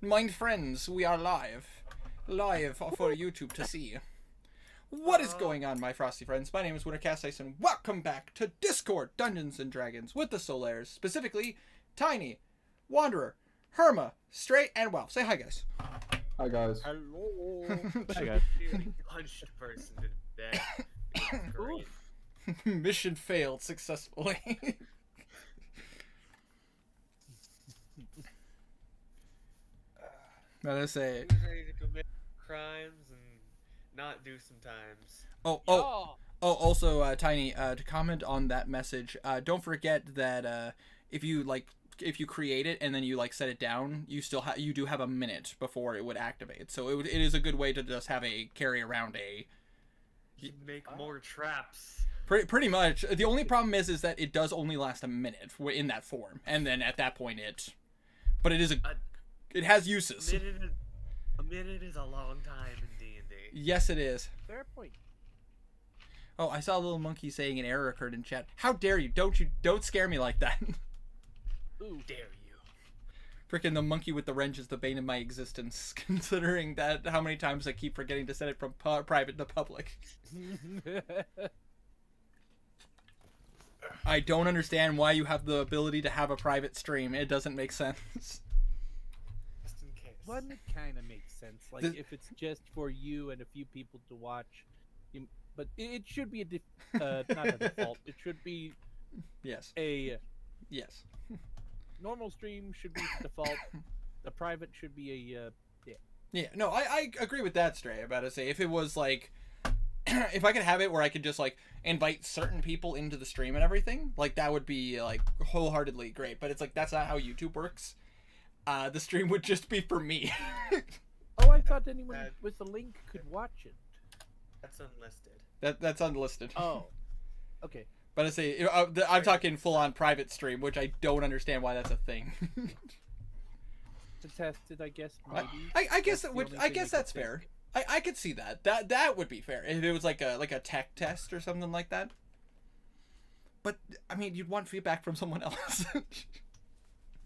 Mind friends, we are live. Live for YouTube to see. What is going on, my frosty friends? My name is Winter Cassius, and welcome back to Discord Dungeons & Dragons with the Solaires. Specifically, Tiny, Wanderer, Herma, Straight, and Well. Say hi, guys. Hi, guys. Hello. Hi guys. Punched a person to death. Great. Mission failed successfully. Let's say. Who's ready to commit crimes and not do sometimes? Also, Tiny, to comment on that message, don't forget that if you create it and then you set it down, you still you do have a minute before it would activate. So it is a good way to just have a carry around a. You can make more traps. Pretty much. The only problem is that it does only last a minute in that form, and then at that point but it is it has uses. A minute is a long time in D&D. Yes, it is. Fair point. Oh, I saw a little monkey saying an error occurred in chat. How dare you? Don't scare me like that. Ooh, dare you. Freaking the monkey with the wrench is the bane of my existence, considering that how many times I keep forgetting to set it from private to public. I don't understand why you have the ability to have a private stream. It doesn't make sense. Just in case. One, it kind of makes sense. Like, if it's just for you and a few people to watch, but it should be not a default. It should be Yes. Yes. Normal stream should be default. The private should be a Yeah, no, I agree with that, Stray. About to say, if it was if I could have it where I could just invite certain people into the stream and everything, that would be wholeheartedly great. But it's that's not how YouTube works. The stream would just be for me. Oh, I thought anyone with the link could watch it. That's unlisted. That's unlisted. Oh, okay. But I say I'm talking full on private stream, which I don't understand why that's a thing. To test it, I guess. Maybe. I guess That's it would. the only I thing guess I that's could fair. I could see that. That would be fair if it was like a tech test or something like that. But I mean, you'd want feedback from someone else.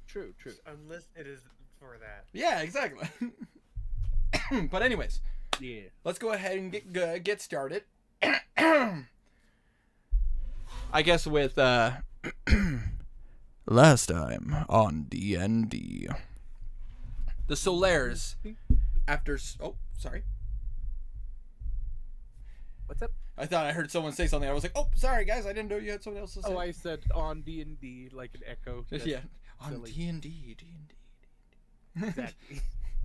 True. Unlisted is for that. Yeah, exactly. But anyways, Yeah. let's go ahead and get started. I guess with last time on D&D, the Solaires, after sorry. What's up? I thought I heard someone say something. I was like, oh, sorry, guys. I didn't know you had something else to say. Oh, I said on D&D like an echo. That's yeah. On silly. D&D. Exactly.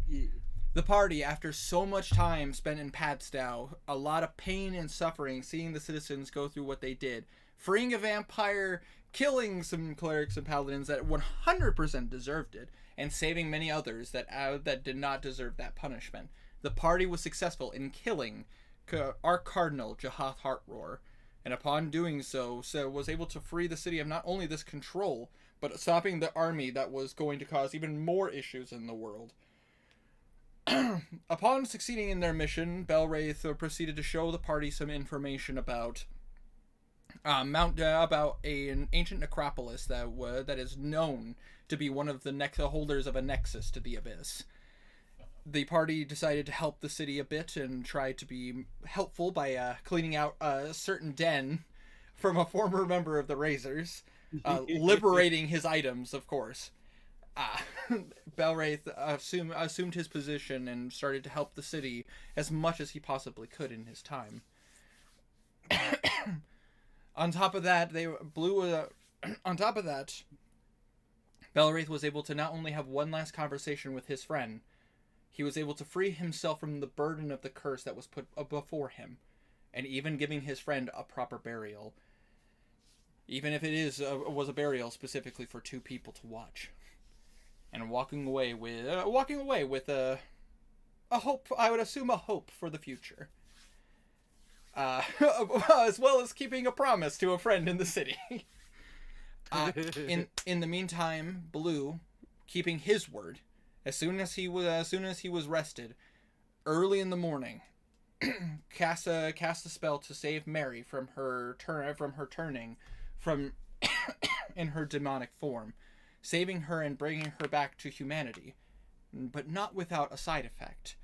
Yeah. The party, after so much time spent in Padstow, a lot of pain and suffering seeing the citizens go through what they did, freeing a vampire, killing some clerics and paladins that 100% deserved it, and saving many others that did not deserve that punishment. The party was successful in killing our cardinal, Jahath Heartroar, and upon doing so was able to free the city of not only this control, but stopping the army that was going to cause even more issues in the world. Upon succeeding in their mission, Belwraith proceeded to show the party some information about about an ancient necropolis that is known to be one of the holders of a nexus to the abyss. The party decided to help the city a bit and try to be helpful by cleaning out a certain den from a former member of the Razors, liberating his items, of course. Belwraith assumed his position and started to help the city as much as he possibly could in his time. On top of that, Belwraith was able to not only have one last conversation with his friend, he was able to free himself from the burden of the curse that was put before him, and even giving his friend a proper burial, even if it was a burial specifically for two people to watch. And walking away with a hope, I would assume a hope for the future. As well as keeping a promise to a friend in the city. In the meantime, Blue, keeping his word, as soon as he was rested, early in the morning, cast a spell to save Mary from her turning from in her demonic form, saving her and bringing her back to humanity. but not without a side effect.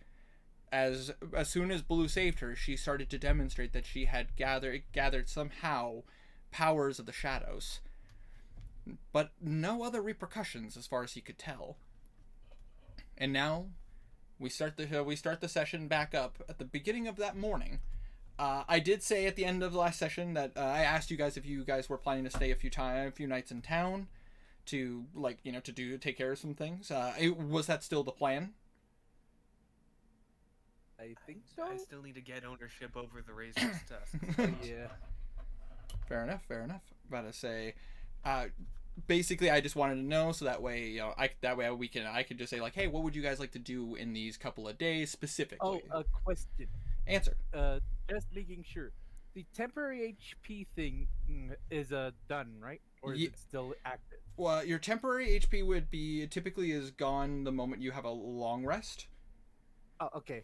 As soon as Blue saved her, she started to demonstrate that she had gathered somehow powers of the shadows, but no other repercussions as far as he could tell. And now we start the session back up at the beginning of that morning. I did say at the end of the last session that I asked you guys if you guys were planning to stay a few nights in town to take care of some things. Was that still the plan? I think so. I still need to get ownership over the Razor's Tusk. Yeah. Fair enough. About to say, basically, I just wanted to know so that way, I could just say like, hey, what would you guys like to do in these couple of days specifically? Oh, a question. Answer. Just making sure. The temporary HP thing is done, right? Or is it still active? Well, your temporary HP would be typically is gone the moment you have a long rest. Oh, okay.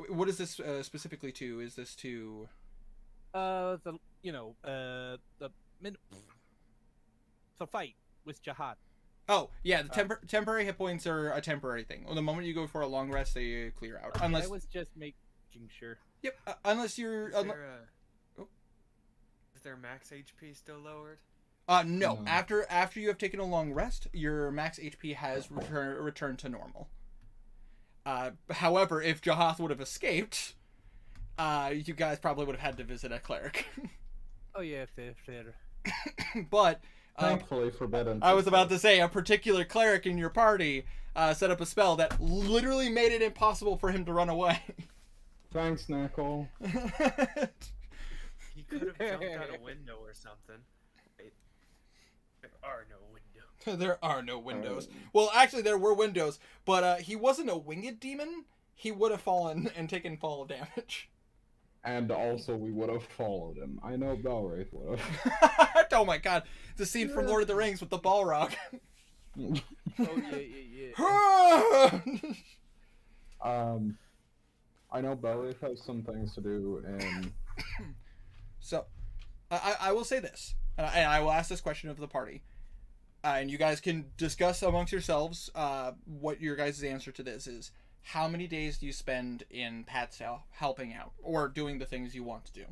What is this specifically to? Is this to? The fight with Jihad. Oh yeah, the temporary hit points are a temporary thing. Well, the moment you go for a long rest, they clear out. Okay, unless I was just making sure. Yep. Unless you're. Is their max HP still lowered? No. After you have taken a long rest, your max HP has returned to normal. However, if Jahath would have escaped, you guys probably would have had to visit a cleric. Oh yeah, fair. But thankfully forbidden. I was about to say a particular cleric in your party set up a spell that literally made it impossible for him to run away. Thanks, Nicole. He could have jumped out a window or something. There are no windows. There are no windows. Well, actually, there were windows, but he wasn't a winged demon. He would have fallen and taken fall damage. And also, we would have followed him. I know Belwraith would have. Oh my god. The scene from Lord of the Rings with the Balrog. Oh, yeah. I know Belwraith has some things to do, and... So, I will say this, and I will ask this question of the party. And you guys can discuss amongst yourselves what your guys' answer to this is. How many days do you spend in Padstow helping out or doing the things you want to do?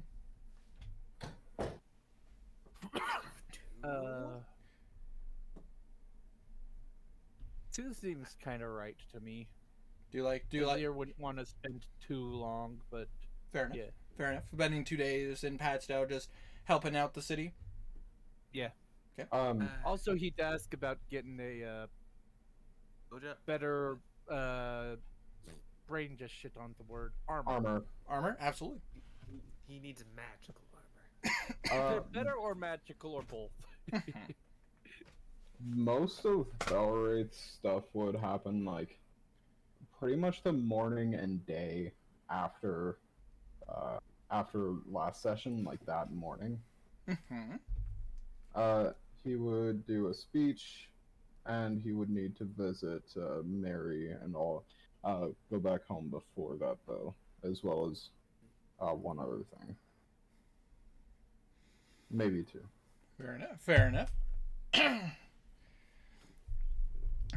2 seems kind of right to me. Do you like? I wouldn't want to spend too long, but fair enough. Yeah. Fair enough. Spending 2 days in Padstow just helping out the city. Yeah. Okay. Also, he'd ask about getting a better brain just shit on the word armor. Armor, absolutely. He needs magical armor. Either better or magical or both. Most of Belwraith's stuff would happen like pretty much the morning and day after last session, like that morning. Mm-hmm. He would do a speech, and he would need to visit Mary and all. Go back home before that, though, as well as one other thing. Maybe 2. Fair enough.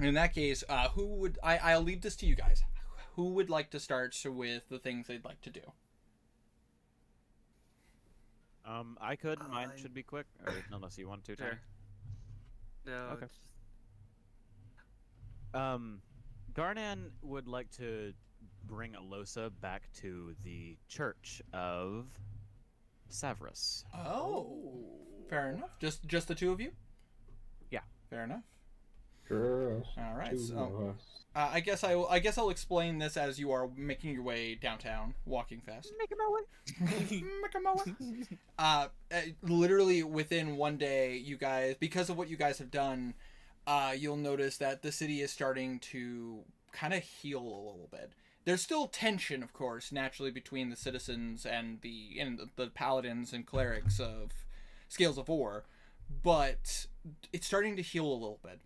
In that case, who would... I'll leave this to you guys. Who would like to start with the things they'd like to do? I could. Mine should be quick, or unless you want to. Sure. No. Okay. Garnan would like to bring Alosa back to the Church of Severus. Oh, fair enough. Just the 2 of you? Yeah. Fair enough. Sure. All right. So, I guess I'll explain this as you are making your way downtown, walking fast. Making my way. Literally within 1 day, you guys, because of what you guys have done, you'll notice that the city is starting to kind of heal a little bit. There's still tension, of course, naturally between the citizens and the paladins and clerics of Scales of War, but it's starting to heal a little bit.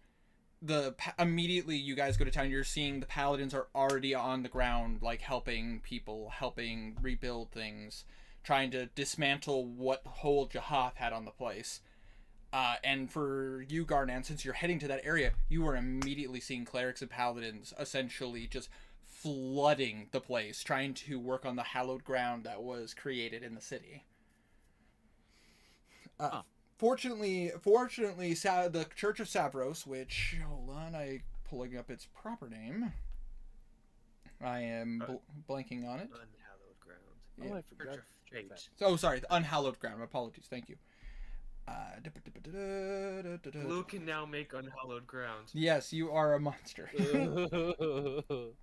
Immediately you guys go to town, you're seeing the paladins are already on the ground, like helping people, helping rebuild things, trying to dismantle what hold Jahath had on the place. And for you, Garnan, since you're heading to that area, you are immediately seeing clerics and paladins essentially just flooding the place, trying to work on the hallowed ground that was created in the city. Fortunately, the Church of Savros, which, hold on, I'm pulling up its proper name. I am blanking on it. Unhallowed ground. Oh, I Church forgot. of Fate. Oh, sorry, the Unhallowed Ground. Apologies, thank you. Blue can now make unhallowed ground. Yes, you are a monster. The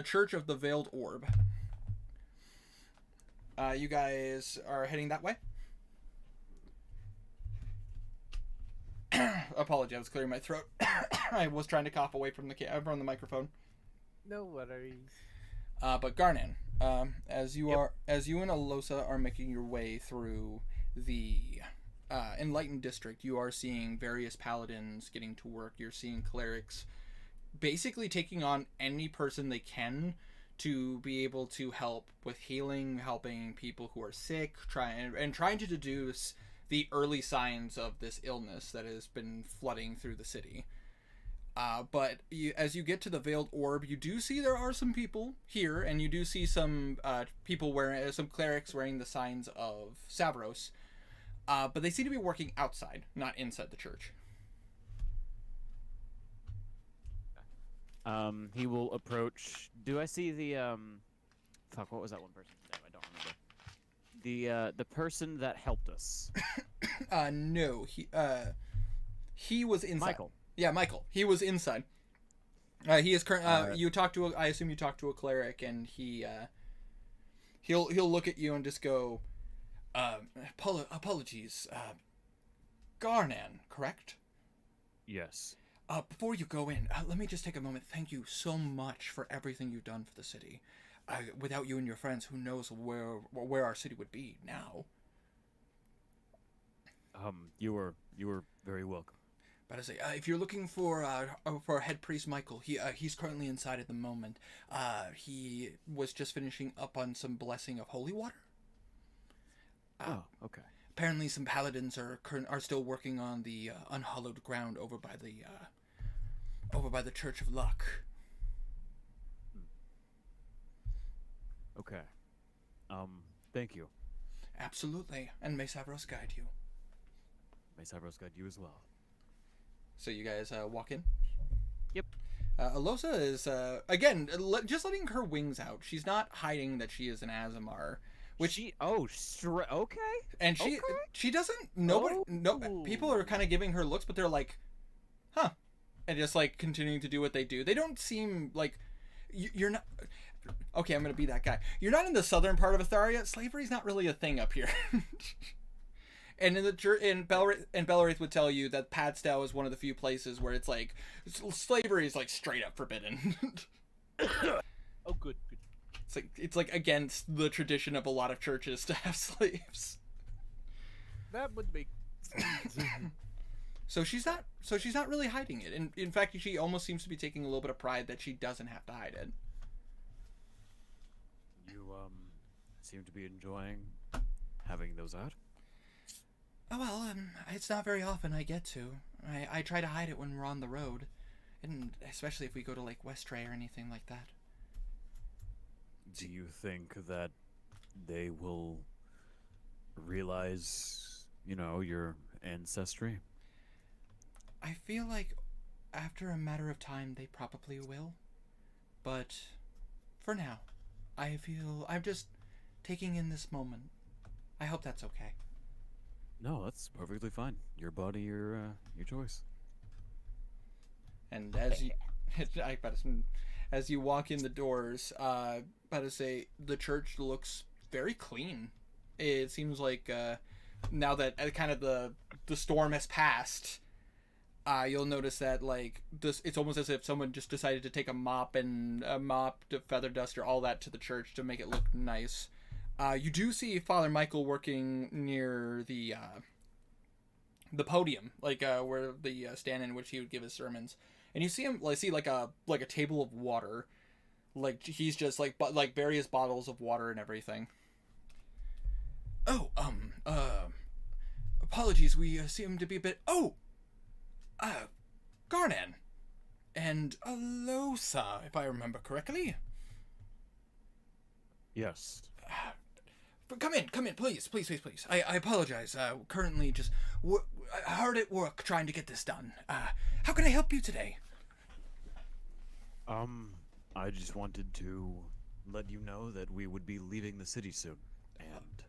Church of the Veiled Orb. You guys are heading that way? Apologies, I was clearing my throat. I was trying to cough away from the microphone. No worries. But Garnan, as you and Alosa are making your way through the Enlightened District, you are seeing various paladins getting to work. You're seeing clerics basically taking on any person they can to be able to help with healing, helping people who are sick, trying to deduce the early signs of this illness that has been flooding through the city. But as you get to the Veiled Orb, you do see there are some people here, and you do see some some clerics wearing the signs of Savros. But they seem to be working outside, not inside the church. He will approach. Do I see the Fuck, what was that one person's name? I don't remember. The person that helped us. No, he was inside. Michael. Yeah, Michael. He was inside. He is current. You talked to. I assume you talked to a cleric, and he'll look at you and just go, apologies, Garnan, correct? Yes. Before you go in, let me just take a moment. Thank you so much for everything you've done for the city. Without you and your friends, who knows where our city would be now? You were very welcome. But I say, if you're looking for head priest Michael, he's currently inside at the moment. He was just finishing up on some blessing of holy water. Oh, okay. Apparently, some paladins are still working on the unhallowed ground over by the Church of Luck. Okay. Thank you. Absolutely, and may Savros guide you. May Savros guide you as well. So you guys walk in? Yep. Alosa is, again, just letting her wings out. She's not hiding that she is an Azamar. Which okay. And she doesn't, people are kind of giving her looks, but they're like, huh. And just, like, continuing to do what they do. They don't seem like, you're not, okay, I'm going to be that guy. You're not in the southern part of Atharia. Slavery's not really a thing up here. And Belwraith would tell you that Padstow is one of the few places where it's like slavery is like straight up forbidden. Oh, good. It's like against the tradition of a lot of churches to have slaves. That would make sense. So she's not really hiding it. And in fact, she almost seems to be taking a little bit of pride that she doesn't have to hide it. You seem to be enjoying having those out. Oh, well, it's not very often I get to. I try to hide it when we're on the road. And especially if we go to, like, Westray or anything like that. Do you think that they will realize, your ancestry? I feel like after a matter of time they probably will. But for now, I feel I'm just taking in this moment. I hope that's okay. No, that's perfectly fine. Your body, your choice. And as you walk in the doors, the church looks very clean. It seems like now that kind of the storm has passed, you'll notice that like it's almost as if someone just decided to take a mop, feather duster, all that to the church to make it look nice. You do see Father Michael working near the podium, like where the stand in which he would give his sermons, and you see him like a table of water, like he's just like various bottles of water and everything. Oh, apologies, we seem to be a bit... Oh! Garnan. And Alosa, if I remember correctly. Yes. But come in, please. I apologize. Currently just hard at work trying to get this done. How can I help you today? I just wanted to let you know that we would be leaving the city soon, and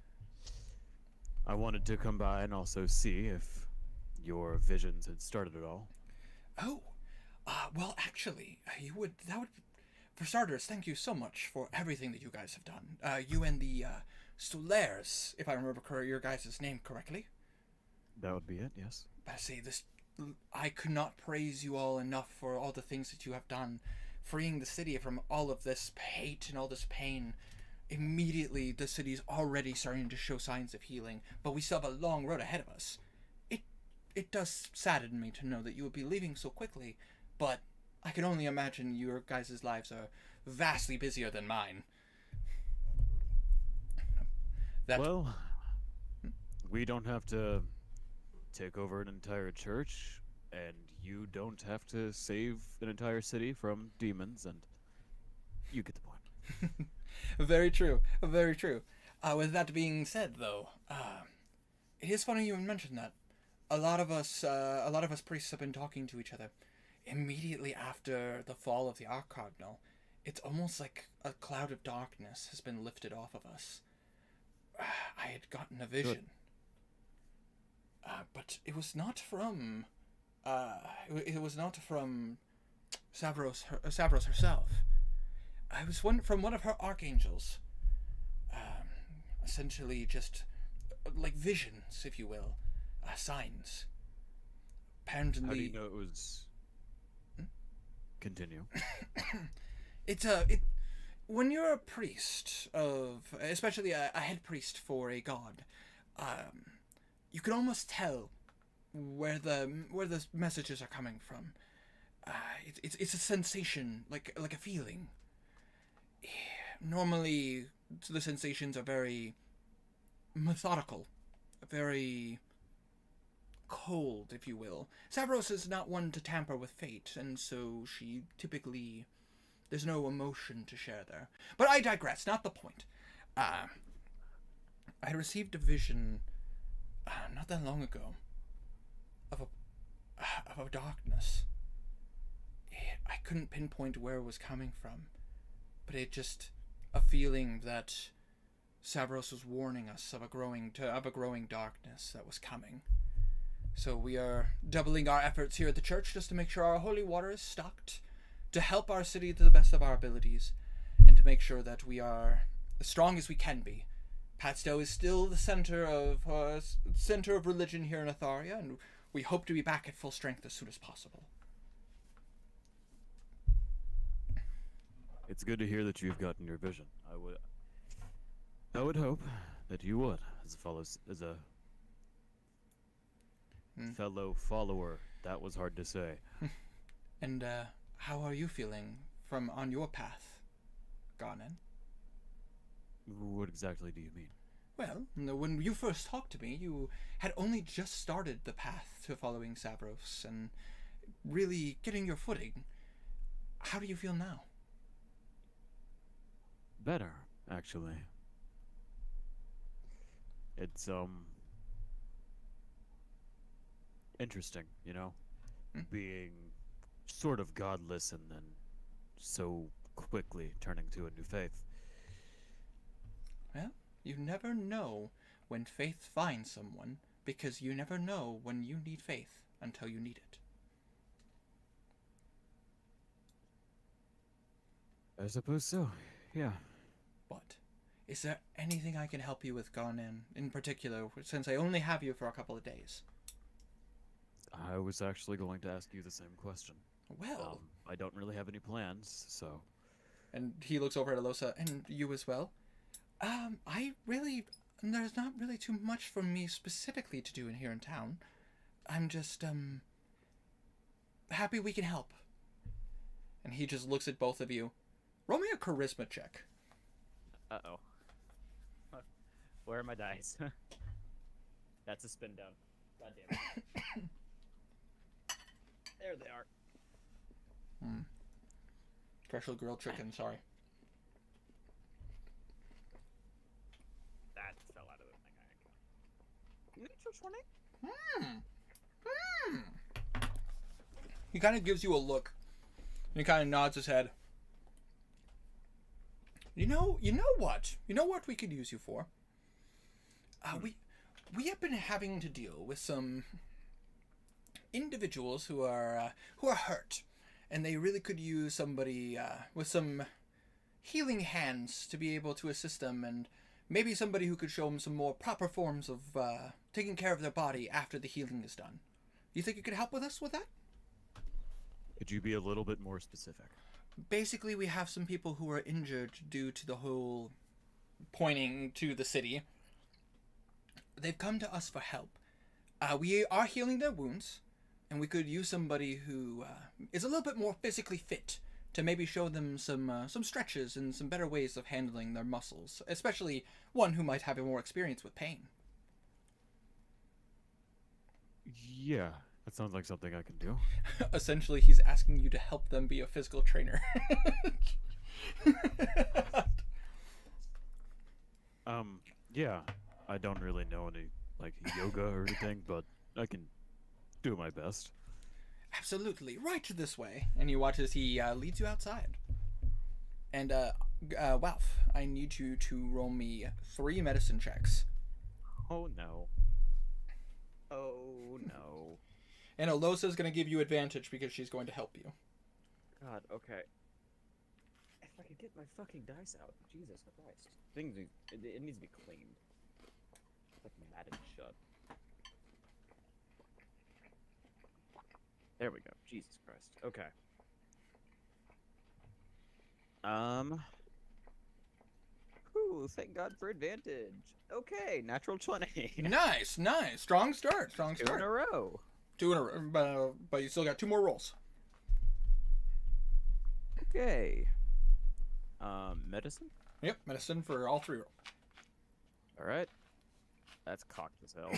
I wanted to come by and also see if your visions had started at all. Oh, well, actually, for starters, thank you so much for everything that you guys have done. You and the Stolaires, if I remember your guys' name correctly. That would be it, yes. But see, I could not praise you all enough for all the things that you have done, freeing the city from all of this hate and all this pain. Immediately, the city's already starting to show signs of healing, but we still have a long road ahead of us. It does sadden me to know that you will be leaving so quickly, but I can only imagine your guys' lives are vastly busier than mine. Well, we don't have to take over an entire church, and you don't have to save an entire city from demons, and you get the point. Very true. Very true. With that being said, though, it is funny you mentioned that. A lot of us priests have been talking to each other. Immediately after the fall of the Arcardinal, it's almost like a cloud of darkness has been lifted off of us. I had gotten a vision. But it was not from... it was not from Savros herself. It was from one of her archangels. Essentially just like visions, if you will. Signs. Apparently... How do you know it was... Continue. When you're a priest of, especially a head priest for a god, you can almost tell where the messages are coming from. It's a sensation, like a feeling. Normally, the sensations are very methodical, very cold, if you will. Savros is not one to tamper with fate, and so she typically... There's no emotion to share there. But I digress, not the point. I received a vision not that long ago of a darkness. I couldn't pinpoint where it was coming from, but it just a feeling that Savros was warning us of a growing darkness that was coming. So we are doubling our efforts here at the church just to make sure our holy water is stocked, to help our city to the best of our abilities, and to make sure that we are as strong as we can be. Padstow is still the center of religion here in Atharia, and we hope to be back at full strength as soon as possible. It's good to hear that you've gotten your vision. I would hope that you would, as a fellow follower. That was hard to say. And how are you feeling on your path, Garnan? What exactly do you mean? Well, when you first talked to me, you had only just started the path to following Savros and really getting your footing. How do you feel now? Better, actually. It's, interesting, you know? Being sort of godless and then so quickly turning to a new faith. Well, you never know when faith finds someone, because you never know when you need faith until you need it. I suppose so, yeah. But is there anything I can help you with, Garnan, in particular, since I only have you for a couple of days? I was actually going to ask you the same question. Well... I don't really have any plans, so... And he looks over at Alosa, and you as well? There's not really too much for me specifically to do here in town. I'm just, happy we can help. And he just looks at both of you. Roll me a charisma check. Uh-oh. Where are my dice? That's a spin down. God damn it. There they are. Freshly grilled chicken, sorry. That fell out of the thing. You need your 20? He kind of gives you a look. And he kind of nods his head. You know what? You know what we could use you for? We have been having to deal with some individuals who are hurt, and they really could use somebody with some healing hands to be able to assist them, and maybe somebody who could show them some more proper forms of taking care of their body after the healing is done. You think you could help with us with that? Could you be a little bit more specific? Basically, we have some people who are injured due to the whole pointing to the city. They've come to us for help. We are healing their wounds, and we could use somebody who is a little bit more physically fit to maybe show them some stretches and some better ways of handling their muscles, especially one who might have more experience with pain. Yeah, that sounds like something I can do. Essentially, he's asking you to help them be a physical trainer. Yeah, I don't really know any, like, yoga or anything, but I can do my best. Absolutely, right this way. And you watch as he leads you outside. And, Walf, I need you to roll me 3 medicine checks. Oh no. Oh no. And Alosa's going to give you advantage because she's going to help you. God, okay. If I could get my fucking dice out, Jesus Christ. Things need, it needs to be cleaned. It's like matted shut. There we go. Jesus Christ. Okay. Ooh, thank God for advantage. Okay, natural 20. Nice. Strong start. 2 in a row. 2 in a row, but you still got 2 more rolls. Okay. Medicine? Yep, medicine for all 3 rolls. Alright. That's cocked as hell.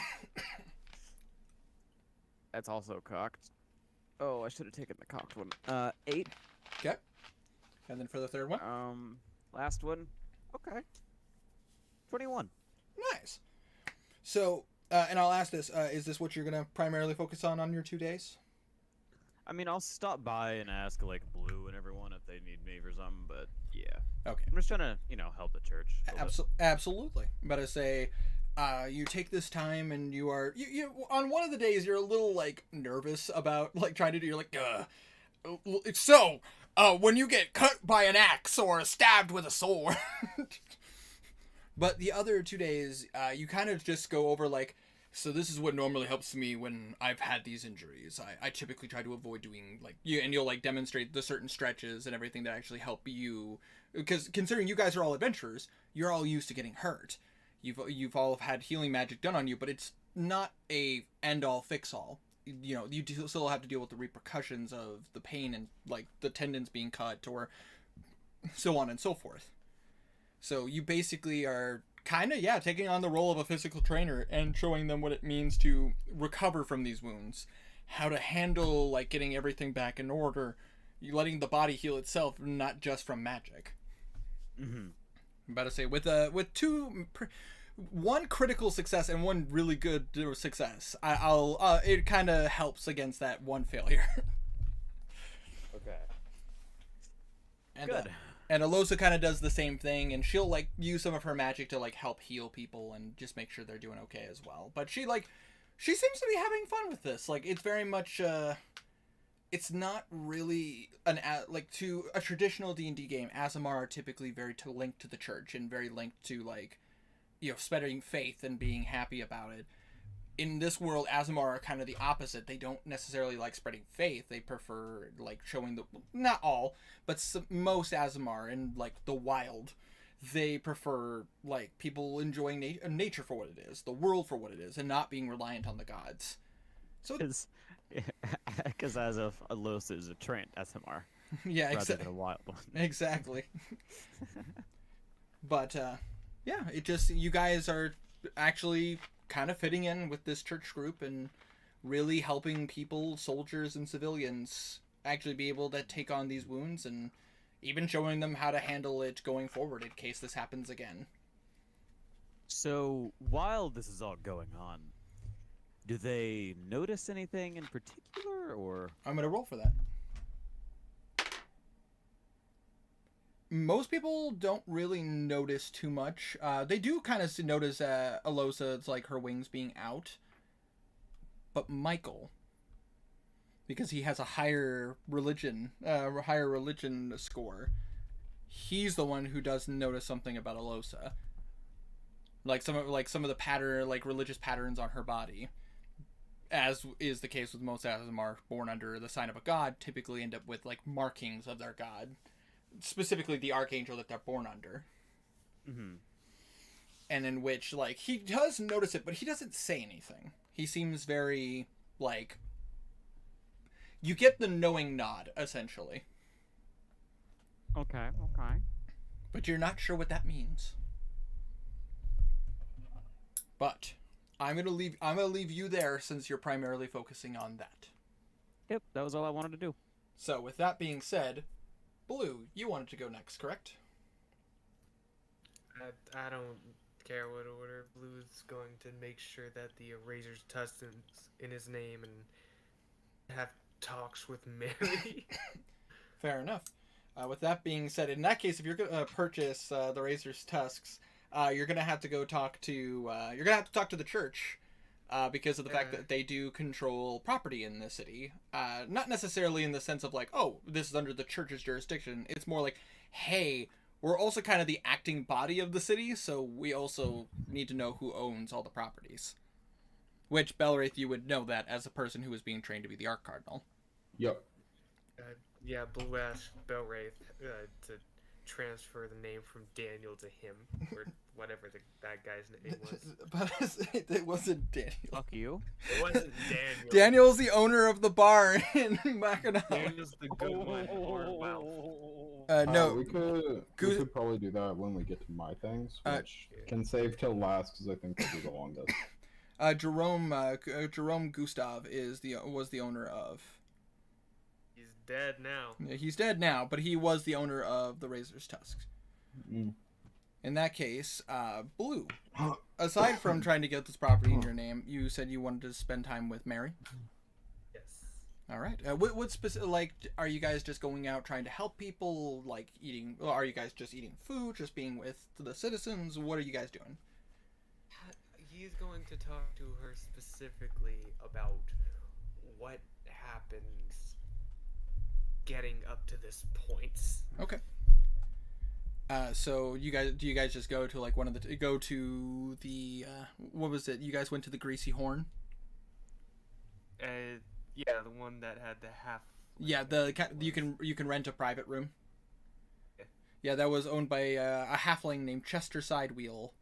That's also cocked. Oh, I should have taken the cocked one. 8. Okay. And then for the third one? Last one. Okay. 21. Nice. So, and I'll ask this, is this what you're going to primarily focus on your 2 days? I mean, I'll stop by and ask, like, Blue and everyone if they need me for something, but yeah. Okay. I'm just trying to, help the church. Absolutely. I'm about to say, you take this time and you are, you on one of the days you're a little, like, nervous about, like, trying to do, you're like, so, when you get cut by an axe or stabbed with a sword. But the other 2 days, you kind of just go over, like, so this is what normally helps me when I've had these injuries. I typically try to avoid doing, like, you'll, like, demonstrate the certain stretches and everything that actually help you. Because considering you guys are all adventurers, you're all used to getting hurt. You've all had healing magic done on you, but it's not a end-all, fix-all. You still have to deal with the repercussions of the pain and, like, the tendons being cut or so on and so forth. So you basically are kind of, taking on the role of a physical trainer and showing them what it means to recover from these wounds, how to handle, like, getting everything back in order, letting the body heal itself, not just from magic. Mm-hmm. I'm about to say, with 1 critical success and 1 really good success, it kind of helps against that 1 failure. Okay. And, Good. And Alosa kind of does the same thing, and she'll, like, use some of her magic to, like, help heal people and just make sure they're doing okay as well. But she seems to be having fun with this. Like, it's very much, it's not really to a traditional D&D game. Aasimar are typically very linked to the church and very linked to, like, spreading faith and being happy about it. In this world, Aasimar are kind of the opposite. They don't necessarily like spreading faith. They prefer, like, showing not all, but most Aasimar in, like, the wild, they prefer, like, people enjoying nature for what it is, the world for what it is, and not being reliant on the gods. So, Because as of Alosa is a trained SMR. Yeah, rather than a wild one. Exactly. But, it just, you guys are actually kind of fitting in with this church group and really helping people, soldiers and civilians, actually be able to take on these wounds, and even showing them how to handle it going forward in case this happens again. So, while this is all going on, do they notice anything in particular, or? I'm going to roll for that. Most people don't really notice too much. They do kind of notice Alosa's, like, her wings being out. But Michael, because he has a higher religion score, he's the one who does notice something about Alosa. Like some of the pattern, like religious patterns on her body, as is the case with most Aasimar born under the sign of a god, typically end up with like markings of their god, specifically the archangel that they're born under. Mm-hmm. And in which, like, he does notice it, but he doesn't say anything. He seems very, like, you get the knowing nod, essentially. Okay. But you're not sure what that means. But I'm gonna leave you there since you're primarily focusing on that. Yep, that was all I wanted to do. So with that being said, Blue, you wanted to go next, correct? I don't care what order. Blue's going to make sure that the Razor's Tusks in his name and have talks with Mary. Fair enough. With that being said, in that case, if you're gonna purchase the Razor's Tusks, you're gonna have to go talk to the church, because of the fact that they do control property in the city. Not necessarily in the sense of like, oh, this is under the church's jurisdiction. It's more like, hey, we're also kind of the acting body of the city, so we also need to know who owns all the properties. Which, Belwraith, you would know that as a person who is being trained to be the Arch Cardinal. Yep. Yeah, Blue asked Belwraith to transfer the name from Daniel to him, or whatever that guy's name was. But it wasn't Daniel. Fuck you. It wasn't Daniel. Daniel's the owner of the bar in Mackinac. Daniel's the good one. No. We could probably do that when we get to my things, which can save till last because I think they'll be the longest. Jerome Gustav was the owner of. He's dead now. Yeah, he's dead now, but he was the owner of the Razor's Tusks. Mm. In that case, Blue, aside from trying to get this property in your name, you said you wanted to spend time with Mary. Yes. All right. What specific, like, are you guys just going out trying to help people, like eating? Or are you guys just eating food, just being with the citizens? What are you guys doing? He's going to talk to her specifically about what happens getting up to this point. Okay. So do you guys just go to like what was it? You guys went to the Greasy Horn? Yeah, the one that had the half. Yeah, you can rent a private room. Yeah. Yeah, that was owned by a halfling named Chester Sidewheel.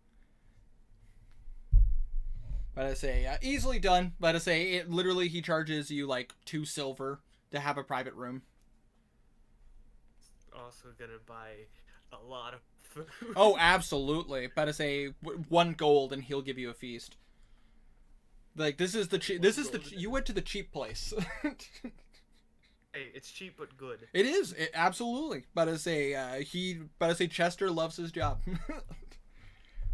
But I say easily done. But I say literally he charges you like 2 silver to have a private room. Also gonna buy a lot of food. Oh, absolutely. But I say 1 gold and he'll give you a feast. Like this is you went to the cheap place. Hey, it's cheap but good. It is absolutely. But I say Chester loves his job.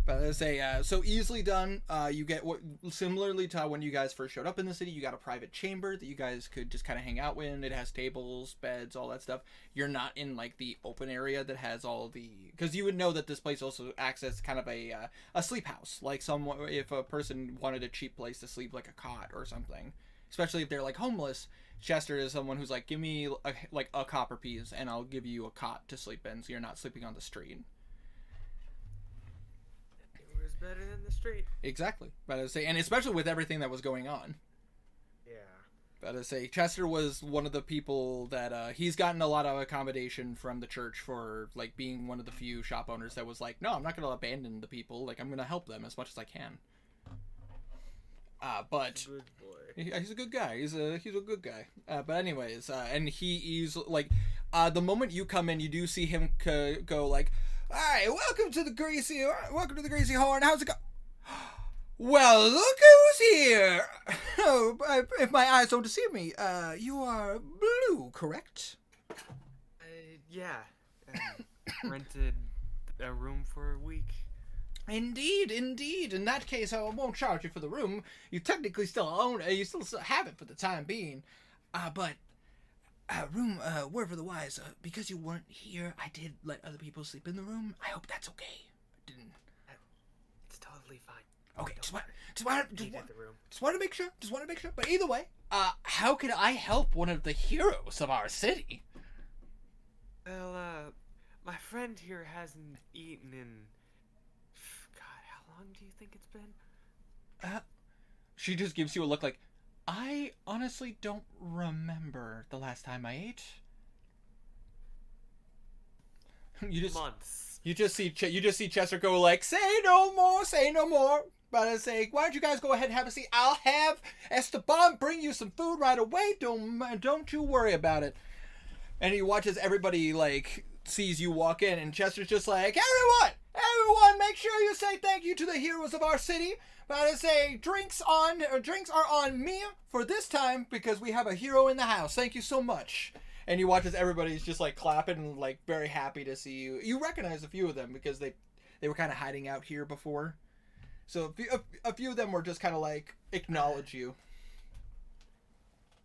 But I say so easily done. You get what similarly to when you guys first showed up in the city. You got a private chamber that you guys could just kind of hang out in. It has tables, beds, all that stuff. You're not in like the open area that has all the, because you would know that this place also acts as kind of a sleep house. Like if a person wanted a cheap place to sleep, like a cot or something. Especially if they're like homeless. Chester is someone who's like, give me a copper piece and I'll give you a cot to sleep in, so you're not sleeping on the street. Better than the street. Exactly. But I say, and especially with everything that was going on. Yeah. But I say, Chester was one of the people that he's gotten a lot of accommodation from the church for like being one of the few shop owners that was like, no, I'm not going to abandon the people. Like I'm going to help them as much as I can. But Good boy. he's a good guy. He's a good guy. But anyways, and he's like, the moment you come in, you do see him go like, all right, welcome to the Greasy Horn. How's it go? Well, look who's here! Oh, if my eyes don't deceive me, you are Blue, correct? Yeah. Rented a room for a week. Indeed, indeed. In that case, I won't charge you for the room. You technically still own it. You still have it for the time being. But word for the wise. Because you weren't here, I did let other people sleep in the room. I hope that's okay. I didn't. It's totally fine. Okay, Don't just worry. want Needed the room. to make sure. Just want to make sure. But either way, how can I help one of the heroes of our city? Well, my friend here hasn't eaten in... God, how long do you think it's been? She just gives you a look like, I honestly don't remember the last time I ate. Months. You just see Chester go like, say no more, say no more. But I say, why don't you guys go ahead and have a seat? I'll have Esteban bring you some food right away. Don't you worry about it. And he watches everybody like sees you walk in, and Chester's just like, everyone, make sure you say thank you to the heroes of our city. But I say, drinks are on me for this time because we have a hero in the house. Thank you so much. And he watches everybody's just like clapping and like very happy to see you. You recognize a few of them because they were kind of hiding out here before. So a few of them were just kind of like acknowledge you.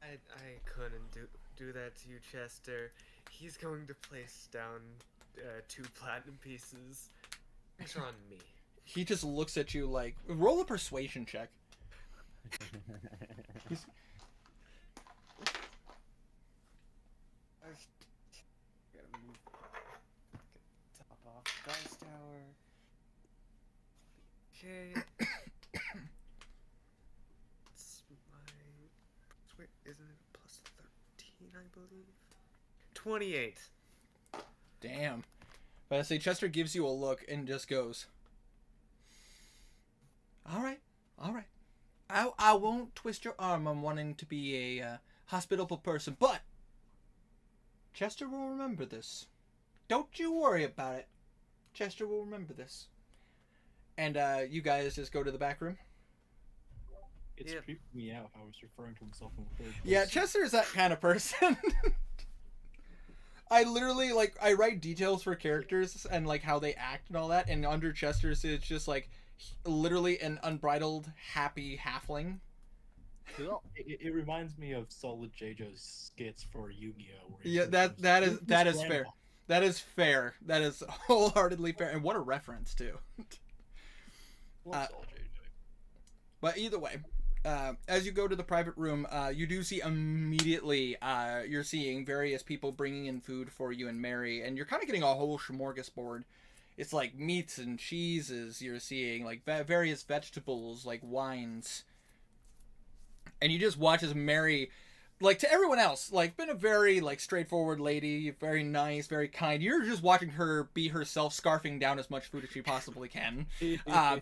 I couldn't do that to you, Chester. He's going to place down 2 platinum pieces. These are on me. He just looks at you like, roll a persuasion check. He's, Gotta move. Top off Dice Tower. Okay. It's wait, isn't it plus 13, I believe? 28. damn. But I say Chester gives you a look and just goes, all right. I won't twist your arm on wanting to be a hospitable person, but Chester will remember this. Don't you worry about it. Chester will remember this. And you guys just go to the back room. It's Yeah. creeping me out how he's referring to himself in the third person. Yeah, Chester is that kind of person. I literally I write details for characters and like how they act and all that, and under Chester's it's just like literally an unbridled happy halfling. It reminds me of Solid JoJo's skits for Yu-Gi-Oh! Where he Yeah, refers that to is his fair. grandma. That is fair. That is wholeheartedly fair, and what a reference too. Love Solid JoJo. But either way, as you go to the private room, you do see immediately, you're seeing various people bringing in food for you and Mary, and you're kind of getting a whole smorgasbord. It's like meats and cheeses you're seeing, like various vegetables, like wines. And you just watch as Mary, like to everyone else, like been a very like straightforward lady, very nice, very kind. You're just watching her be herself, scarfing down as much food as she possibly can.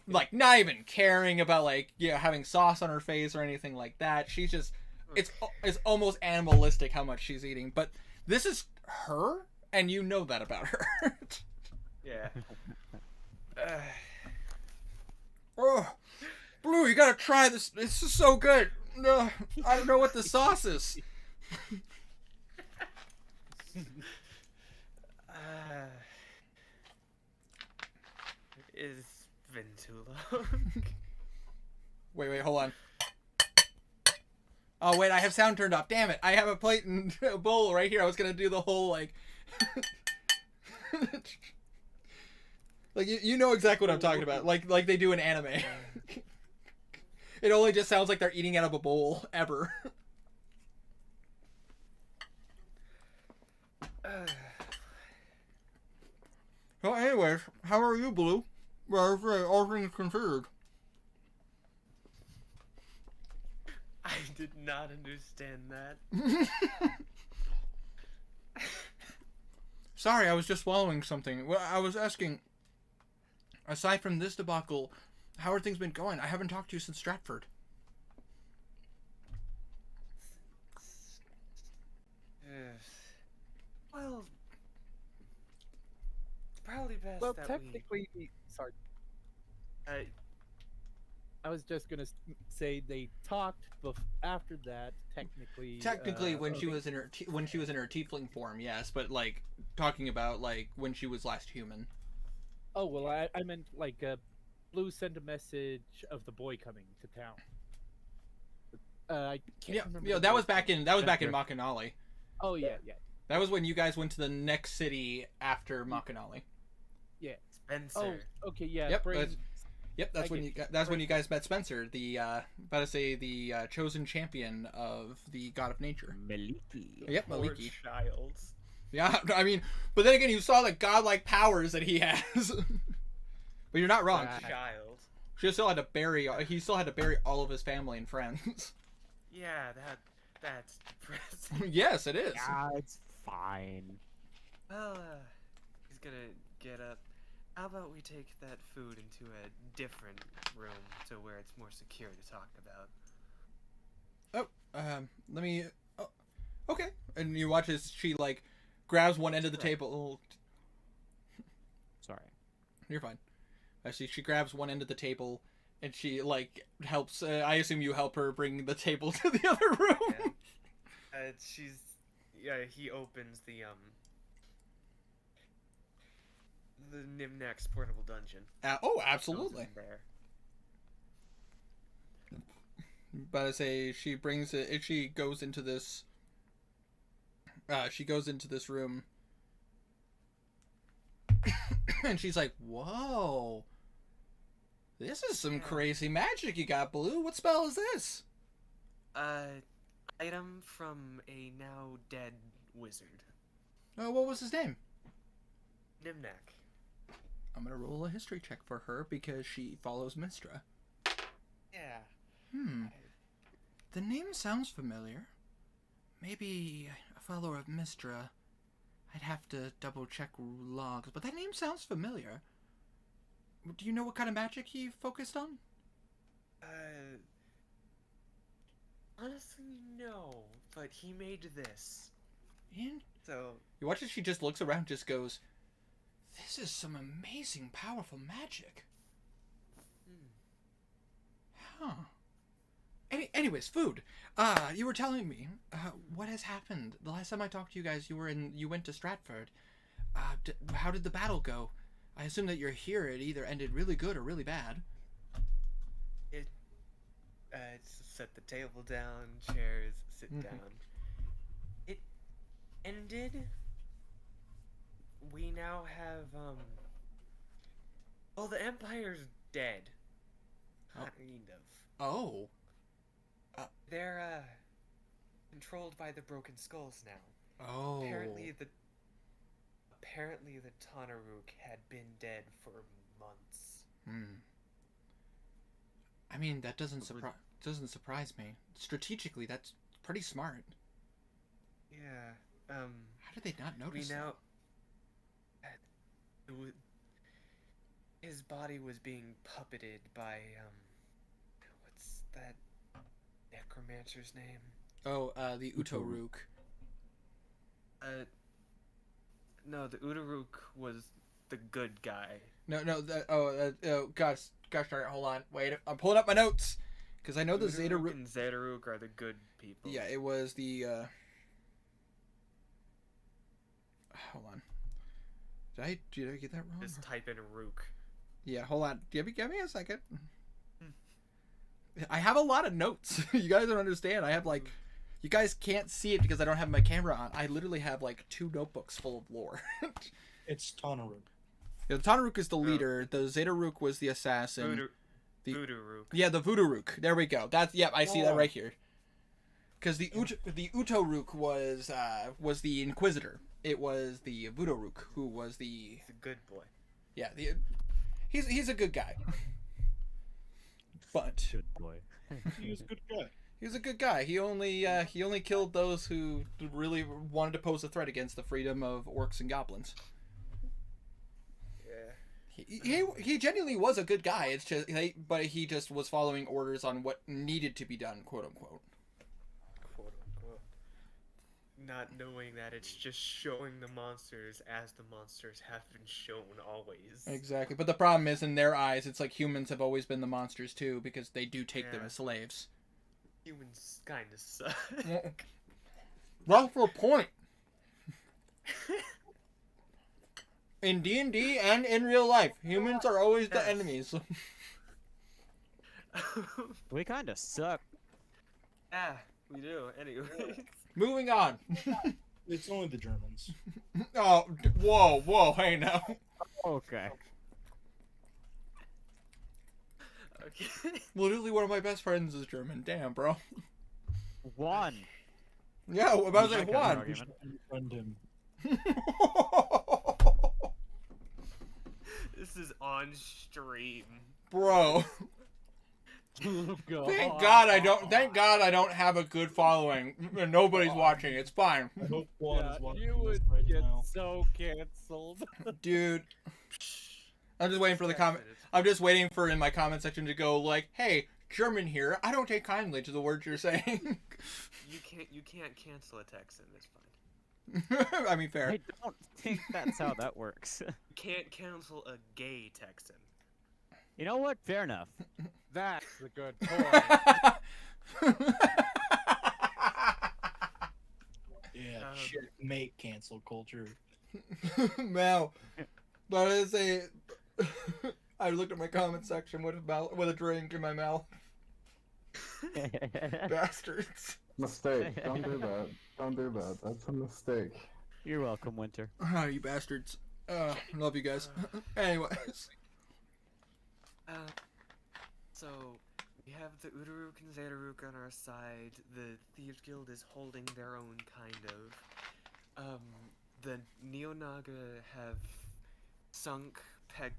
Like not even caring about like having sauce on her face or anything like that. She's just it's almost animalistic how much she's eating. But this is her, and you know that about her. Yeah. Oh, Blue, you gotta try this. This is so good. No, I don't know what the sauce is. It's been too long. Wait, hold on. Oh wait, I have sound turned off. Damn it! I have a plate and a bowl right here. I was gonna do the whole like, like you know exactly what I'm talking about. Like they do in anime. It only just sounds like they're eating out of a bowl ever. Well, anyways, how are you, Blue? Well, all things considered. I did not understand that. Sorry, I was just swallowing something. Well, I was asking, aside from this debacle, how are things been going? I haven't talked to you since Stratford. Well, it's probably best Well, that technically, sorry. we... I was just gonna say they talked after that. Technically, When she okay. was in her when she was in her tiefling form, yes, but like talking about like when she was last human. Oh well, I meant like Blue sent a message of the boy coming to town. I can't Yeah, remember. yeah, the that boy's was back name. in Makanali. Oh yeah, yeah, That was when you guys went to the next city after Makanali. yeah. Spencer. Oh, okay, yeah. Yep, Brain, that's I when get that's when you Brain- guys met Spencer, the about to say the chosen champion of the god of nature. Maliki. Yep, Poor Maliki. child. Yeah, I mean, but then again, you saw the godlike powers that he has. But you're not wrong. Right. Child. He still had to bury all of his family and friends. Yeah, that's depressing. Yes, it is. Yeah, it's fine. Well, he's gonna get up. How about we take that food into a different room to where it's more secure to talk about? Let me. Oh, okay. And you watch as she like grabs one end of the Right. table. Sorry. You're fine. She grabs one end of the table, and she like helps. I assume you help her bring the table to the other room. Yeah. He opens the Nimnak's portable dungeon. Oh, Goes absolutely. in there. But I say she brings it. She goes into this. She goes into this room, and she's like, "Whoa, this is some Yeah. crazy magic you got, Blue. What spell is this?" Item from a now dead wizard. Oh, what was his name? Nimnak. I'm gonna roll a history check for her because she follows Mistra. Yeah. The name sounds familiar. Maybe a follower of Mistra. I'd have to double check logs, but that name sounds familiar. Do you know what kind of magic he focused on? Honestly, no. But he made this. And So, you watch as she just looks around, just goes, "This is some amazing, powerful magic." Huh. Anyways, food. You were telling me what has happened. The last time I talked to you guys, you went to Stratford. How did the battle go? I assume that you're here. It either ended really good or really bad. set the table down, chairs, sit down. It ended. We now have, well, the Empire's dead. Oh. Kind of. Oh. They're, controlled by the Broken Skulls now. Oh. Apparently the Tanaruk had been dead for months. I mean, that doesn't surprise me. Strategically, that's pretty smart. Yeah. How did they not notice? We now. His body was being puppeted by what's that necromancer's name? Oh, the Utoruk. No, the Udaruk was the good guy. No. Gosh darn it! Hold on, wait. I'm pulling up my notes because I know the Udaruk Zedaruk. and Zedaruk are the good people. Yeah, it was the. Hold on. Did I get that wrong? Just type in Rook. Yeah, hold on. Give me a second. I have a lot of notes. You guys don't understand. I have like, you guys can't see it because I don't have my camera on. I literally have like 2 notebooks full of lore. It's Tanaruk. Yeah, the Tanaruk is the leader. The Zedaruk was the assassin. Voodoo-rook. Yeah, the Voodoo-rook. There we go. That's I see that Oh. right here. Because the Utoruk was the Inquisitor. It was the Voodoo-rook who was the He's a good boy. he's a good guy. But Good boy. He was a good guy. he was a good guy. He only killed those who really wanted to pose a threat against the freedom of orcs and goblins. Yeah. He genuinely was a good guy. It's just but he just was following orders on what needed to be done, quote unquote. Quote unquote. not knowing that it's just showing the monsters as the monsters have been shown always. Exactly. But the problem is, in their eyes, it's like humans have always been the monsters too, because they do take them Yeah. as slaves. Humans kind of suck. That's the point. In D&D and in real life, humans are always the Yes. enemies. We kind of suck. Yeah, we do. Anyway. Moving on. It's only the Germans. Oh, whoa, hey now. Okay. Okay. Literally one of my best friends is German. Damn, bro. One. Yeah, I was You like, might have an one. We should unfriend him. This is on stream. Bro. Thank God I don't have a good following. Nobody's watching. It's fine. I hope Juan Yeah, is watching you this would right get now. so canceled. Dude. I'm just waiting for the comment. I'm just waiting for in my comment section to go like, "Hey, German here. I don't take kindly to the words you're saying." You can't cancel a Texan. It's fine. I mean, fair. I don't think that's how that works. You can't cancel a gay Texan. You know what? Fair enough. That's a good point. Yeah, Um, shit, mate, cancel culture. Now, but I say, I looked at my comment section with a drink in my mouth. Bastards. Mistake. Don't do that. Don't do that. That's a mistake. You're welcome, Winter. Ah, you bastards. Love you guys. Anyways. So we have the Uduruk and Zeduruk on our side. The Thieves Guild is holding their own kind of. The Neo-Naga have sunk Peg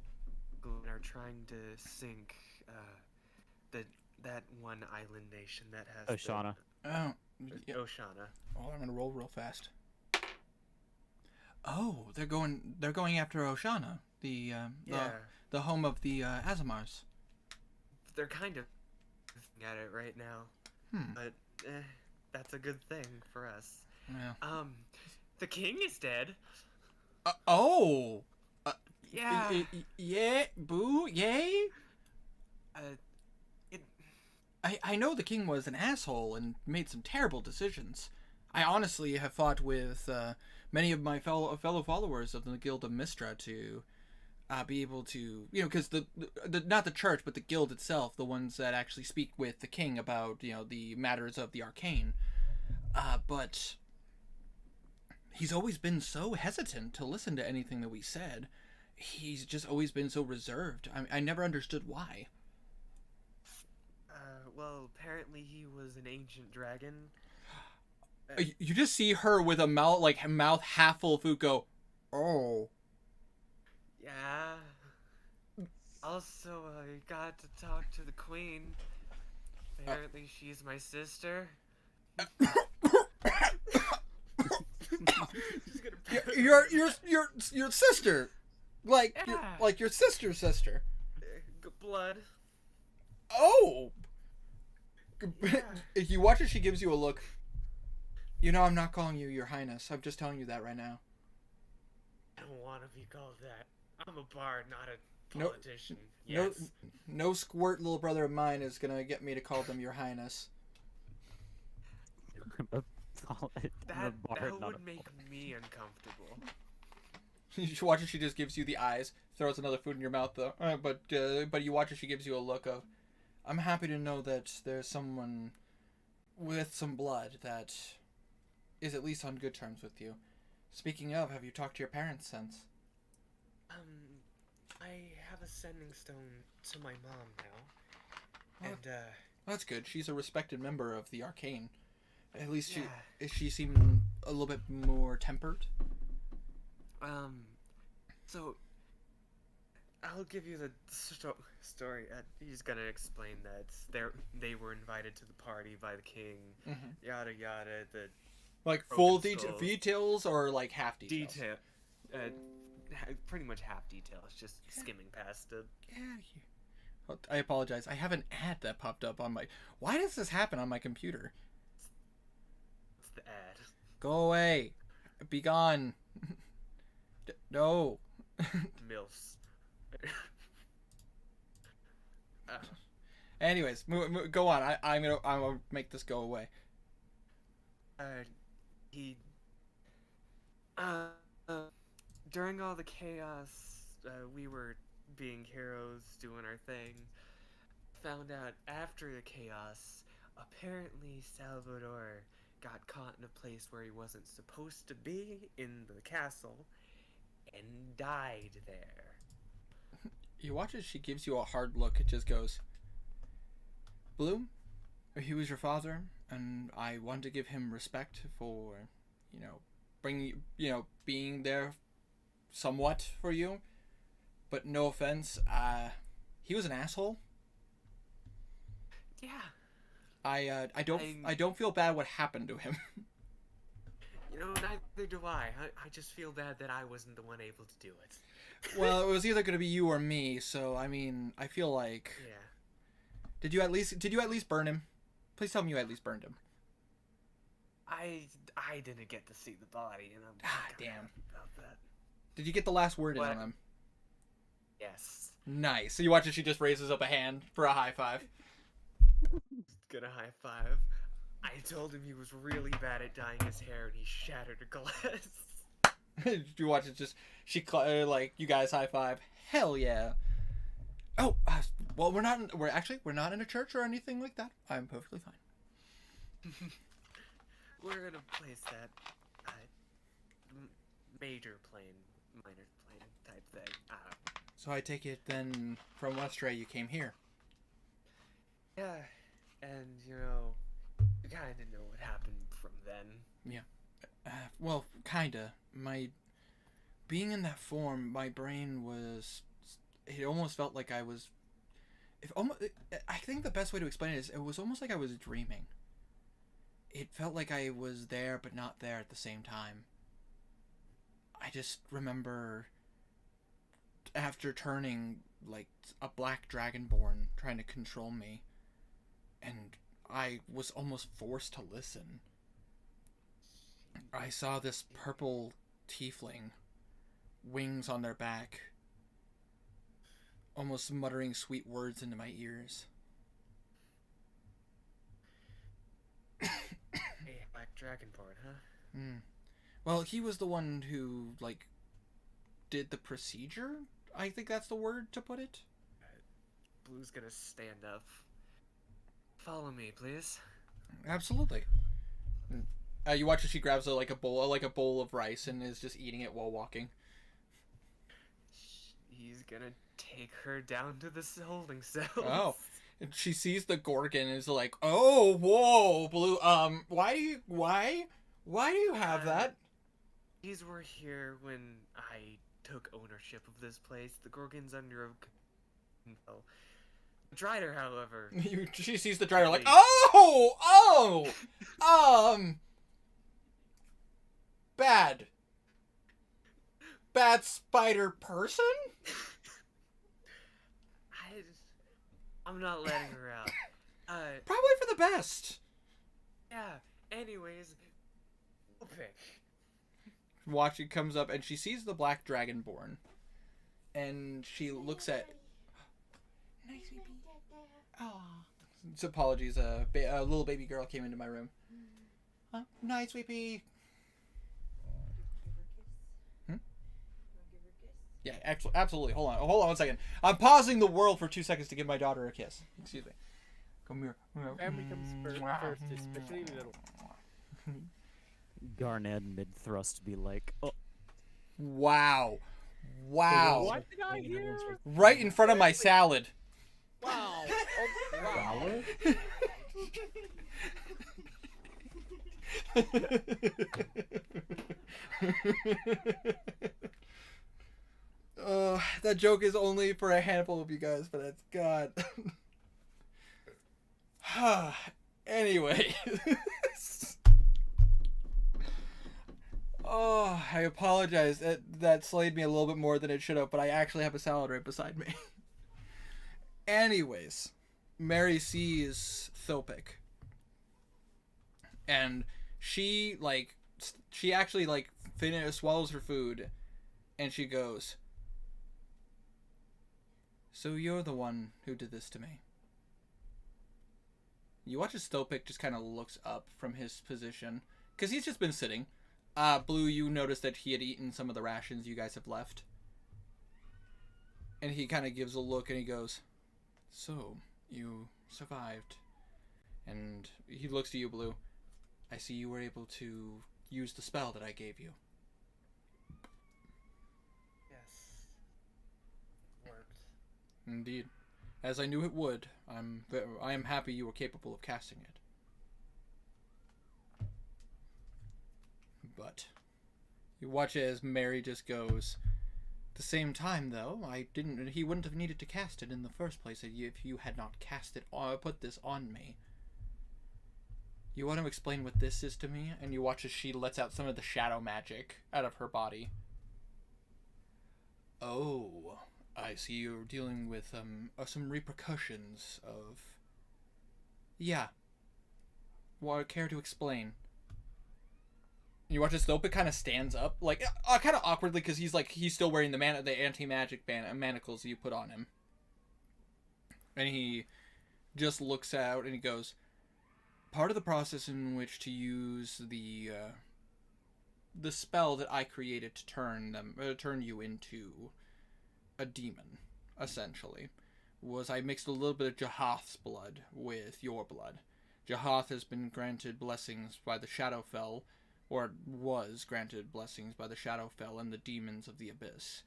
and are trying to sink that one island nation that has Oshana. Oh. Yeah. Oshana. Oh, I'm gonna roll real fast. Oh, they're going after Oshana, the home of the Azamars. They're kind of at it right now, but that's a good thing for us. Yeah. The king is dead. Oh. Yeah. Yeah. Boo. Yay. It. I know the king was an asshole and made some terrible decisions. I honestly have fought with many of my fellow followers of the Guild of Mistra to be able to, because the not the church but the guild itself, the ones that actually speak with the king about the matters of the arcane. But he's always been so hesitant to listen to anything that we said. He's just always been so reserved. I never understood why. Well, apparently he was an ancient dragon. You just see her with a mouth half full of food go, oh. Yeah. Also, I got to talk to the queen. Apparently, she's my sister. She's gonna Your sister, like Yeah. your sister's sister. blood. Oh. Yeah. If you watch it, she gives you a look. I'm not calling you Your Highness. I'm just telling you that right now. I don't want to be called that. I'm a bard, not a No- politician. Yes. No squirt little brother of mine is gonna get me to call them Your Highness. That would make me uncomfortable. You watch it, she just gives you the eyes, throws another food in your mouth though. But you watch it, she gives you a look of, I'm happy to know that there's someone with some blood that is at least on good terms with you. Speaking of, have you talked to your parents since? I have a sending stone to my mom now. Oh. And, That's good. She's a respected member of the Arcane. At least yeah. she seemed a little bit more tempered. So I'll give you the story. He's gonna explain that they were invited to the party by the king. Mhm. Yada yada. The Like Broken full skulls. details or like half details? detail, pretty much half details. Just skimming past it. Get out of here. Oh, I apologize. I have an ad that popped up on my. Why does this happen on my computer? It's the ad. Go away. Be gone. No. Mills. Anyways, go on. I'm gonna make this go away. He. During all the chaos, we were being heroes, doing our thing. Found out after the chaos, apparently Salvador got caught in a place where he wasn't supposed to be in the castle, and died there. You watch as she gives you a hard look. It just goes, Bloom, he was your father, and I want to give him respect for, being there somewhat for you. But no offense, he was an asshole. Yeah. I don't feel bad what happened to him. Neither do I. I just feel bad that I wasn't the one able to do it. Well, it was either going to be you or me, so I mean, I feel like. Yeah. Did you at least burn him? Please tell me you at least burned him. I didn't get to see the body, and I'm damn happy about that. Did you get the last word in What? on him? Yes. Nice. So you watch as she just raises up a hand for a high five. Gonna high five. I told him he was really bad at dyeing his hair, and he shattered a glass. You watch it just you guys high five. Hell yeah. Oh, well, we're not in a church or anything like that. I'm perfectly fine. We're in a place that major plane, minor plane type thing. I don't know. So I take it then from Westray you came here. Yeah, and you kind of know what happened from then. Well, kinda. Being in that form, my brain was. It almost felt like I was. I think the best way to explain it is it was almost like I was dreaming. It felt like I was there but not there at the same time. I just remember after turning like a black dragonborn trying to control me, and I was almost forced to listen. I saw this purple tiefling, wings on their back, almost muttering sweet words into my ears. Hey, Black Dragonborn, huh? Well, he was the one who, did the procedure? I think that's the word to put it. Blue's gonna stand up. Follow me, please. Absolutely. You watch as she grabs a bowl of rice and is just eating it while walking. He's gonna take her down to the holding cell. Oh. And she sees the Gorgon and is like, "Oh, whoa, Blue. Why do you have that?" These were here when I took ownership of this place. The Gorgon's under a control. The Drider, however. She sees the Drider like, bad spider person? I'm not letting her out. Probably for the best. Yeah. Anyways, we'll pick. Watching comes up and she sees the black dragonborn, and she looks at. Nice baby. Oh. Apologies. A little baby girl came into my room. Nice sweetie. Yeah, absolutely. Hold on 1 second. I'm pausing the world for 2 seconds to give my daughter a kiss. Excuse me. Come here. Family comes first, especially little. Garnett mid-thrust be like, oh. Wow. What did I hear? Right in front of my salad. Wow. Oh, That joke is only for a handful of you guys, but that's God. Anyway. Oh, I apologize. That slayed me a little bit more than it should have, but I actually have a salad right beside me. Anyways, Mary sees Thopic. And she, she actually like swallows her food, and she goes, "So you're the one who did this to me." You watch as Stopik just kind of looks up from his position, because he's just been sitting. Blue, you noticed that he had eaten some of the rations you guys have left. And he kind of gives a look and he goes, "So, you survived." And he looks to you, Blue. "I see you were able to use the spell that I gave you." Yes. Worked. Indeed. As I knew it would, I am happy you were capable of casting it. But you watch as Mary just goes, "At the same time, though, he wouldn't have needed to cast it in the first place if you had not cast it or put this on me. You want to explain what this is to me?" And you watch as she lets out some of the shadow magic out of her body. "Oh, I see you're dealing with some repercussions of..." "Yeah. Care to explain?" You watch as Stopik kind of stands up, like kind of awkwardly, because he's still wearing the anti-magic manacles you put on him, and he just looks out and he goes, "Part of the process in which to use the spell that I created to turn you into a demon, essentially, was I mixed a little bit of Jahath's blood with your blood. Jahath has been granted blessings by the Shadowfell, or was granted blessings by the Shadowfell and the demons of the Abyss.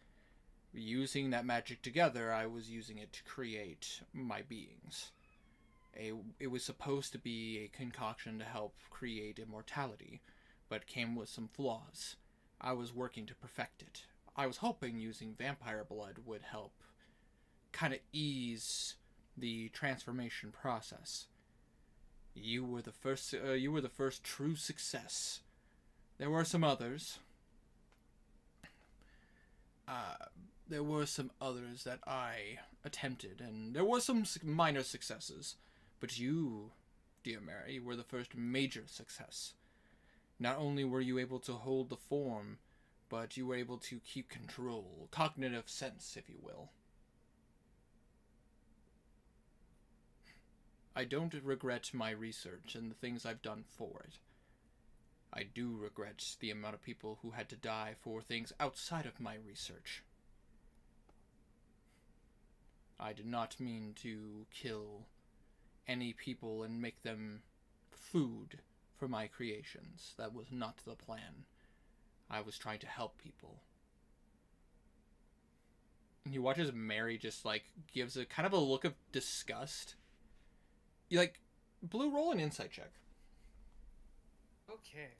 Using that magic together, I was using it to create my beings. It was supposed to be a concoction to help create immortality, but came with some flaws. I was working to perfect it. I was hoping using vampire blood would help kind of ease the transformation process. You were the first true success. There were some others. There were some others that I attempted, and there were some minor successes. But you, dear Mary, were the first major success. Not only were you able to hold the form, but you were able to keep control, cognitive sense, if you will. I don't regret my research and the things I've done for it. I do regret the amount of people who had to die for things outside of my research. I did not mean to kill any people and make them food for my creations. That was not the plan. I was trying to help people." And you watch as Mary just, gives a kind of a look of disgust. You, Blue, roll an insight check. Okay.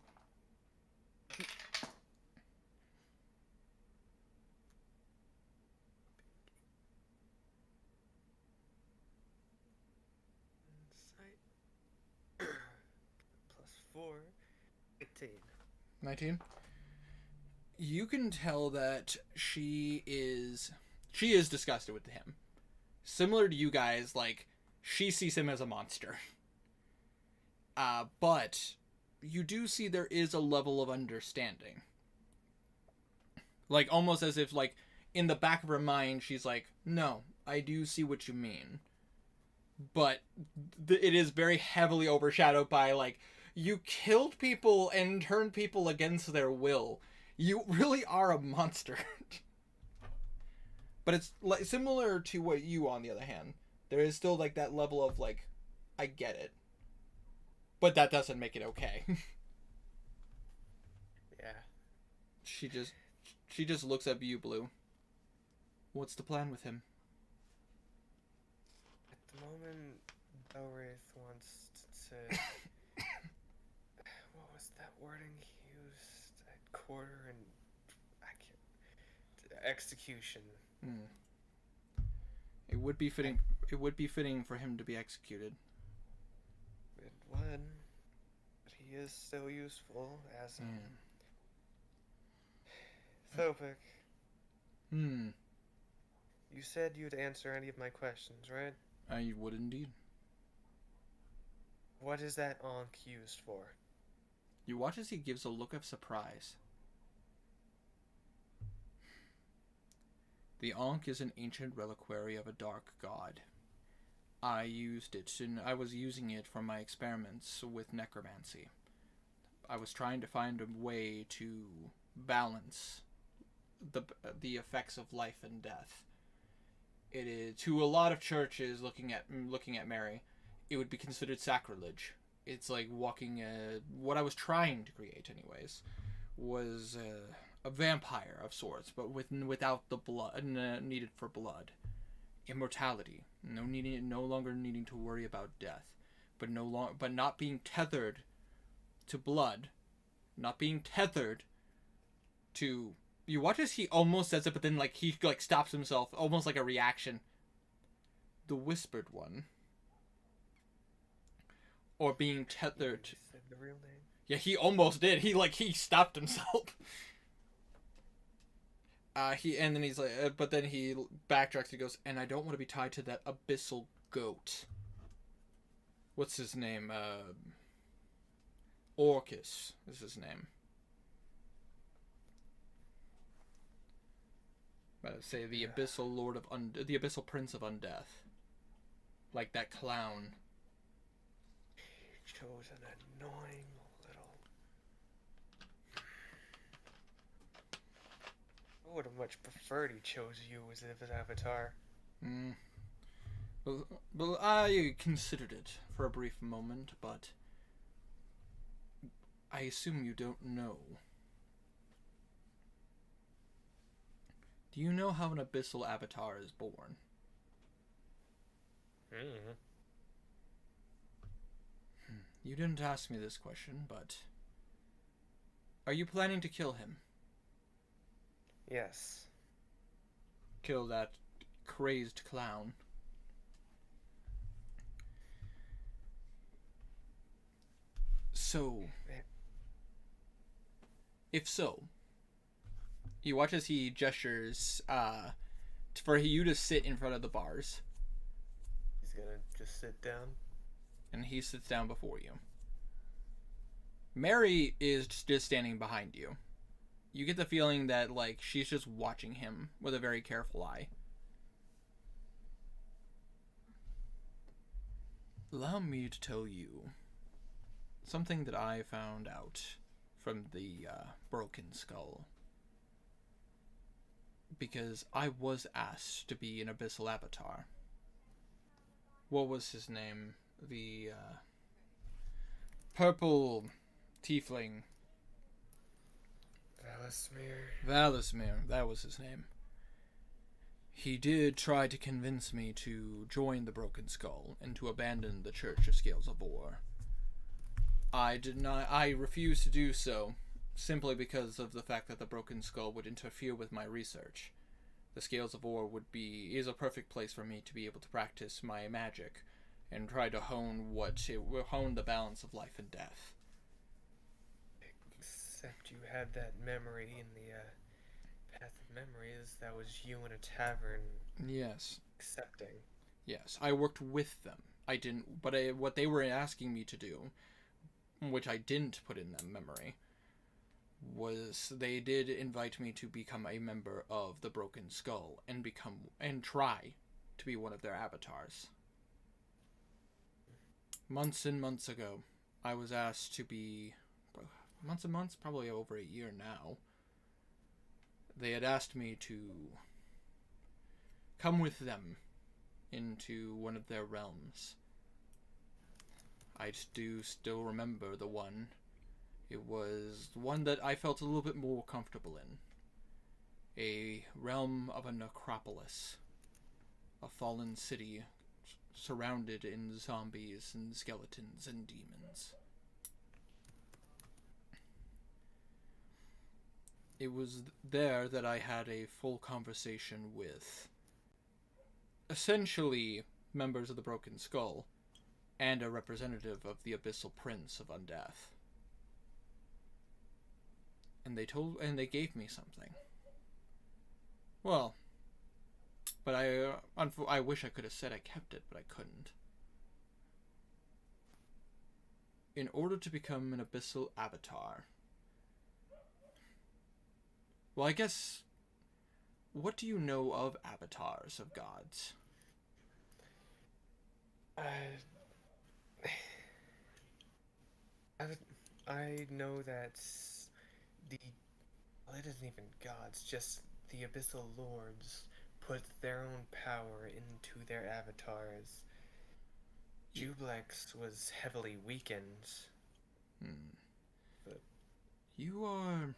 Insight. +4. 18. 19. You can tell that she is disgusted with him. Similar to you guys, she sees him as a monster. But you do see there is a level of understanding. Almost as if, in the back of her mind, she's like, "No, I do see what you mean." But it is very heavily overshadowed by, you killed people and turned people against their will. You really are a monster. But it's similar to what you, on the other hand. There is still, that level of, I get it. But that doesn't make it okay. Yeah. She just looks at you, Blue. What's the plan with him? At the moment, Belwraith wants to... What was that wording he used? Quarter and... I can't... Execution. It would be fitting. It would be fitting for him to be executed. It would. But he is still useful as Thopik. You said you'd answer any of my questions, right? I would indeed. What is that Ankh used for? You watch as he gives a look of surprise. The Ankh is an ancient reliquary of a dark god. I was using it for my experiments with necromancy. I was trying to find a way to balance the effects of life and death. It is, to a lot of churches looking at Mary, it would be considered sacrilege. It's like walking what I was trying to create anyways was a vampire of sorts, but without the blood needed for blood. Immortality, no longer needing to worry about death, but not being tethered to blood, not being tethered to. You watch as he almost says it, but then he stops himself, almost like a reaction. The Whispered One, or being tethered. You said the real name. Yeah, he almost did. He stopped himself. He's like, but then he backtracks. He goes, and I don't want to be tied to that abyssal goat. What's his name? Orcus is his name. Say the abyssal lord of the abyssal prince of undeath, like that clown. He chose an annoying little. I would have much preferred he chose you as his avatar. Well, I considered it for a brief moment, but I assume you don't know. Do you know how an abyssal avatar is born? You didn't ask me this question, but are you planning to kill him? Yes. Kill that crazed clown? So, if so, you watch as he gestures for you to sit in front of the bars. He's gonna just sit down. And he sits down before you. Mary is just standing behind you. You get the feeling that she's just watching him with a very careful eye. Allow me to tell you something that I found out from the Broken Skull. Because I was asked to be an abyssal avatar. What was his name? The purple tiefling. Valismir, that was his name. He did try to convince me to join the Broken Skull and to abandon the Church of Scales of War. I refused to do so, simply because of the fact that the Broken Skull would interfere with my research. The Scales of War is a perfect place for me to be able to practice my magic and try to hone the balance of life and death. Except you had that memory in the Path of Memories. That was you in a tavern. Yes. Accepting. Yes, I worked with them. I didn't, but what they were asking me to do, which I didn't put in that memory, was they did invite me to become a member of the Broken Skull and try to be one of their avatars. Months and months ago, I was asked to be... Months and months? Probably over a year now. They had asked me to come with them into one of their realms. I do still remember the one. It was the one that I felt a little bit more comfortable in. A realm of a necropolis. A fallen city surrounded in zombies and skeletons and demons. It was there that I had a full conversation with essentially members of the Broken Skull and a representative of the Abyssal Prince of Undeath. And they gave me something. Well, but I wish I could have said I kept it, but I couldn't. in order to become an abyssal avatar. Well, I guess, what do you know of avatars of gods? I know that well, it isn't even gods, just the abyssal lords put their own power into their avatars. Jublex was heavily weakened. But You are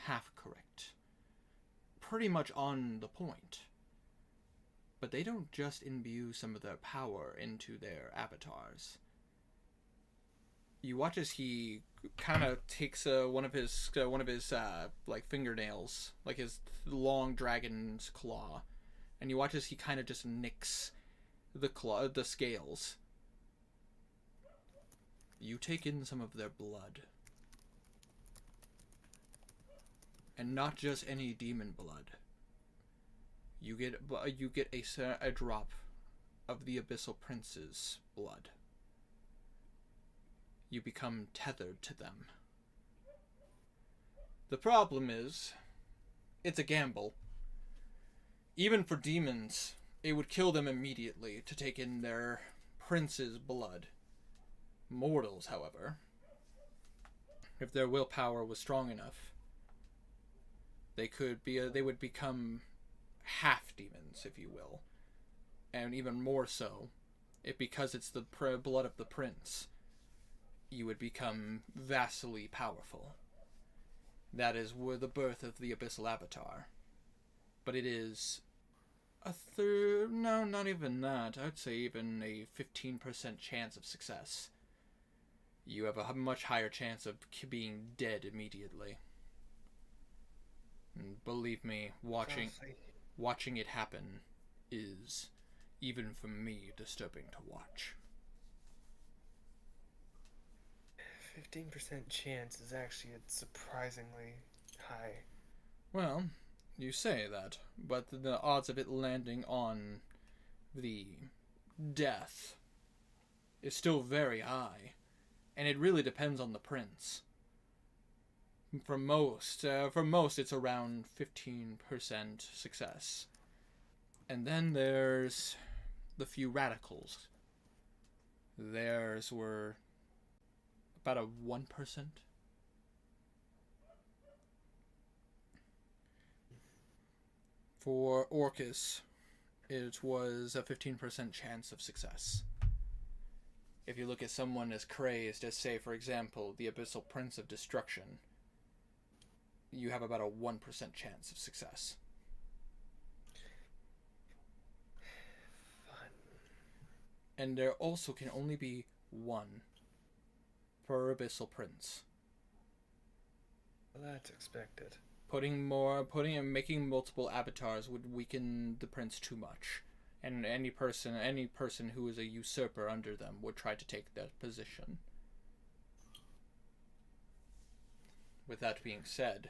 half correct. Pretty much on the point. But they don't just imbue some of their power into their avatars. You watch as he kind of takes one of his like fingernails, like his long dragon's claw, and you watch as he kind of just nicks the scales. You take in some of their blood, and not just any demon blood. You get a drop of the Abyssal Prince's blood. You become tethered to them. The problem is, it's a gamble. Even for demons, it would kill them immediately to take in their prince's blood. Mortals, however, if their willpower was strong enough, they would become half demons, if you will, and even more so, because it's the blood of the prince, you would become vastly powerful. That is the birth of the Abyssal Avatar. But it is no, not even that. I'd say even a 15% chance of success. You have a much higher chance of being dead immediately. And believe me, watching it happen is, even for me, disturbing to watch. 15% chance is actually surprisingly high. Well, you say that, but the odds of it landing on the death is still very high, and it really depends on the prince. For most, it's around 15% success. And then there's the few radicals. Theirs were about a 1%. For Orcus, it was a 15% chance of success. If you look at someone as crazed as, say, for example, the Abyssal Prince of Destruction, you have about a 1% chance of success. Fun. And there also can only be one per Abyssal Prince. Well, that's expected. Making multiple avatars would weaken the prince too much, and any person who is a usurper under them would try to take that position. With that being said,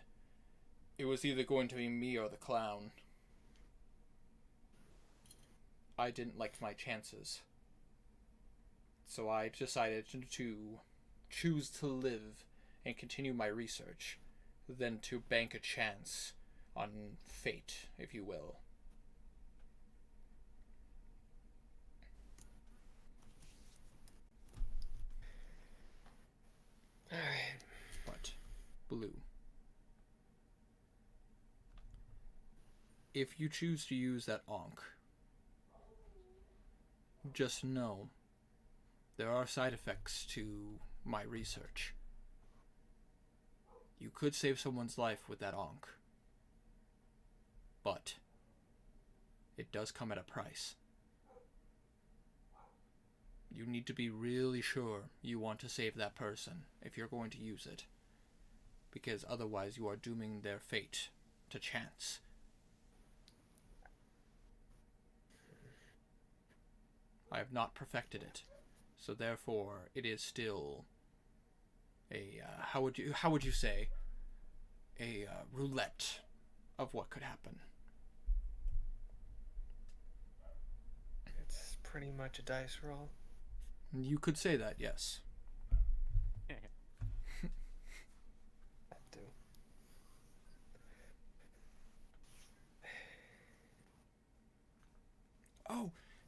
it was either going to be me or the clown. I didn't like my chances, so I decided to choose to live and continue my research than to bank a chance on fate, if you will. Alright. But, Blue, if you choose to use that Ankh, just know there are side effects to my research. You could save someone's life with that Ankh, but it does come at a price. You need to be really sure you want to save that person if you're going to use it, because otherwise you are dooming their fate to chance. I have not perfected it, so therefore it is still a how would you say, a roulette of what could happen. It's pretty much a dice roll. You could say that, yes.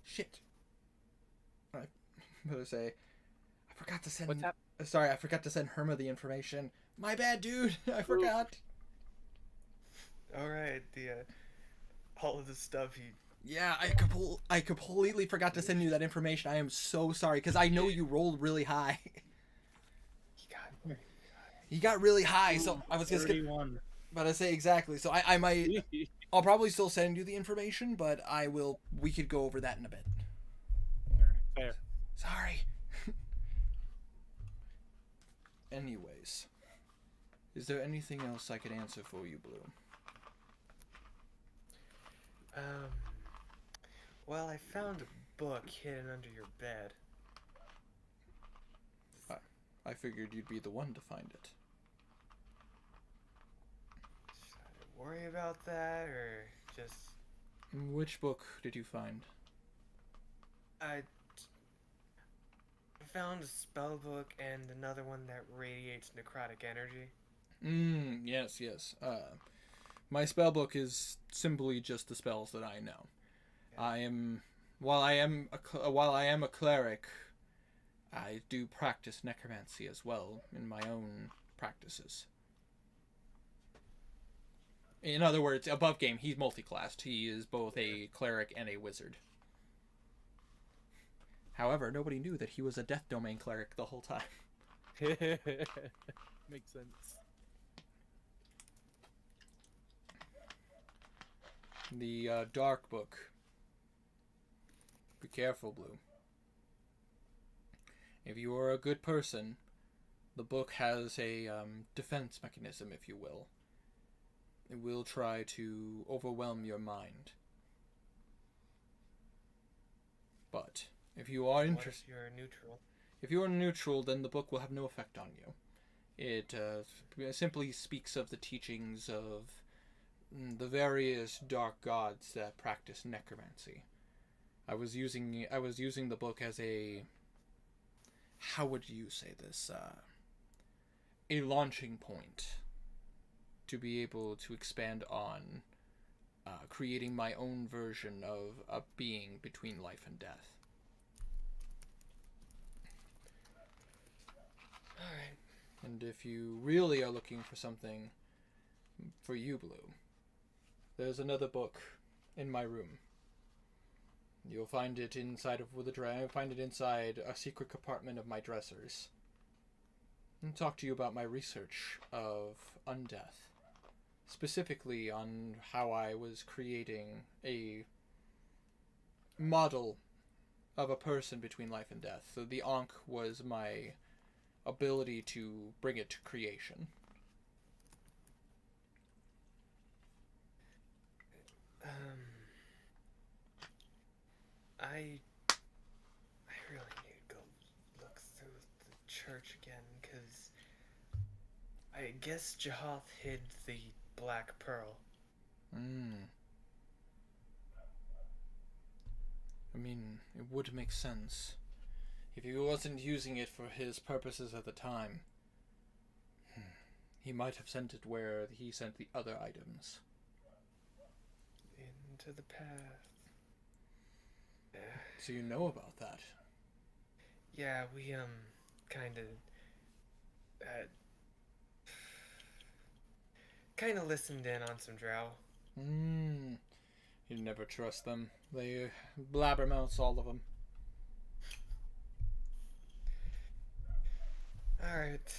Shit. I'm gonna say, I forgot to send. What's hap- Sorry, I forgot to send Herma the information. My bad, dude. I forgot. All right, all of the stuff you. Yeah, I completely forgot to send you that information. I am so sorry because I know you rolled really high. He got really high, so I was just 31. about to say exactly. So I might. I'll probably still send you the information, but I will. We could go over that in a bit. Fair. Sorry. Anyways, is there anything else I could answer for you, Blue? Well, I found a book hidden under your bed. I figured you'd be the one to find it. Should I worry about that, or just... Which book did you find? I found a spell book and another one that radiates necrotic energy. Yes. My spell book is simply just the spells that I know. Yeah. While I am a cleric, I do practice necromancy as well in my own practices. In other words, above game, he's multi-classed. He is both a cleric and a wizard. However, nobody knew that he was a death domain cleric the whole time. Makes sense. The dark book. Be careful, Blue. If you are a good person, the book has a defense mechanism, if you will. It will try to overwhelm your mind. But if you are interested, You're neutral. if you are neutral, then the book will have no effect on you. It simply speaks of the teachings of the various dark gods that practice necromancy. I was using the book as a, how would you say this, a launching point to be able to expand on creating my own version of a being between life and death. Alright. And if you really are looking for something for you, Blue, there's another book in my room. You'll find it inside a secret compartment of my dressers. I'll talk to you about my research of undeath. Specifically on how I was creating a model of a person between life and death. So the Ankh was my ability to bring it to creation. I really need to go look through the church again, because I guess Jahath hid the Black Pearl. I mean, it would make sense. If he wasn't using it for his purposes at the time, he might have sent it where he sent the other items. Into the path. So you know about that. Yeah, we, kinda listened in on some drow. You never trust them. They blabbermouths, all of them. Alright.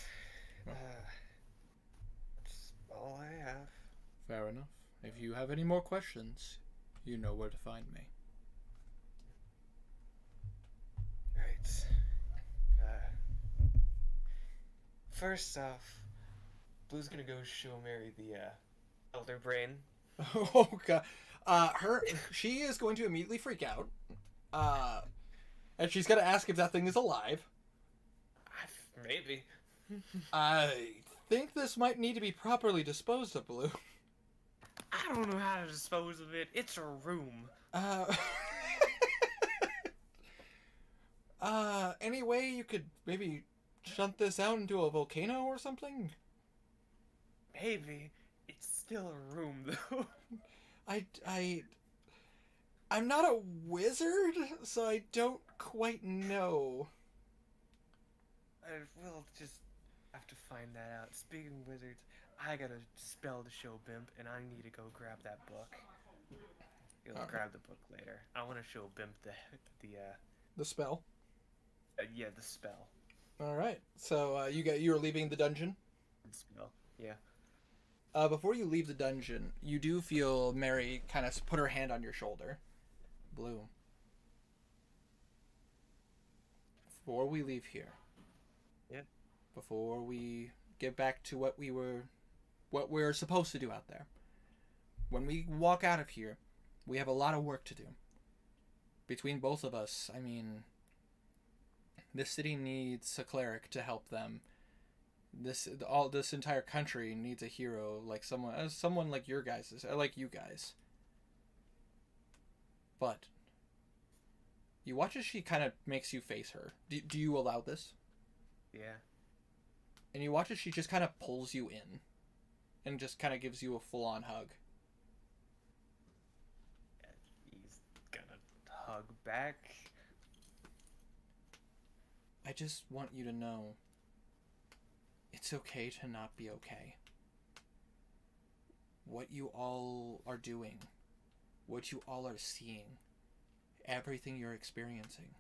That's all I have. Fair enough. If you have any more questions, you know where to find me. Right. First off, Blue's gonna go show Mary the, Elder Brain. Oh god. She is going to immediately freak out. And she's gonna ask if that thing is alive. Maybe. I think this might need to be properly disposed of, Blue. I don't know how to dispose of it. It's a room. Any way you could maybe shunt this out into a volcano or something? Maybe. It's still a room, though. I'm not a wizard, so I don't quite know. We'll just have to find that out. Speaking of wizards, I got a spell to show Bimp, and I need to go grab that book. You'll grab the book later. I want to show Bimp The spell. Yeah, the spell. All right. So you're leaving the dungeon. The spell. Yeah. Before you leave the dungeon, you do feel Mary kind of put her hand on your shoulder. Blue. Before we leave here. Yeah. Before we get back to what we're supposed to do out there. When we walk out of here, we have a lot of work to do. Between both of us, I mean, this city needs a cleric to help them. This entire country needs a hero, like someone like you guys. But you watch as she kind of makes you face her. Do you allow this? Yeah. And you watch as she just kind of pulls you in, and just kind of gives you a full-on hug. He's gonna hug back. I just want you to know, it's okay to not be okay. What you all are doing, what you all are seeing, everything you're experiencing,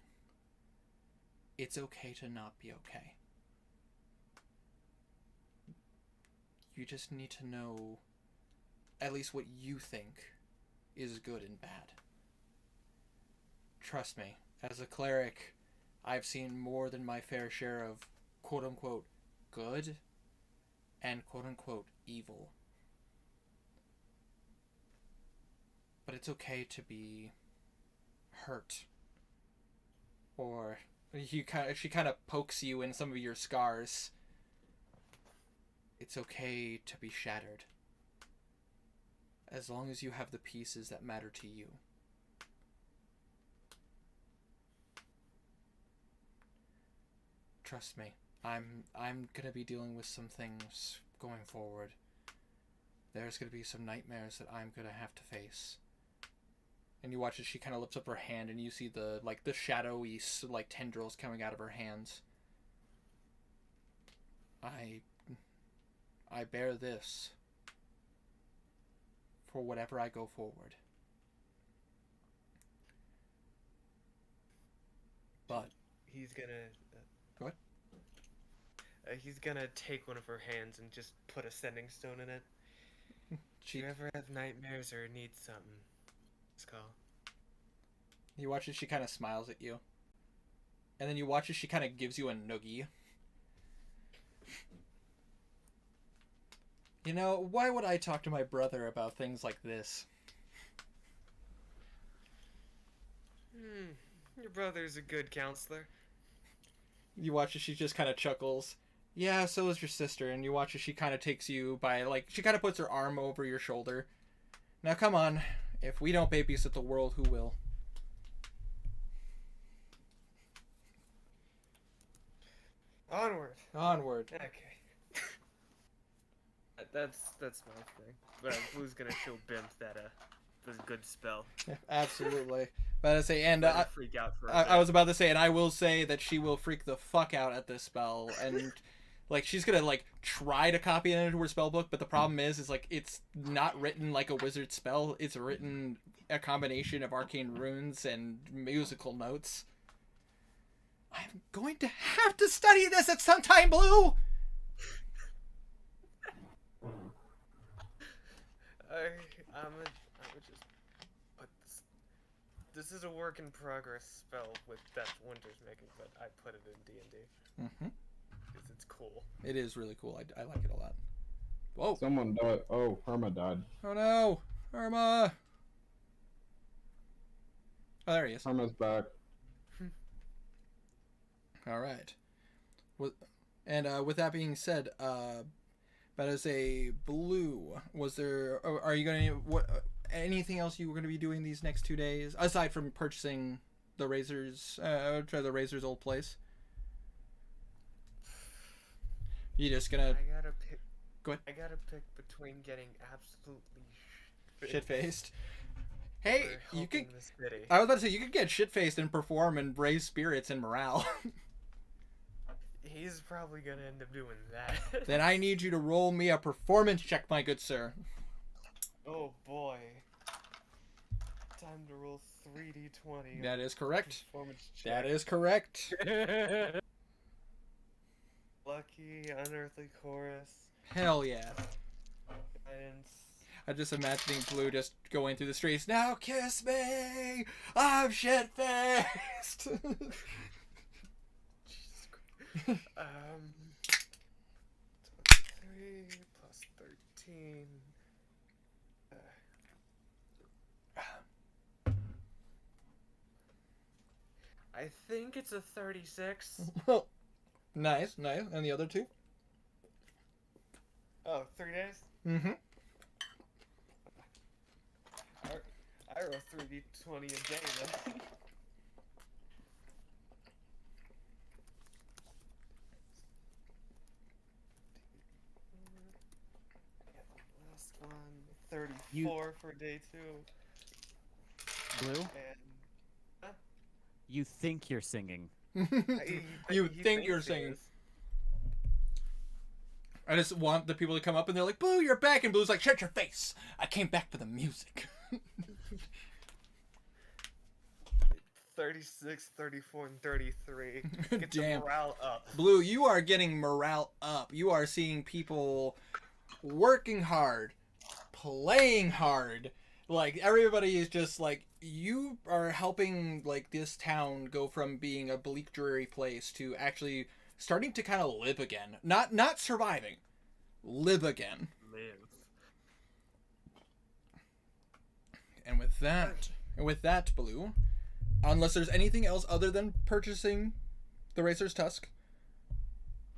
it's okay to not be okay. You just need to know at least what you think is good and bad. Trust me, as a cleric, I've seen more than my fair share of quote-unquote good and quote-unquote evil. But it's okay to be hurt. Or she kind of pokes you in some of your scars. It's okay to be shattered. As long as you have the pieces that matter to you. Trust me, I'm gonna be dealing with some things going forward. There's gonna be some nightmares that I'm gonna have to face. And you watch as she kind of lifts up her hand, and you see the shadowy tendrils coming out of her hands. I bear this for whatever I go forward. But He's gonna. What? He's gonna take one of her hands and just put a sending stone in it. Do you ever have nightmares or need something? Skull. You watch as she kind of smiles at you. And then you watch as she kind of gives you a noogie. You know, why would I talk to my brother about things like this? Your brother's a good counselor. You watch as she just kind of chuckles. Yeah, so is your sister. And you watch as she kind of takes you by, she kind of puts her arm over your shoulder. Now come on. If we don't babysit the world, who will? Onward. Onward. Okay. That's my thing. But Blue's gonna show Bimp that the good spell. Yeah, absolutely. But I say, and Let her freak out for a I bit. was about to say, and I will say that she will freak the fuck out at this spell, and she's gonna try to copy it into her spell book, but the problem is it's not written like a wizard spell. It's written a combination of arcane runes and musical notes. I'm going to have to study this at some time, Blue. I would just put this. This is a work in progress spell that Winter's making, but I put it in D&D because it's cool. It is really cool. I like it a lot. Whoa! Someone died. Oh, Irma died. Oh no, Irma! Oh, there he is. Irma's back. All right. With that being said, but as a Blue, was there? Are you gonna anything else you were gonna be doing these next 2 days aside from purchasing the Razor's the Razor's old place? You just gonna I gotta pick. Go ahead. I gotta pick between getting absolutely shit faced. Hey, for you could. helping the city. I was about to say you could get shit faced and perform and raise spirits and morale. He's probably gonna end up doing that. Then I need you to roll me a performance check, my good sir. Oh boy. Time to roll 3d20. That is correct. Performance That check. is correct. Lucky, unearthly chorus, Hell yeah. guidance. I'm just imagining Blue just going through the streets. Now kiss me! I'm shit faced! Jesus Christ. 23 plus 13. I think it's a 36. Nice, nice. And the other two? Oh, 3 days? Mm-hmm. I roll 3d20 a day then. Last one, 34 for day 2. Blue, And you think you're singing. You he think you're thinks he singing. is. I just want the people to come up and they're like, Blue, you're back. And Blue's like, shut your face. I came back for the music. 36, 34, and 33. Get the Damn. morale up. Blue, you are getting morale up. You are seeing people working hard, playing hard. Like, everybody is just like, you are helping, like, this town go from being a bleak, dreary place to actually starting to kind of live again. Not surviving. Live again. Live. And with that, Blue, unless there's anything else other than purchasing the Racer's Tusk,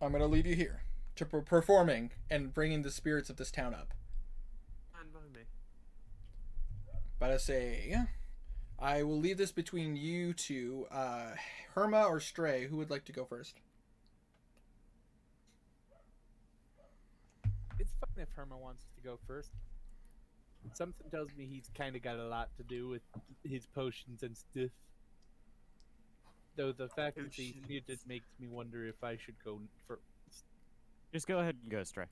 I'm going to leave you here to performing and bringing the spirits of this town up. Fine by me. But I say, I will leave this between you two, Herma or Stray. Who would like to go first? It's fine if Herma wants to go first. Something tells me he's kind of got a lot to do with his potions and stuff. Though the fact that he's muted makes me wonder if I should go first. Just go ahead and go, Stray.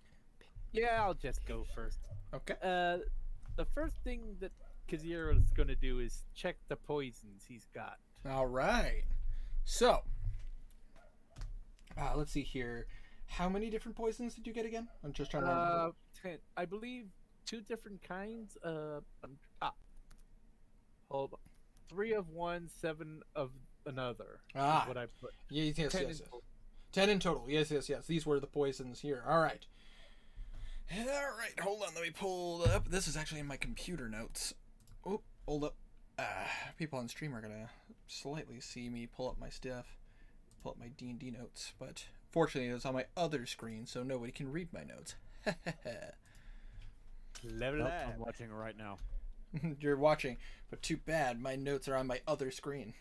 Yeah, I'll just go first. Okay. The first thing that Kazira is going to do is check the poisons he's got. All right. So, let's see here. How many different poisons did you get again? I'm just trying to remember. 10, I believe 2 different kinds. Hold on. 3 of one, 7 of another. Is what I put. Yes, 10 in yes. total. 10 in total. Yes. These were the poisons here. All right. Hold on. Let me pull it up. This is actually in my computer notes. Oh, hold up. People on stream are gonna slightly see me pull up my stuff, pull up my D&D notes, but fortunately it's on my other screen, so nobody can read my notes. Level Nope, up. I'm watching right now. You're watching, but too bad my notes are on my other screen.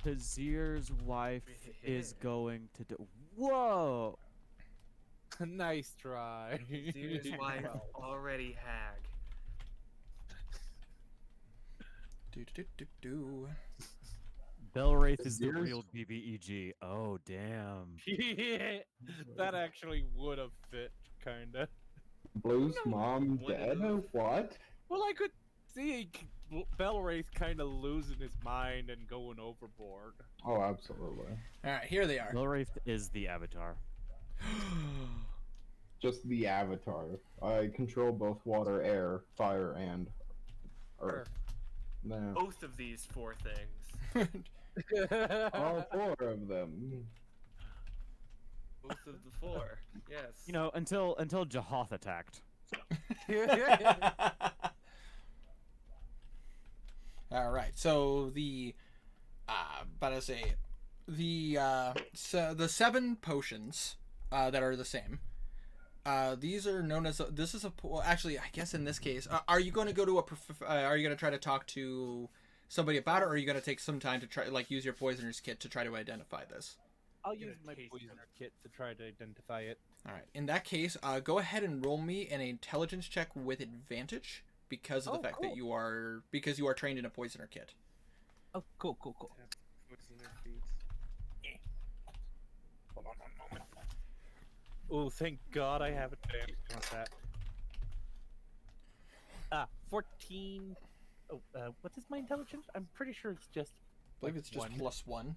Kazir's wife is going to do. Whoa! Nice try. Zeus' wife already hag. Do. Belwraith is the Kazir's- real BBEG. Oh, damn. Yeah, that actually would have fit, kinda. Blue's mom One of dead? those. What? Well, I could see Belwraith kind of losing his mind and going overboard. Oh, absolutely. All right, here they are. Belwraith is the avatar. Just the avatar. I control both water, air, fire, and earth. Nah. Both of these 4 things. All 4 of them. Both of the 4. Yes. You know, until Jahoth attacked. All right, so the the 7 potions that are the same. These are known as this is a well, actually I guess in this case, are you going to go to are you going to try to talk to somebody about it, or are you going to take some time to try use your poisoner's kit to try to identify this? I'll Get use a my taste of poisoner kit to try to identify it. All right. In that case, go ahead and roll me an intelligence check with advantage because of the Oh, fact cool. that you are trained in a poisoner kit. Oh, cool. Poisoner feet. Hold on one moment. Oh, thank God I have advanced contact. 14. Oh, what is my intelligence? I'm pretty sure it's just. I believe it's just one.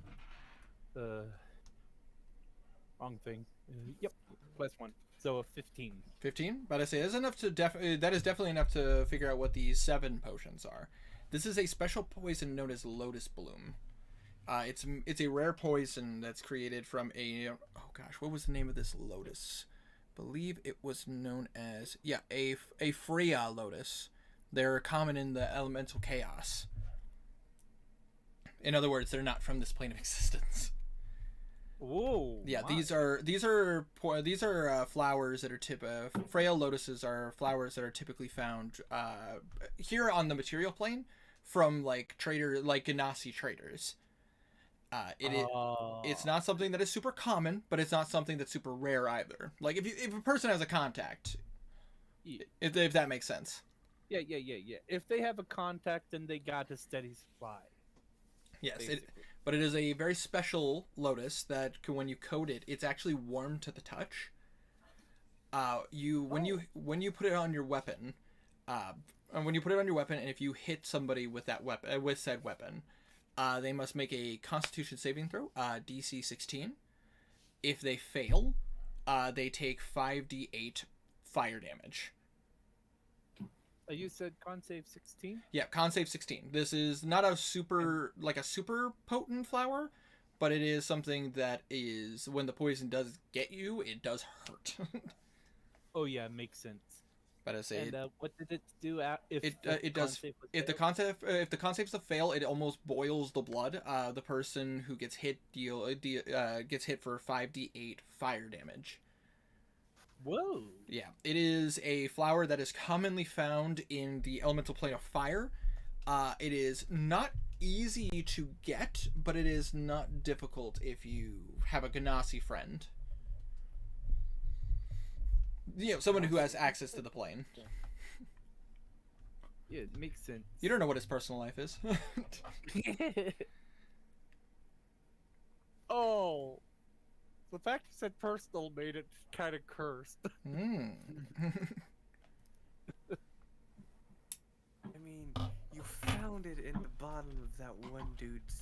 +1. Wrong thing. Yep, +1. So a 15. 15. But I say that's enough to that is definitely enough to figure out what these 7 potions are. This is a special poison known as Lotus Bloom. It's a rare poison that's created from a what was the name of this lotus? Believe it was known as a Freya lotus. They're common in the elemental chaos. In other words, they're not from this plane of existence. Whoa. Yeah, my. these are flowers that are Freya lotuses are flowers that are typically found here on the material plane from like Ganassi traders. It's not something that is super common, but it's not something that's super rare either. Like if a person has a contact, Yeah. if that makes sense. Yeah. If they have a contact, then they got a steady supply. Yes, Basically. but it is a very special lotus that when you coat it, it's actually warm to the touch. When you put it on your weapon, and if you hit somebody with that weapon with said weapon, they must make a Constitution saving throw, DC 16. If they fail, they take 5d8 fire damage. You said con save 16? Yeah, con save 16. This is not a super potent flower, but it is something that is, when the poison does get you, it does hurt. Oh yeah, makes sense. But I say And what did it do if it does if the con saves a fail, it almost boils the blood. The person who gets hit gets hit for 5d8 fire damage. Whoa. Yeah, it is a flower that is commonly found in the elemental plane of fire. It is not easy to get, but it is not difficult if you have a Ganassi friend. Someone who has access to the plane. Yeah, it makes sense. You don't know what his personal life is. Oh. The fact you said personal made it kind of cursed. Mm. I mean, you found it in the bottom of that one dude's.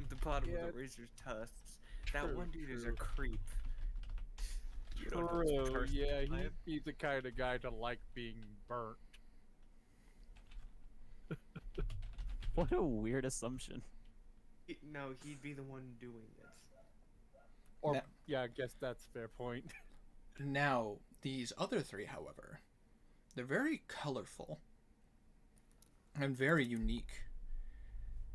The bottom of the razor's tusks. That True, one dude is a true. creep. You don't know his True, personal yeah, life. he's the kind of guy to like being burnt. What a weird assumption. No, he'd be the one doing it. Or, Now- yeah, I guess that's a fair point. Now, these other 3, however, they're very colorful and very unique.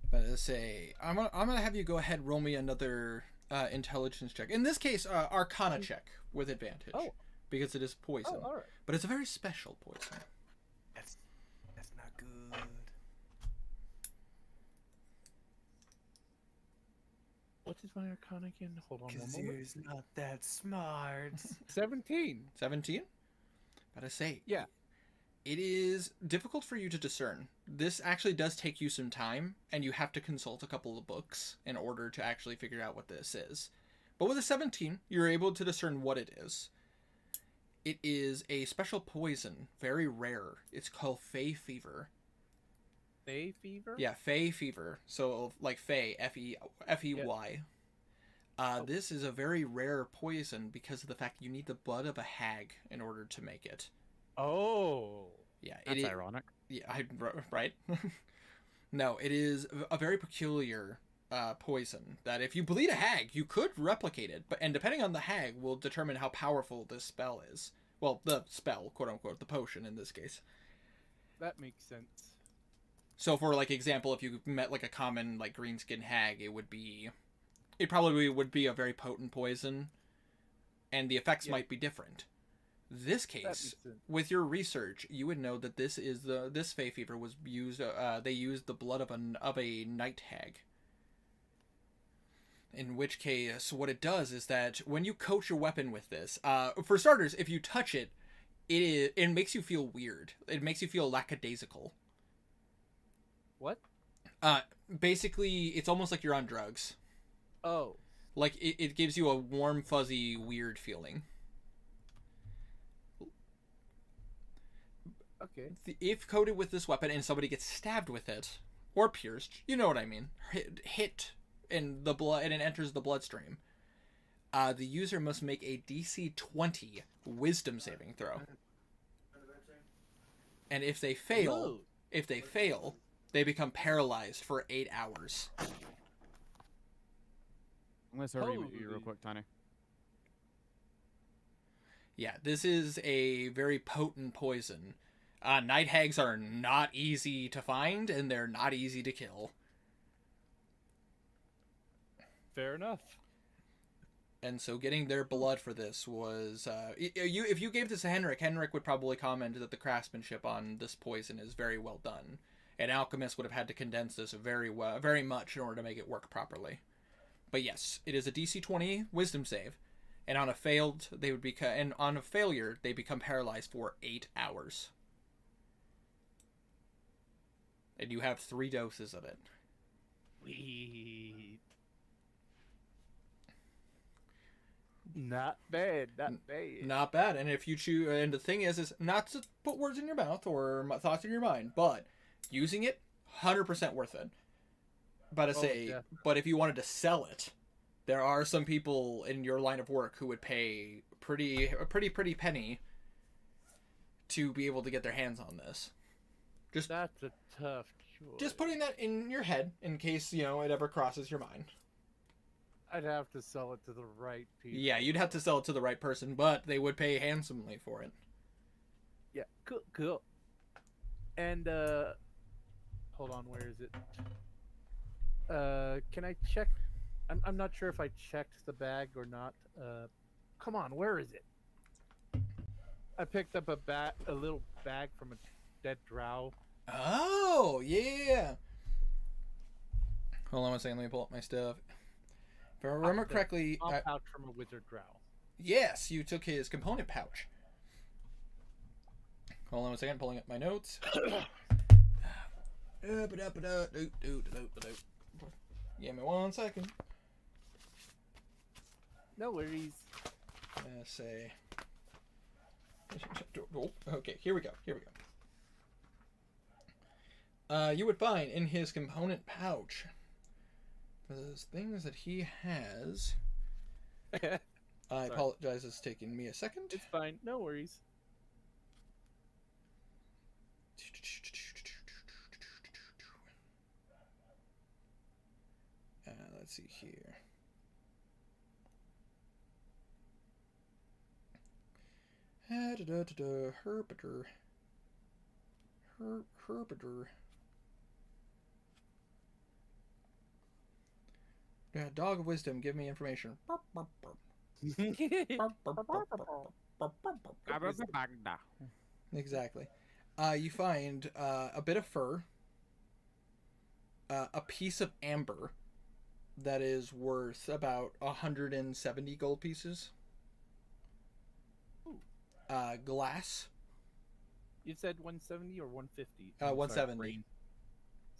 But I say, I'm gonna have you go ahead and roll me another intelligence check. In this case, Arcana check with advantage. Oh. Because it is poison. Oh, alright. But it's a very special poison. That's not good. What is my arcana again? Hold on one moment. Kazir's not that smart. 17. 17? But I say, Yeah. it is difficult for you to discern. This actually does take you some time, and you have to consult a couple of books in order to actually figure out what this is. But with a 17, you're able to discern what it is. It is a special poison, very rare. It's called Fey Fever. Fey fever? Yeah, Fey Fever. So, like Fey, F-E-Y. This is a very rare poison because of the fact you need the blood of a hag in order to make it. Oh. Yeah, That's it is. ironic. Yeah, right? No, it is a very peculiar poison that if you bleed a hag, you could replicate it, and depending on the hag will determine how powerful this spell is. Well, the spell, quote unquote, the potion in this case. That makes sense. So for like example, if you met like a common like greenskin hag, it probably would be a very potent poison, and the effects Yeah. might be different. This That case, makes sense. with your research, you would know that this Fey Fever was used. They used the blood of a night hag. In which case, what it does is that when you coat your weapon with this, for starters, if you touch it, it makes you feel weird. It makes you feel lackadaisical. What? Basically, it's almost like you're on drugs. Oh. Like, it gives you a warm, fuzzy, weird feeling. Okay. If coated with this weapon and somebody gets stabbed with it, or pierced, you know what I mean, hit in the blood and it enters the bloodstream, the user must make a DC 20 Wisdom saving throw. And if they fail, they become paralyzed for 8 hours. I'm gonna start reading you real Holy. quick, Tiny. Yeah, this is a very potent poison. Night hags are not easy to find, and they're not easy to kill. Fair enough. And so getting their blood for this was... if you gave this to Henrik, Henrik would probably comment that the craftsmanship on this poison is very well done. An alchemist would have had to condense this very much in order to make it work properly. But yes, it is a DC 20 Wisdom save. And on a failure, they become paralyzed for 8 hours. And you have 3 doses of it. Sweet. Not bad. Not bad. Not bad. And if you choose, and the thing is not to put words in your mouth or thoughts in your mind, but using it, 100% worth it. But but if you wanted to sell it, there are some people in your line of work who would pay a pretty penny to be able to get their hands on this. That's a tough choice. Just putting that in your head in case, it ever crosses your mind. I'd have to sell it to the right people. Yeah, you'd have to sell it to the right person, but they would pay handsomely for it. Yeah, cool. And, hold on, where is it? Can I check? I'm not sure if I checked the bag or not. Come on, where is it? I picked up a little bag from a dead drow. Oh, yeah. Hold on one second, let me pull up my stuff. If I remember correctly... Small pouch from a wizard drow. Yes, you took his component pouch. Hold on one second, pulling up my notes. Give me 1 second. No worries. Say... Oh, okay, here we go. You would find in his component pouch those things that he has. I apologize, it's taking me a second. It's fine, no worries. Let's see here. Herpeter. Dog of wisdom, give me information. Exactly. You find a bit of fur, a piece of amber that is worth about 170 gold pieces. Glass. You said 170 or 150? 170.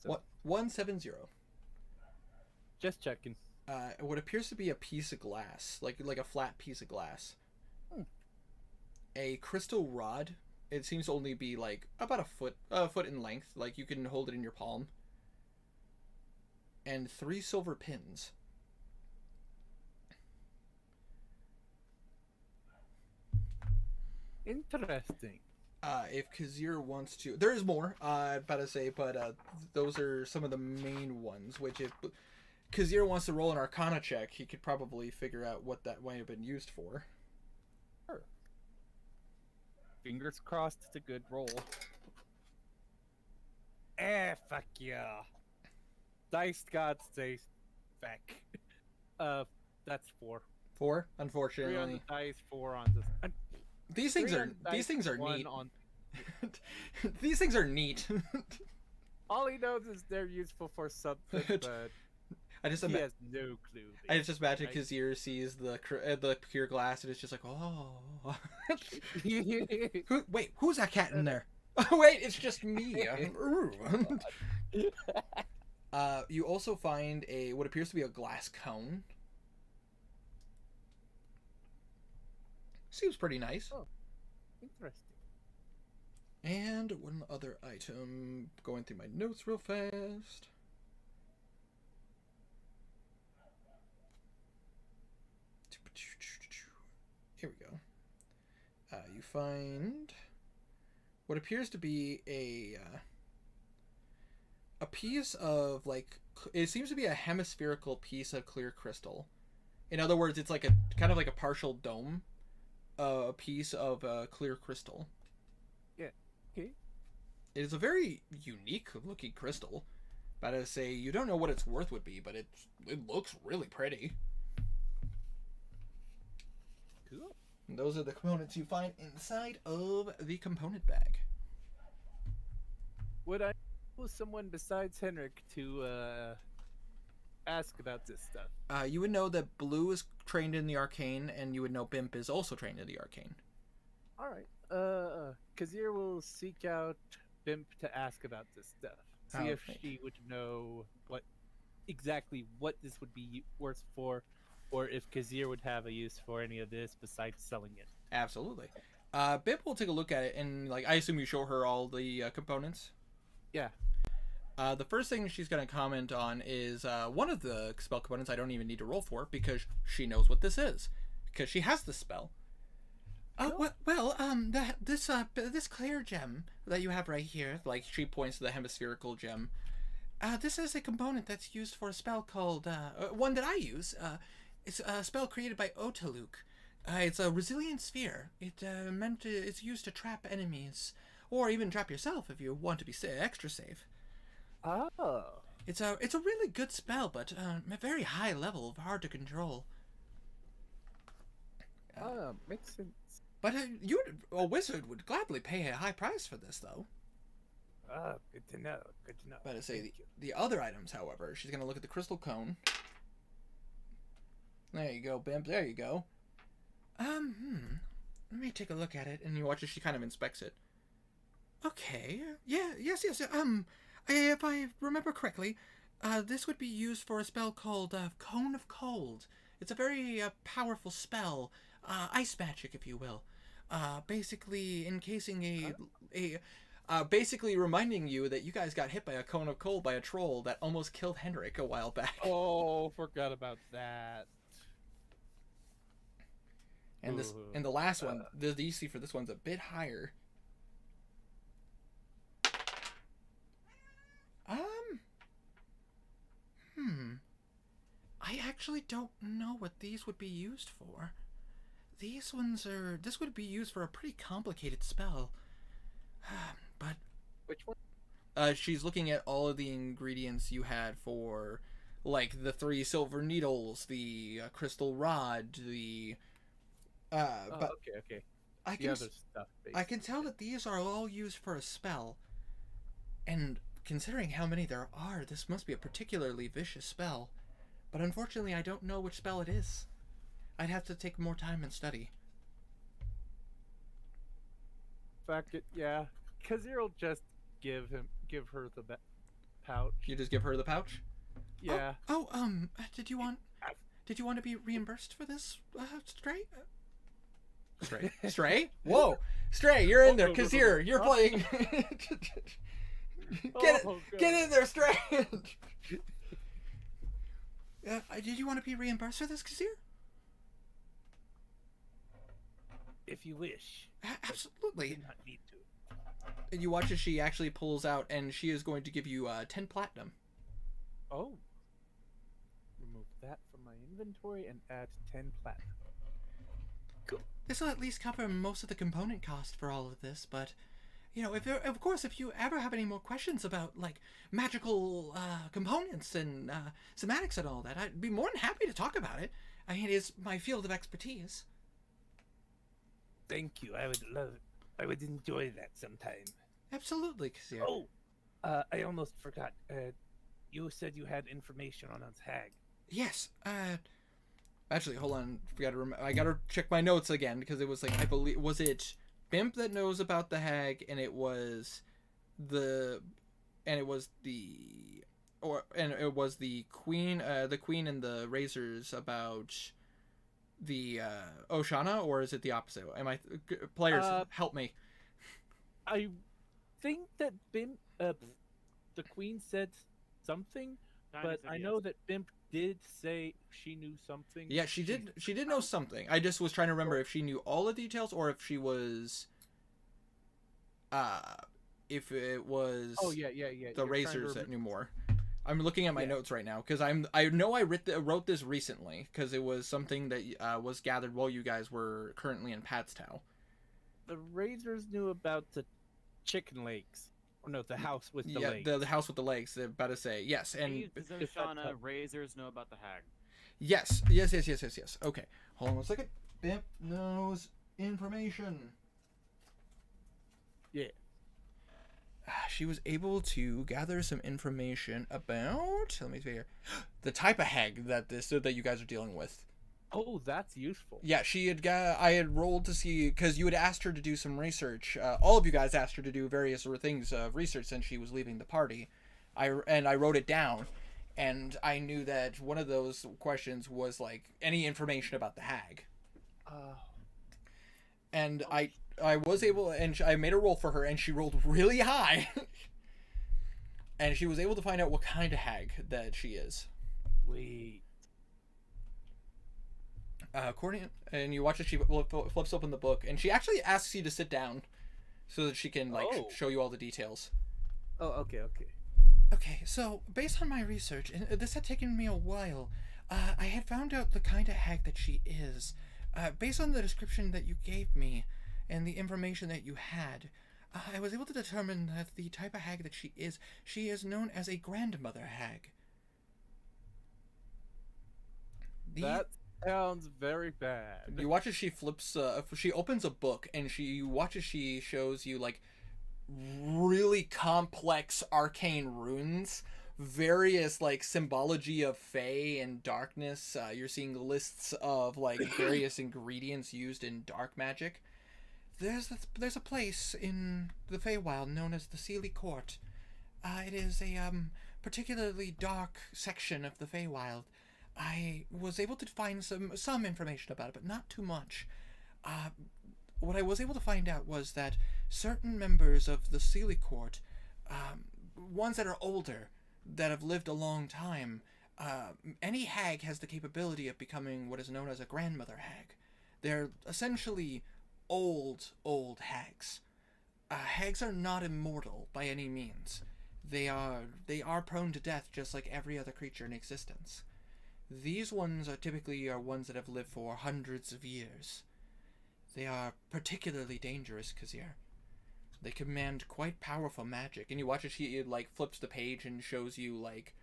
What? 170. Just checking. What appears to be a piece of glass, like a flat piece of glass. A crystal rod. It seems to only be like about a foot in length. Like you can hold it in your palm. And 3 silver pins. Interesting. If Kazir wants to, there is more. About to say, but those are some of the main ones. Which, if Kazir wants to roll an Arcana check, he could probably figure out what that might have been used for. Sure. Fingers crossed, it's a good roll. Fuck yeah. Dice gods say feck. That's 4. 4, 3 on unfortunately. the dice, 4 on this. These things are neat. On... These things are neat. All he knows is they're useful for something, but I just He imagine. has no clue. I just imagine right? Kazir sees the pure glass and it's just like, oh. Wait, who's that cat in there? Oh wait, it's just me. You also find what appears to be a glass cone. Seems pretty nice. Oh. Interesting. And one other item. Going through my notes real fast. Here we go. You find what appears to be a piece of like it seems to be a hemispherical piece of clear crystal. In other words, it's like a kind of like a partial dome, a piece of clear crystal. Yeah. Okay. It is a very unique looking crystal. But I say you don't know what its worth would be, but it looks really pretty. Cool. And those are the components you find inside of the component bag. Would I know someone besides Henrik to ask about this stuff? You would know that Blue is trained in the arcane, and you would know Bimp is also trained in the arcane. All right. Kazir will seek out Bimp to ask about this stuff. See if Okay. she would know exactly what this would be worth for, or if Kazir would have a use for any of this besides selling it. Absolutely. Bimp will take a look at it, and like I assume you show her all the components. Yeah. The first thing she's going to comment on is one of the spell components I don't even need to roll for because she knows what this is, because she has the spell. This clear gem that you have right here, like she points to the hemispherical gem. This is a component that's used for a spell called one that I use. It's a spell created by Otaluk. It's a resilient sphere. It's used to trap enemies, or even trap yourself if you want to be extra safe. Oh. It's a really good spell, but a very high level, hard to control. Makes sense. But a wizard would gladly pay a high price for this, though. Good to know. Good to know. But I say Thank you. the other items, however, she's gonna look at the crystal cone. There you go, Bimp. There you go. Let me take a look at it, and you watch as she kind of inspects it. Okay. Yeah. Yes. If I remember correctly, this would be used for a spell called Cone of Cold. It's a very powerful spell, ice magic, if you will. Basically encasing basically reminding you that you guys got hit by a cone of cold by a troll that almost killed Henrik a while back. Oh, forgot about that. And the last one, the DC for this one's a bit higher. I actually don't know what these would be used for. This would be used for a pretty complicated spell. But Which one? she's looking at all of the ingredients you had for, like, the 3 silver needles, the crystal rod, the but Okay. I The can other stuff. I can tell that these are all used for a spell, and considering how many there are, this must be a particularly vicious spell. But unfortunately, I don't know which spell it is. I'd have to take more time and study. Fuck it, yeah. Kazir will just give her the pouch. You just give her the pouch? Yeah. Did you want to be reimbursed for this, Stray? Stray? Whoa! Stray, you're in there, Kazir, you're playing. Get in there, Stray! Did you want to be reimbursed for this, Kazir? If you wish. Absolutely. You do not need to. And you watch as she actually pulls out, and she is going to give you 10 platinum. Oh. Remove that from my inventory and add 10 platinum. Cool. This will at least cover most of the component cost for all of this, but, you know, if you ever have any more questions about, like, magical components and semantics and all that, I'd be more than happy to talk about it. I mean, it is my field of expertise. Thank you. I would love it. I would enjoy that sometime. Absolutely, Kazir. Oh, I almost forgot. you said you had information on this hag. Yes. Actually, hold on. I gotta check my notes again because it was like I believe was it Bimp that knows about the hag, and it was the queen, the queen and the razors about the Oshana, or is it the opposite? Am I players help me? I think that Bimp, the queen said something, but I know that Bimp did say she knew something. Yeah, she did. She did know something. I just was trying to remember if she knew all the details or if she was, if it was. Oh yeah. The razors that knew more. I'm looking at my notes right now because I know I wrote this recently because it was something that was gathered while you guys were currently in Padstow. The razors knew about the chicken legs. Oh no, the house with the legs. The house with the legs. They're about to say yes, and Oshana razors know about the hag. yes. Okay, hold on one second. Bimp knows information. Yeah. She was able to gather some information about. Let me see here. The type of hag that you guys are dealing with. Oh, that's useful. Yeah, I had rolled to see because you had asked her to do some research. All of you guys asked her to do various things of research since she was leaving the party. I wrote it down, and I knew that one of those questions was like any information about the hag. And I was able, and I made a roll for her, and she rolled really high. And she was able to find out what kind of hag that she is. Wait. According, and you watch as she flips open the book, and she actually asks you to sit down, so that she can show you all the details. Oh, okay. Okay, so based on my research, and this had taken me a while, I had found out the kind of hag that she is. Based on the description that you gave me, and the information that you had, I was able to determine that the type of hag that she is known as a grandmother hag. That sounds very bad. You watch as she flips, she opens a book, and you watch as she shows you, like, really complex arcane runes, various, like, symbology of Fey and darkness. You're seeing lists of, like, various ingredients used in dark magic. There's a place in the Feywild known as the Sealy Court. It is a, particularly dark section of the Feywild. I was able to find some information about it, but not too much. What I was able to find out was that certain members of the Sealy Court, ones that are older, that have lived a long time, any hag has the capability of becoming what is known as a grandmother hag. They're essentially old hags. Hags are not immortal by any means. They are prone to death just like every other creature in existence. These ones are typically ones that have lived for hundreds of years. They are particularly dangerous, Kazir. They command quite powerful magic, and you watch as she like flips the page and shows you like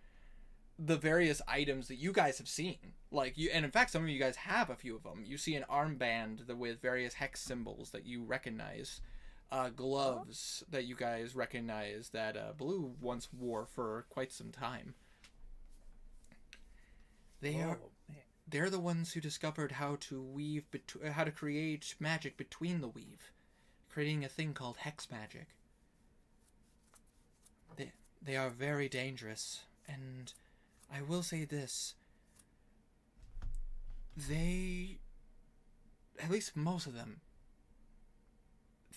the various items that you guys have seen. Like and in fact, some of you guys have a few of them. You see an armband with various hex symbols that you recognize, gloves that you guys recognize that Blue once wore for quite some time. They're the ones who discovered how to how to create magic between the weave, creating a thing called hex magic. They are very dangerous, and I will say this. At least most of them,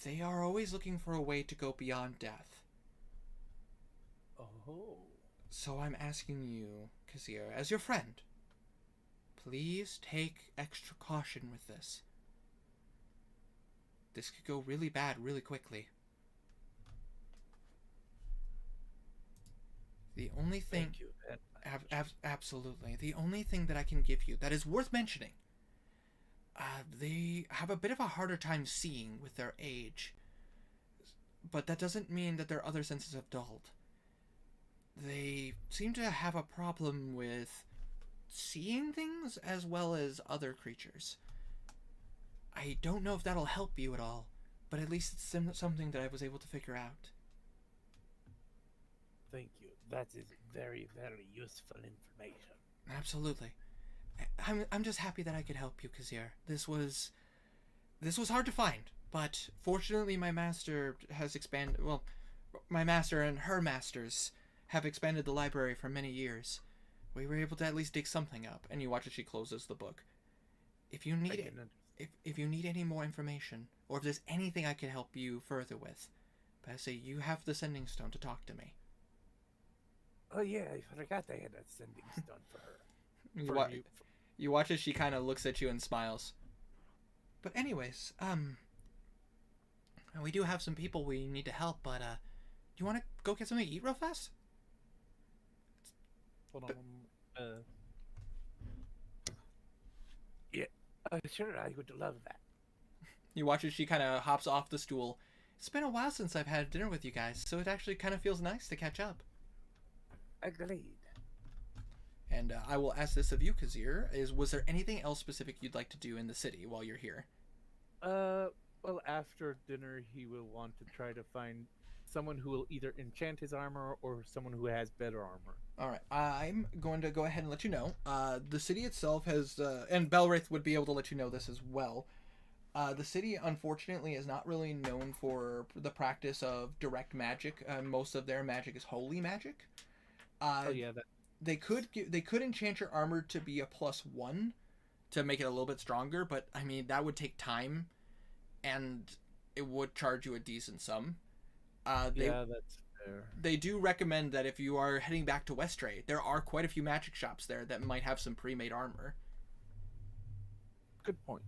they are always looking for a way to go beyond death. Oh. So I'm asking you, Kazir, as your friend, please take extra caution with this. This could go really bad really quickly. The only thing... Thank you. Absolutely. The only thing that I can give you that is worth mentioning, they have a bit of a harder time seeing with their age. But that doesn't mean that their other senses have dulled. They seem to have a problem with seeing things as well as other creatures. I don't know if that'll help you at all, but at least it's something that I was able to figure out. Thank you. That is very, very useful information. Absolutely. I'm just happy that I could help you, Kazir. This was hard to find, but fortunately my master has expanded. Well, my master and her masters have expanded the library for many years. We were able to at least dig something up. And you watch as she closes the book. If you need if you need any more information, or if there's anything I can help you further with, Bessie, you have the sending stone to talk to me. Oh yeah, I forgot I had that sending stone for her. You watch as she kind of looks at you and smiles. But anyways, we do have some people we need to help, but do you want to go get something to eat real fast? Hold on. Yeah, sure, I would love that. You watch as she kind of hops off the stool. It's been a while since I've had dinner with you guys, so it actually kind of feels nice to catch up. Agreed. And I will ask this of you, Kazir. Was there anything else specific you'd like to do in the city while you're here? Well, after dinner, he will want to try to find someone who will either enchant his armor or someone who has better armor. All right, I'm going to go ahead and let you know. The city itself has, and Belwraith would be able to let you know this as well. The city, unfortunately, is not really known for the practice of direct magic. Most of their magic is holy magic. Oh yeah, that. They could enchant your armor to be a +1 to make it a little bit stronger, but I mean that would take time, and it would charge you a decent sum. Yeah, that's fair. They do recommend that if you are heading back to Westray, there are quite a few magic shops there that might have some pre-made armor. Good point.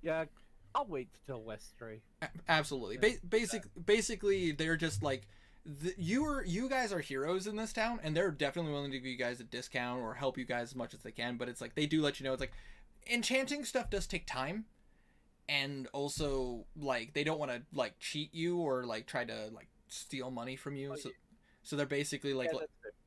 Yeah, I'll wait till Westray. Absolutely. Basically, they're just like, you guys are heroes in this town, and they're definitely willing to give you guys a discount or help you guys as much as they can. But it's like they do let you know it's like enchanting stuff does take time, and also like they don't want to like cheat you or like try to like steal money from you. So they're basically like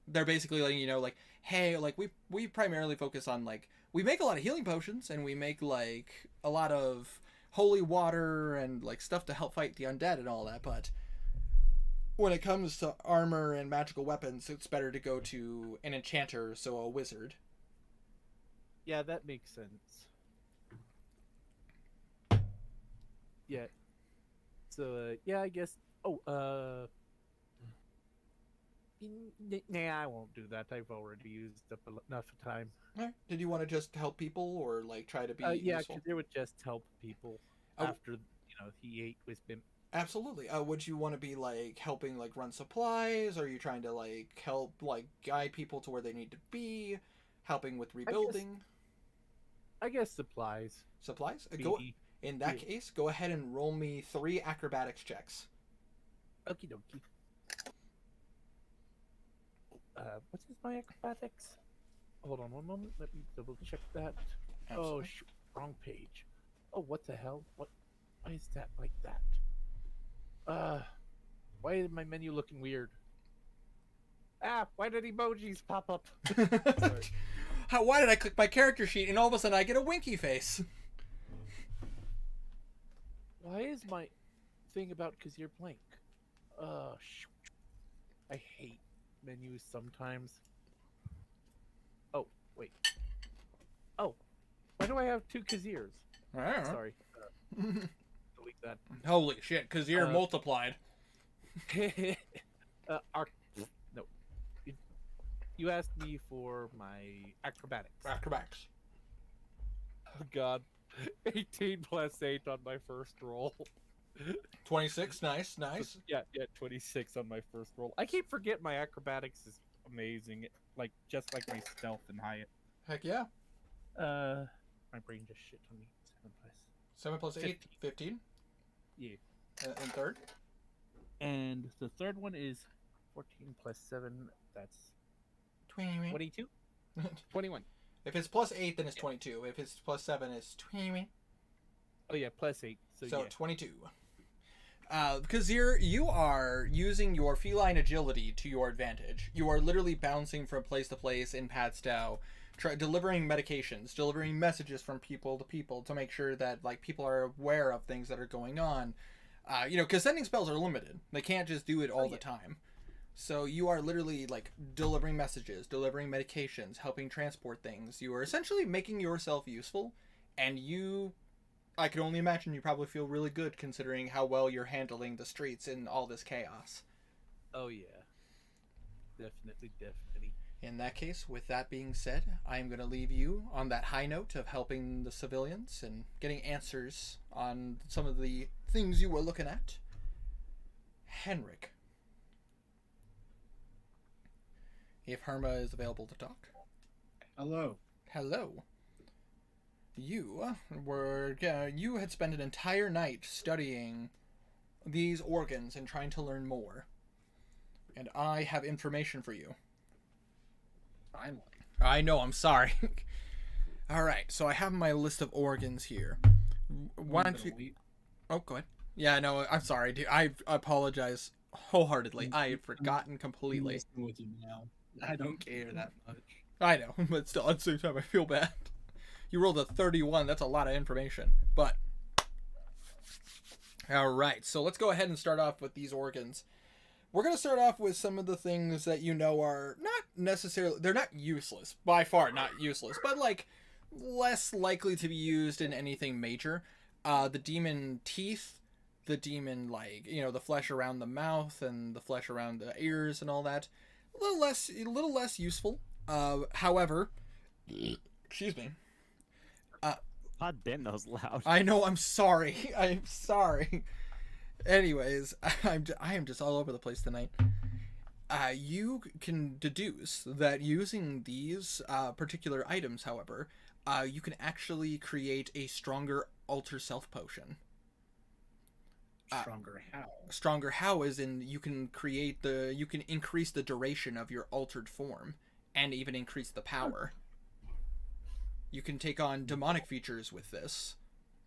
they're basically letting you know like, hey, like we primarily focus on like we make a lot of healing potions and we make like a lot of holy water and like stuff to help fight the undead and all that, but when it comes to armor and magical weapons, it's better to go to an enchanter, so a wizard. Yeah, that makes sense. Yeah. So, yeah, I guess... Oh, nah, I won't do that. I've already used up enough time. Right. Did you want to just help people or, like, try to be yeah, useful? because it would just help people after, he ate with Bimp. Absolutely. Would you want to be, like, helping, like, run supplies? Are you trying to, like, help, like, guide people to where they need to be? Helping with rebuilding? I guess supplies. Supplies? In that case, go ahead and roll me 3 acrobatics checks. Okie dokie. What is my acrobatics? Hold on one moment. Let me double check that. Absolutely. Oh, shoot. Wrong page. Oh, what the hell? Why is that like that? Why is my menu looking weird? Why did emojis pop up? Why did I click my character sheet and all of a sudden I get a winky face? Why is my thing about Kazir blank? Shoot. I hate menus sometimes. Oh, wait. Oh, why do I have 2 Kazirs? Sorry. Delete that. Holy shit, Kazir multiplied. No. You asked me for my acrobatics. Acrobatics. Oh god. 18 plus 8 on my first roll. 26, nice. Yeah, 26 on my first roll. I keep forgetting my acrobatics is amazing. Like, just like my stealth and Hyatt. Heck yeah. My brain just shit on me. 7 plus 8, 15. Yeah. And third? And the third one is 14 plus 7, that's 22? 21. If it's plus 8, then it's 22. If it's plus 7, it's 20. Oh yeah, plus 8. So yeah. 22. Kazir, you are using your feline agility to your advantage. You are literally bouncing from place to place in Padstow, delivering medications, delivering messages from people to people to make sure that like people are aware of things that are going on. Because sending spells are limited. They can't just do it all the time. So you are literally like delivering messages, delivering medications, helping transport things. You are essentially making yourself useful, and I can only imagine you probably feel really good considering how well you're handling the streets in all this chaos. Oh yeah. Definitely. In that case, with that being said, I am going to leave you on that high note of helping the civilians and getting answers on some of the things you were looking at. Henrik. If Herma is available to talk. Hello. Hello. You had spent an entire night studying these organs and trying to learn more. And I have information for you. Finally. I know, I'm sorry. Alright, so I have my list of organs here. Why don't you... Oh, go ahead. Yeah, no, I'm sorry, dude. I apologize wholeheartedly. I had forgotten completely. I'm with you now. I don't care that much. I know, but still, at the same time, I feel bad. You rolled a 31. That's a lot of information. But, alright, so let's go ahead and start off with these organs. We're going to start off with some of the things that you know are not necessarily... They're not useless. By far not useless. But, like, less likely to be used in anything major. The demon teeth. The demon, like, you know, the flesh around the mouth and the flesh around the ears and all that. A little less useful. However... Excuse me. God damn, that was loud. I know, I'm sorry. I'm sorry. Anyways, I am just all over the place tonight. You can deduce that using these particular items, however, you can actually create a stronger alter self potion. Stronger how? Stronger how is in you can increase the duration of your altered form and even increase the power. You can take on demonic features with this,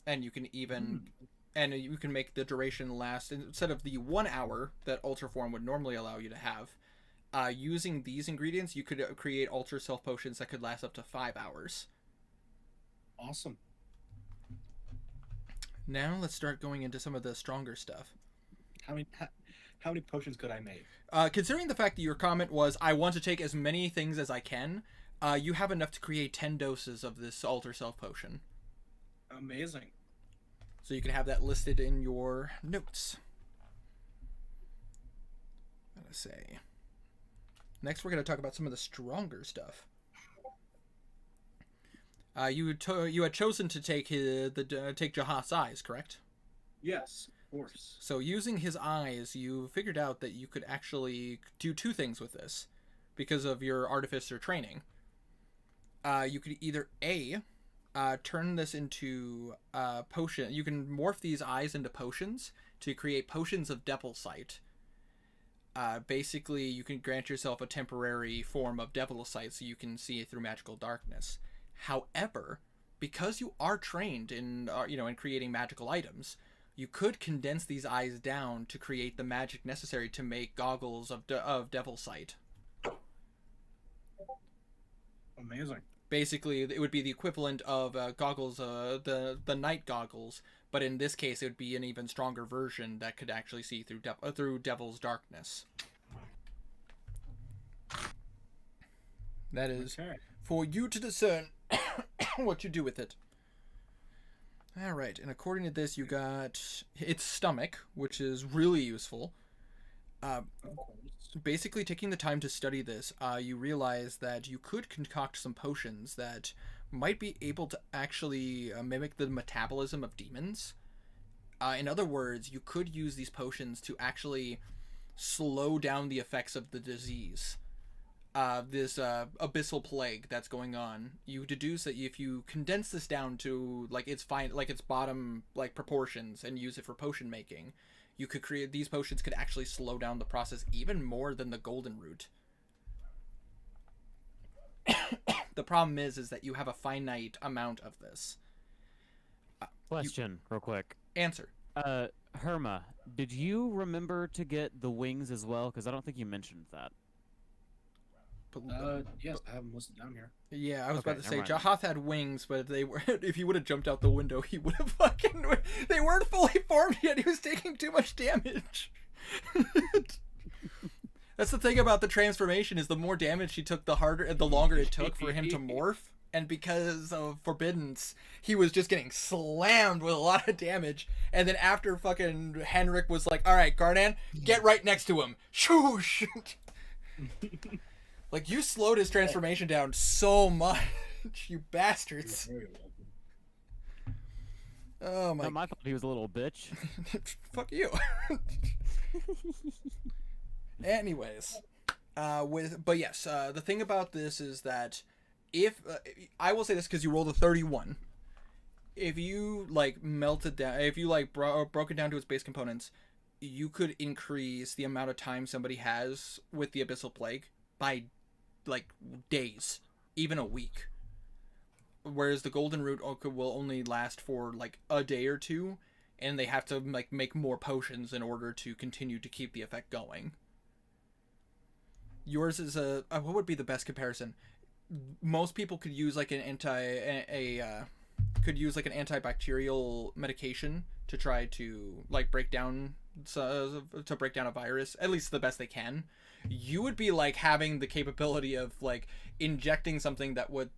and you can even and you can make the duration last instead of the 1 hour that Ultra Form would normally allow you to have. Using these ingredients, you could create Ultra Self Potions that could last up to 5 hours. Awesome. Now let's start going into some of the stronger stuff. How many potions could I make? Considering the fact that your comment was, I want to take as many things as I can, you have enough to create 10 doses of this Alter Self Potion. Amazing. So you can have that listed in your notes. Let's say. Next, we're going to talk about some of the stronger stuff. You had chosen to take take Jahath's eyes, correct? Yes, of course. So using his eyes, you figured out that you could actually do two things with this because of your artificer training. You could either turn this into potion. You can morph these eyes into potions to create potions of Devil Sight. Basically, you can grant yourself a temporary form of Devil Sight so you can see through magical darkness. However, because you are trained in in creating magical items, you could condense these eyes down to create the magic necessary to make goggles of Devil Sight. Amazing. Basically, it would be the equivalent of goggles, the night goggles, but in this case, it would be an even stronger version that could actually see through Devil's darkness. That is for you to discern what you do with it. All right, and according to this, you got its stomach, which is really useful. Basically, taking the time to study this, you realize that you could concoct some potions that might be able to actually mimic the metabolism of demons. In other words, you could use these potions to actually slow down the effects of the disease. This abyssal plague that's going on. You deduce that if you condense this down to its bottom proportions and use it for potion making, you could create these potions could actually slow down the process even more than the golden root. The problem is that you have a finite amount of this. Question, real quick. Answer. Herma, did you remember to get the wings as well? Because I don't think you mentioned that. Yes, I have them listed down here. Yeah, I was about to say, never mind. Jahath had wings, but if he would have jumped out the window, he would have they weren't fully formed yet, he was taking too much damage. That's the thing about the transformation is the more damage he took, the harder and the longer it took for him to morph. And because of Forbiddance, he was just getting slammed with a lot of damage. And then after fucking Henrik was like, all right, Garnan, get right next to him. Shoosh! Like, you slowed his transformation down so much, you bastards. You're very welcome. Oh my... Not my fault he was a little bitch. Fuck you. Anyways, but yes, the thing about this is that if I will say this because you rolled a 31, if you like melted down, if you like broke it down to its base components, you could increase the amount of time somebody has with the Abyssal Plague by like days, even a week. Whereas the Golden Root will only last for like a day or two, and they have to like make more potions in order to continue to keep the effect going. Yours is a what would be the best comparison? Most people could use like an antibacterial medication to try to like break down a virus, at least the best they can. You would be like having the capability of like injecting something that would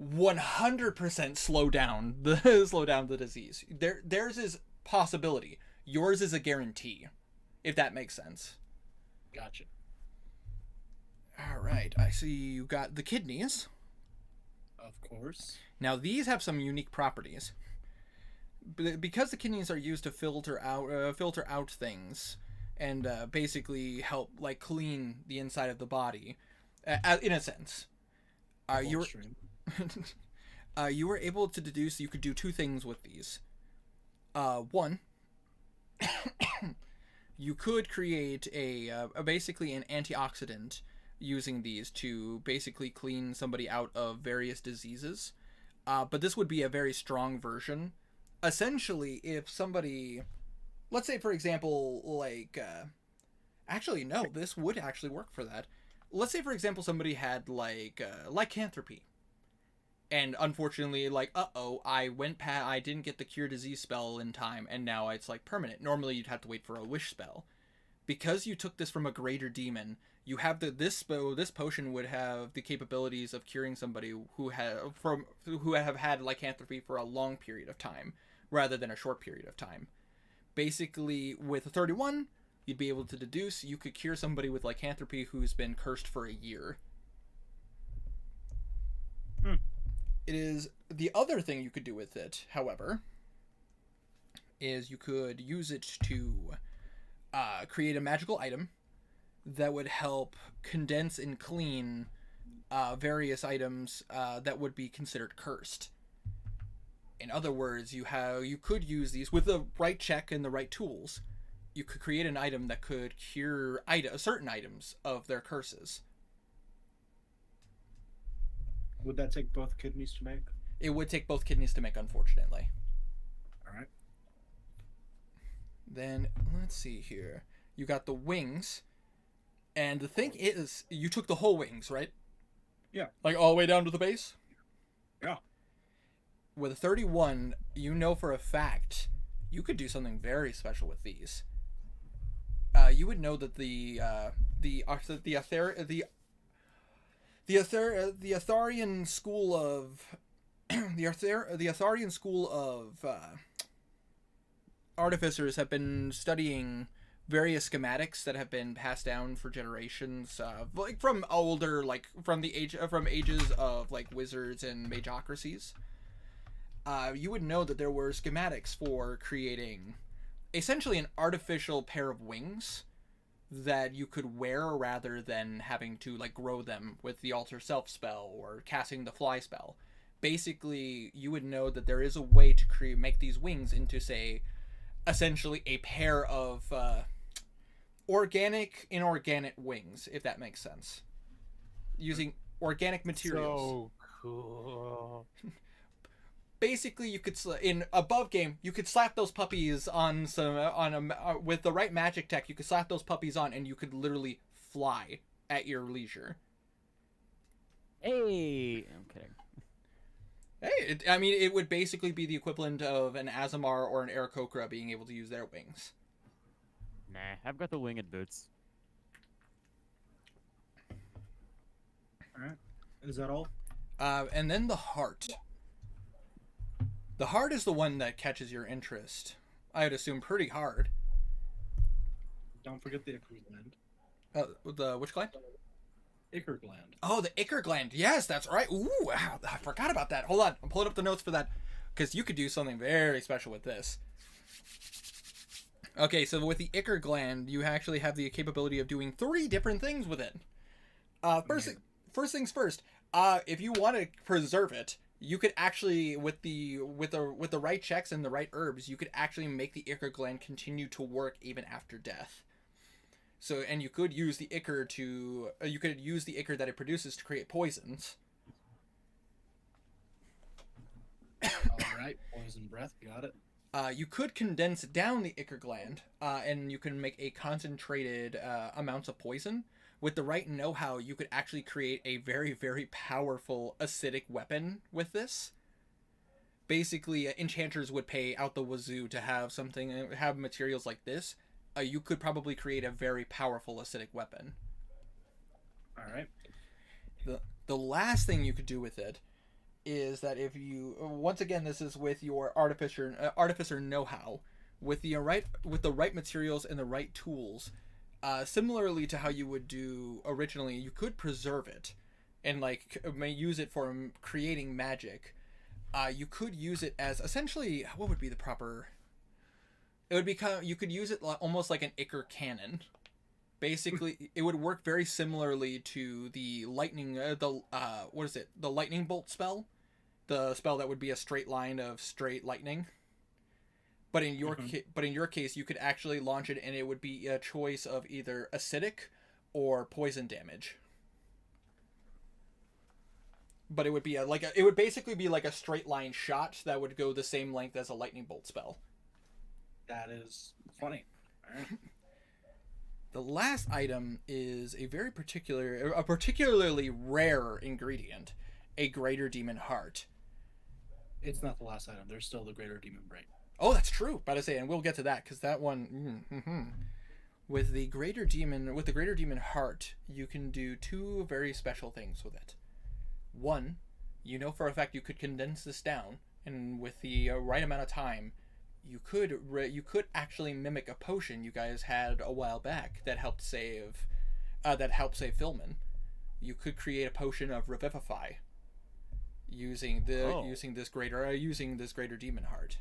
100% slow down the disease. Theirs is possibility. Yours is a guarantee, if that makes sense. Gotcha. All right, I see you got the kidneys. Of course. Now these have some unique properties. Because the kidneys are used to filter out things and basically help like clean the inside of the body, in a sense. You were able to deduce you could do two things with these. One, you could create basically an antioxidant using these to basically clean somebody out of various diseases. But this would be a very strong version. Essentially, if somebody, let's say for example, like, actually no, this would actually work for that. Let's say for example somebody had like lycanthropy. And unfortunately, like, I didn't get the cure disease spell in time, and now it's like permanent. Normally you'd have to wait for a wish spell. Because you took this from a greater demon, you have this potion would have the capabilities of curing somebody who have had lycanthropy for a long period of time, rather than a short period of time. Basically, with a 31, you'd be able to deduce you could cure somebody with lycanthropy who's been cursed for a year. It is the other thing you could do with it, however, is you could use it to create a magical item that would help condense and clean various items that would be considered cursed. In other words, you could use these with the right check and the right tools. You could create an item that could cure certain items of their curses. Would that take both kidneys to make? It would take both kidneys to make, unfortunately. All right. Then, let's see here. You got the wings. And the thing is, you took the whole wings, right? Yeah. Like all the way down to the base? Yeah. With a 31, you know for a fact you could do something very special with these. You would know that the Atharian school of the Atharian school of artificers have been studying various schematics that have been passed down for generations, like from older, like from ages of like wizards and magocracies. You would know that there were schematics for creating essentially an artificial pair of wings that you could wear rather than having to like grow them with the alter self spell or casting the fly spell. Basically, you would know that there is a way to make these wings into, say, essentially a pair of organic inorganic wings, if that makes sense, using organic materials. So cool. Basically, you could in above game you could slap those puppies on with the right magic tech. You could slap those puppies on, and you could literally fly at your leisure. Hey, I'm kidding. Hey, I mean, it would basically be the equivalent of an Azamar or an Aarakocra being able to use their wings. Nah, I've got the winged boots. All right. Is that all? And then the heart. The heart is the one that catches your interest. I would assume pretty hard. Don't forget the Ichor gland. The which gland? Ichor gland. Oh, the Ichor gland. Yes, that's right. Ooh, wow, I forgot about that. Hold on. I'm pulling up the notes for that. Because you could do something very special with this. Okay, so with the Ichor gland, you actually have the capability of doing 3 different things with it. First things first. If you want to preserve it, you could actually, with the right checks and the right herbs, you could actually make the Ichor gland continue to work even after death. So, and you could use the Ichor to, you could use the Ichor that it produces to create poisons. All right. Poison breath. Got it. You could condense down the Ichor gland, and you can make a concentrated amounts of poison. With the right know-how, you could actually create a very, very powerful acidic weapon with this. Basically, enchanters would pay out the wazoo to have materials like this. You could probably create a very powerful acidic weapon. All right. The last thing you could do with it is that if you, once again, this is with your artificer know-how, with the right materials and the right tools. Similarly to how you would do originally, you could preserve it and may use it for creating magic. You could use it as essentially, what would be the proper? It would become, you could use it almost like an Ichor cannon. Basically, it would work very similarly to the lightning, the lightning bolt spell, the spell that would be a straight line of straight lightning. But in your case, you could actually launch it, and it would be a choice of either acidic or poison damage. But it would be it would basically be like a straight line shot that would go the same length as a lightning bolt spell. That is funny. All right. The last item is a particularly rare ingredient, a greater demon heart. It's not the last item. There's still the greater demon brain. Oh, that's true. About to say, and we'll get to that because that one. With the greater demon heart, you can do 2 very special things with it. One, you know for a fact you could condense this down, and with the right amount of time, you could actually mimic a potion you guys had a while back that helped save Philman. You could create a potion of Revivify using this greater demon heart.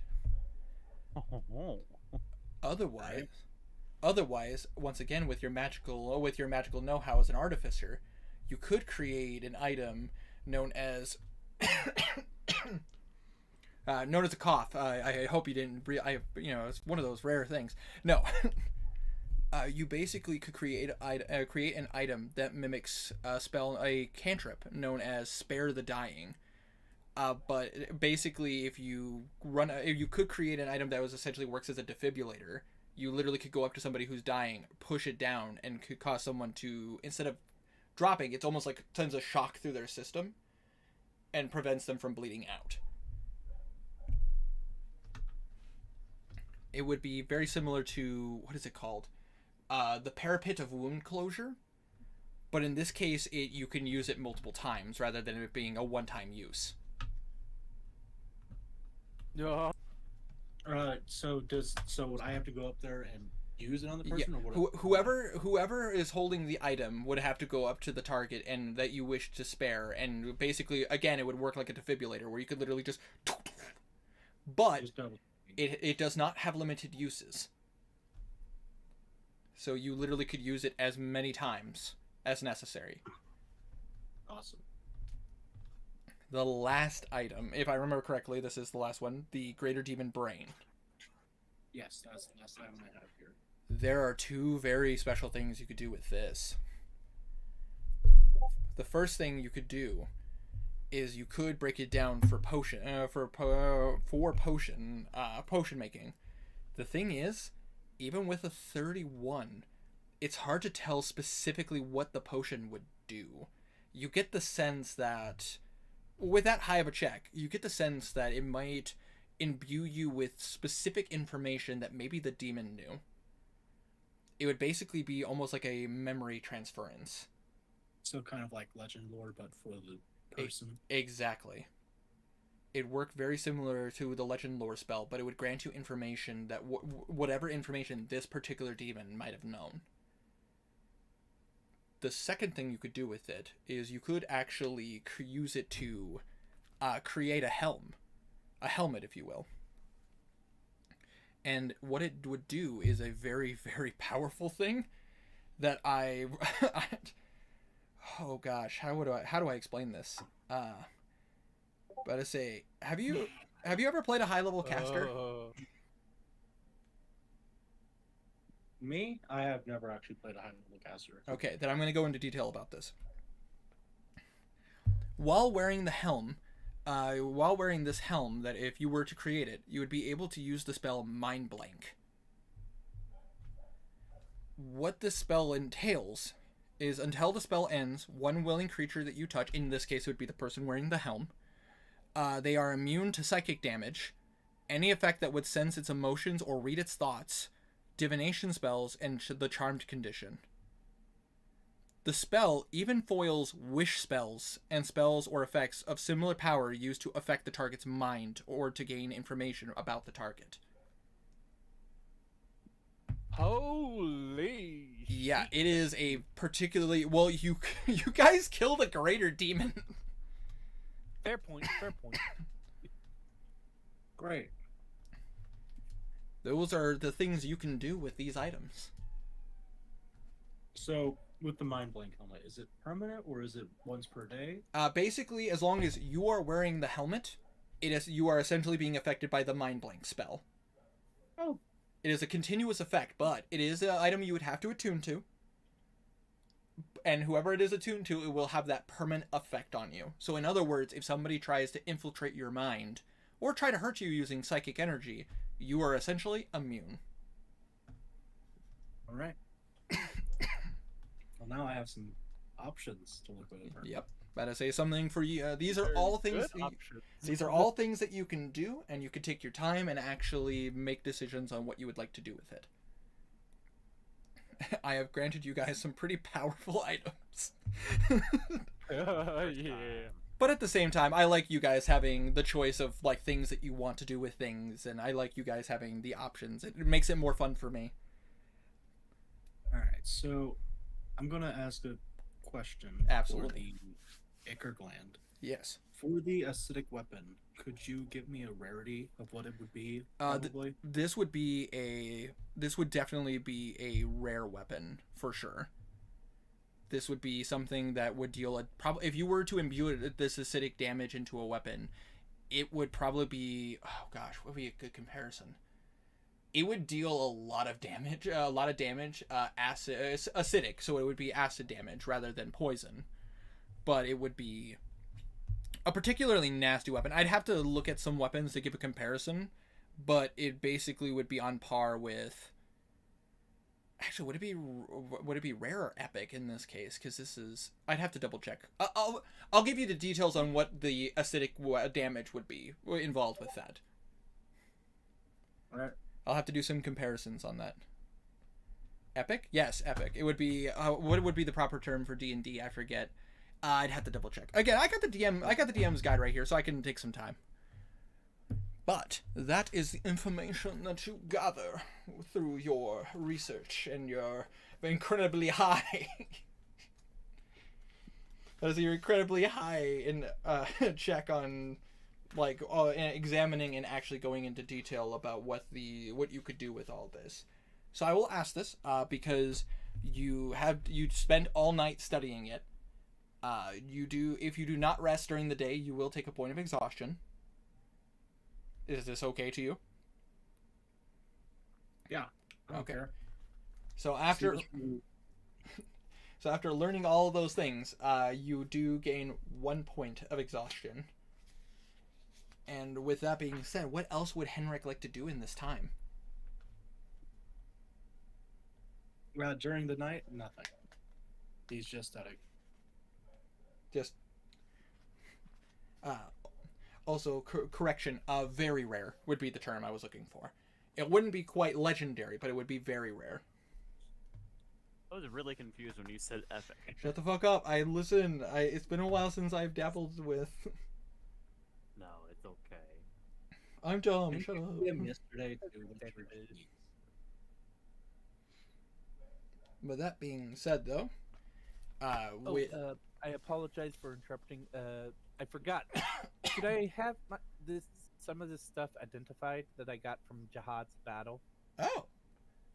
Otherwise, once again, with your magical know-how as an artificer, you could create an item known as a cough. I hope you didn't. It's one of those rare things. No, you basically could create an item that mimics a cantrip known as Spare the Dying. But basically, if you could create an item that was essentially works as a defibrillator. You literally could go up to somebody who's dying, push it down, and could cause someone to, instead of dropping, it's almost like sends a shock through their system and prevents them from bleeding out. It would be very similar to, what is it called? The Parapet of Wound Closure. But in this case, you can use it multiple times rather than it being a one-time use. No. So would I have to go up there and use it on the person, or what? Whoever is holding the item would have to go up to the target and that you wish to spare, and basically, again, it would work like a defibrillator where you could literally just. But it does not have limited uses. So you literally could use it as many times as necessary. Awesome. The last item, if I remember correctly, this is the last one, the Greater Demon Brain. Yes, that's the last item I have here. There are 2 very special things you could do with this. The first thing you could do is you could break it down for potion making. The thing is, even with a 31, it's hard to tell specifically what the potion would do. You get the sense that with that high of a check, you get the sense that it might imbue you with specific information that maybe the demon knew. It would basically be almost like a memory transference. So kind of like legend lore, but for the person. Exactly. It worked very similar to the legend lore spell, but it would grant you information that whatever information this particular demon might have known. The second thing you could do with it is you could actually use it to create a helmet, if you will. And what it would do is a very, very powerful thing that oh gosh, how do I explain this? But I say, have you ever played a high level caster? Me, I have never actually played a high level caster. Okay, then I'm going to go into detail about this. While wearing the helm, this helm, that if you were to create it, you would be able to use the spell Mind Blank. What this spell entails is, until the spell ends, one willing creature that you touch, in this case it would be the person wearing the helm, they are immune to psychic damage, any effect that would sense its emotions or read its thoughts, divination spells, and the charmed condition. The spell even foils wish spells and spells or effects of similar power used to affect the target's mind or to gain information about the target. Holy yeah, it is a particularly well. You guys killed a greater demon. Fair point. Fair point. Great. Those are the things you can do with these items. So, with the Mind Blank helmet, is it permanent or is it once per day? Basically, as long as you are wearing the helmet, you are essentially being affected by the Mind Blank spell. Oh. It is a continuous effect, but it is an item you would have to attune to. And whoever it is attuned to, it will have that permanent effect on you. So in other words, if somebody tries to infiltrate your mind, or try to hurt you using psychic energy, you are essentially immune. Alright. Well, now I have some options to look over. Yep. Better say something for you. These are all things. These are all things that you can do, and you can take your time and actually make decisions on what you would like to do with it. I have granted you guys some pretty powerful items. Yeah. But at the same time, I like you guys having the choice of like things that you want to do with things, and I like you guys having the options. It makes it more fun for me. Alright, so I'm gonna ask a question. Absolutely. For the Ichor Gland. Yes. For the acidic weapon, could you give me a rarity of what it would be? Probably. This would definitely be a rare weapon for sure. This would be something that would deal if you were to imbue this acidic damage into a weapon, it would probably be, oh gosh, what would be a good comparison? It would deal a lot of damage, acidic, so it would be acid damage rather than poison. But it would be a particularly nasty weapon. I'd have to look at some weapons to give a comparison, but it basically would be on par with... Actually, would it be rare or epic in this case? Because this is... I'd have to double check. I'll give you the details on what the acidic damage would be involved with that. Alright. I'll have to do some comparisons on that. Epic? Yes, epic. It would be... what would be the proper term for D&D? I forget. I'd have to double check. Again, I got the DM's guide right here, so I can take some time. But that is the information that you gather through your research and your incredibly high... That is your incredibly high in check on, like, examining and actually going into detail about what you could do with all this. So I will ask this because you spent all night studying it. If you do not rest during the day, you will take a point of exhaustion. Is this okay to you? Yeah. Okay. So after learning all of those things, you do gain 1 point of exhaustion. And with that being said, what else would Henrik like to do in this time? During the night, nothing. He's just studying. Also, correction, very rare would be the term I was looking for. It wouldn't be quite legendary, but it would be very rare. was really confused when you said epic. Shut the fuck up. I listen. It's been a while since I've dabbled with. No, it's okay. I'm dumb. Shut up. Him yesterday too, whatever it is. But that being said, though, I apologize for interrupting. I forgot. Could I have some of this stuff identified that I got from Jihad's battle? Oh,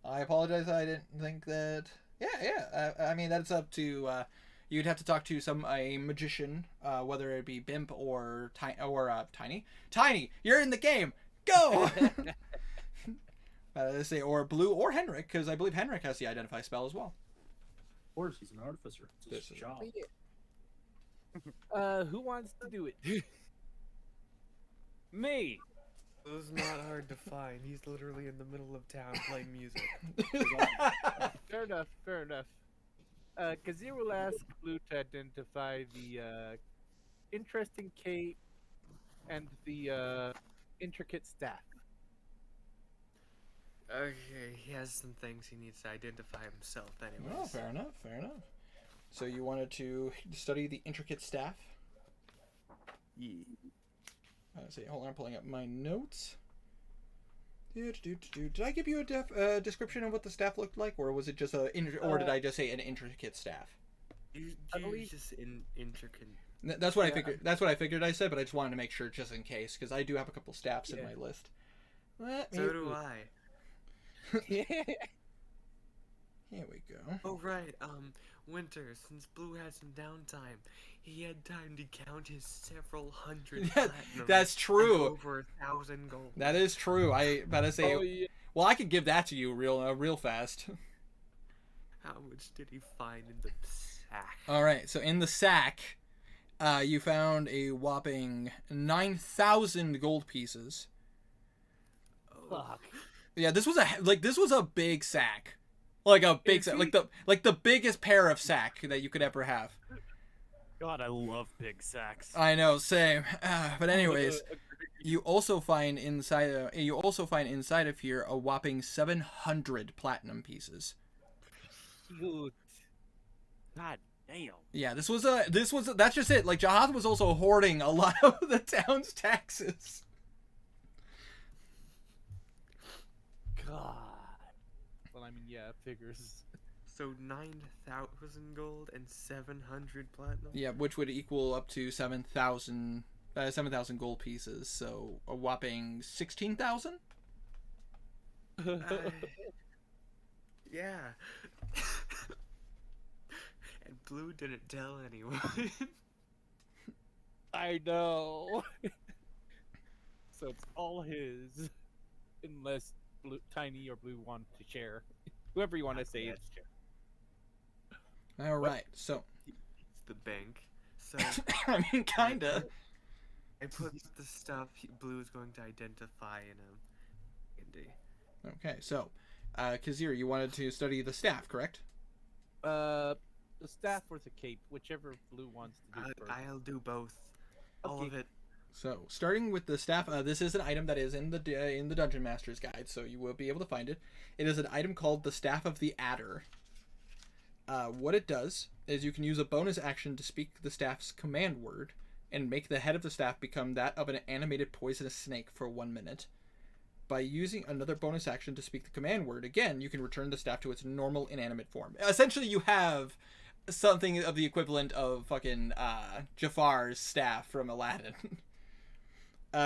I apologize. I didn't think that. Yeah. I mean, that's up to. You'd have to talk to a magician, whether it be Bimp or Tiny. Tiny, you're in the game. Go. Let's say or Blue or Henrik, because I believe Henrik has the identify spell as well. Of course, he's an artificer. It's his job. Who wants to do it? Me. It was not hard to find. He's literally in the middle of town playing music. Fair enough. Kazir will ask Blue to identify the interesting cape and the intricate staff. Okay, he has some things he needs to identify himself anyways. Oh, fair enough. So you wanted to study the intricate staff? Yeah. Let's see. Hold on, I'm pulling up my notes. Did I give you a description of what the staff looked like, or was it just or did I just say an intricate staff? I believe just intricate. That's what I figured. That's what I figured I said, but I just wanted to make sure, just in case, because I do have a couple staffs in my list. So do I. Here we go. Oh right, Winter, since Blue had some downtime, he had time to count his several hundred platinum. That's true. And over 1,000 gold. That is true. I better say. Oh, yeah. Well, I could give that to you real fast. How much did he find in the sack? All right. So in the sack, you found a whopping 9,000 gold pieces. Fuck. Yeah, this was a big sack. Like a big sack, like the biggest pair of sack that you could ever have. God, I love big sacks. I know, same. But anyways, you also find inside of here a whopping 700 platinum pieces. Good. God damn. Yeah, that's just it. Like Jihad was also hoarding a lot of the town's taxes. God. Well, I mean, yeah, figures. So 9,000 gold and 700 platinum? Yeah, which would equal up to 7,000 gold pieces. So a whopping 16,000? Yeah. And Blue didn't tell anyone. I know. So it's all his, unless Tiny or Blue want to share. Whoever you want to say is share. All right, so It's the bank. So I mean, kinda. I put the stuff Blue is going to identify in a candy. Okay, so Kazir, you wanted to study the staff, correct? The staff or the cape, whichever Blue wants to do first. I'll do both. All of it. So, starting with the staff, this is an item that is in the Dungeon Master's Guide, so you will be able to find it. It is an item called the Staff of the Adder. What it does is you can use a bonus action to speak the staff's command word and make the head of the staff become that of an animated poisonous snake for 1 minute. By using another bonus action to speak the command word, again, you can return the staff to its normal inanimate form. Essentially, you have something of the equivalent of fucking Jafar's staff from Aladdin.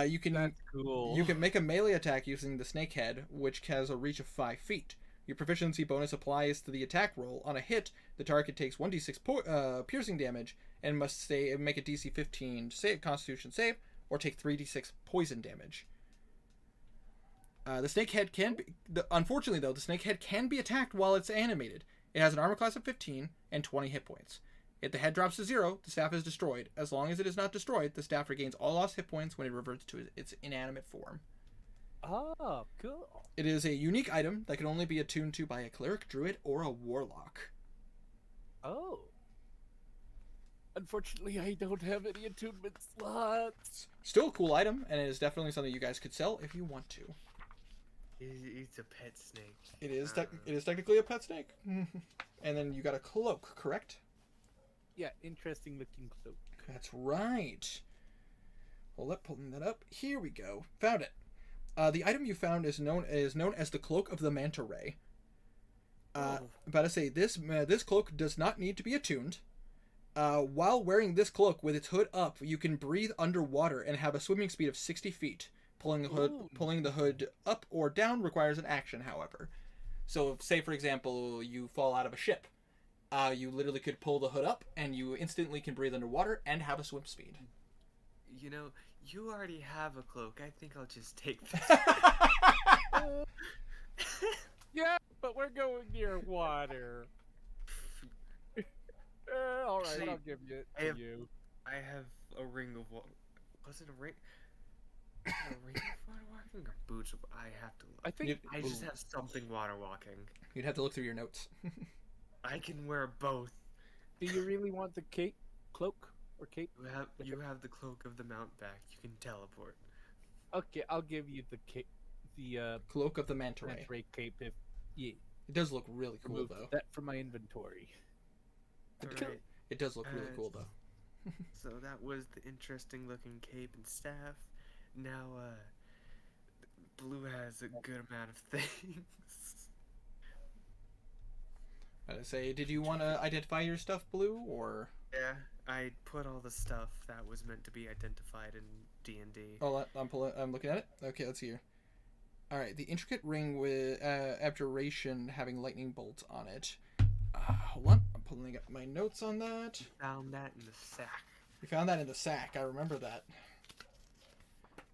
You can That's cool. You can make a melee attack using the snake head, which has a reach of 5 feet. Your proficiency bonus applies to the attack roll. On a hit, the target takes 1d6 piercing damage and must make a DC 15 Constitution save, or take 3d6 poison damage. The snake head unfortunately though, the snake head can be attacked while it's animated. It has an armor class of 15 and 20 hit points. If the head drops to 0, the staff is destroyed. As long as it is not destroyed, the staff regains all lost hit points when it reverts to its inanimate form. Oh, cool. It is a unique item that can only be attuned to by a cleric, druid, or a warlock. Oh. Unfortunately, I don't have any attunement slots. Still a cool item, and it is definitely something you guys could sell if you want to. It's a pet snake. It is technically a pet snake. And then you got a cloak, correct? Yeah, interesting looking cloak. That's right. Well, pulling that up. Here we go. Found it. The item you found is known as the Cloak of the Manta Ray. About to say this cloak does not need to be attuned. While wearing this cloak with its hood up, you can breathe underwater and have a swimming speed of 60 feet. Pulling the hood up or down requires an action, however. So, say for example, you fall out of a ship. You literally could pull the hood up, and you instantly can breathe underwater and have a swim speed. You know, you already have a cloak. I think I'll just take this. Yeah, but we're going near water. All right, Actually, I'll give it to you. I have a ring of water. Was it a ring? A ring of water walking or boots? I have to look. I think I just have something water walking. You'd have to look through your notes. I can wear both. Do you really want the cloak or cape? You have the cloak of the Mountback. You can teleport. Okay, I'll give you the cape, the Cloak of the Manta Ray. Manta Ray cape. Yeah, It does look really cool, remove though. that from my inventory. Alright. It does look really cool, though. So that was the interesting looking cape and staff. Now, Blue has a good amount of things. I say, did you want to identify your stuff, Blue, or? Yeah, I put all the stuff that was meant to be identified in D&D. Oh, I'm looking at it. Okay, let's see here. All right, the intricate ring with abjuration having lightning bolts on it. Hold on, I'm pulling up my notes on that. Found that in the sack. You found that in the sack. I remember that.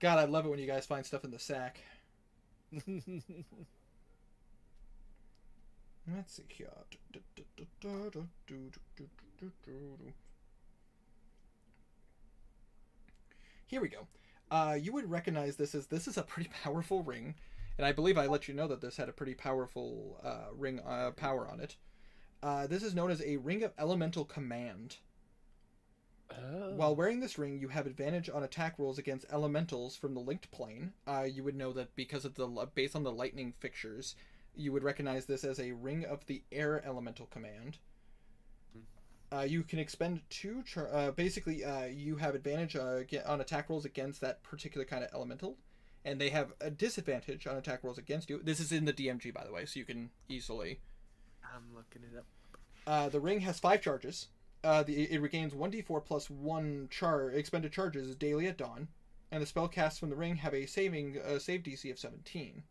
God, I love it when you guys find stuff in the sack. Let's see here. Here we go. You would recognize this is a pretty powerful ring, and I believe I let you know that this had a pretty powerful ring power on it. This is known as a Ring of Elemental Command. Oh. While wearing this ring, you have advantage on attack rolls against elementals from the linked plane. You would know that because of based on the lightning fixtures, you would recognize this as a Ring of the Air Elemental Command. You can expend two. Basically, you have advantage on attack rolls against that particular kind of elemental, and they have a disadvantage on attack rolls against you. This is in the DMG, by the way, so you can easily. I'm looking it up. The ring has 5 charges. It regains 1d4 plus 1 expended charges daily at dawn, and the spell casts from the ring have a save DC of 17.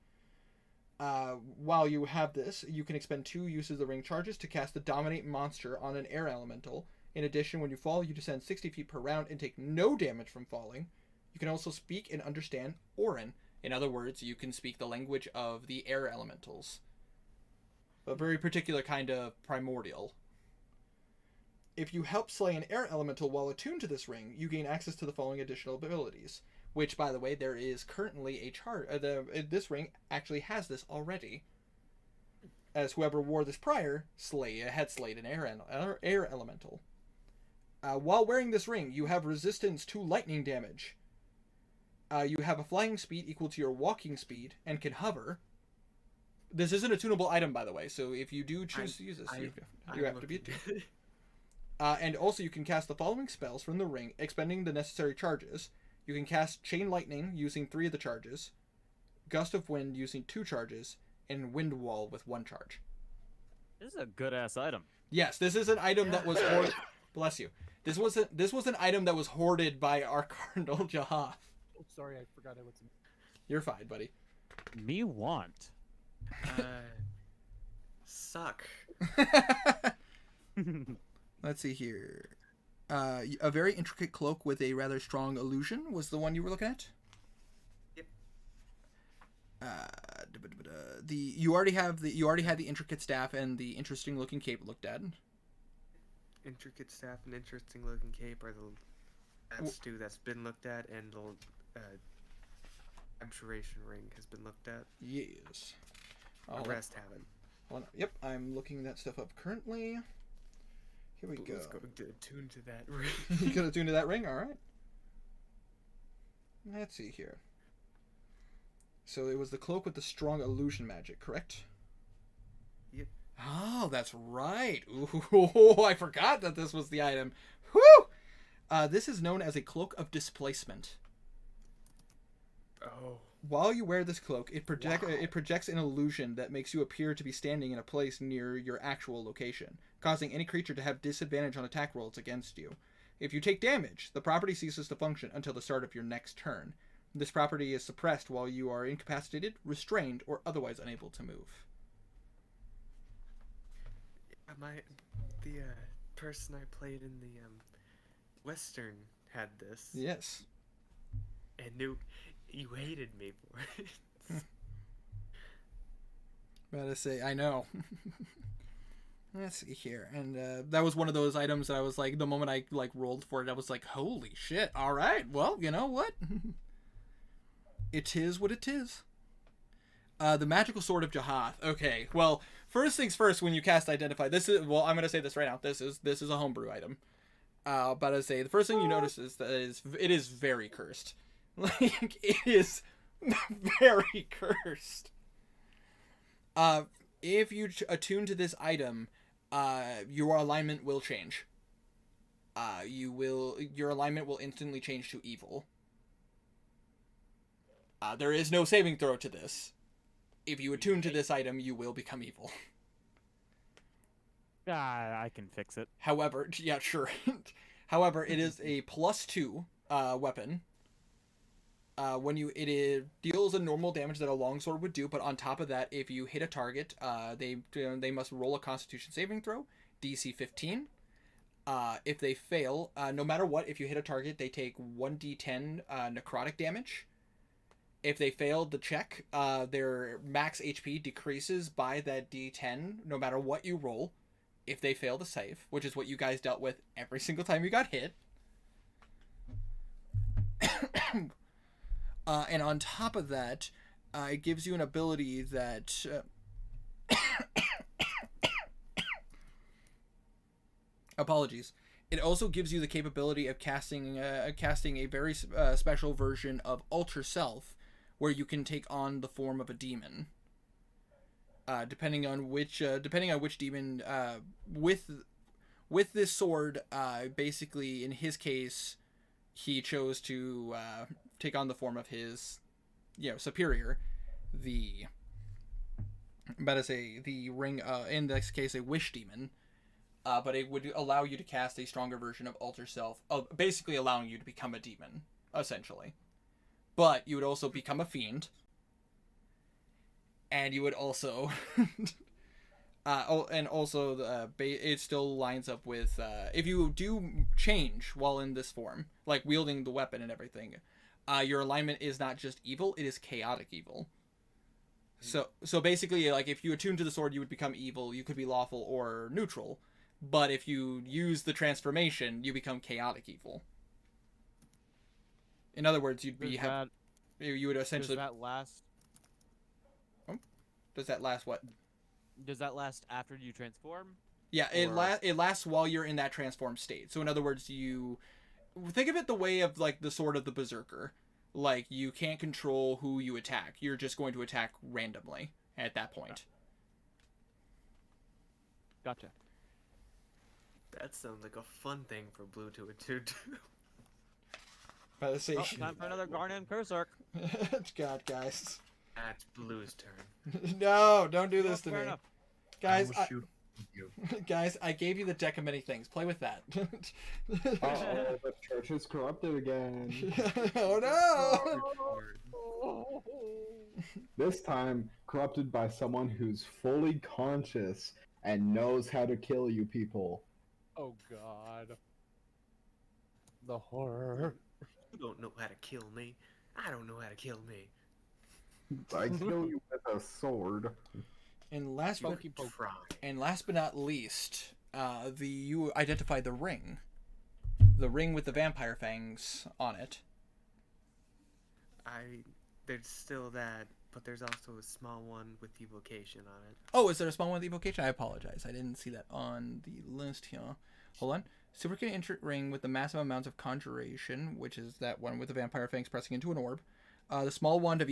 While you have this, you can expend 2 uses of the ring charges to cast the Dominate Monster on an air elemental. In addition, when you fall, you descend 60 feet per round and take no damage from falling. You can also speak and understand Auran. In other words, you can speak the language of the air elementals. A very particular kind of primordial. If you help slay an air elemental while attuned to this ring, you gain access to the following additional abilities. Which, by the way, there is currently a chart. This ring actually has this already. As whoever wore this prior had slayed an air elemental. While wearing this ring, you have resistance to lightning damage. You have a flying speed equal to your walking speed and can hover. This isn't a tunable item, by the way, so if you do choose to use this, you have to be attuned. And also, you can cast the following spells from the ring, expending the necessary charges. You can cast Chain Lightning using 3 of the charges, Gust of Wind using 2 charges, and Wind Wall with 1 charge. This is a good-ass item. Yes, this is an item that was hoarded. Bless you. This was an item that was hoarded by our Cardinal Jahath. Oh, sorry, I forgot I was in. You're fine, buddy. Me want. Suck. Let's see here. A very intricate cloak with a rather strong illusion was the one you were looking at? Yep. You already had the intricate staff and the interesting looking cape looked at. Intricate staff and interesting looking cape are that's been looked at, and the abjuration ring has been looked at. Yes. The rest haven't. Yep, I'm looking that stuff up currently. Here we go. Let's go to attune to that ring. You gonna attune to that ring? All right. Let's see here. So it was the cloak with the strong illusion magic, correct? Yep. Oh, that's right. Ooh, I forgot that this was the item. Whew! This is known as a cloak of displacement. Oh. While you wear this cloak, it projects an illusion that makes you appear to be standing in a place near your actual location, causing any creature to have disadvantage on attack rolls against you. If you take damage, the property ceases to function until the start of your next turn. This property is suppressed while you are incapacitated, restrained, or otherwise unable to move. The person I played in the Western had this. Yes. And you hated me for it. Gotta say, I know. Let's see here, and that was one of those items that I was like, the moment I like rolled for it, I was like, holy shit! All right, well, you know what? It is what it is. The magical sword of Jahath. Okay, well, first things first. When you cast Identify, this is I'm gonna say this right now. This is a homebrew item. But I say the first thing you notice is that it is very cursed. Like it is very cursed. If you attune to this item, your alignment will change. Your alignment will instantly change to evil. There is no saving throw to this. If you attune to this item, you will become evil. I can fix it. However, yeah, sure. However, it is a +2 weapon. It deals a normal damage that a longsword would do, but on top of that, if you hit a target, they must roll a Constitution saving throw, DC 15. If they fail, no matter what, if you hit a target, they take 1d10 necrotic damage. If they failed the check, their max HP decreases by that d10, no matter what you roll. If they fail to save, which is what you guys dealt with every single time you got hit. And on top of that, it gives you an ability that... apologies. It also gives you the capability of casting a very special version of Alter Self, where you can take on the form of a demon. Depending on which demon, with this sword, basically in his case, he chose to take on the form of his, superior, the ring. In this case, a wish demon. But it would allow you to cast a stronger version of Alter Self, basically allowing you to become a demon, essentially. But you would also become a fiend. And you would also... it still lines up with... if you do change while in this form, like wielding the weapon and everything, your alignment is not just evil, it is chaotic evil. So basically, like, if you attune to the sword, you would become evil. You could be lawful or neutral. But if you use the transformation, you become chaotic evil. In other words, you would essentially... Does that last... Does that last what? Does that last after you transform? Yeah, it lasts while you're in that transformed state. So in other words, you... Think of it the way of, like, the sword of the Berserker. Like, you can't control who you attack. You're just going to attack randomly at that point. Gotcha. That sounds like a fun thing for Blue to attune to. Time for another Garnan Berserk. God, guys. That's Blue's turn. No, don't do this to me. Enough. Guys, guys, I gave you the deck of many things. Play with that. Uh-oh, the church is corrupted again. Oh no! This time, corrupted by someone who's fully conscious and knows how to kill you people. Oh god. The horror. You don't know how to kill me. I don't know how to kill me. I kill you with a sword. And last but not least, you identify the ring with the vampire fangs on it. There's still that, but there's also a small one with evocation on it. Oh, is there a small one with evocation? I apologize, I didn't see that on the list here. Hold on. Supercute ring with the massive amounts of conjuration, which is that one with the vampire fangs pressing into an orb. the small wand of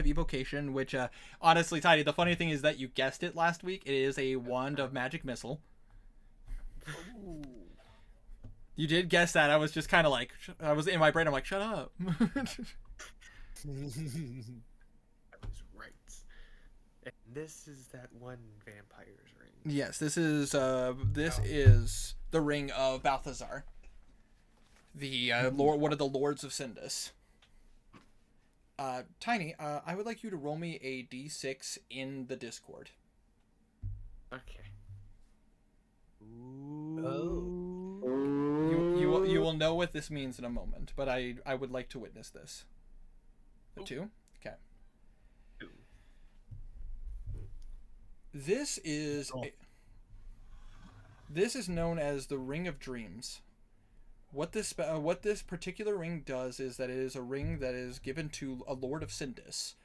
evocation, which honestly, Tidy, the funny thing is that you guessed it last week. It is a wand of magic missile. Ooh. You did guess that. I was just kind of like, I was in my brain. I'm like, shut up. I was right. And this is that one vampire's ring. Yes, this is the ring of Balthazar, the lord, one of the lords of Sindus. Tiny, I would like you to roll me a d6 in the Discord. Okay. You will know what this means in a moment, but I would like to witness this. A 2? Okay. 2. This is known as the Ring of Dreams. What this particular ring does is that it is a ring that is given to a Lord of Sindus.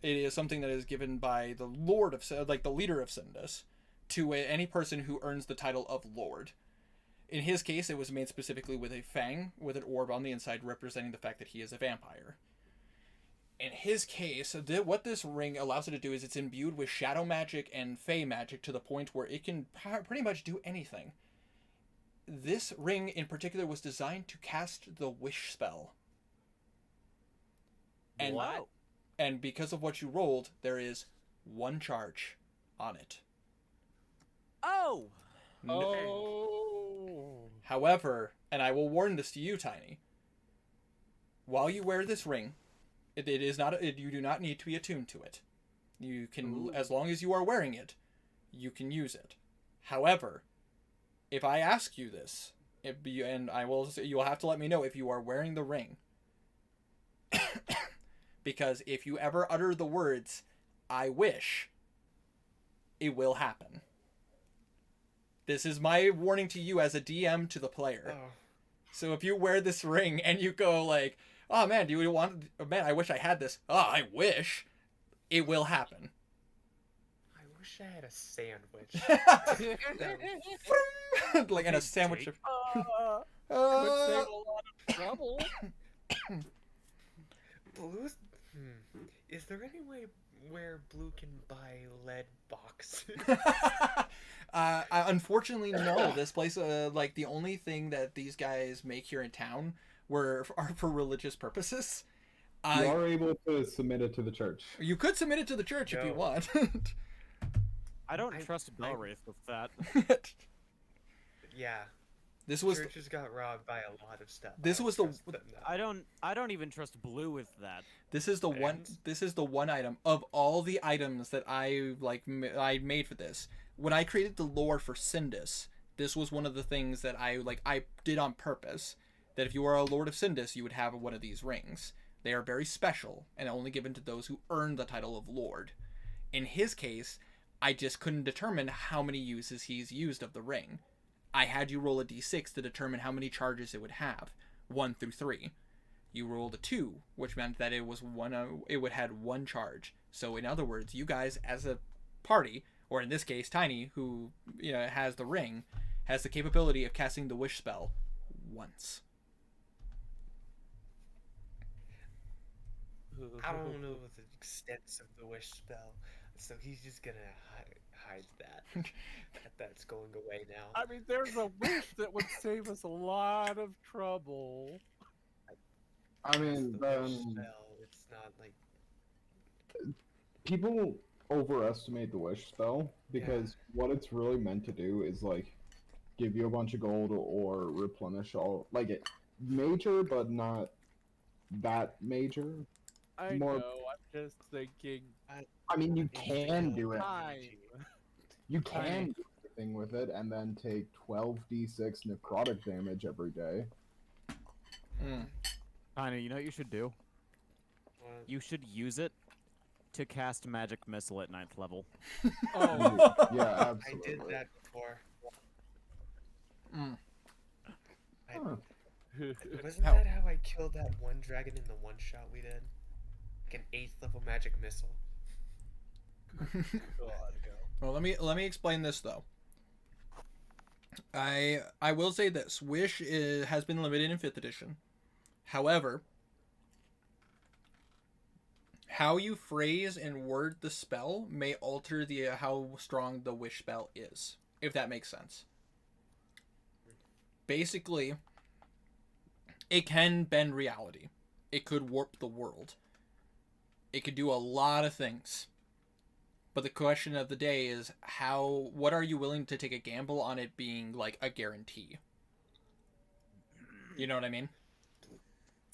It is something that is given by the Lord of, like the leader of Sindus, to any person who earns the title of Lord. In his case, it was made specifically with a fang with an orb on the inside representing the fact that he is a vampire. In his case, what this ring allows it to do is it's imbued with shadow magic and fey magic to the point where it can pretty much do anything. This ring in particular was designed to cast the wish spell. And, Wow. And because of what you rolled, there is 1 charge on it. Oh! Oh. However, and I will warn this to you, Tiny, while you wear this ring, it is not. You do not need to be attuned to it. You can, as long as you are wearing it, you can use it. However, if I ask you this, you'll have to let me know if you are wearing the ring, because if you ever utter the words, "I wish," it will happen. This is my warning to you as a DM to the player. Oh. So if you wear this ring and you go like, "Oh man, do you want? Oh, man, I wish I had this." Oh, I wish. It will happen. I wish I had a sandwich. Like in a sandwich. Would save a lot of trouble. Blue? Is there any way where Blue can buy lead boxes? Unfortunately, no. This place, like the only thing that these guys make here in town, are for religious purposes. You are able to submit it to the church. You could submit it to the church if you want. I don't trust Belwraith with that. Yeah. This was Churches got robbed by a lot of stuff. This was the. I don't even trust Blue with that. This is the one. This is the one item of all the items that I I made for this. When I created the lore for Sindus, this was one of the things that I did on purpose. That if you are a Lord of Sindus, you would have one of these rings. They are very special and only given to those who earn the title of Lord. In his case, I just couldn't determine how many uses he's used of the ring. I had you roll a d6 to determine how many charges it would have, 1 through 3. You rolled a 2, which meant that it was it would had 1 charge. So in other words, you guys as a party, or in this case Tiny, who has the ring, has the capability of casting the wish spell once. I don't know the extent of the wish spell, so he's just gonna hide that. That's going away now. I mean, there's a wish that would save us a lot of trouble. I mean, The wish spell, it's not like people overestimate the wish spell because what it's really meant to do is give you a bunch of gold or replenish all it major, but not that major. I know. I'm just thinking. I mean, you can do it. Time. You can do anything with it, and then take 12d6 necrotic damage every day. Tiny, you know what you should do? What? You should use it to cast magic missile at 9th level. Oh. Yeah, I absolutely. did that before. Wasn't that how I killed that one dragon in the one shot we did? Like an 8th level magic missile. Well, let me explain this though. I will say this: Wish has been limited in 5th edition. However, how you phrase and word the spell may alter the how strong the wish spell is, if that makes sense. Basically, it can bend reality. It could warp the world. It could do a lot of things. But the question of the day is what are you willing to take a gamble on it being like a guarantee? You know what I mean?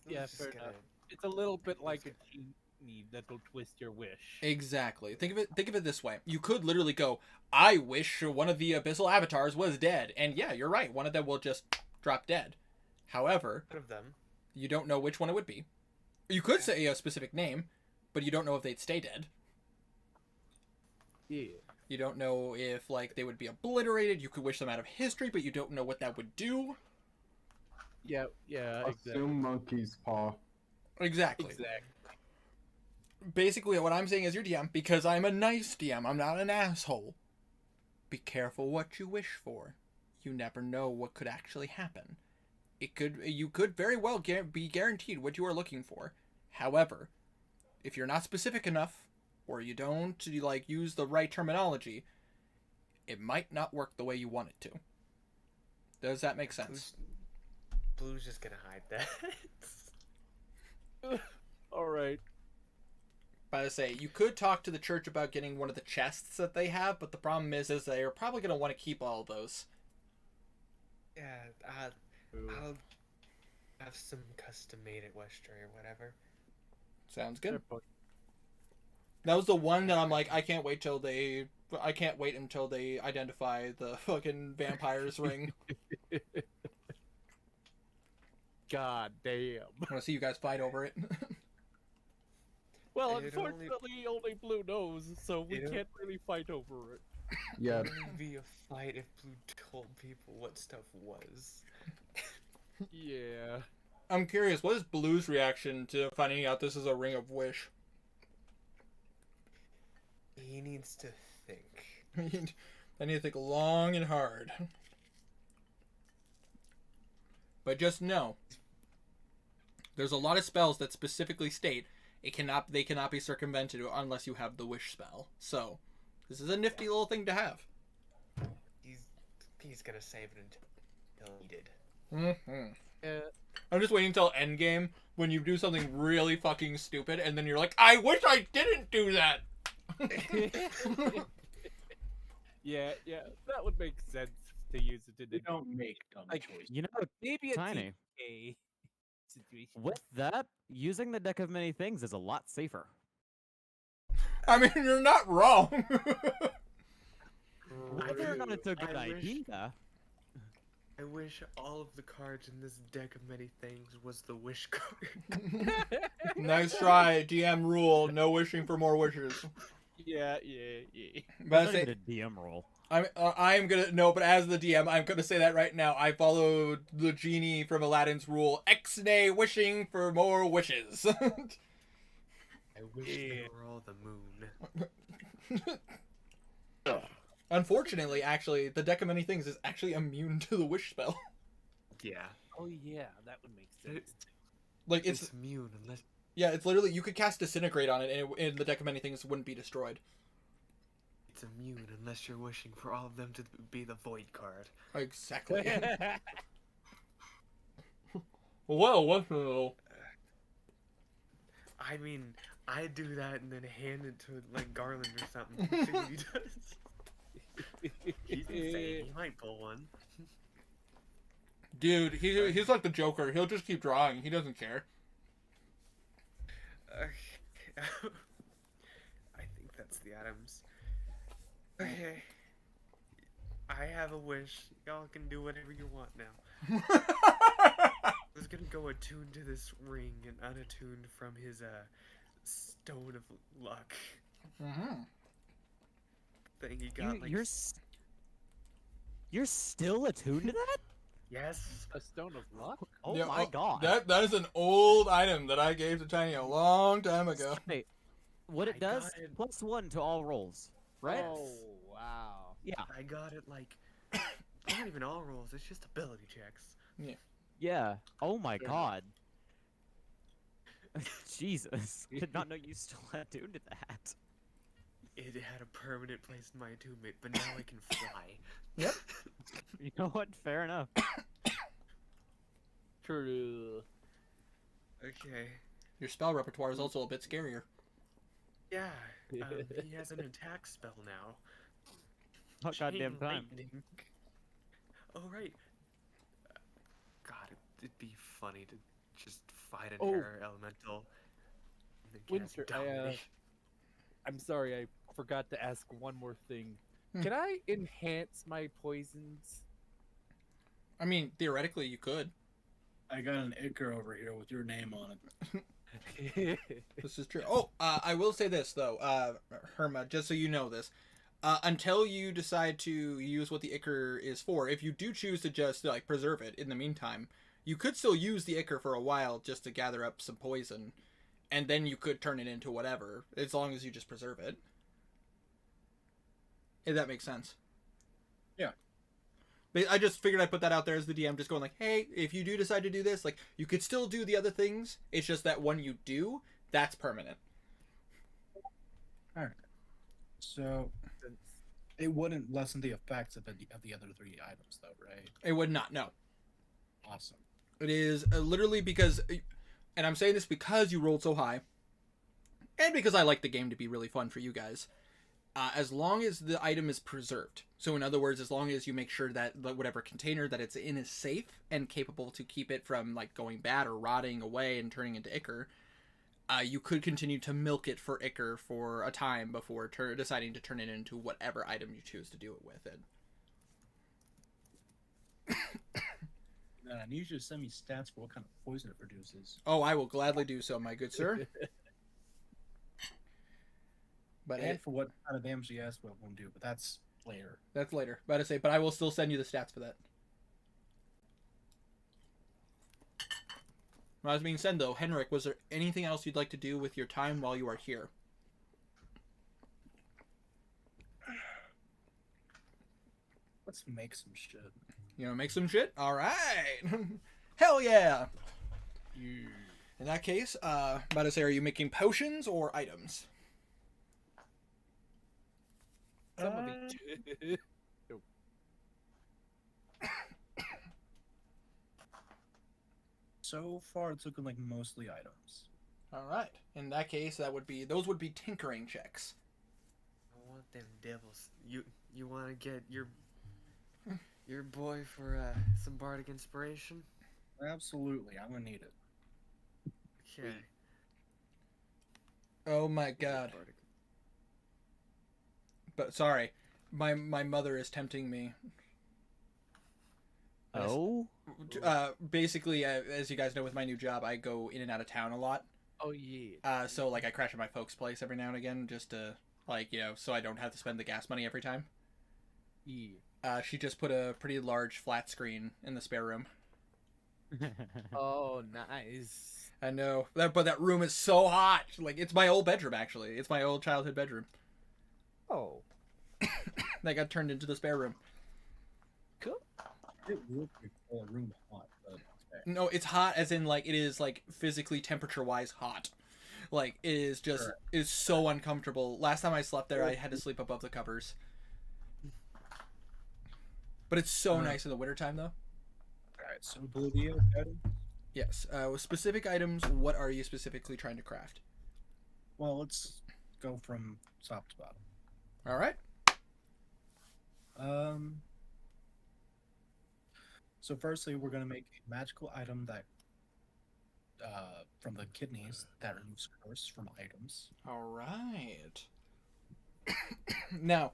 Yeah, fair enough. It's a little bit like a genie that'll twist your wish. Exactly. Think of it this way. You could literally go, I wish one of the abyssal avatars was dead. And yeah, you're right. One of them will just drop dead. However, One of them. you don't know which one it would be. You could say a specific name, but you don't know if they'd stay dead. Yeah. You don't know if like they would be obliterated. You could wish them out of history, but you don't know what that would do. Yeah, exactly. Assume monkey's paw. Exactly. Basically, what I'm saying is your DM, because I'm a nice DM, I'm not an asshole. Be careful what you wish for. You never know what could actually happen. You could very well be guaranteed what you are looking for. However, if you're not specific enough, or you don't use the right terminology, it might not work the way you want it to. Does that make sense? Blue's just gonna hide that. Alright. But I say, you could talk to the church about getting one of the chests that they have, but the problem is they're probably going to want to keep all of those. Yeah, I'll have some custom made at Westray or whatever. Sounds good. That was the one that I'm like, I can't wait until they identify the fucking vampire's ring. God damn. I want to see you guys fight over it. Well, It'd unfortunately, only Blue knows, so we can't really fight over it. Yeah. It would be a fight if Blue told people what stuff was. Yeah. I'm curious, what is Blue's reaction to finding out this is a ring of wish? He needs to think. I need to think long and hard. But just know, there's a lot of spells that specifically state they cannot be circumvented unless you have the wish spell. So, this is a nifty little thing to have. He's gonna save it until needed. Mm-hmm. Yeah. I'm just waiting until endgame when you do something really fucking stupid and then you're like, I wish I didn't do that! Yeah, that would make sense to use it in They don't make dumb choices. You know, maybe a Tiny. TK situation. with that, using the deck of many things is a lot safer. I mean, you're not wrong. Whether or not it's a good idea. I wish all of the cards in this deck of many things was the wish card. Nice try, DM rule, no wishing for more wishes. Yeah. But I Not say, even a DM roll. I'm gonna no, but as the DM, I'm gonna say that right now. I followed the genie from Aladdin's rule: Ixnay wishing for more wishes. I wish they were all the moon. Unfortunately, actually, the deck of many things is actually immune to the wish spell. Yeah. Oh yeah, that would make sense. Like It's immune unless yeah, it's literally you could cast Disintegrate on it, and the deck of many things wouldn't be destroyed. it's immune unless you're wishing for all of them to be the void card. Exactly. Well, what's a little? I mean, I do that and then hand it to like Garland or something. See what he does. He's insane. He might pull one. Dude, he's like the Joker. He'll just keep drawing. He doesn't care. I think that's the Adams. Okay. I have a wish. Y'all can do whatever you want now. I was gonna go attuned to this ring and unattuned from his stone of luck Mm-hmm. thing he got. You're still attuned to that? Yes. A stone of luck? Oh Yeah, my god. That is an old item that I gave to Tiny a long time ago. Wait, what it I does? got it. +1 to all rolls, right? Oh wow. Yeah. I got it like not even all rolls. It's just ability checks. Yeah. Oh my god. Jesus. I did not know you still had tuned to that. It had a permanent place in my attunement, but now I can fly. Yep. You know what? Fair enough. True. Okay. Your spell repertoire is also a bit scarier. Yeah. He has an attack spell now. Oh, goddamn Chain time. lightning. Oh, right. God, it'd be funny to just fight an Oh. air elemental. And then cast Winter, dominate. I'm sorry, I forgot to ask one more thing. Hmm. Can I enhance my poisons? I mean, theoretically, you could. I got an Icar over here with your name on it. This is true. Oh, I will say this though, Herma, just so you know this, until you decide to use what the Ichor is for, if you do choose to just like preserve it in the meantime, you could still use the Ichor for a while just to gather up some poison, and then you could turn it into whatever, as long as you just preserve it. If that makes sense. Yeah. But I just figured I'd put that out there as the DM, just going like, hey, if you do decide to do this, like, you could still do the other things. It's just that when you do, that's permanent. All right. So it wouldn't lessen the effects of the other 3 items, though, right? It would not, no. Awesome. It is literally because, and I'm saying this because you rolled so high, and because I like the game to be really fun for you guys, as long as the item is preserved. So in other words, as long as you make sure that whatever container that it's in is safe and capable to keep it from like going bad or rotting away and turning into Ichor, you could continue to milk it for Ichor for a time before deciding to turn it into whatever item you choose to do it with it. I need you to send me stats for what kind of poison it produces. Oh, I will gladly do so, my good sir. But And for what kind of damage the S will do, but that's later. That's later. About to say, but I will still send you the stats for that. When I was being said, though, Henrik, was there anything else you'd like to do with your time while you are here? Let's make some shit. You know, make some shit? All right. Hell yeah. In that case, about to say, are you making potions or items? Some of each. So far, it's looking like mostly items. All right. In that case, those would be tinkering checks. I want them devils. You want to get your boy for some bardic inspiration? Absolutely, I'm gonna need it. Okay. Oh my god. Bardic. But sorry, my mother is tempting me. Oh? Basically, as you guys know, with my new job, I go in and out of town a lot. Oh yeah. So like I crash at my folks' place every now and again, just to so I don't have to spend the gas money every time. Yeah. She just put a pretty large flat screen in the spare room. Oh, nice. I know but that room is so hot. Like it's my old bedroom actually. It's my old childhood bedroom. Oh. That got turned into the spare room. Cool. It would be a room hot, but okay. No, it's hot as in like it is like physically temperature wise hot. Like it is just Sure. it is so uncomfortable. Last time I slept there, I had to sleep above the covers. But it's so nice in the wintertime though. Alright, so Bolivia, Yes. With specific items, what are you specifically trying to craft? well, let's go from top to bottom. All right. So firstly, we're gonna make a magical item that, from the kidneys that removes curse from items. All right. Now,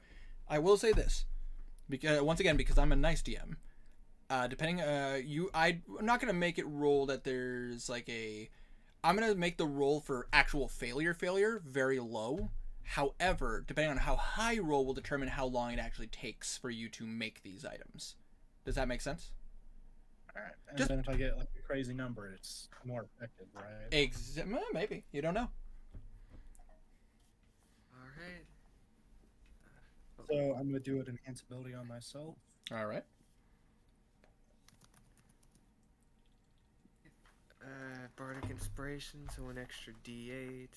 I will say this, because once again, because I'm a nice DM. Depending, I'm not gonna make it roll that there's like I'm gonna make the roll for actual failure very low. However, depending on how high you roll will determine how long it actually takes for you to make these items. Does that make sense? Alright, and Just- then if I get like a crazy number, it's more effective, right? Maybe. You don't know. All right. So I'm gonna do an enhanceability on myself. All right. Bardic inspiration, so an extra D8.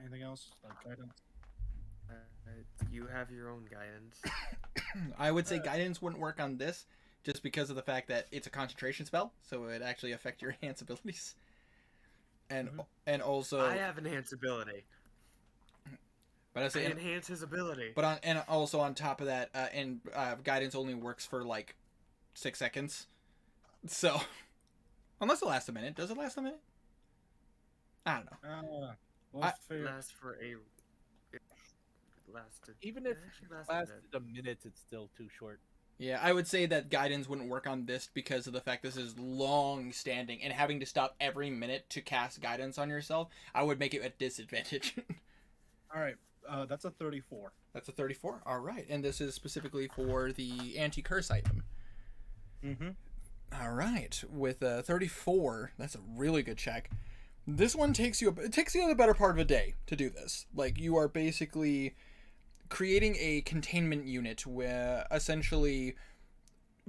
Anything else? Guidance? Uh, you have your own guidance. I would say guidance wouldn't work on this, just because of the fact that it's a concentration spell, so it would actually affect your enhance abilities. And also, I have enhance ability. but I I say, enhance his ability. but also on top of that, guidance only works for like 6 seconds. So, unless it lasts a minute, does it last a minute? I don't know. We'll figure. Lasts for a. It lasted. Even if it actually it lasted a lasted bit. a minute, it's still too short. Yeah, I would say that guidance wouldn't work on this because of the fact this is long standing and having to stop every minute to cast guidance on yourself. I would make it a disadvantage. All right, that's a 34. That's a 34. All right, and this is specifically for the anti-curse item. Mm-hmm. All right, with a 34, that's a really good check. This one takes you the better part of a day to do this. Like, you are basically creating a containment unit where essentially,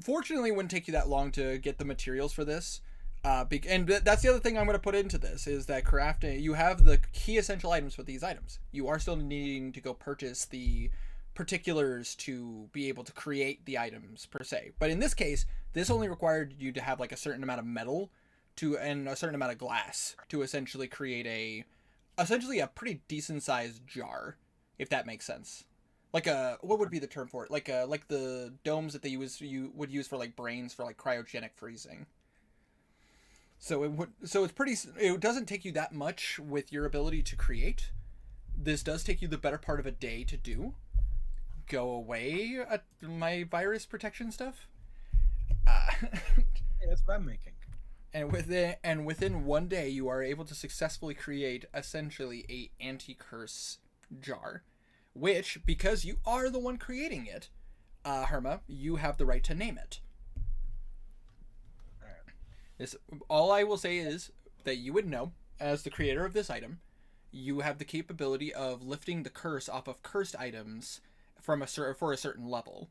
fortunately, it wouldn't take you that long to get the materials for this. And that's the other thing I'm going to put into this is that crafting, you have the key essential items for these items. You are still needing to go purchase the particulars to be able to create the items per se. But in this case, this only required you to have like a certain amount of metal and a certain amount of glass to essentially create essentially a pretty decent sized jar, if that makes sense. Like what would be the term for it? Like the domes that you would use for like brains for like cryogenic freezing. So it doesn't take you that much with your ability to create. This does take you the better part of a day to do. Go away at my virus protection stuff. Hey, that's what I'm making. And within one day, you are able to successfully create essentially a anti-curse jar, which, because you are the one creating it, Herma, you have the right to name it. All I will say is that you would know, as the creator of this item, you have the capability of lifting the curse off of cursed items for a certain level.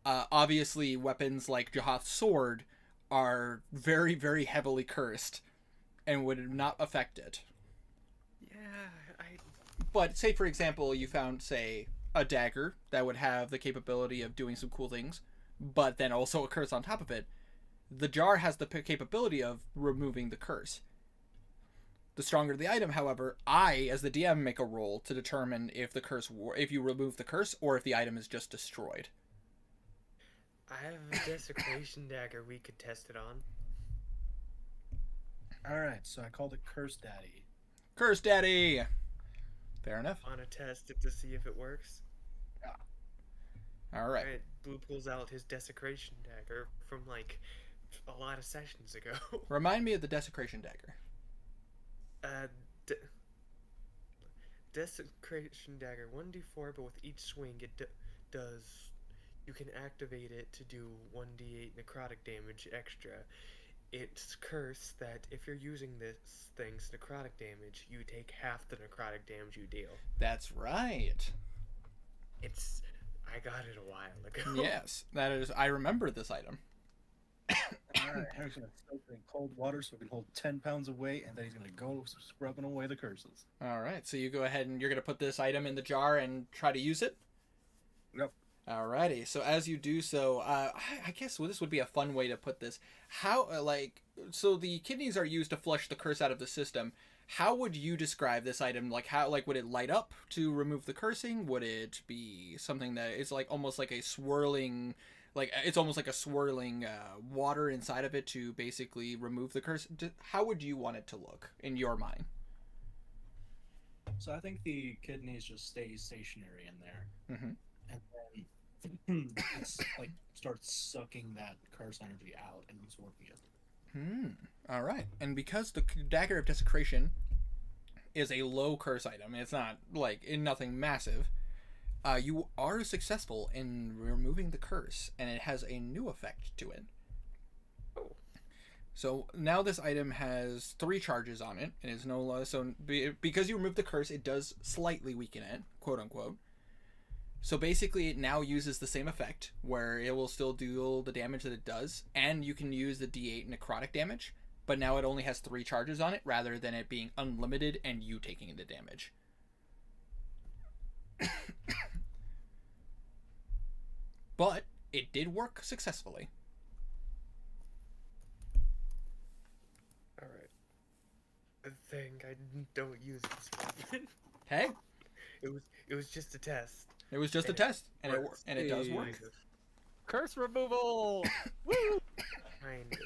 Obviously, weapons like Jahath's sword are very, very heavily cursed and would not affect it. Yeah, But say, for example, you found, say, a dagger that would have the capability of doing some cool things, but then also a curse on top of it. The jar has the capability of removing the curse. The stronger the item, however, I, as the DM, make a roll to determine if you remove the curse or if the item is just destroyed. I have a desecration dagger we could test it on. All right, so I called it Curse Daddy. Curse Daddy! Fair enough. Want to test it to see if it works? All right. Alright, Blue pulls out his desecration dagger from like a lot of sessions ago. Remind me of the desecration dagger. Desecration dagger 1d4, but with each swing it does. You can activate it to do 1d8 necrotic damage extra. It's cursed that if you're using this thing's necrotic damage, you take half the necrotic damage you deal. That's right. I got it a while ago. Yes, that is. I remember this item. All right, Harry's gonna soak it in cold water so it can hold 10 pounds of weight, and then he's gonna go scrubbing away the curses. All right, so you go ahead and you're gonna put this item in the jar and try to use it. Yep. Alrighty, so as you do so, I guess this would be a fun way to put this. How, so the kidneys are used to flush the curse out of the system. How would you describe this item? Would it light up to remove the cursing? Would it be something that is almost like a swirling, it's almost like a swirling water inside of it to basically remove the curse? How would you want it to look in your mind? So I think the kidneys just stay stationary in there. Mm-hmm. And then it's starts sucking that curse energy out and absorbing it. All right. And because the Dagger of Desecration is a low curse item, it's not nothing massive, you are successful in removing the curse, and it has a new effect to it. So now this item has 3 charges on it, and is no less. So because you remove the curse, it does slightly weaken it, quote unquote. So basically, it now uses the same effect, where it will still deal the damage that it does, and you can use the D8 necrotic damage, but now it only has 3 charges on it, rather than it being unlimited and you taking the damage. But it did work successfully. Alright. I think I don't use this weapon. Hey, It was just a test. it was just a And test, and works. it does Hey. work. Curse removal! Woo! Kind of.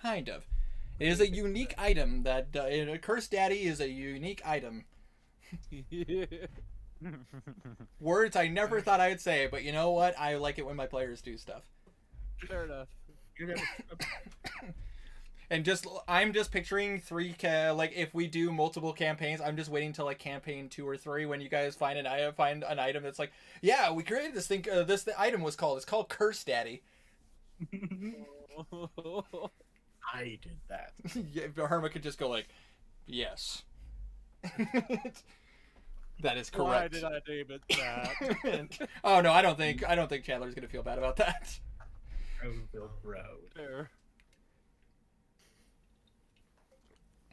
Kind of. It is a unique item that Curse Daddy is a unique item. Words I never thought I'd say, but you know what? I like it when my players do stuff. Fair enough. And I'm just picturing like if we do multiple campaigns, I'm just waiting till like campaign 2 or 3 when you guys find an item that's like, yeah, we created this thing. The item was called. It's called Curse Daddy. I did that. Yeah, the Hermit could just go like, yes. That is correct. Why did I name it that? Oh no, I don't think Chandler's gonna feel bad about that. Road. Fair.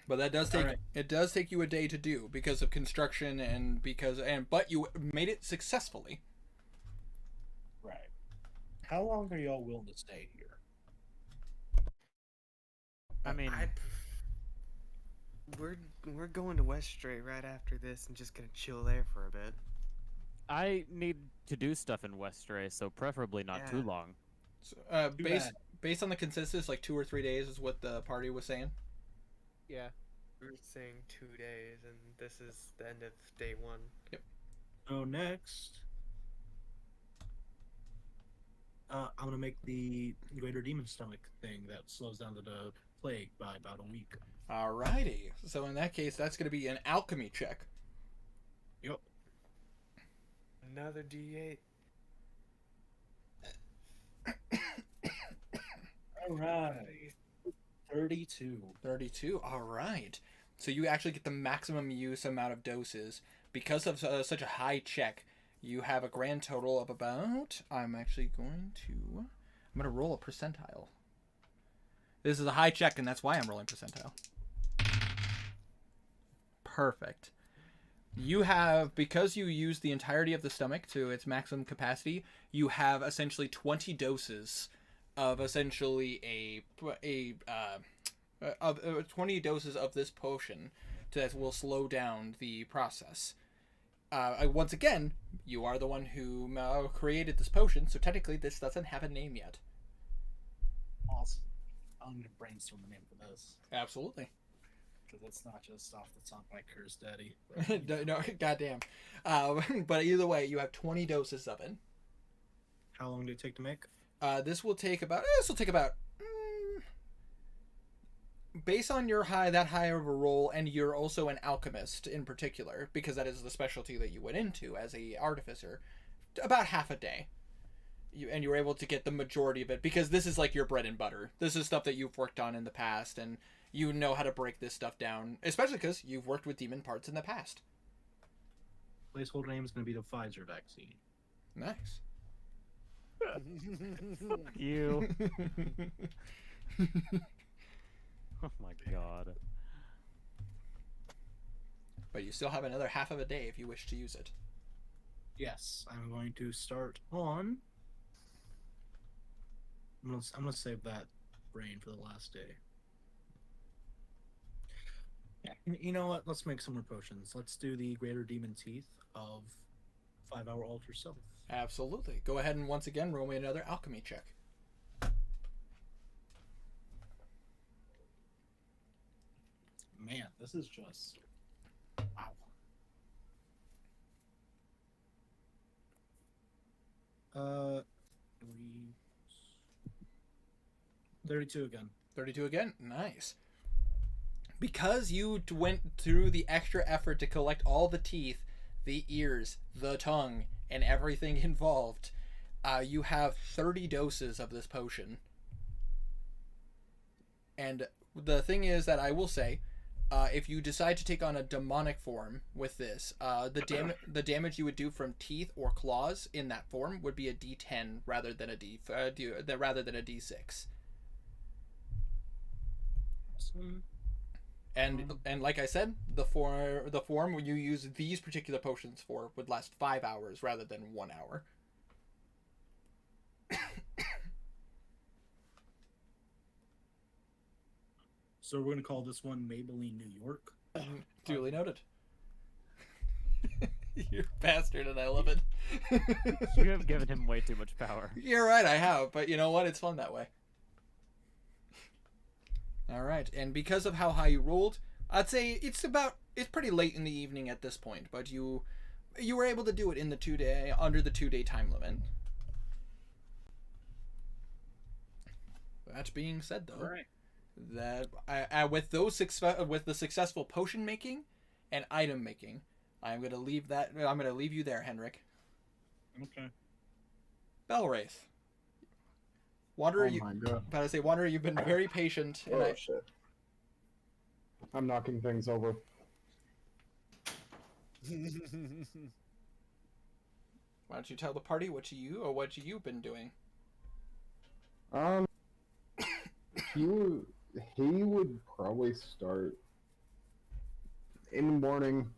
But that does take Alright. it does take you a day to do because of construction but you made it successfully. Right. How long are y'all willing to stay here? I mean, We're going to Westray right after this and just gonna chill there for a bit. I need to do stuff in Westray, so preferably not too Yeah. long. So, Too based on the consensus, like 2 or 3 days is what the party was saying. Yeah. We were saying 2 days, and this is the end of day 1. So next, I'm gonna make the Greater Demon Stomach thing that slows down the plague by about a week. Alrighty. So in that case, that's gonna be an alchemy check. Yep. Another D8. All right. 32. 32. All right. So you actually get the maximum use amount of doses because of such a high check. You have a grand total of about. I'm gonna roll a percentile. This is a high check, and that's why I'm rolling percentile. Perfect. You have, because you use the entirety of the stomach to its maximum capacity, you have essentially 20 doses of essentially 20 doses of this potion that will slow down the process. Once again, you are the one who created this potion, so technically this doesn't have a name yet. Awesome. I'll need to brainstorm the name for this Absolutely. because it's not just off the top of my Curse Daddy. No, goddamn. But either way, you have 20 doses of it. How long did it take to make? This will take about. Based on your that high of a roll, and you're also an alchemist in particular, because that is the specialty that you went into as a artificer, about half a day. You were able to get the majority of it because this is like your bread and butter. This is stuff that you've worked on in the past, and you know how to break this stuff down, especially because you've worked with demon parts in the past. Placeholder name is going to be the Pfizer vaccine. Nice. Fuck you. Oh my god. But you still have another half of a day if you wish to use it. Yes, I'm going to start on. I'm gonna save that brain for the last day. You know what? Let's make some more potions. Let's do the Greater Demon Teeth of 5-hour Alter Self. Absolutely. Go ahead and once again roll me another alchemy check. Man, this is just wow. 32 again. 32 again. Nice. Because you went through the extra effort to collect all the teeth, the ears, the tongue, and everything involved, you have 30 doses of this potion. And the thing is that I will say, if you decide to take on a demonic form with this, the damage you would do from teeth or claws in that form would be a D10 rather than a D6. And like I said, the form when you use these particular potions for would last 5 hours rather than 1 hour. So we're gonna call this one Maybelline New York. Duly noted. You bastard, and I love it. You have given him way too much power. You're right, I have, but you know what? It's fun that way. All right, and because of how high you rolled, I'd say it's pretty late in the evening at this point, but you were able to do it in the under the 2-day time limit. That being said, though, Right. that with the successful potion making and item making, I'm gonna leave you there, Henrik. Okay. Belwraith. Wanderer, Oh my god. about to say, Wanderer, you've been very patient, and Oh shit. I'm knocking things over. why don't you tell the party what you've been doing? He would probably start in the morning,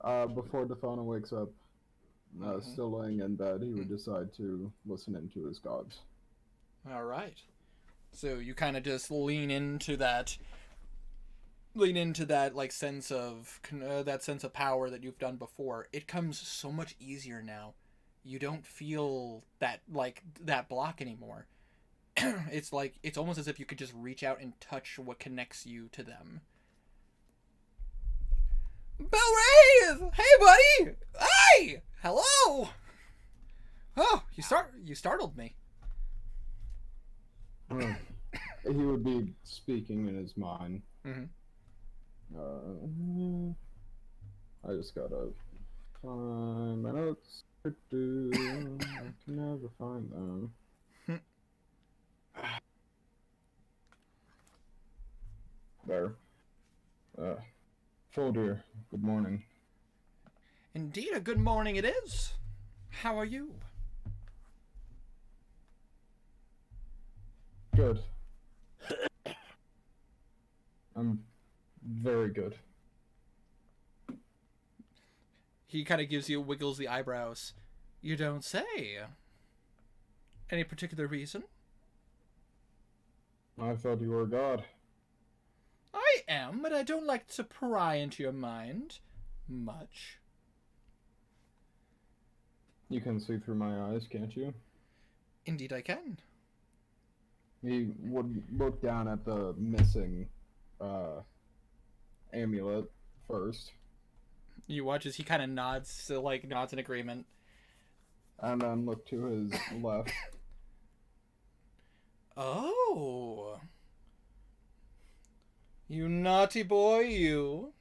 before Defana wakes up, still laying in bed. He would decide to listen into his gods. All right. So you kind of just lean into that like sense of power that you've done before. It comes so much easier now. You don't feel that block anymore. It's almost as if you could just reach out and touch what connects you to them. Belwraith! Hey, buddy! Hey! Hello! Oh, you startled me. He would be speaking in his mind. Mm-hmm. I just gotta find my notes. I can never find them. There. Folder, good morning. Indeed, a good morning it is. How are you? Good. I'm very good. He kind of wiggles the eyebrows. You don't say. Any particular reason? I thought you were a god. I am, but I don't like to pry into your mind much. You can see through my eyes, can't you? Indeed I can. He would look down at the missing amulet first. You watch as he kind of nods in agreement. And then look to his left. Oh. You naughty boy, you.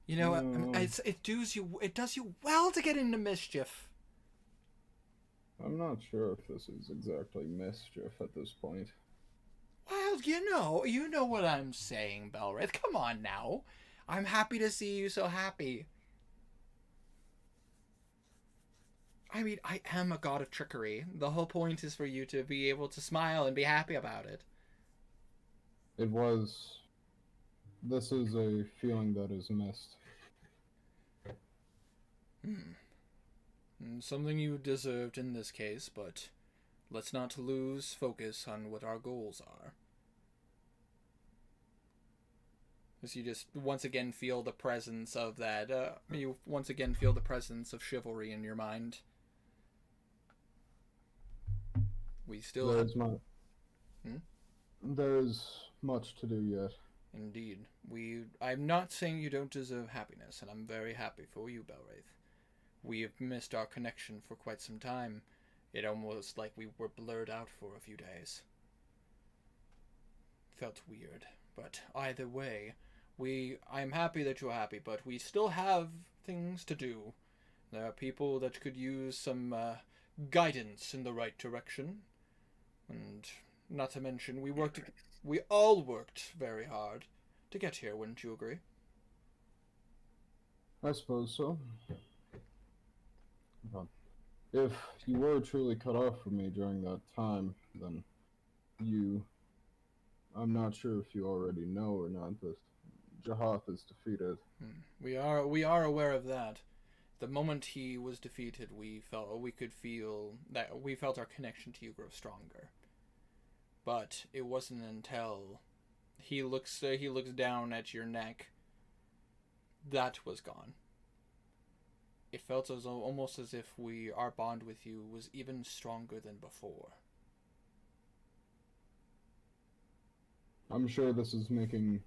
You know, it does you well to get into mischief. I'm not sure if this is exactly mischief at this point. Well, you know what I'm saying, Belwraith. Come on now. I'm happy to see you so happy. I mean, I am a god of trickery. The whole point is for you to be able to smile and be happy about it. This is a feeling that is missed. Something you deserved in this case, but let's not lose focus on what our goals are. As you just once again feel the presence of that, you once again feel the presence of chivalry in your mind. We still There's much to do yet. Indeed. I'm not saying you don't deserve happiness, and I'm very happy for you, Belwraith. We have missed our connection for quite some time. It almost like we were blurred out for a few days. Felt weird, but either way, I'm happy that you're happy, but we still have things to do. There are people that could use some guidance in the right direction. And not to mention, we worked We all worked very hard to get here, wouldn't you agree? I suppose so. But if you were truly cut off from me during that time, then you... I'm not sure if you already know or not, but Jahath is defeated. We are aware of that. The moment he was defeated, we felt our connection to you grow stronger. But it wasn't until he looks down at your neck that was gone. It felt almost as if our bond with you was even stronger than before. I'm sure this is making,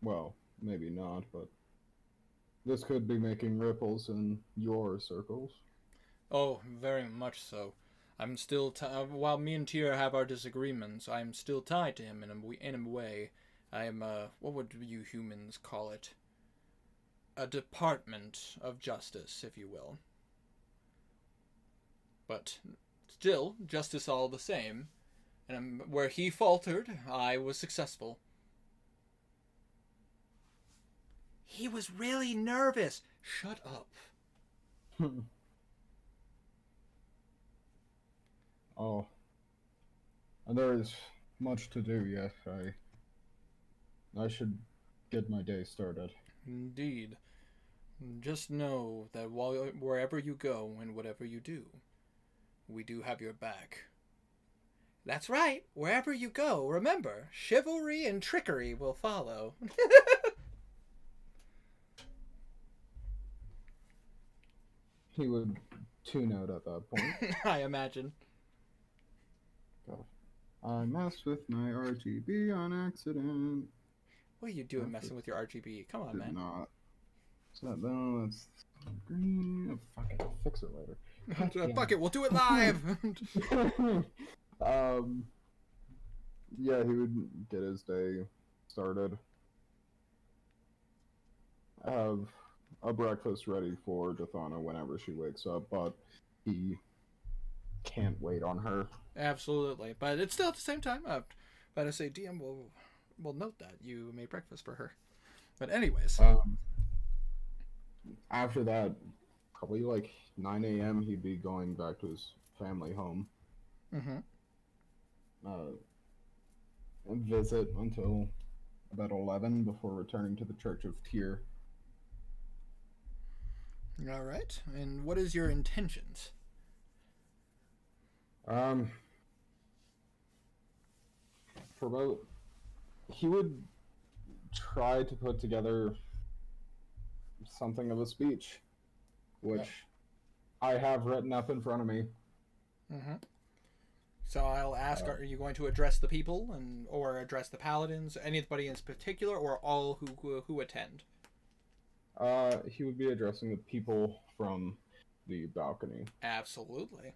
well, maybe not, but this could be making ripples in your circles. Oh, very much so. I'm still while me and Tyr have our disagreements, I'm still tied to him in a way. I am what would you humans call it? A department of justice, if you will. But still, justice all the same. And where he faltered, I was successful. He was really nervous. Shut up. Oh. And there is much to do yet. I should get my day started. Indeed. Just know that wherever you go and whatever you do, we do have your back. That's right. Wherever you go, remember, chivalry and trickery will follow. He would tune out at that point. I imagine. God. I messed with my RGB on accident. What are you doing messing with your RGB? Come on, Did man. not. Is that no? That's green. Oh, fuck it. I'll fix it later. Fuck it, we'll do it live! Yeah, he would get his day started. Have a breakfast ready for Dathana whenever she wakes up, but he can't wait on her. Absolutely. But it's still at the same time. But I say DM will note that you made breakfast for her. But anyways. After that, probably like 9 a.m., he'd be going back to his family home. Mm-hmm. And visit until about 11 before returning to the Church of Tyr. All right. And what is your intentions? For about... He would try to put together something of a speech, which I have written up in front of me. Mm-hmm. So I'll ask, are you going to address the people or address the paladins, anybody in particular, or all who attend? He would be addressing the people from the balcony. Absolutely.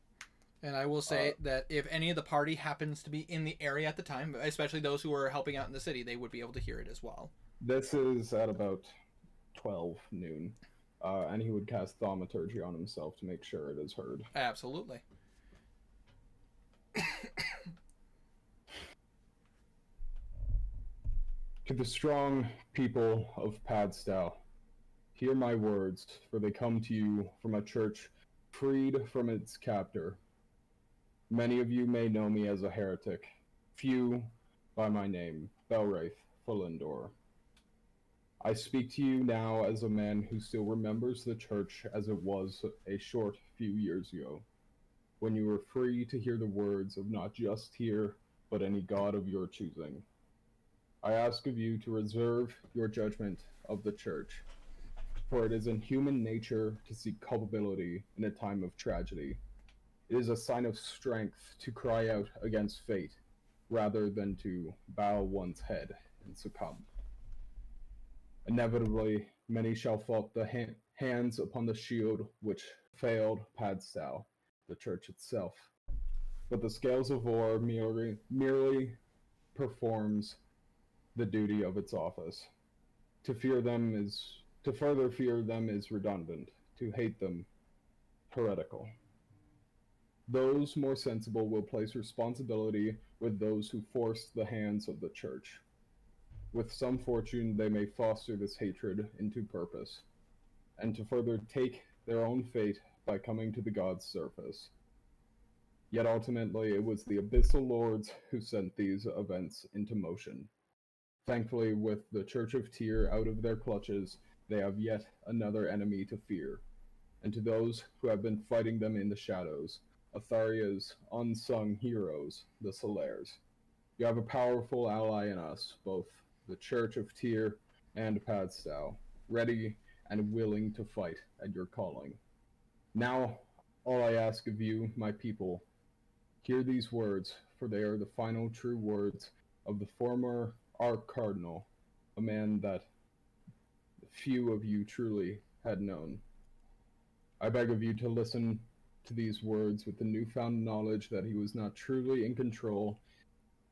And I will say that if any of the party happens to be in the area at the time, especially those who are helping out in the city, they would be able to hear it as well. This is at about 12 noon, and he would cast Thaumaturgy on himself to make sure it is heard. Absolutely. To the strong people of Padstow, hear my words, for they come to you from a church freed from its captor. Many of you may know me as a heretic, few by my name, Belwraith Fullendor. I speak to you now as a man who still remembers the church as it was a short few years ago, when you were free to hear the words of not just Tyr, but any god of your choosing. I ask of you to reserve your judgment of the church, for it is in human nature to seek culpability in a time of tragedy. It is a sign of strength to cry out against fate, rather than to bow one's head and succumb. Inevitably, many shall fault the hands upon the shield which failed Padstow, the church itself. But the scales of war merely performs the duty of its office. To further fear them is redundant. To hate them, heretical. Those more sensible will place responsibility with those who force the hands of the church. With some fortune, they may foster this hatred into purpose, and to further take their own fate by coming to the gods' surface. Yet ultimately, it was the Abyssal Lords who sent these events into motion. Thankfully, with the Church of Tyr out of their clutches, they have yet another enemy to fear. And to those who have been fighting them in the shadows, Atharia's unsung heroes, the Solaires, you have a powerful ally in us, both the Church of Tyr and Padstow, ready and willing to fight at your calling. Now, all I ask of you, my people, hear these words, for they are the final true words of the former Arch-Cardinal, a man that few of you truly had known. I beg of you to listen to these words with the newfound knowledge that he was not truly in control,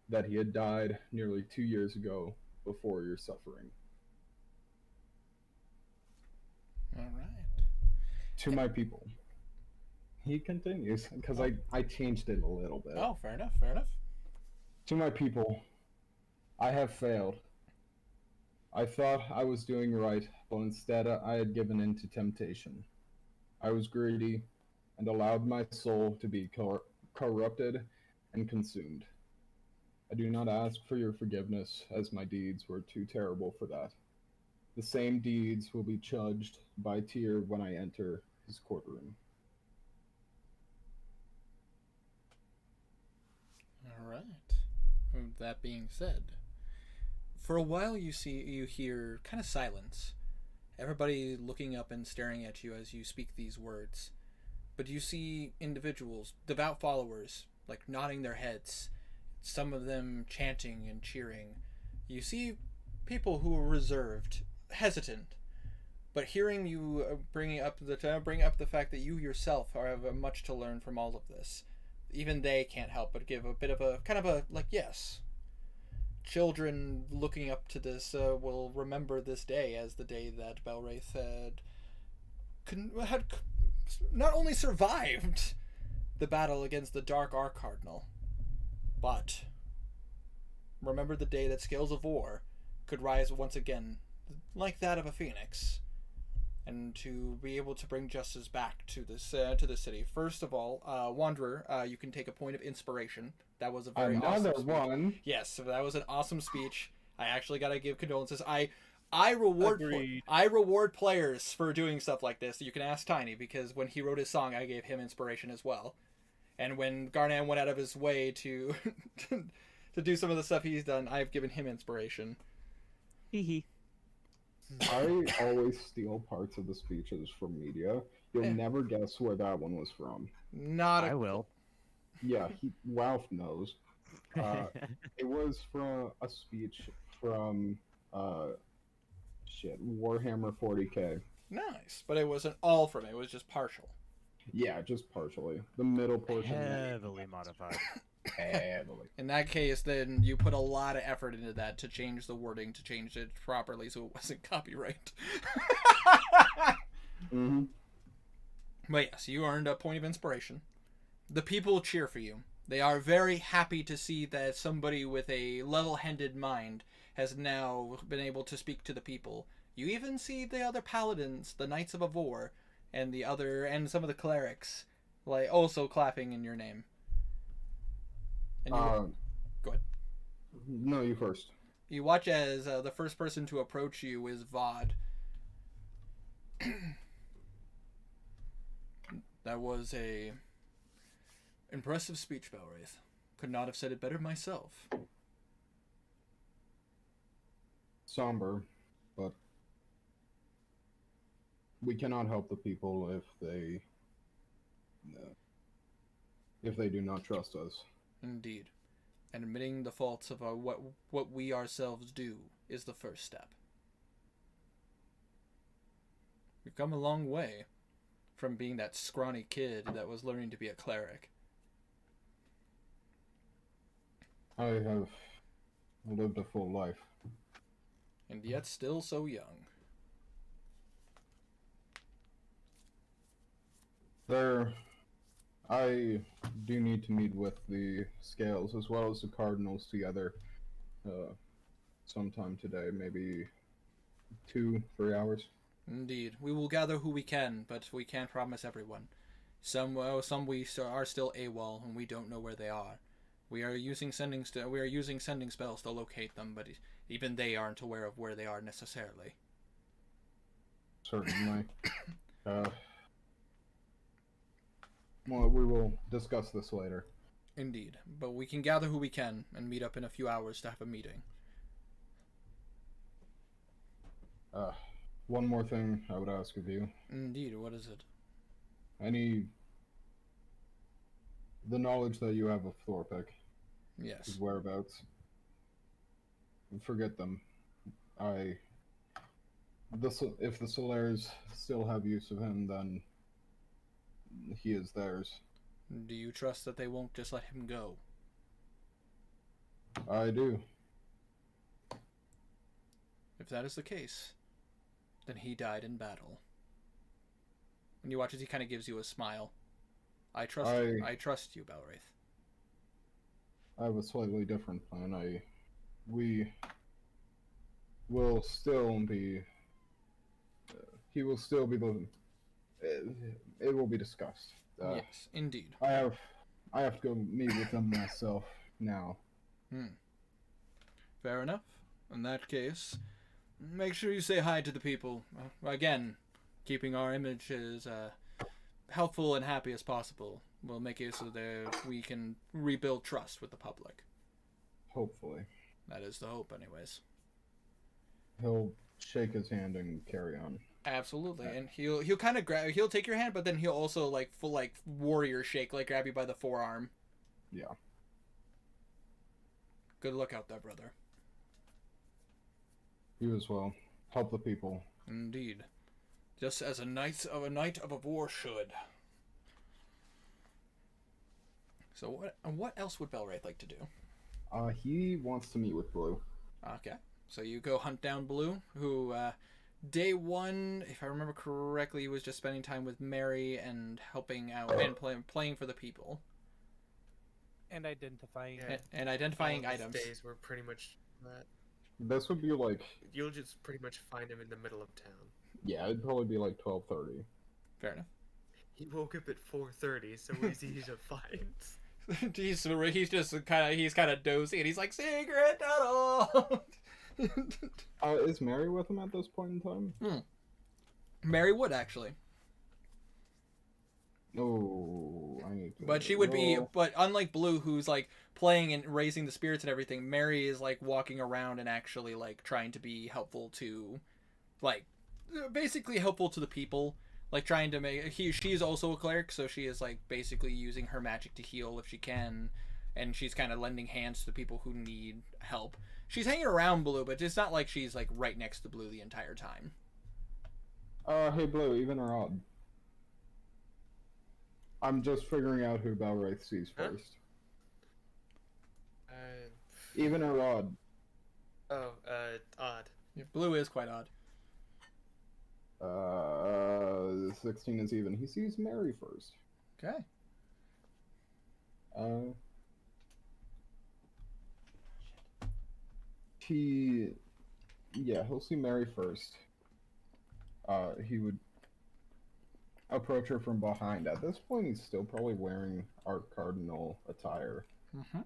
that he had died nearly 2 years ago before your suffering. All right. To my people. He continues, because I changed it a little bit. Oh, fair enough, fair enough. To my people, I have failed. I thought I was doing right, but instead I had given in to temptation. I was greedy, and allowed my soul to be corrupted and consumed. I do not ask for your forgiveness, as my deeds were too terrible for that. The same deeds will be judged by Tyr when I enter his courtroom. All right. With that being said, for a while you hear kind of silence. Everybody looking up and staring at you as you speak these words. But you see individuals, devout followers, like nodding their heads, some of them chanting and cheering. You see people who are reserved, hesitant, but hearing you bring up the fact that you yourself have much to learn from all of this. Even they can't help but give a bit of a kind of a like yes. Children looking up to this will remember this day as the day that Belwraith had not only survived the battle against the Dark Arch-Cardinal, but remember the day that Scales of War could rise once again, like that of a phoenix, and to be able to bring justice back to this to the city. First of all, Wanderer, you can take a point of inspiration. That was a very awesome speech. One. Yes, so that was an awesome speech. I actually gotta give condolences. I reward players for doing stuff like this. You can ask Tiny, because when he wrote his song, I gave him inspiration as well. And when Garnan went out of his way to to do some of the stuff he's done, I've given him inspiration. Hee. I always steal parts of the speeches from media. You'll never guess where that one was from. I will. Yeah, Ralph knows. It was from a speech from Warhammer 40k. Nice, but it wasn't all from it. It was just partial. Yeah, just partially. The middle portion. Heavily modified. Heavily. In that case, then you put a lot of effort into that to change the wording, to change it properly so it wasn't copyright. Mm-hmm. But yes, you earned a point of inspiration. The people cheer for you. They are very happy to see that somebody with a level-headed mind has now been able to speak to the people. You even see the other paladins, the Knights of Avor, and some of the clerics, like also clapping in your name. And you, go ahead. No, you first. You watch as the first person to approach you is Vod. That was a impressive speech, Belwraith. Could not have said it better myself. Somber, but we cannot help the people if they do not trust us. Indeed. And admitting the faults of what we ourselves do is the first step. We've come a long way from being that scrawny kid that was learning to be a cleric. I have lived a full life. And yet still so young. I do need to meet with the Scales as well as the Cardinals together sometime today, maybe 2-3 hours. Indeed, we will gather who we can, but we can't promise everyone. Some are still AWOL, and we don't know where they are. We are using sending spells to locate them, but even they aren't aware of where they are necessarily. Certainly. Well, we will discuss this later. Indeed, but we can gather who we can and meet up in a few hours to have a meeting. One more thing I would ask of you. Indeed, what is it? The knowledge that you have of Thorpik, Yes. his whereabouts. Forget them. If the Solaires still have use of him, then he is theirs. Do you trust that they won't just let him go? I do. If that is the case, then he died in battle. And you watch as he kind of gives you a smile. I trust you, Balwraith. I have a slightly different plan. We will still be. He will still be the. It will be discussed. Yes, indeed. I have to go meet with them myself now. Fair enough. In that case, make sure you say hi to the people. Again, keeping our image as helpful and happy as possible will make it so that we can rebuild trust with the public. Hopefully. That is the hope, anyways. He'll shake his hand and carry on. Absolutely, and he'll kind of he'll take your hand, but then he'll also full warrior shake, grab you by the forearm. Yeah. Good luck out there, brother. You as well. Help the people. Indeed, just as a knight of a war should. So what else would Balwraith like to do? He wants to meet with Blue. Okay, so you go hunt down Blue, who day one, if I remember correctly, he was just spending time with Mary and helping out and playing for the people. And identifying. Yeah. And identifying All of his items. days were pretty much that. This would be You'll just pretty much find him in the middle of town. yeah, it'd probably be 12:30. Fair enough. He woke up at 4:30, so easy to find. he's just kind of dozy, and he's like, secret tunnel. Is Mary with him at this point in time? Mary would actually. Oh, I need to. But she would be. But unlike Blue, who's playing and raising the spirits and everything, Mary is walking around and actually trying to be helpful to, basically helpful to the people. Trying to make she's also a cleric, so she is basically using her magic to heal if she can, and she's kind of lending hands to the people who need help. She's hanging around Blue, but it's not like she's right next to Blue the entire time. Hey Blue, even or odd? I'm just figuring out who Balwraith sees first. Even or odd? Odd. Yeah, Blue is quite odd. 16 is even. He sees Mary first. Okay. He'll see Mary first. He would approach her from behind. At this point, he's still probably wearing our cardinal attire. Mm-hmm.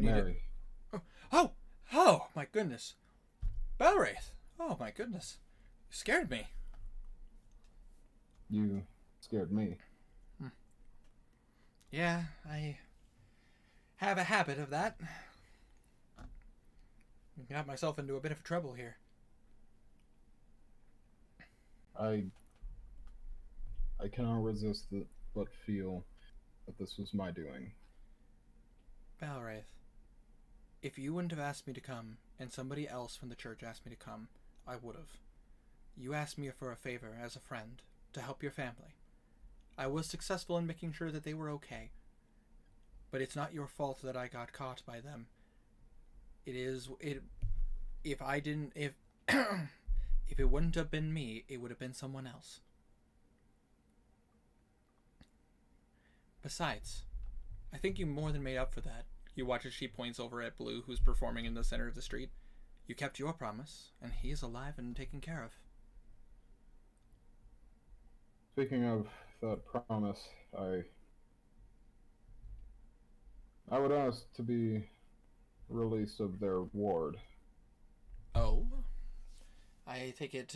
Mary. Oh, my goodness. Balwraith. Oh, my goodness. You scared me. You scared me. Yeah, I have a habit of that. Got myself into a bit of trouble here. I cannot resist but feel that this was my doing. Balwraith, if you wouldn't have asked me to come, and somebody else from the church asked me to come, I would have. You asked me for a favor as a friend, to help your family. I was successful in making sure that they were okay. But it's not your fault that I got caught by them. If it wouldn't have been me, it would have been someone else. Besides, I think you more than made up for that. You watch as she points over at Blue, who's performing in the center of the street. You kept your promise, and he is alive and taken care of. Speaking of that promise, I would ask to be released of their ward. Oh? I take it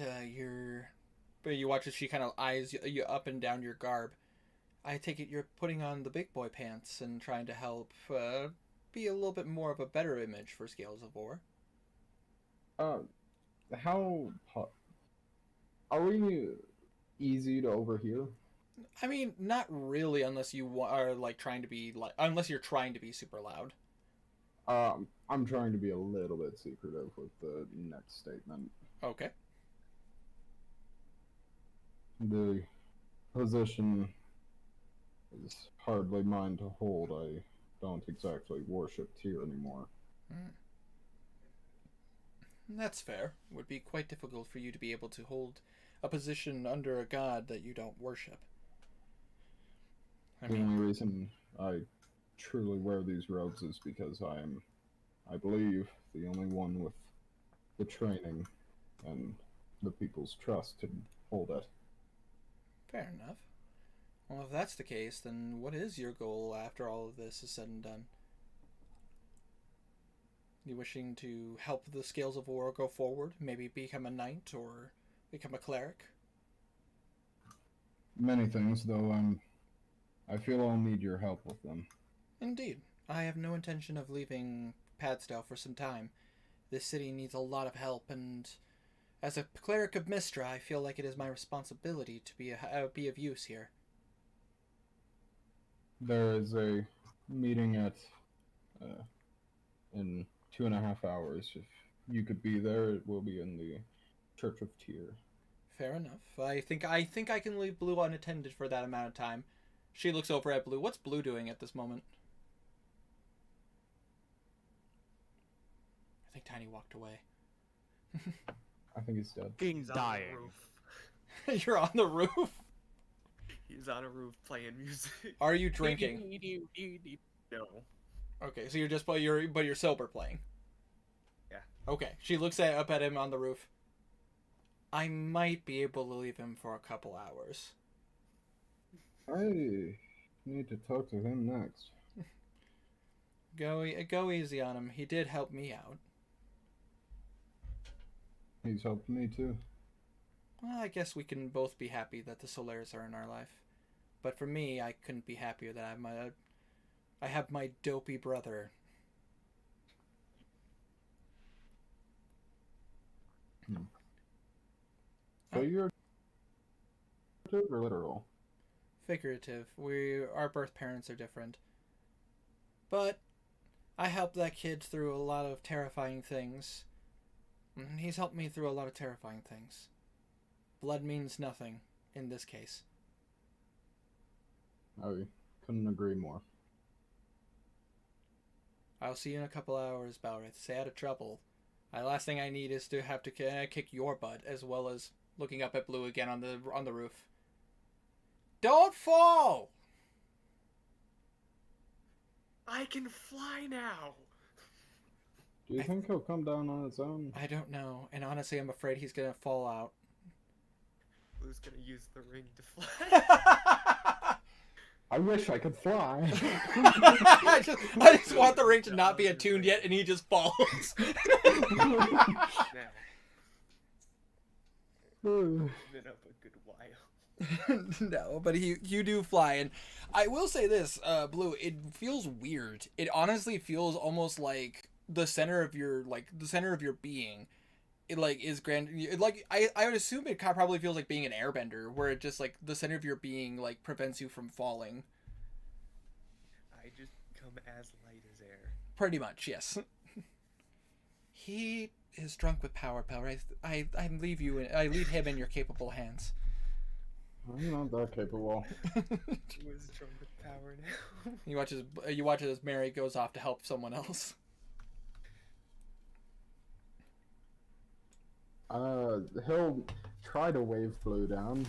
But you watch as she kind of eyes you up and down your garb. I take it you're putting on the big boy pants and trying to help be a little bit more of a better image for Scales of War. Are we easy to overhear? I mean, not really, unless you are like trying to be unless you're trying to be super loud. I'm trying to be a little bit secretive with the next statement. Okay. The position is hardly mine to hold. I don't exactly worship Tyr anymore. That's fair. It would be quite difficult for you to be able to hold a position under a god that you don't worship. The only reason I truly wear these robes is because I believe, the only one with the training and the people's trust to hold it. Fair enough. Well, if that's the case, then what is your goal after all of this is said and done? You wishing to help the Scales of War go forward? Maybe become a knight or become a cleric? Many things, though I feel I'll need your help with them. Indeed. I have no intention of leaving Padstow for some time. This city needs a lot of help, and as a cleric of Mystra, I feel like it is my responsibility to be of use here. There is a meeting at in 2.5 hours. If you could be there, it will be in the Church of Tyr. Fair enough. I think I can leave Blue unattended for that amount of time. She looks over at Blue. What's Blue doing at this moment? I think Tiny walked away. I think he's dead. He's dying. on the roof. You're on the roof? He's on a roof playing music. Are you drinking? No. Okay, so you're sober playing. Yeah. Okay. She looks up at him on the roof. I might be able to leave him for a couple hours. I need to talk to him next. Go easy on him. He did help me out. He's helped me too. Well, I guess we can both be happy that the Solaris are in our life. But for me, I couldn't be happier that I have my dopey brother. So you're figurative or literal? Figurative. Our birth parents are different. But I helped that kid through a lot of terrifying things. And he's helped me through a lot of terrifying things. Blood means nothing in this case. I couldn't agree more. I'll see you in a couple hours, Balrith. Stay out of trouble. Last thing I need is to have to kick your butt, as well as looking up at Blue again on the roof. Don't fall! I can fly now. Do you think he'll come down on its own? I don't know, and honestly, I'm afraid he's gonna fall out. Blue's gonna use the ring to fly. I wish I could fly. I just want the ring to not be attuned yet, and he just falls. Now. Hmm. Been up a good while. No, but you do fly, and I will say this, Blue, it feels weird. It honestly feels almost like the center of your being. It like is grand. Like I would assume it kind of probably feels like being an airbender, where it just like the center of your being like prevents you from falling. I just come as light as air. Pretty much, yes. He is drunk with power, Pelray. I leave him in your capable hands. I'm not that capable. Who is drunk with power now? You watch as Mary goes off to help someone else. He'll try to wave Blue down.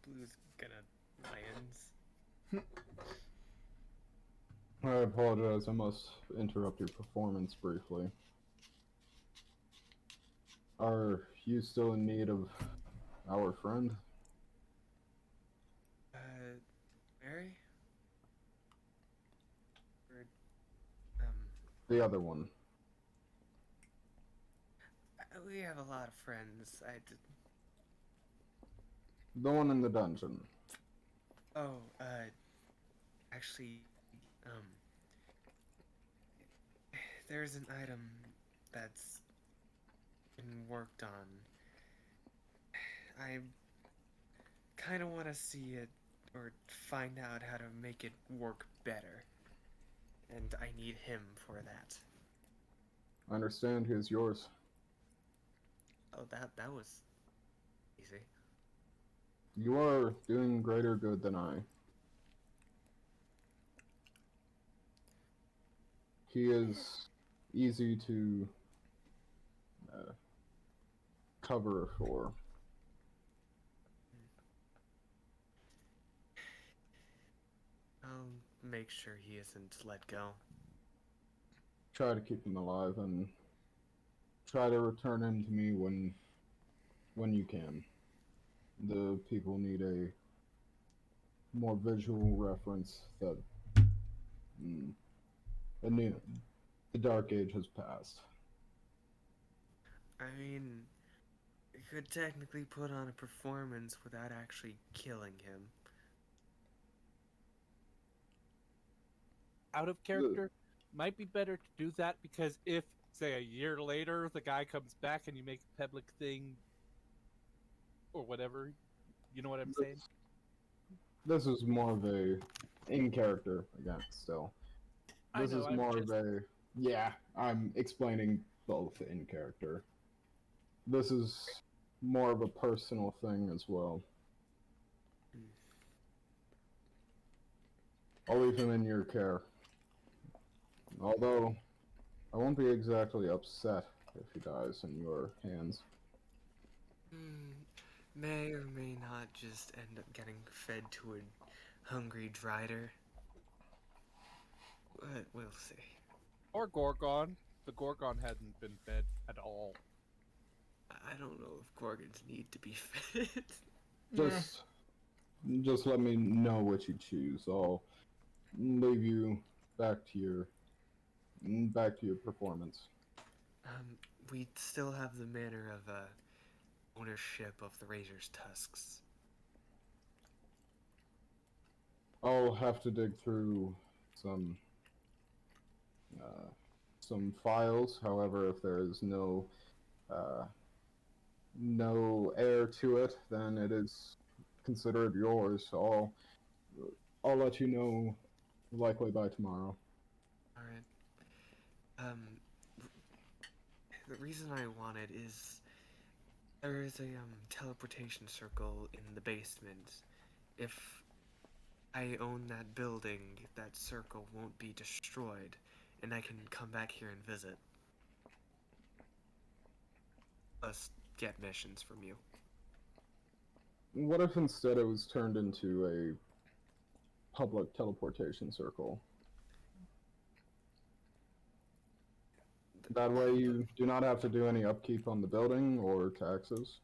Blue's gonna lions. I apologize. I must interrupt your performance briefly. Are you still in need of our friend? Mary? Or, The other one. we have a lot of friends. The one in the dungeon. Oh, actually, there's an item that's been worked on. I kind of want to see it or find out how to make it work better. And I need him for that. I understand. Who's yours? Oh, that was easy. You are doing greater good than I. He is easy to cover for. I'll make sure he isn't let go. Try to keep him alive and try to return him to me when you can. The people need a more visual reference that the Dark Age has passed. I mean, you could technically put on a performance without actually killing him. Out of character, might be better to do that because if, say, a year later the guy comes back and you make a public thing or whatever, you know what I'm saying? This is more of a in character again. Still, this is more of a I'm explaining both in character. This is more of a personal thing as well. I'll leave him in your care. Although, I won't be exactly upset if he dies in your hands. May or may not just end up getting fed to a hungry Drider. But we'll see. Or Gorgon. The Gorgon hadn't been fed at all. I don't know if Gorgons need to be fed. Just let me know what you choose. I'll leave you back to your performance. We still have the manner of ownership of the Razor's tusks. I'll have to dig through some files. However, if there is no heir to it, then it is considered yours. So I'll let you know likely by tomorrow. Alright. The reason I want it is there is a teleportation circle in the basement. If I own that building, that circle won't be destroyed, and I can come back here and visit. Plus, get missions from you. What if instead it was turned into a public teleportation circle? That way you do not have to do any upkeep on the building or taxes.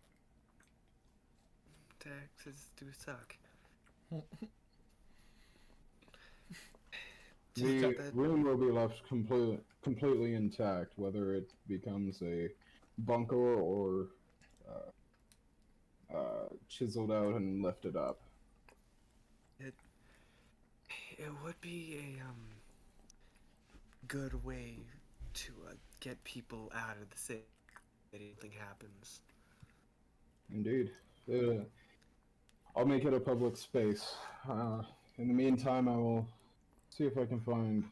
Taxes do suck. The room will be left completely intact, whether it becomes a bunker or chiseled out and lifted up. It would be a good way to get people out of the city if anything happens. Indeed. I'll make it a public space. In the meantime, I will see if I can find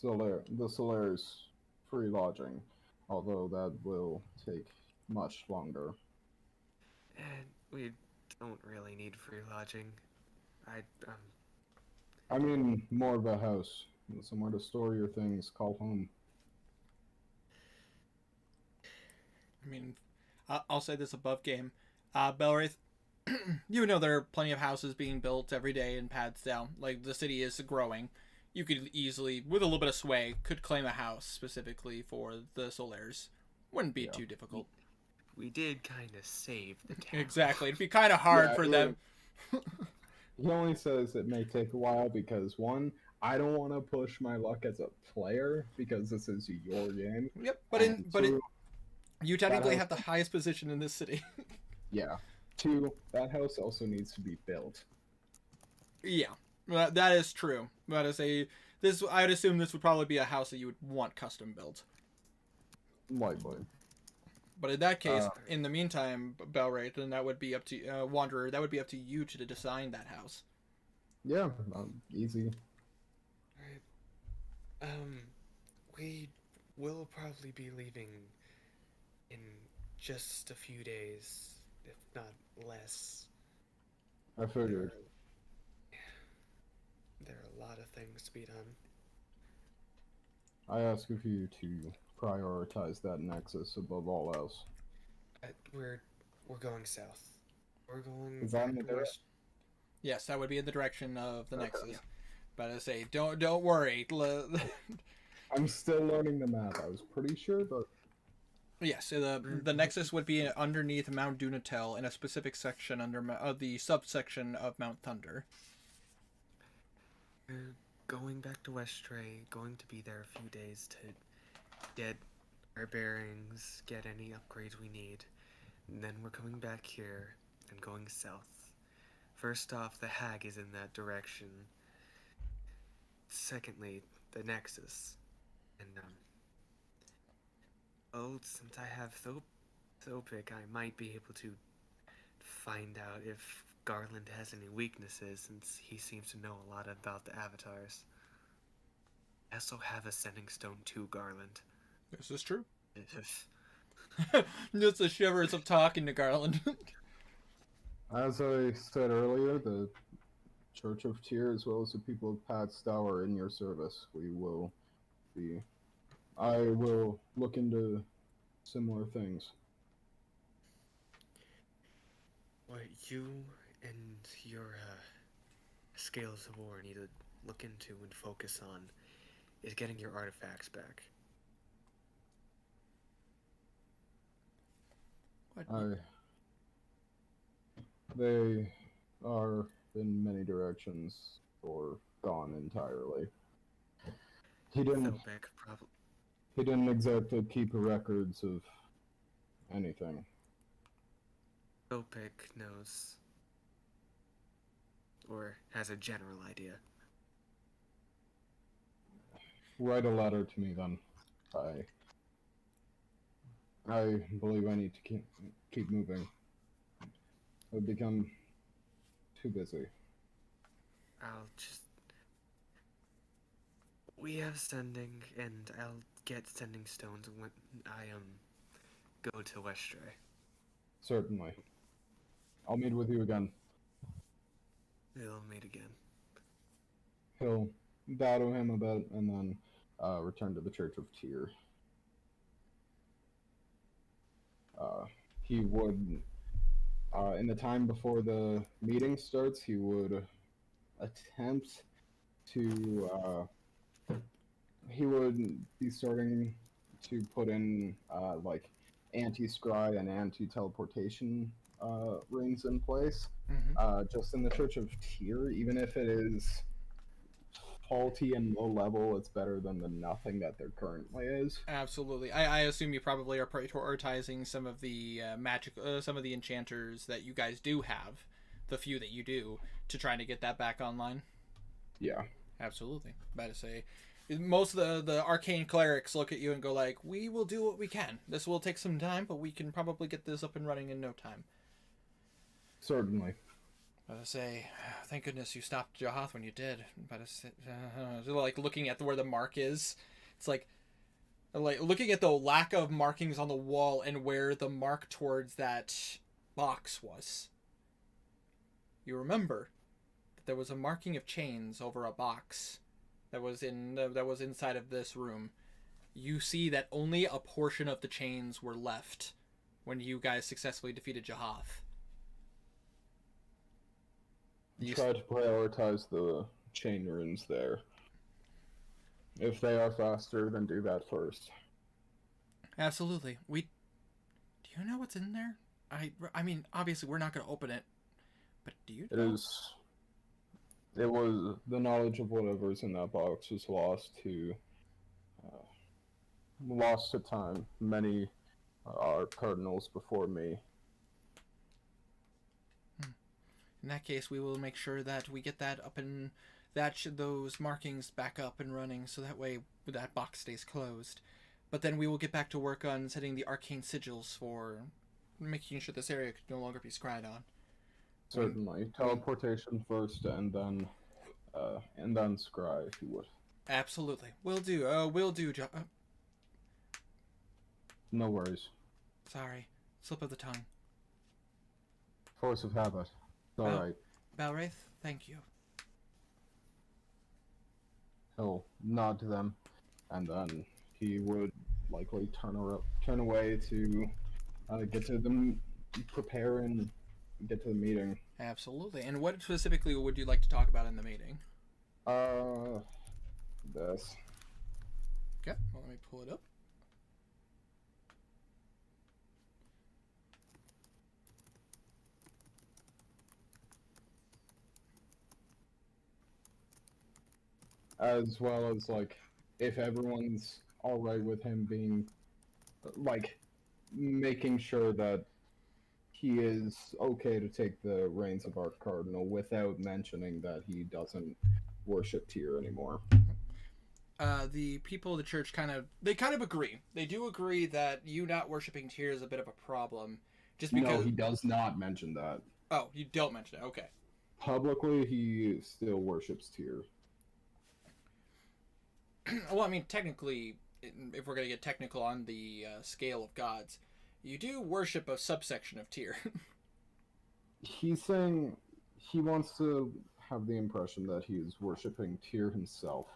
the Solaris free lodging, although that will take much longer. And we don't really need free lodging. I mean, more of a house, somewhere to store your things, call home. I mean, I'll say this above game. Belwraith, you know there are plenty of houses being built every day in Padstow. Like, the city is growing. you could easily, with a little bit of sway, could claim a house specifically for the Solaires. Wouldn't be Yeah. too difficult. We did kind of save the town. Exactly. It'd be kind of hard Yeah, for it them. He only says it may take a while because one, I don't want to push my luck as a player because this is your game. Yep. And two, You technically house- have the highest position in this city. yeah. Two, that house also needs to be built. Yeah, that is true. That is this. I'd assume this would probably be a house that you would want custom built. Likely. But in that case, in the meantime, Belwraith, then that would be up to Wanderer. That would be up to you to design that house. Yeah, easy. We will probably be leaving in just a few days, if not less. I figured. There are a lot of things to be done. I ask of you to prioritize that nexus above all else. We're going south. We're going Is that in back the west. Yes, that would be in the direction of the Okay. Nexus. But I say, don't worry. I'm still learning the map. I was pretty sure, but Yes, so the Nexus would be underneath Mount Dunatel in a specific section under the subsection of Mount Thunder. We're going back to Westray, going to be there a few days to get our bearings, get any upgrades we need. And then we're coming back here and going south. First off, the Hag is in that direction. Secondly, the Nexus. And, since I have Thopic, I might be able to find out if Garland has any weaknesses, since he seems to know a lot about the avatars. I also have a sending stone to Garland. This is true. Just the shivers of talking to Garland. as I said earlier, the Church of Tyr as well as the people of Padstow are in your service. I will look into similar things. What you and your Scales of War need to look into and focus on is getting your artifacts back. They are in many directions or gone entirely. He didn't exactly keep records of anything. Thopic knows, or has a general idea. Write a letter to me then. I believe I need to keep moving. I've become too busy. We have sending, and I'll get sending stones when I go to Westray. Certainly. I'll meet with you again. We'll meet again. He'll bow to him a bit and then return to the Church of Tyr. He would, in the time before the meeting starts, he would attempt to, he would be starting to put in, like, anti-scry and anti-teleportation rings in place. Just in the Church of Tyr, even if it is faulty and low level, it's better than the nothing that there currently is. Absolutely. I assume you probably are prioritizing some of the some of the enchanters that you guys do have, the few that you do, to trying to get that back online. Yeah. Absolutely. About to say, most of the arcane clerics look at you and go like, "We will do what we can. This will take some time, but we can probably get this up and running in no time." Certainly. But I say, thank goodness you stopped Jahath when you did. But like looking at where the mark is, it's like looking at the lack of markings on the wall and where the mark towards that box was. You remember that there was a marking of chains over a box that was inside of this room. You see that only a portion of the chains were left when you guys successfully defeated Jahath. Try to prioritize the chain runes there. If they are faster, then do that first. Absolutely. Do you know what's in there? I mean, obviously we're not going to open it, but do you know? It was the knowledge of whatever's in that box was lost to time. Many are cardinals before me. In that case, we will make sure that we get that up and those markings back up and running, so that way that box stays closed. But then we will get back to work on setting the arcane sigils for making sure this area could no longer be scryed on. Certainly. Teleportation first, and then scry, if you would. Absolutely. Will do, No worries. Sorry. Slip of the tongue. Force of habit. It's alright. Balwraith, thank you. He'll nod to them, and then he would likely turn away to get to them, prepare and get to the meeting. Absolutely. And what specifically would you like to talk about in the meeting? This. Okay, well, let me pull it up. As well as, like, if everyone's alright with him being, like, making sure that he is okay to take the reins of Arch Cardinal without mentioning that he doesn't worship Tyr anymore. The people of the church kind of agree. They do agree that you not worshiping Tyr is a bit of a problem. Just because... No, he does not mention that. Oh, you don't mention it. Okay. Publicly, he still worships Tyr. Well, I mean, technically, if we're going to get technical on the scale of gods, you do worship a subsection of Tyr. He's saying he wants to have the impression that he is worshipping Tyr himself.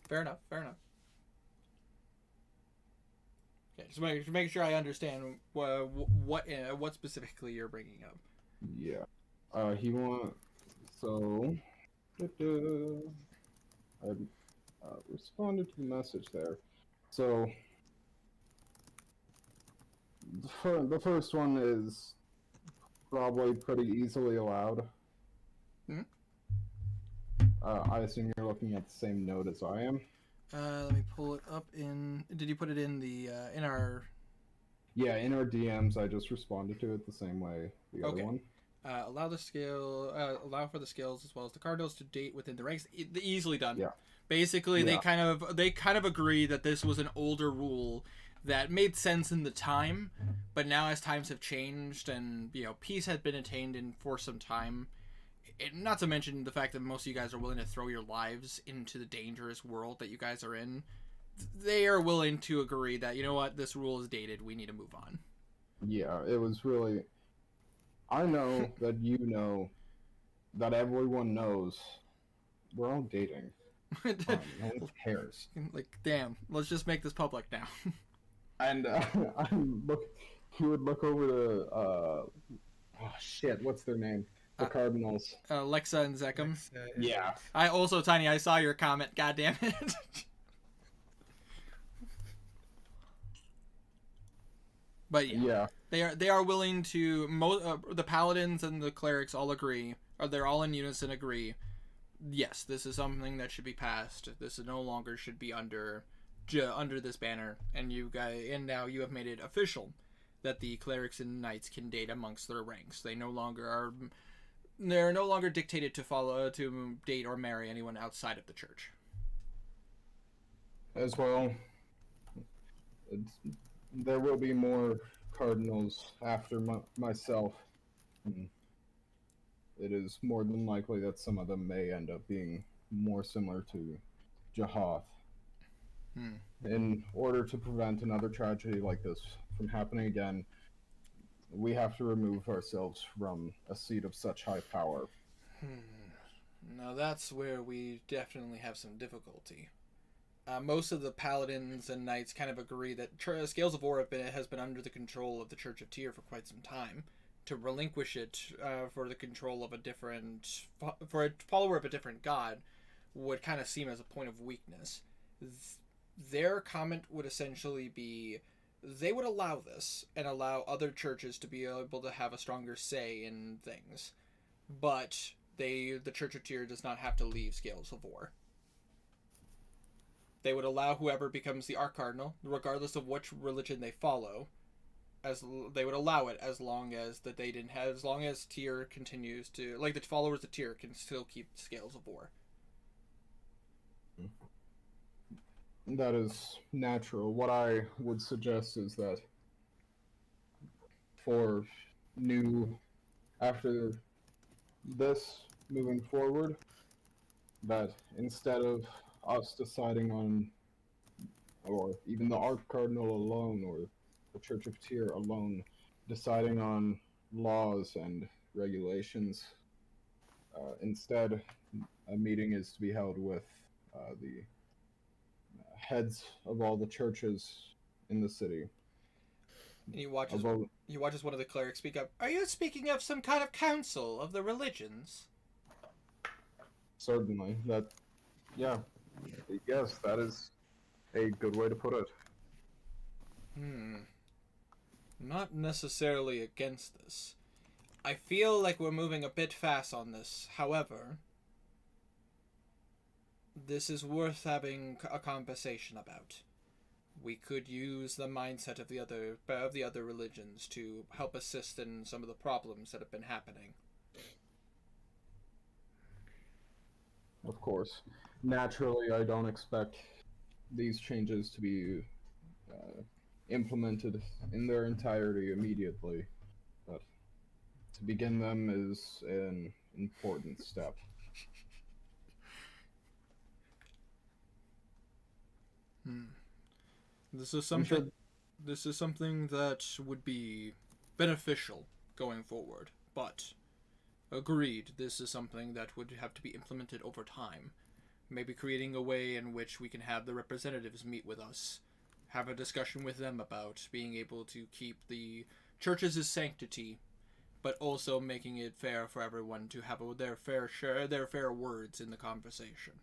Fair enough. Okay, just make sure I understand what specifically you're bringing up. Yeah. He wants... So... I responded to the message there. So... The first one is probably pretty easily allowed. Hmm? I assume you're looking at the same note as I am. Let me pull it up in... Did you put it in the, in our... Yeah, in our DMs, I just responded to it the same way the other one. Allow for the skills as well as the cardinals to date within the ranks. Easily done. Yeah. Basically, Yeah. they kind of agree that this was an older rule that made sense in the time, but now as times have changed and peace had been attained for some time, not to mention the fact that most of you guys are willing to throw your lives into the dangerous world that you guys are in, they are willing to agree that, you know what, this rule is dated, we need to move on. Yeah, it was really... I know that you know that everyone knows we're all dating. No one cares. Like, damn, let's just make this public now. And he would look over the oh shit, what's their name? The Cardinals. Lexa and Zekam. Yeah. I also, Tiny, I saw your comment. God damn it. But yeah, they are willing to. The paladins and the clerics all agree, or they're all in unison agree. Yes, this is something that should be passed. This no longer should be under this banner, and now you have made it official that the clerics and knights can date amongst their ranks. They're no longer dictated to date or marry anyone outside of the church. As well, there will be more cardinals after myself. It is more than likely that some of them may end up being more similar to Jahath. In order to prevent another tragedy like this from happening again, we have to remove ourselves from a seat of such high power. Now that's where we definitely have some difficulty. Most of the paladins and knights kind of agree that Scales of War has been under the control of the Church of Tyr for quite some time. To relinquish it for the control of for a follower of a different god would kind of seem as a point of weakness. their comment would essentially be they would allow this and allow other churches to be able to have a stronger say in things, but the Church of Tyr does not have to leave Scales of War. They would allow whoever becomes the Archdal, regardless of which religion they follow, they would allow it as long as as long as Tyr continues to, like, the followers of Tyr can still keep Scales of War. That is natural. What I would suggest is that after this, moving forward, that instead of us deciding on, or even the Archdal alone, or the Church of Tyr alone, deciding on laws and regulations, instead, a meeting is to be held with the heads of all the churches in the city. And he watches one of the clerics speak up. Are you speaking of some kind of council of the religions? Certainly. Yes, that is a good way to put it. Not necessarily against this. I feel like we're moving a bit fast on this. However, this is worth having a conversation about. We could use the mindset of the other religions to help assist in some of the problems that have been happening. Of course. Naturally, I don't expect these changes to be implemented in their entirety immediately, but to begin them is an important step. This is something that would be beneficial going forward, but agreed, this is something that would have to be implemented over time. Maybe creating a way in which we can have the representatives meet with us, have a discussion with them about being able to keep the church's sanctity, but also making it fair for everyone to have their fair words in the conversation.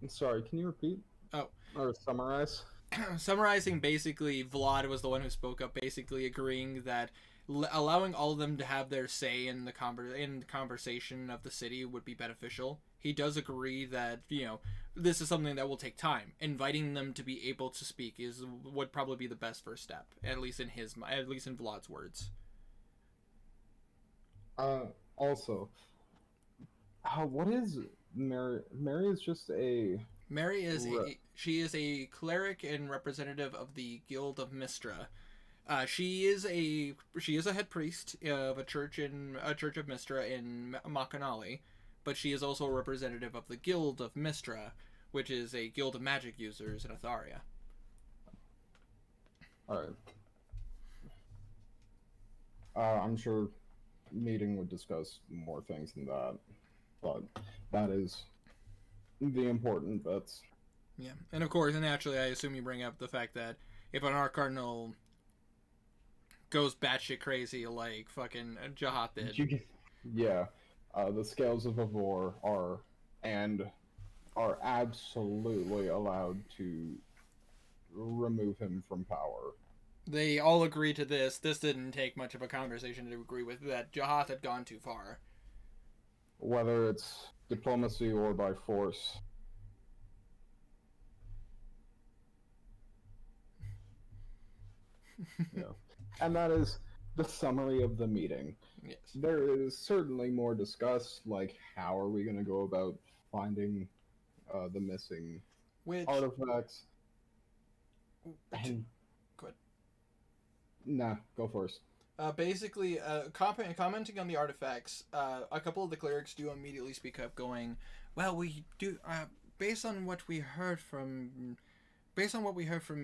Sorry, can you repeat? Oh. Or summarize? Summarizing, basically, Vlad was the one who spoke up, basically agreeing that allowing all of them to have their say in the conversation of the city would be beneficial. He does agree that, this is something that will take time. Inviting them to be able to speak would probably be the best first step, at least in Vlad's words. Also, what is Mary? Mary is just a... Mary is she is a cleric and representative of the Guild of Mystra. She is a head priest of a church of Mystra in Makanali, but she is also a representative of the Guild of Mystra, which is a guild of magic users in Atharia. Alright. I'm sure meeting would discuss more things than that, but that is the important bits. Yeah, and of course, naturally, I assume you bring up the fact that if an Archdal goes batshit crazy like fucking Jahat did. Yeah, the Scales of Avor are absolutely allowed to remove him from power. They all agree to this. This didn't take much of a conversation to agree with that Jahat had gone too far. Whether it's diplomacy or by force. Yeah. And that is the summary of the meeting. Yes. There is certainly more discussed, like how are we going to go about finding the missing artifacts. And... Good. Nah, go first. Basically, commenting on the artifacts, a couple of the clerics do immediately speak up, going, "Well, we do. Based on what we heard from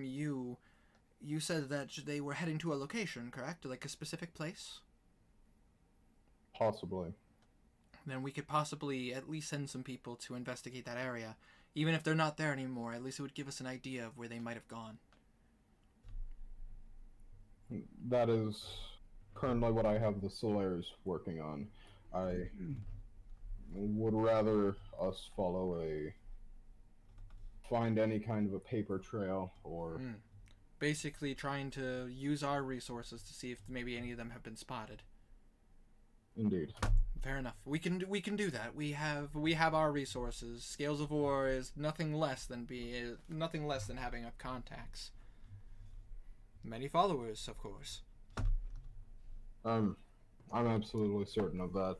you, you said that they were heading to a location, correct? Like a specific place? Possibly. Then we could possibly at least send some people to investigate that area. Even if they're not there anymore, at least it would give us an idea of where they might have gone." That is currently what I have the Solaires working on. I would rather us find any kind of a paper trail or Basically trying to use our resources to see if maybe any of them have been spotted. indeed. Fair enough. We can do that. We have our resources. Scales of War is nothing less than having up contacts. Many followers, of course. I'm absolutely certain of that.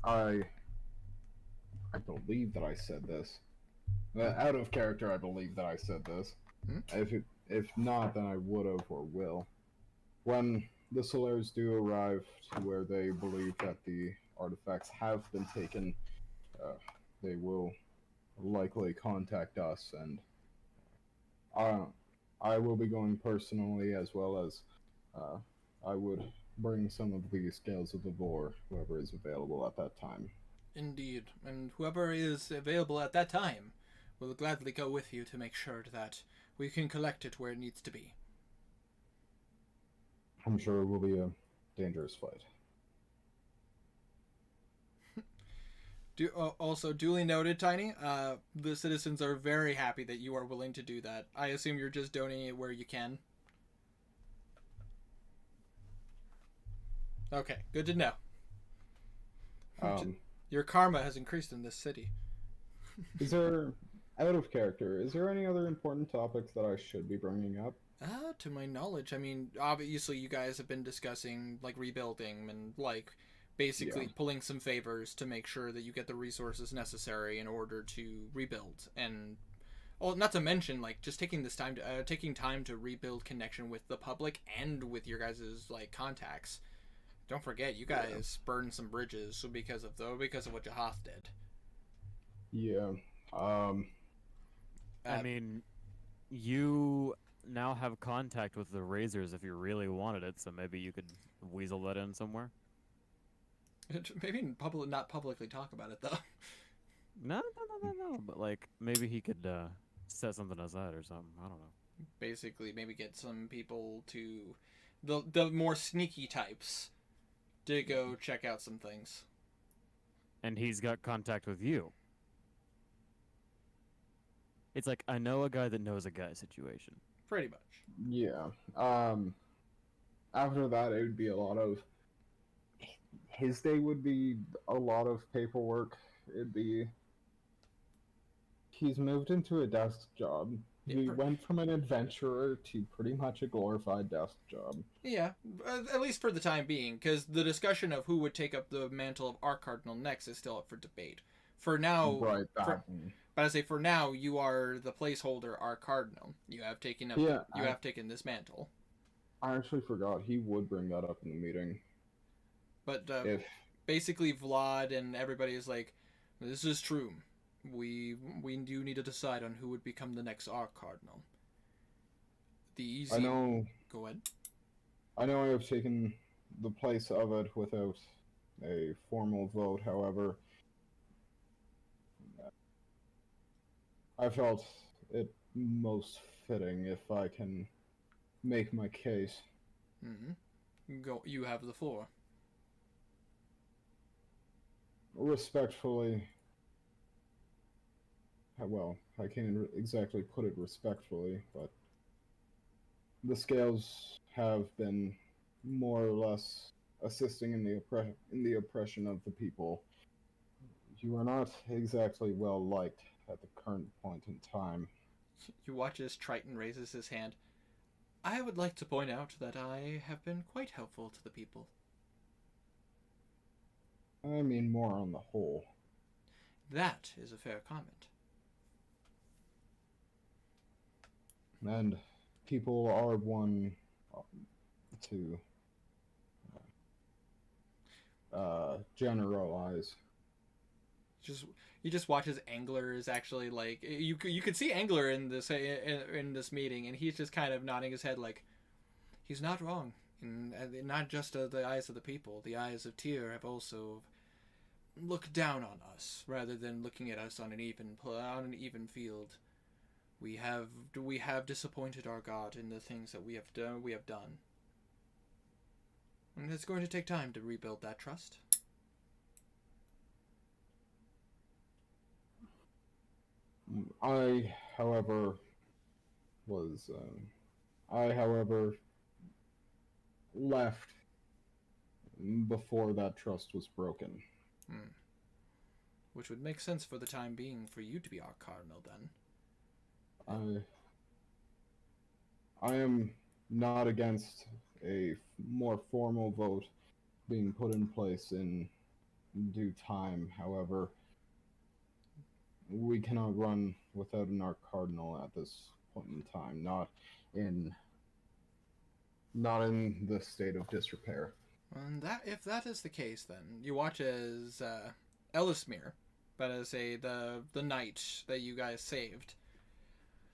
I believe that I said this. Out of character, I believe that I said this. If not, then I would have or will. When the Solaires do arrive to where they believe that the artifacts have been taken, they will likely contact us, and I will be going personally, as well as I would bring some of the Scales of the Vor, whoever is available at that time. Indeed, and whoever is available at that time will gladly go with you to make sure that we can collect it where it needs to be. I'm sure it will be a dangerous fight. Also, duly noted, Tiny. The citizens are very happy that you are willing to do that. I assume you're just donating it where you can. Okay, good to know. Your karma has increased in this city. Is there, out of character, is there any other important topics that I should be bringing up? To my knowledge, I mean, obviously you guys have been discussing, like, rebuilding and, like, basically pulling some favors to make sure that you get the resources necessary in order to rebuild. And, well, not to mention, like, just taking time to rebuild connection with the public and with your guys' like contacts. Don't forget, you guys burned some bridges because of what Jahath did. Yeah. I mean, you now have contact with the Razors if you really wanted it, so maybe you could weasel that in somewhere. Maybe not publicly talk about it though. No. But like, maybe he could set something aside or something. I don't know. Basically, maybe get some people to the more sneaky types to go check out some things. And he's got contact with you. It's like, I know a guy that knows a guy situation. Pretty much. Yeah. After that, it would be a lot of... His day would be a lot of paperwork. It'd be... He's moved into a desk job. He went from an adventurer to pretty much a glorified desk job. Yeah, at least for the time being, because the discussion of who would take up the mantle of Arcardinal next is still up for debate. For now, Right, but I say for now, you are the placeholder Arcardinal. You have taken up. You have taken this mantle. I actually forgot he would bring that up in the meeting. But basically, Vlad and everybody is like, "This is true. We do need to decide on who would become the next Arcardinal." The easy. I know. Go ahead. I know I have taken the place of it without a formal vote. However, I felt it most fitting if I can make my case. Go. You have the floor. Respectfully. Well, I can't exactly put it respectfully, but the Scales have been more or less assisting in the oppression of the people. You are not exactly well liked at the current point in time. You watch as Triton raises his hand. I would like to point out that I have been quite helpful to the people. I mean, more on the whole. That is a fair comment. And people are one to generalize. You just watch as Angler is actually like you could see Angler in this meeting, and he's just kind of nodding his head like he's not wrong. And not just the eyes of the people, the eyes of Tyr have also looked down on us rather than looking at us on an even field. We have disappointed our God in the things that we have done. And it's going to take time to rebuild that trust. I, however, was left before that trust was broken. Which would make sense for the time being for you to be our cardinal then. I am not against a more formal vote being put in place in due time. However, we cannot run without an arch cardinal at this point in time. Not in the state of disrepair. And if that is the case, then you watch as Ellismere, but as the knight that you guys saved.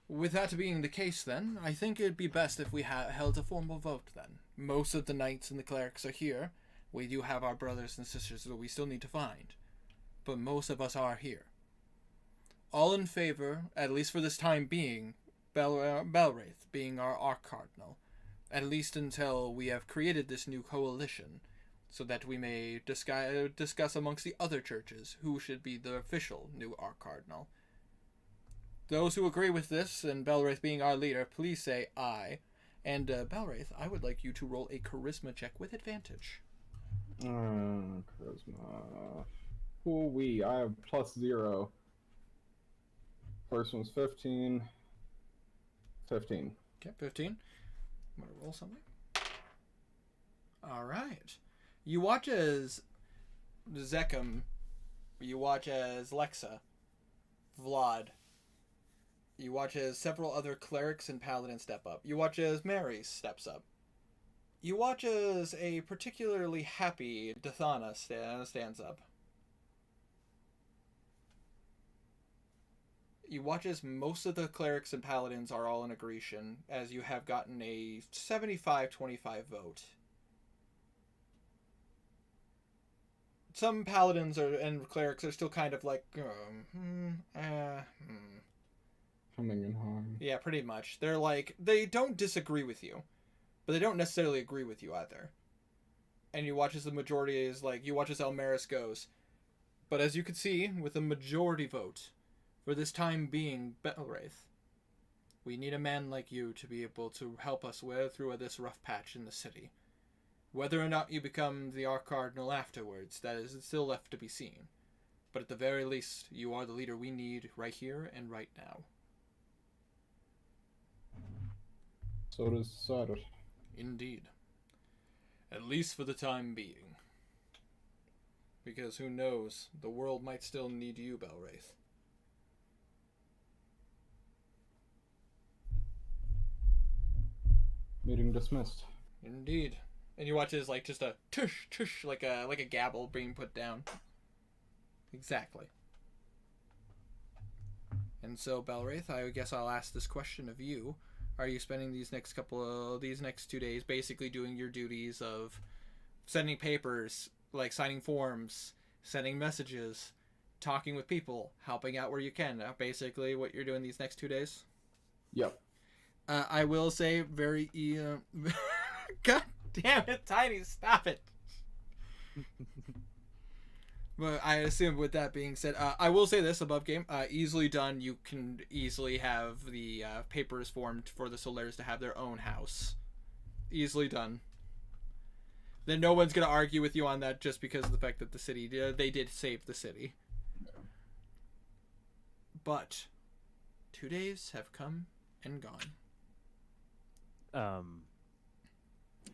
With that being the case, then I think it'd be best if we held a formal vote. Then most of the knights and the clerics are here. We do have our brothers and sisters that we still need to find, but most of us are here. All in favor, at least for this time being, Belwraith being our arch cardinal, at least until we have created this new coalition, so that we may discuss amongst the other churches who should be the official new arch cardinal. Those who agree with this, and Belwraith being our leader, please say aye. And Belwraith, I would like you to roll a charisma check with advantage. Charisma. Ooh-wee, I have +0. First one's 15. 15. Okay, 15. I'm going to roll something. Alright. You watch as Zekam, you watch as Lexa, Vlad, you watch as several other clerics and paladins step up. You watch as Mary steps up. You watch as a particularly happy Dathana stands up. You watch as most of the clerics and paladins are all in agreement, as you have gotten a 75-25 vote. Some paladins and clerics are still kind of like, Coming in hard. Yeah, pretty much. They're like, they don't disagree with you, but they don't necessarily agree with you either. And you watch as the majority is like, you watch as Elmaris goes. But as you can see, with a majority vote, for this time being, Belwraith, we need a man like you to be able to help us through this rough patch in the city. Whether or not you become the Arch Cardinal afterwards, that is still left to be seen. But at the very least, you are the leader we need right here and right now. So it is decided. Indeed. At least for the time being. Because who knows, the world might still need you, Belwraith. Meeting dismissed. Indeed. And you watch as like just a tush tush, like a gavel being put down. Exactly. And so, Belwraith, I guess I'll ask this question of you. Are you spending these next 2 days basically doing your duties of sending papers, like signing forms, sending messages, talking with people, helping out where you can? Basically what you're doing these next 2 days? Yep. I will say very... God damn it, Tiny, stop it! But I assume with that being said, I will say this above game, easily done. You can easily have the papers formed for the Solaires to have their own house. Easily done. Then no one's going to argue with you on that just because of the fact that the city, they did save the city. But 2 days have come and gone.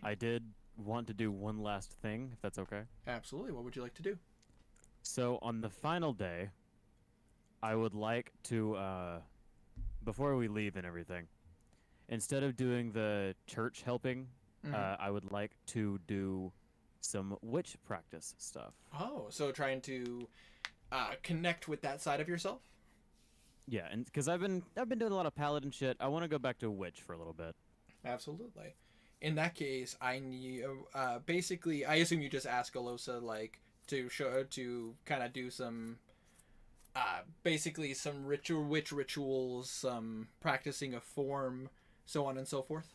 I did want to do one last thing, if that's okay. Absolutely. What would you like to do? So on the final day, I would like to, before we leave and everything, instead of doing the church helping, I would like to do some witch practice stuff. Oh, so trying to connect with that side of yourself? Yeah, and because I've been doing a lot of paladin shit, I want to go back to witch for a little bit. Absolutely. In that case, I need basically. I assume you just ask Alosa like to kind of do some basically some witch rituals, some practicing a form, so on and so forth.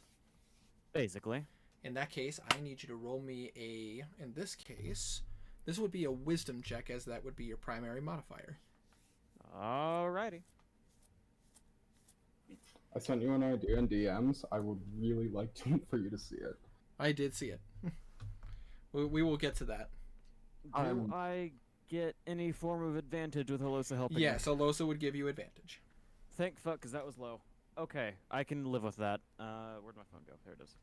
Basically. In that case, I need you to roll me in this case, this would be a wisdom check, as that would be your primary modifier. Alrighty. I sent you an idea in DMs. I would really like for you to see it. I did see it. We will get to that. Do I get any form of advantage with Holosa helping me? Yes, Alosa would give you advantage. Thank fuck, because that was low. Okay, I can live with that. Where'd my phone go? There it is.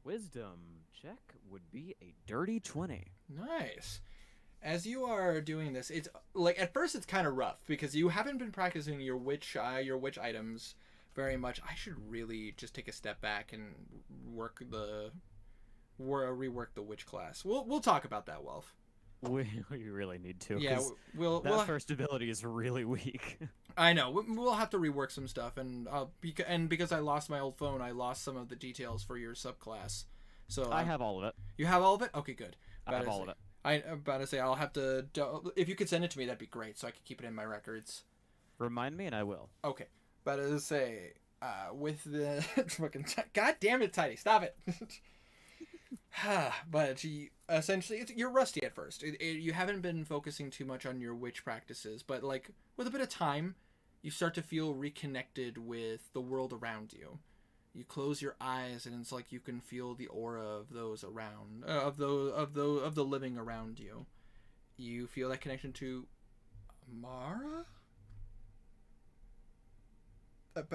Wisdom check would be a dirty 20. Nice. As you are doing this, it's like at first it's kind of rough because you haven't been practicing your witch items very much. I should really just take a step back and rework the witch class. We'll talk about that, Welf. We really need to. Yeah, 'cause we'll that first ability is really weak. I know. We'll have to rework some stuff, and because I lost my old phone, I lost some of the details for your subclass. So I have all of it. You have all of it? Okay, good. I have all of it. I'm about to say I'll have to. If you could send it to me, that'd be great, so I could keep it in my records. Remind me, and I will. Okay, about to say with the fucking God damn it, Tidy, stop it. But essentially, you're rusty at first. You haven't been focusing too much on your witch practices, but like with a bit of time, you start to feel reconnected with the world around you. You close your eyes, and it's like you can feel the aura of those around, of the living around you. You feel that connection to Mara.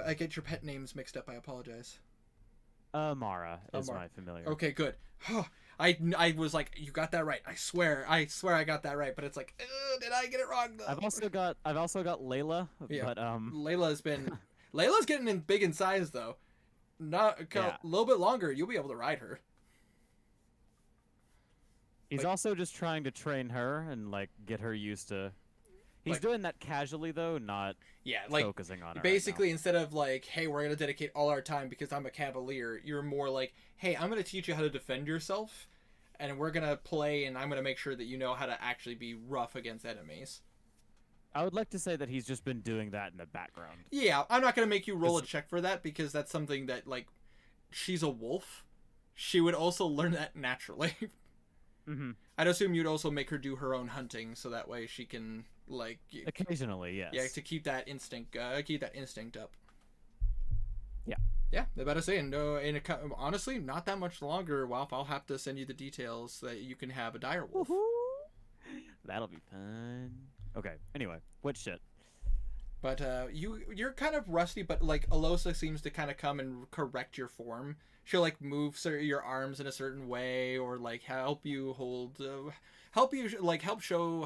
I get your pet names mixed up. I apologize. Mara is Mara. my familiar. Okay, good. I was like, you got that right. I swear I got that right. But it's like, did I get it wrong though? I've also got Layla, Yeah. but Layla's getting big in size though. Not a little bit longer, you'll be able to ride her. He's also just trying to train her and like get her used to. He's doing that casually though, not focusing on her. Basically, instead of like, hey, we're gonna dedicate all our time because I'm a cavalier, you're more like, hey, I'm gonna teach you how to defend yourself, and we're gonna play, and I'm gonna make sure that you know how to actually be rough against enemies. I would like to say that he's just been doing that in the background. Yeah, I'm not gonna make you roll a check for that because that's something that like, she's a wolf. She would also learn that naturally. Mm-hmm. I'd assume you'd also make her do her own hunting, so that way she can like occasionally, yes. Yeah, to keep that instinct up. Yeah. Yeah, they're about to say, honestly, not that much longer, Walf. I'll have to send you the details so that you can have a dire wolf. That'll be fun. Okay. Anyway, what shit? But you're kind of rusty, but like Alosa seems to kind of come and correct your form. She'll like move your arms in a certain way, or like help show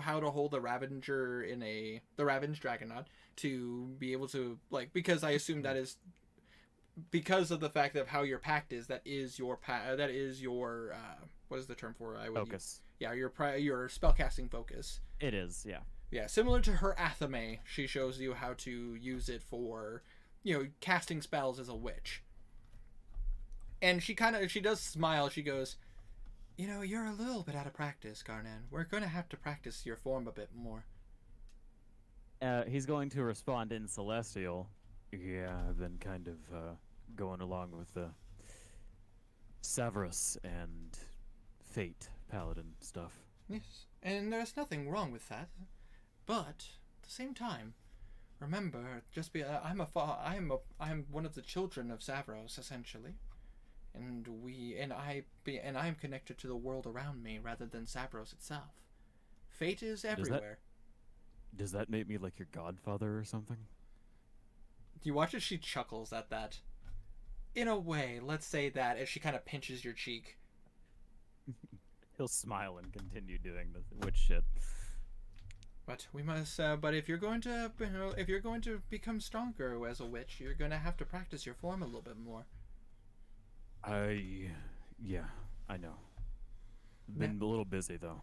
how to hold the Ravager the Ravaged Dragonaut to be able to like, because I assume that is because of the fact of how your pact is. That is your what is the term for it? Focus. Yeah, your spellcasting focus. It is, yeah. Yeah, similar to her Athame, she shows you how to use it for, casting spells as a witch. And she does smile. She goes, you're a little bit out of practice, Garnan. We're going to have to practice your form a bit more. He's going to respond in Celestial. Yeah, I've been kind of going along with the Severus and Fate Paladin stuff. Yes, and there's nothing wrong with that. But at the same time, remember, I'm one of the children of Zavros, essentially, and I'm connected to the world around me rather than Zavros itself. Fate is everywhere. Does that make me like your godfather or something? You watch as she chuckles at that. In a way, let's say that, as she kind of pinches your cheek. He'll smile and continue doing the witch shit. But we must. But if you're going to become stronger as a witch, you're going to have to practice your form a little bit more. Yeah, I know. Been a little busy though.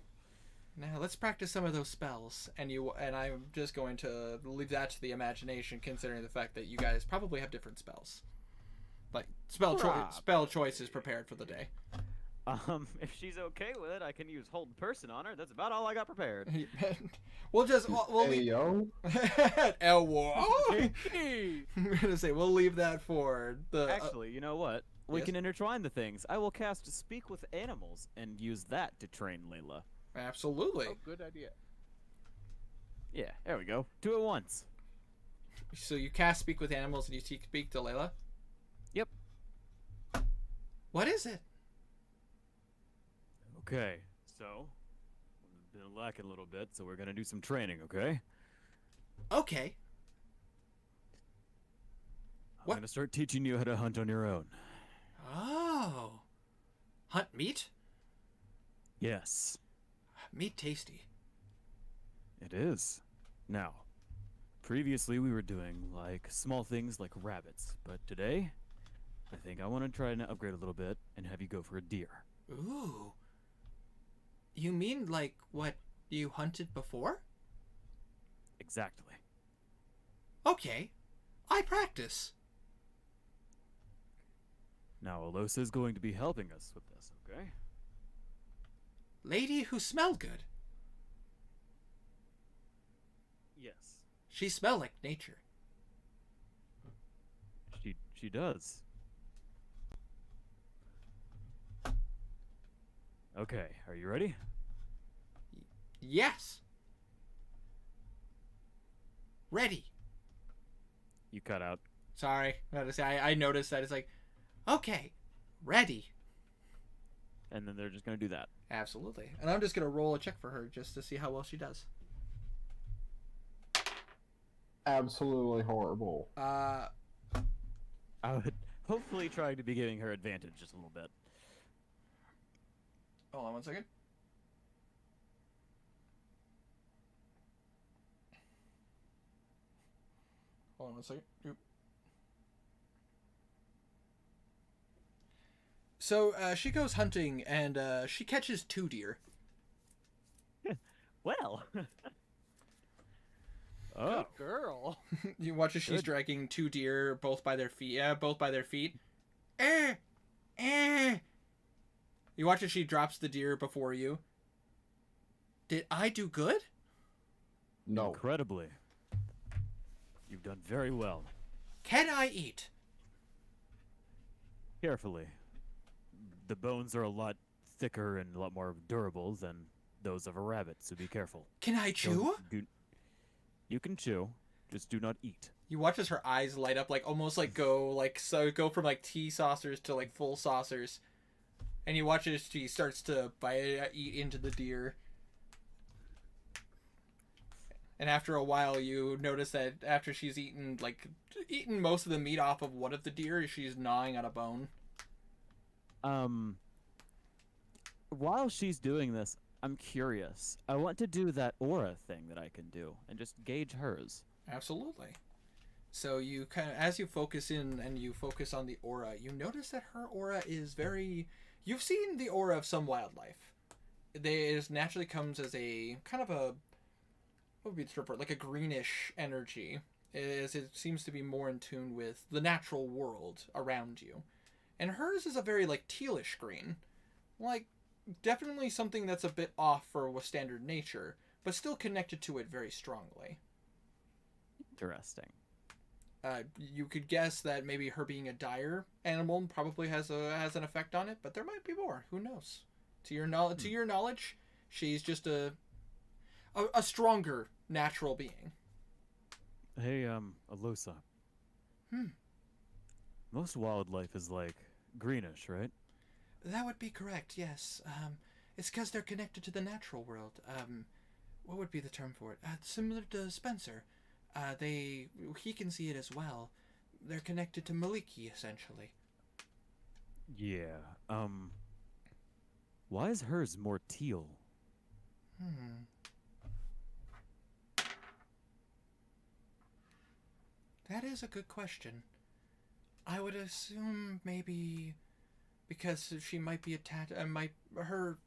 Now let's practice some of those spells, and I'm just going to leave that to the imagination, considering the fact that you guys probably have different spells. Like spell choice is prepared for the day. If she's okay with it, I can use hold person on her. That's about all I got prepared. we'll Hey, leave. yo. El War. I'm gonna say we'll leave that for the. Actually, you know what? We yes? can intertwine the things. I will cast Speak with Animals and use that to train Layla. Absolutely. Oh, good idea. Yeah, there we go. 2 at once. So you cast Speak with Animals and you speak to Layla? Yep. What is it? Okay, so we've been lacking a little bit, so we're gonna do some training, okay? Okay. I'm What? gonna start teaching you how to hunt on your own. Oh. Hunt meat? Yes, Meat tasty. it is. Now, previously we were doing like small things like rabbits, but today, I think I want to try and upgrade a little bit and have you go for a deer. Ooh. You mean like what you hunted before? Exactly. Okay. I practice. Now, Alosa is going to be helping us with this, okay? Lady who smelled good. Yes. She smelled like nature. She does. Okay, are you ready? Yes. Ready. You cut out. Sorry. I had to say, I noticed that it's like, okay, ready. And then they're just gonna do that. Absolutely. And I'm just going to roll a check for her just to see how well she does. Absolutely horrible. I would hopefully try to be giving her advantage just a little bit. Hold on 1 second. Hold on 1 second. Oop. So she goes hunting and she catches 2 deer. Well. Oh, Good girl. You watch as she's Good. dragging 2 deer, both by their feet. Yeah, both by their feet. Eh. You watch as she drops the deer before you. Did I do good? No. incredibly. You've done very well. Can I eat? Carefully. The bones are a lot thicker and a lot more durable than those of a rabbit, so be careful. Can I chew? You can chew, just do not eat. You watch as her eyes light up, like almost like go from like tea saucers to like full saucers, and you watch as she starts to eat into the deer. And after a while, you notice that after she's eaten most of the meat off of one of the deer, she's gnawing on a bone. While she's doing this, I'm curious. I want to do that aura thing that I can do and just gauge hers. Absolutely. So you kind of, as you focus in and you focus on the aura, you notice that her aura is very. You've seen the aura of some wildlife. It naturally comes as a kind of a. What would be the term for it? Like a greenish energy. As it seems to be more in tune with the natural world around you. And hers is a very like tealish green. Like definitely something that's a bit off for a standard nature, but still connected to it very strongly. Interesting. You could guess that maybe her being a dire animal probably has an effect on it, but there might be more. Who knows? To your knowledge, she's just a stronger natural being. Hey, Alosa. Most wildlife is like greenish, right? That would be correct. Yes. It's because they're connected to the natural world. What would be the term for it? Similar to Spencer. He can see it as well. They're connected to Maliki, essentially. Yeah. Why is hers more teal? That is a good question. I would assume maybe because she might be attached. Her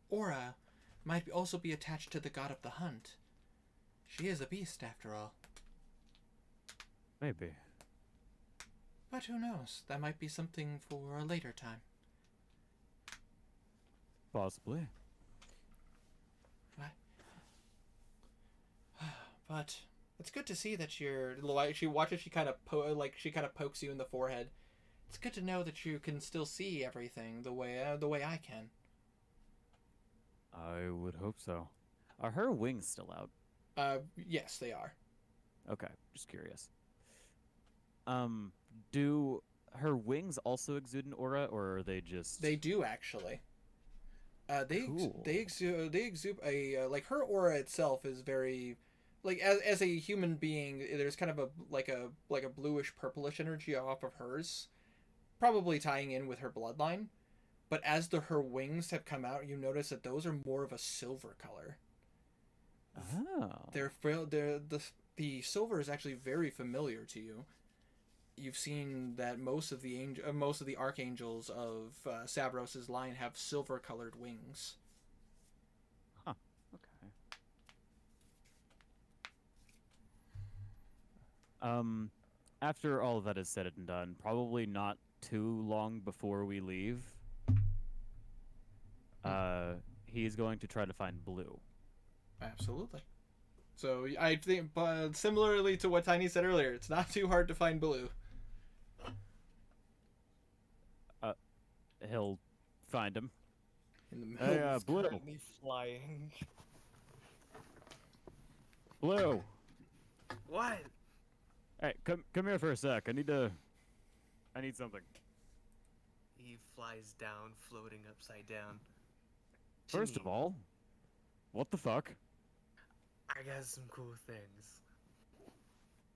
aura might also be attached to the god of the hunt. She is a beast, after all. Maybe. But who knows? That might be something for a later time. Possibly. But it's good to see that you're like she watches. She kind of pokes you in the forehead. It's good to know that you can still see everything the way I can. I would hope so. Are her wings still out? Yes, they are. Okay, just curious. Do her wings also exude an aura, or are they just? They do actually. Cool. They exude a like her aura itself is very like as a human being. There's kind of a bluish purplish energy off of hers, probably tying in with her bloodline. But as her wings have come out, you notice that those are more of a silver color. Oh. The silver is actually very familiar to you. You've seen that most of the archangels of Savros's line have silver-colored wings. Huh. Okay. After all of that is said and done, probably not too long before we leave, he's going to try to find Blue. Absolutely. So I think, similarly to what Tiny said earlier, it's not too hard to find Blue. He'll find him. In the middle. Hey, Blue. Currently flying. Blue. What? Hey, come here for a sec. I need something. He flies down, floating upside down. First of all, what the fuck? I got some cool things.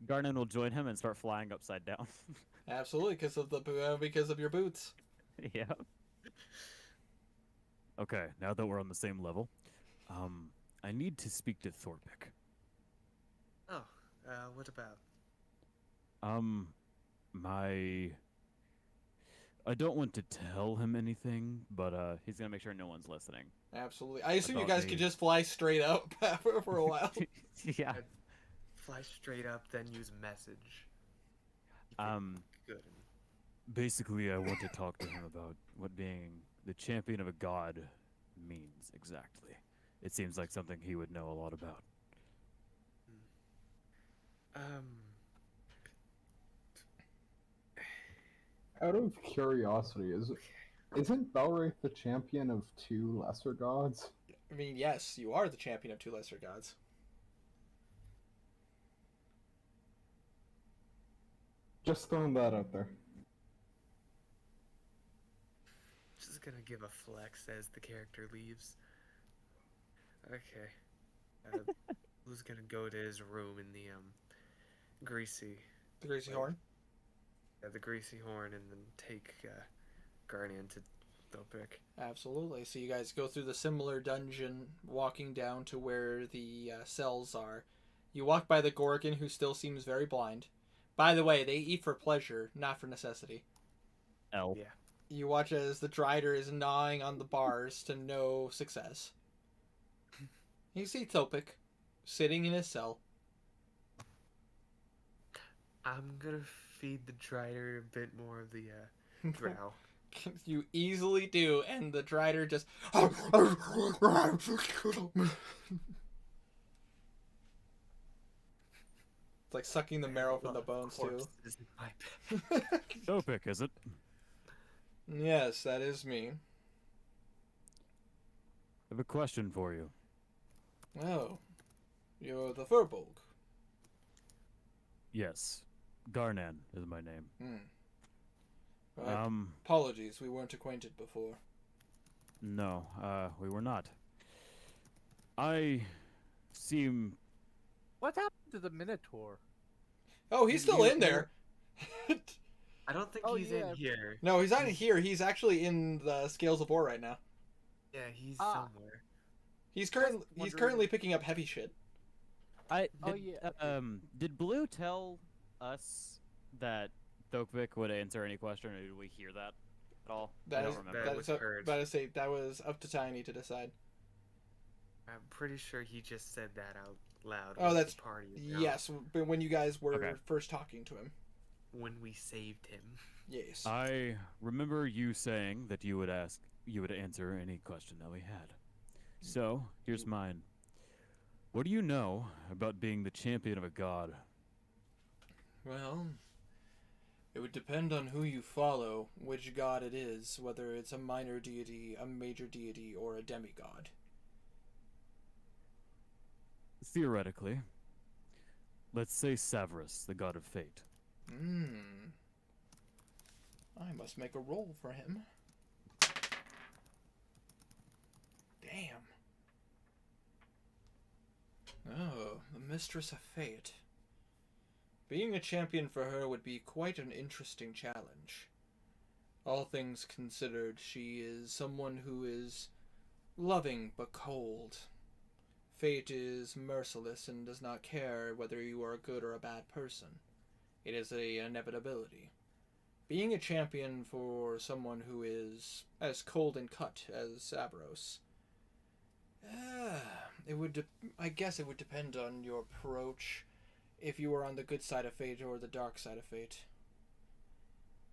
Garnon will join him and start flying upside down. Absolutely, because of your boots. Yeah. Okay, now that we're on the same level, I need to speak to Thorpic. Oh, what about? I don't want to tell him anything, but he's gonna make sure no one's listening. Absolutely. I assume you About guys me. could just fly straight up for a while. Yeah. Fly straight up, then use message. Good. Basically, I want to talk to him about what being the champion of a god means exactly. It seems like something he would know a lot about. Out of curiosity, isn't Belwraith the champion of 2 lesser gods? I mean, yes, you are the champion of 2 lesser gods. Just throwing that out there. Just gonna give a flex as the character leaves. Okay. Who's gonna go to his room in the greasy? The Greasy Horn? Yeah, the greasy horn, and then take Garnian to Thopik. Absolutely. So you guys go through the similar dungeon, walking down to where the cells are. You walk by the Gorgon, who still seems very blind. By the way, they eat for pleasure, not for necessity. L. Yeah. You watch as the Drider is gnawing on the bars to no success. You see Thopik sitting in his cell. I'm gonna feed the Drider a bit more of the drow. You easily do, and the Drider just... It's like sucking the marrow from the bones, too. Corpses in my bed. Thorpic, is it? Yes, that is me. I have a question for you. Oh. You're the Furbolg. Yes. Garnan is my name. Well, apologies, we weren't acquainted before. No, we were not. I seem... What happened to the Minotaur? Oh, he's still in there. I don't think Oh, he's yeah. in here. No, he's not in here. He's actually in the Scales of War right now. Yeah, he's Ah. somewhere. He's wondering- currently picking up heavy shit. Oh, yeah. Did Blue tell us that Thokvik would answer any question, or did we hear that at all? I That don't is remember. that was heard. that was up to Tiny to decide. I'm pretty sure he just said that out loud. Oh, with that's the party now, yes. But when you guys were Okay. first talking to him, when we saved him. yes. I remember you saying that you you would answer any question that we had. So, here's mine. What do you know about being the champion of a god? Well, it would depend on who you follow, which god it is, whether it's a minor deity, a major deity, or a demigod. Theoretically, let's say Savras, the god of fate. I must make a roll for him. Damn. Oh, the Mistress of Fate. Being a champion for her would be quite an interesting challenge. All things considered, she is someone who is loving but cold. Fate is merciless and does not care whether you are a good or a bad person. It is an inevitability. Being a champion for someone who is as cold and cut as Sabros, I guess it would depend on your approach, if you are on the good side of fate or the dark side of fate.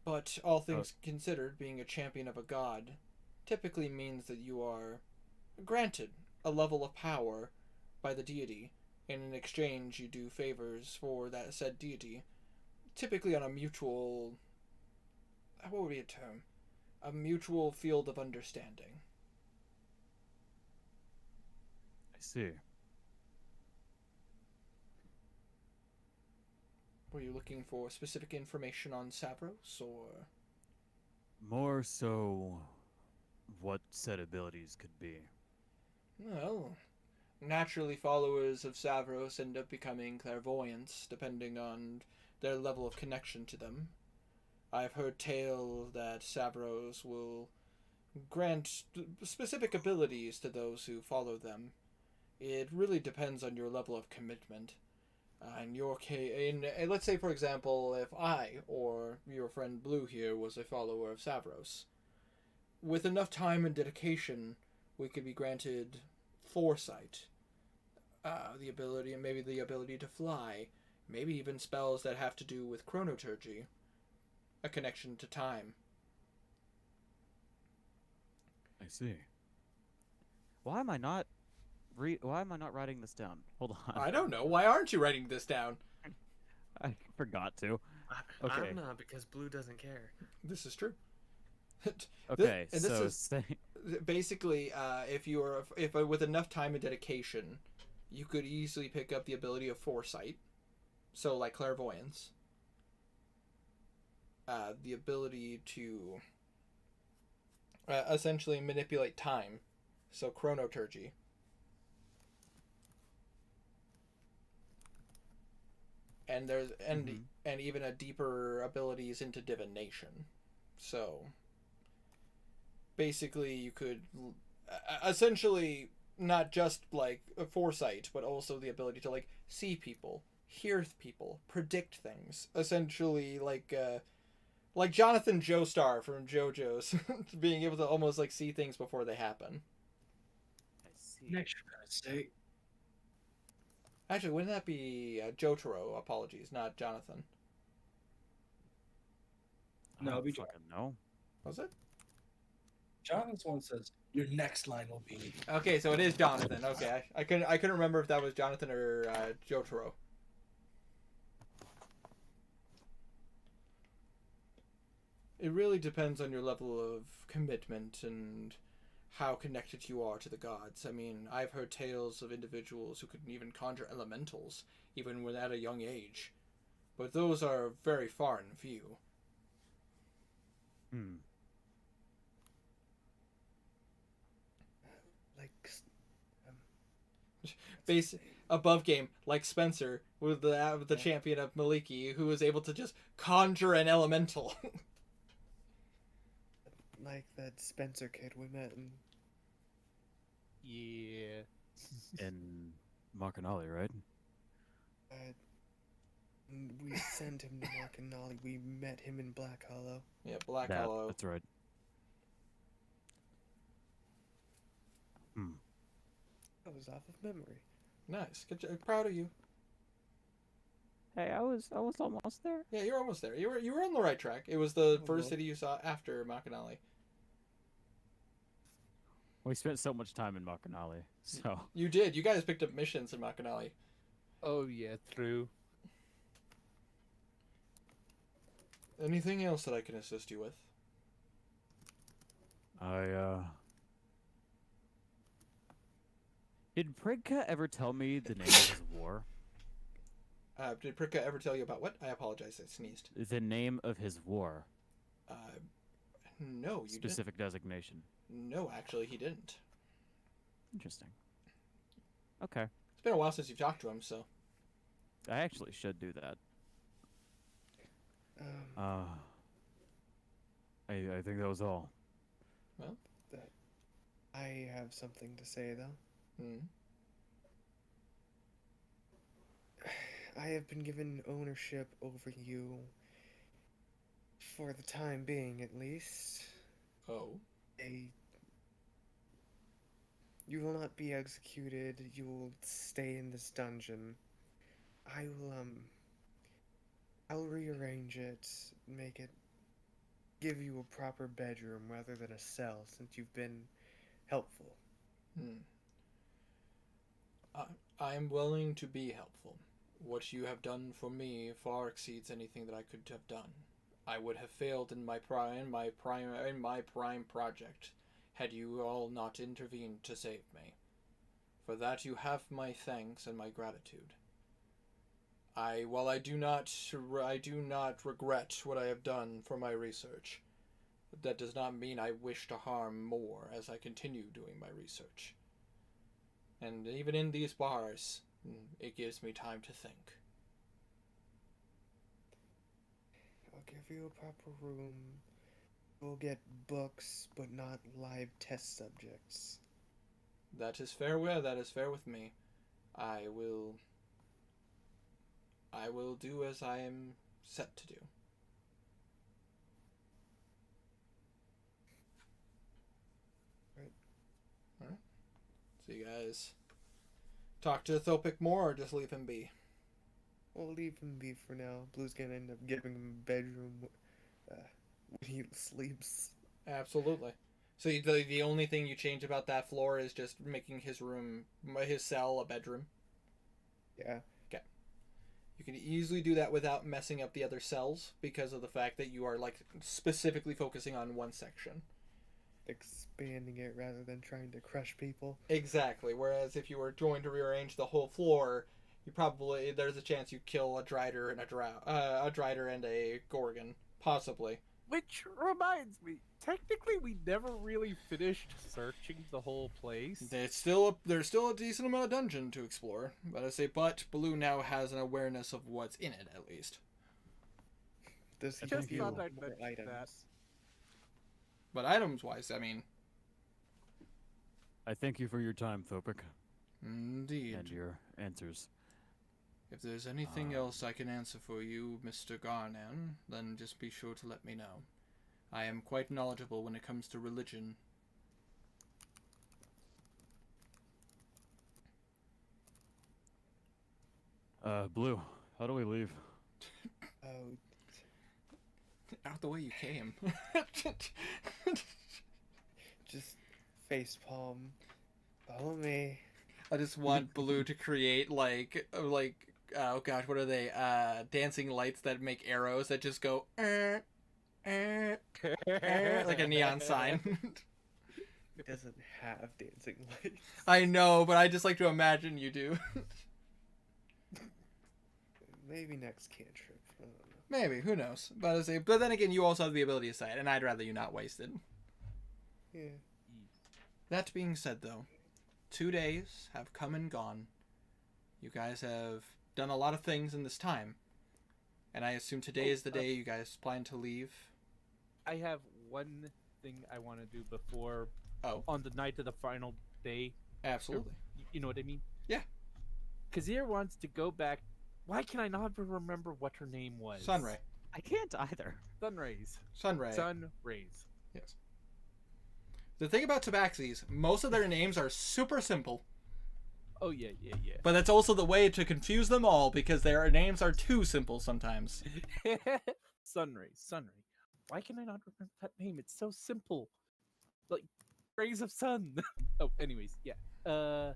But all things considered, being a champion of a god typically means that you are granted a level of power by the deity, and in exchange you do favors for that said deity, typically on a mutual... what would be a term? A mutual field of understanding. I see. Were you looking for specific information on Savros, or...? More so, what said abilities could be. Well, naturally followers of Savros end up becoming clairvoyants, depending on their level of connection to them. I've heard tale that Savros will grant specific abilities to those who follow them. It really depends on your level of commitment. In your case, let's say for example, if I or your friend Blue here was a follower of Savros, with enough time and dedication, we could be granted foresight, the ability to fly, maybe even spells that have to do with chronoturgy, a connection to time. I see. Why am I not writing this down? Hold on. I don't know. Why aren't you writing this down? I forgot to. Okay. I'm not, because Blue doesn't care. This is true. Okay, this so is basically, if with enough time and dedication, you could easily pick up the ability of foresight, so like clairvoyance, the ability to essentially manipulate time, so chronoturgy. And there's and even a deeper abilities into divination. So basically you could essentially not just like a foresight, but also the ability to like see people, hear people, predict things. Essentially like Jonathan Joestar from JoJo's being able to almost like see things before they happen. I see. Next, for God's sake. Actually, wouldn't that be Jotaro? Apologies, not Jonathan. No, it'll be fucking no. Was it? Jonathan's one says your next line will be. Okay, so it is Jonathan. Okay, I couldn't remember if that was Jonathan or Jotaro. It really depends on your level of commitment and how connected you are to the gods. I mean, I've heard tales of individuals who could even conjure elementals, even when at a young age. But those are very far in view. Above game, like Spencer, with the champion of Maliki, who was able to just conjure an elemental. Like that Spencer kid we met in... Yeah. In Makanali, right? We sent him to Makanali. We met him in Black Hollow. Yeah, Black Hollow. That's right. That was off of memory. Nice. Good job. Proud of you. Hey, I was almost there. Yeah, you're almost there. You were on the right track. It was the first city you saw after Makanali. We spent so much time in Makanali, so You did. You guys picked up missions in Makanali. Oh yeah, true. Anything else that I can assist you with? Did Prigka ever tell me the name of his war? Did Prika ever tell you about what? I apologize, I sneezed. The name of his war. No, you Specific designation. didn't. No, actually, he didn't. Interesting. Okay. It's been a while since you've talked to him, so. I actually should do that. I think that was all. I have something to say, though. Hmm. I have been given ownership over you, for the time being at least. Oh. You will not be executed, you will stay in this dungeon. I'll rearrange it, give you a proper bedroom rather than a cell, since you've been helpful. I am willing to be helpful. What you have done for me far exceeds anything that I could have done. I would have failed in my prime project had you all not intervened to save me. For that you have my thanks and my gratitude. While I do not regret what I have done for my research, that does not mean I wish to harm more as I continue doing my research. And even in these bars, it gives me time to think. I'll give you a proper room. We'll get books, but not live test subjects. That is fair with me. I will do as I am set to do. Alright. So you guys talk to Thopic more or just leave him be? We'll leave him be for now. Blue's gonna end up giving him a bedroom when he sleeps. Absolutely. So the only thing you change about that floor is just making his cell, a bedroom? Yeah. Okay. You can easily do that without messing up the other cells because of the fact that you are specifically focusing on one section. Expanding it rather than trying to crush people. Exactly. Whereas if you were going to rearrange the whole floor, there's a chance you kill a Drider and a Drider and a Gorgon, possibly. Which reminds me, technically we never really finished searching the whole place. There's still a decent amount of dungeon to explore, but Blue now has an awareness of what's in it at least. Does he Just feel thought I'd more mention items? that. But items wise, I mean, I thank you for your time, Thopic, indeed. and your answers. If there's anything else I can answer for you, Mr. Garnan, then just be sure to let me know. I am quite knowledgeable when it comes to religion. Blue, how do we leave? Oh, Out the way you came. just face palm. Follow me. I just want Blue to create oh gosh, what are they? Dancing lights that make arrows that just go like a neon sign. It doesn't have dancing lights. I know, but I just like to imagine you do. Maybe next cantrip. I don't know. Maybe, who knows? But then again, you also have the ability to say it, and I'd rather you not waste it. Yeah. That being said, though, 2 days have come and gone. You guys have done a lot of things in this time, and I assume today is the day you guys plan to leave. I have one thing I want to do before. Oh. On the night of the final day. Absolutely. You know what I mean? Yeah. Kazir wants to go back. Why can I not remember what her name was? Sunray. I can't either. Sunrays. Sunray. Sunrays. Yes. The thing about Tabaxis, most of their names are super simple. Oh yeah. But that's also the way to confuse them all because their names are too simple sometimes. Sunray. Why can I not remember that name? It's so simple. Like, Rays of sun. Oh, anyways, yeah. I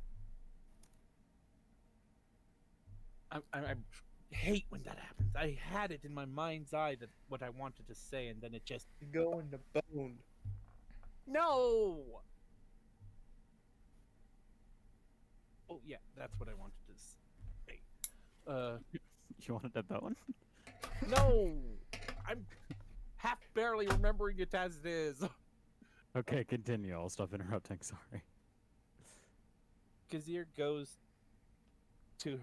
hate when that happens. I had it in my mind's eye that what I wanted to say, and then it just Go in the bone. no. Oh yeah, that's what I wanted to say. You wanted that bone? No, I'm half barely remembering it as it is. Okay, continue. I'll stop interrupting. Sorry. Kazir goes to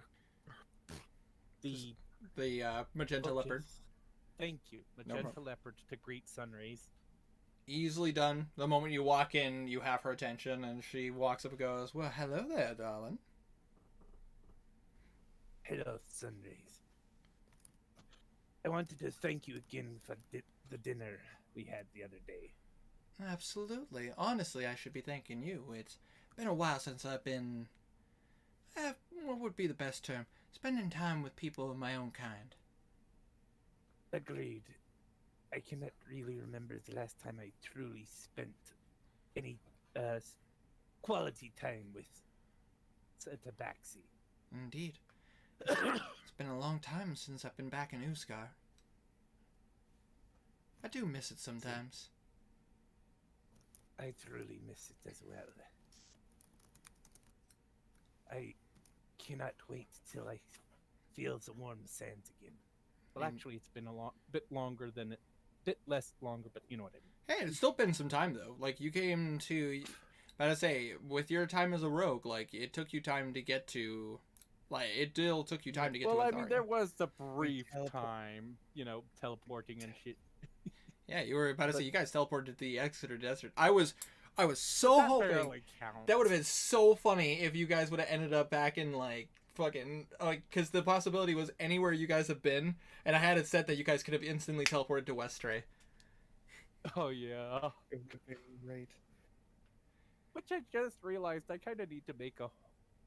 the Magenta leopard. Thank you, No Magenta problem. leopard to greet Sunrays. Easily done. The moment you walk in, you have her attention, and she walks up and goes, "Well, hello there, darling." Hello, Sunrays. I wanted to thank you again for the dinner we had the other day. Absolutely. Honestly, I should be thanking you. It's been a while since I've been... what would be the best term? Spending time with people of my own kind. Agreed. I cannot really remember the last time I truly spent any quality time with a tabaxi. Indeed. It's been a long time since I've been back in Uskar. I do miss it sometimes. I truly miss it as well. I cannot wait till I feel the warm sands again. Well, And- actually, it's been a bit longer than bit less longer, but you know what I mean. Hey, it's still been some time, though. Like, you came to... But I say, with your time as a rogue, like, it took you time to get to... Like, it still took you time to get Well, to I mean, Atharia. there was the brief teleport- time, teleporting and shit. Yeah, you were about to say, you guys teleported to the Exeter Desert. I was so That hoping... barely counts. That would have been so funny if you guys would have ended up back in, like, fucking... Like, because the possibility was anywhere you guys have been, and I had it set that you guys could have instantly teleported to Westray. Oh yeah. It would have been great. Which I just realized I kind of need to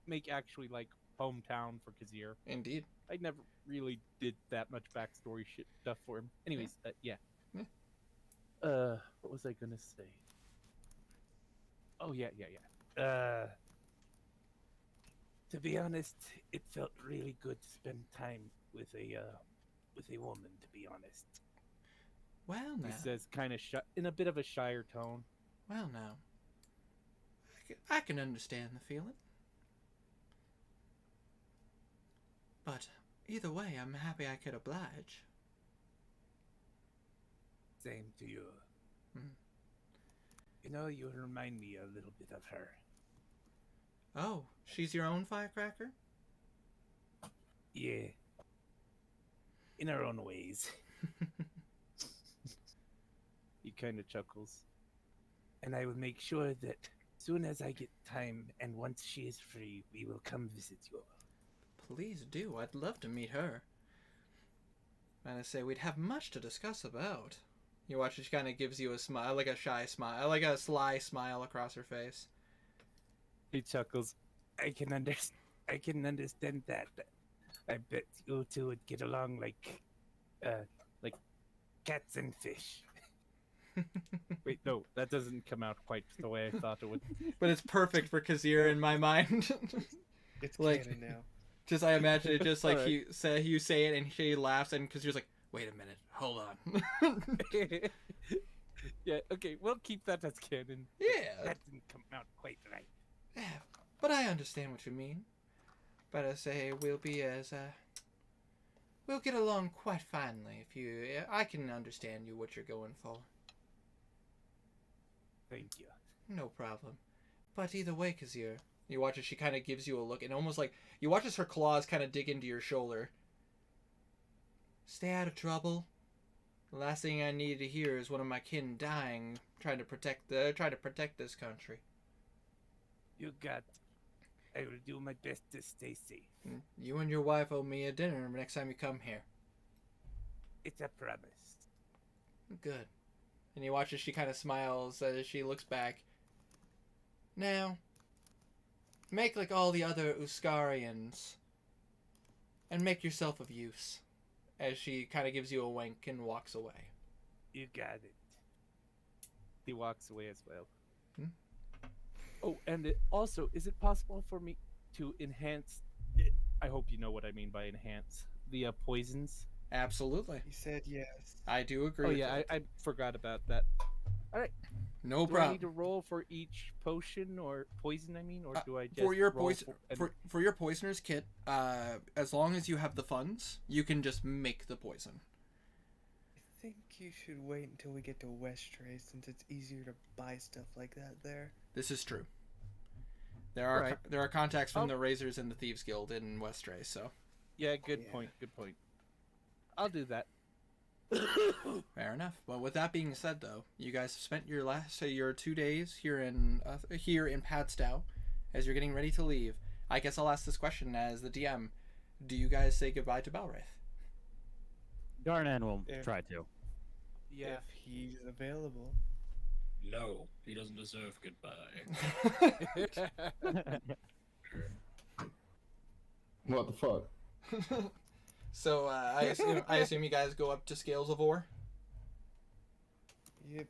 make actually like hometown for Kazir. Indeed. I never really did that much backstory shit stuff for him. Anyways, yeah. Yeah. What was I gonna say? Oh yeah. To be honest, it felt really good to spend time with a woman. To be honest, Well, now. he says kind of in a bit of a shyer tone. Well, now. I can understand the feeling. But either way, I'm happy I could oblige. Same to you. Hmm. You know, you remind me a little bit of her. Oh, she's your own firecracker? Yeah. In her own ways. He kind of chuckles. And I will make sure that soon as I get time and once she is free, we will come visit you. Please do. I'd love to meet her. And I say we'd have much to discuss about. You watch, she kind of gives you a smile, like a shy smile, like a sly smile across her face. He chuckles. I can understand that. I bet you two would get along like cats and fish. Wait, no, that doesn't come out quite the way I thought it would. But it's perfect for Kazir in my mind. It's Like- canon now. Just I imagine it just like Alright. you say it and she laughs and Kazir's like, wait a minute, hold on. Yeah, okay, we'll keep that as canon. Yeah. That didn't come out quite right. Yeah, but I understand what you mean. But I say we'll be as we'll get along quite finely if you. I can understand you what you're going for. Thank you. No problem. But either way, Kazir, you watch as she kind of gives you a look and almost like you watch as her claws kind of dig into your shoulder. Stay out of trouble. The last thing I need to hear is one of my kin dying trying to protect this country. You got. I will do my best to stay safe. You and your wife owe me a dinner next time you come here. It's a promise. Good. And you watch as she kind of smiles as she looks back. Now, make like all the other Uskarians and make yourself of use. As she kind of gives you a wink and walks away. You got it. He walks away as well. Oh, and also, is it possible for me to enhance? I hope you know what I mean by enhance the poisons. Absolutely. He said yes. I do agree Oh with yeah, that. I forgot about that. All right. No Do I problem. need to roll for each potion or poison? I mean, or do I just For your roll poison for your poisoner's kit, as long as you have the funds, you can just make the poison. I think you should wait until we get to Westray since it's easier to buy stuff like that there. This is true. There are Right. there are contacts from I'll- the Razors and the Thieves Guild in Westray, so Yeah, good Yeah. point. Good point. I'll do that. fair enough. But with that being said, though, you guys have spent your 2 days here in Padstow. As you're getting ready to leave, I guess I'll ask this question as the DM: do you guys say goodbye to Balwraith? Garnan will Yeah. try to. Yeah. If he's available. No, he doesn't deserve goodbye. What the fuck? So I assume you guys go up to Scales of Ore. Yep.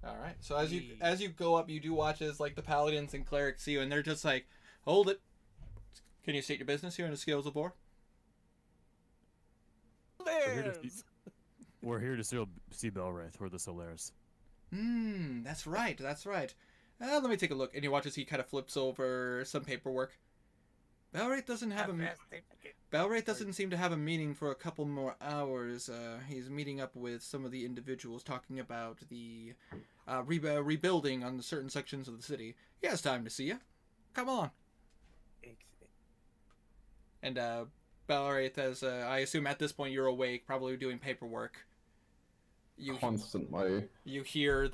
All right. So as you go up, you do watch as like the paladins and clerics see you, and they're just like, "Hold it. Can you state your business here in the Scales of Ore?" We're here to see Belwraith. We're the Solaris. That's right. That's right. Let me take a look. And you watch as he kind of flips over some paperwork. Balwraith doesn't have Balwraith doesn't seem to have a meeting for a couple more hours. He's meeting up with some of the individuals talking about the rebuilding on certain sections of the city. He has time to see you. Come on. And Balwraith, as I assume at this point you're awake, probably doing paperwork. Constantly. You hear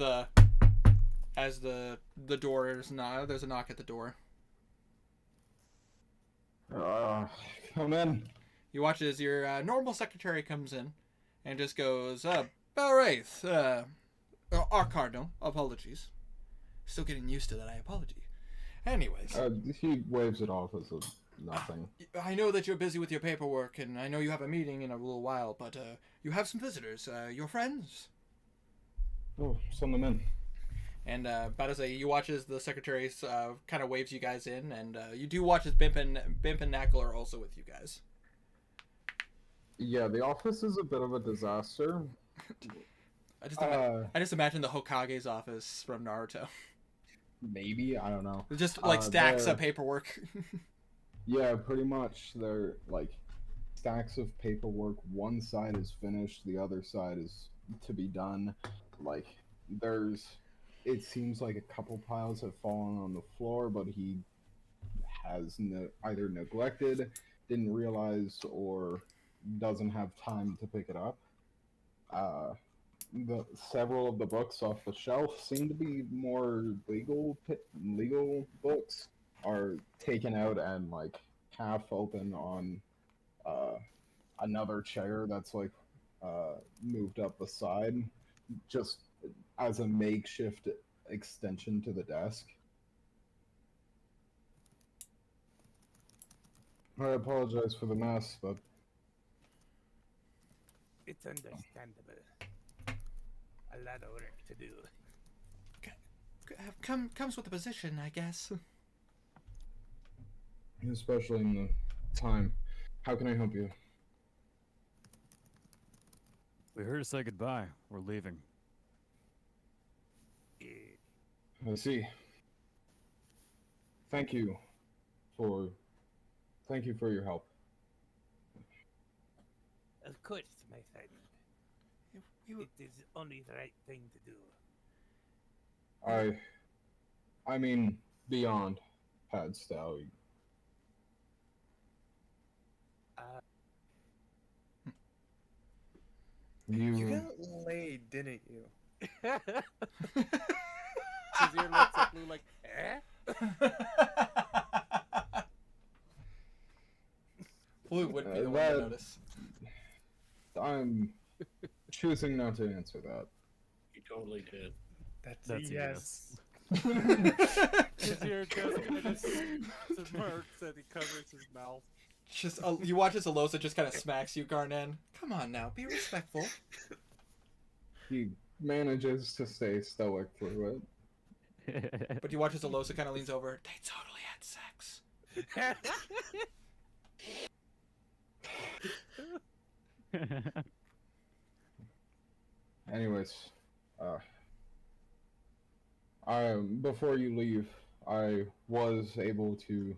as the door is there's a knock at the door. Come in. You watch as your normal secretary comes in and just goes, Balwraith, our cardinal, apologies. Still getting used to that, I apologize. Anyways. He waves it off as nothing. I know that you're busy with your paperwork, and I know you have a meeting in a little while, but you have some visitors, your friends. Oh, send them in. And about to say, you watch as the secretary kind of waves you guys in, and you do watch as Bimp and Knackle are also with you guys. Yeah, the office is a bit of a disaster. I just imagine the Hokage's office from Naruto. Maybe, I don't know. It's just like stacks they're- of paperwork. Yeah, pretty much. They're like stacks of paperwork. One side is finished, the other side is to be done. Like, it seems like a couple piles have fallen on the floor, but he has either neglected, didn't realize, or doesn't have time to pick it up. Several of the books off the shelf seem to be more legal books, are taken out and like half open on another chair that's like moved up the side, just as a makeshift extension to the desk. I apologize for the mess, but It's understandable. A lot of work to do. Comes with the position, I guess. especially in the time. How can I help you? We're here to say goodbye. We're leaving. I see. Thank you for your help. Of course, my friend. You- It is only the right thing to do. I mean, beyond Padstow. You got laid, didn't you? His ear lights up blue like, eh? Blue wouldn't be the one that- to notice. I'm choosing not to answer that. He totally did. That's That's a a yes. His ear just kind of smirks and he covers his mouth. Just you watch as Alosa just kind of smacks you, Garnan. Come on now, be respectful. He manages to stay stoic through it. But you watch as Alosa kind of leans over. They totally had sex. Anyways, before you leave, I was able to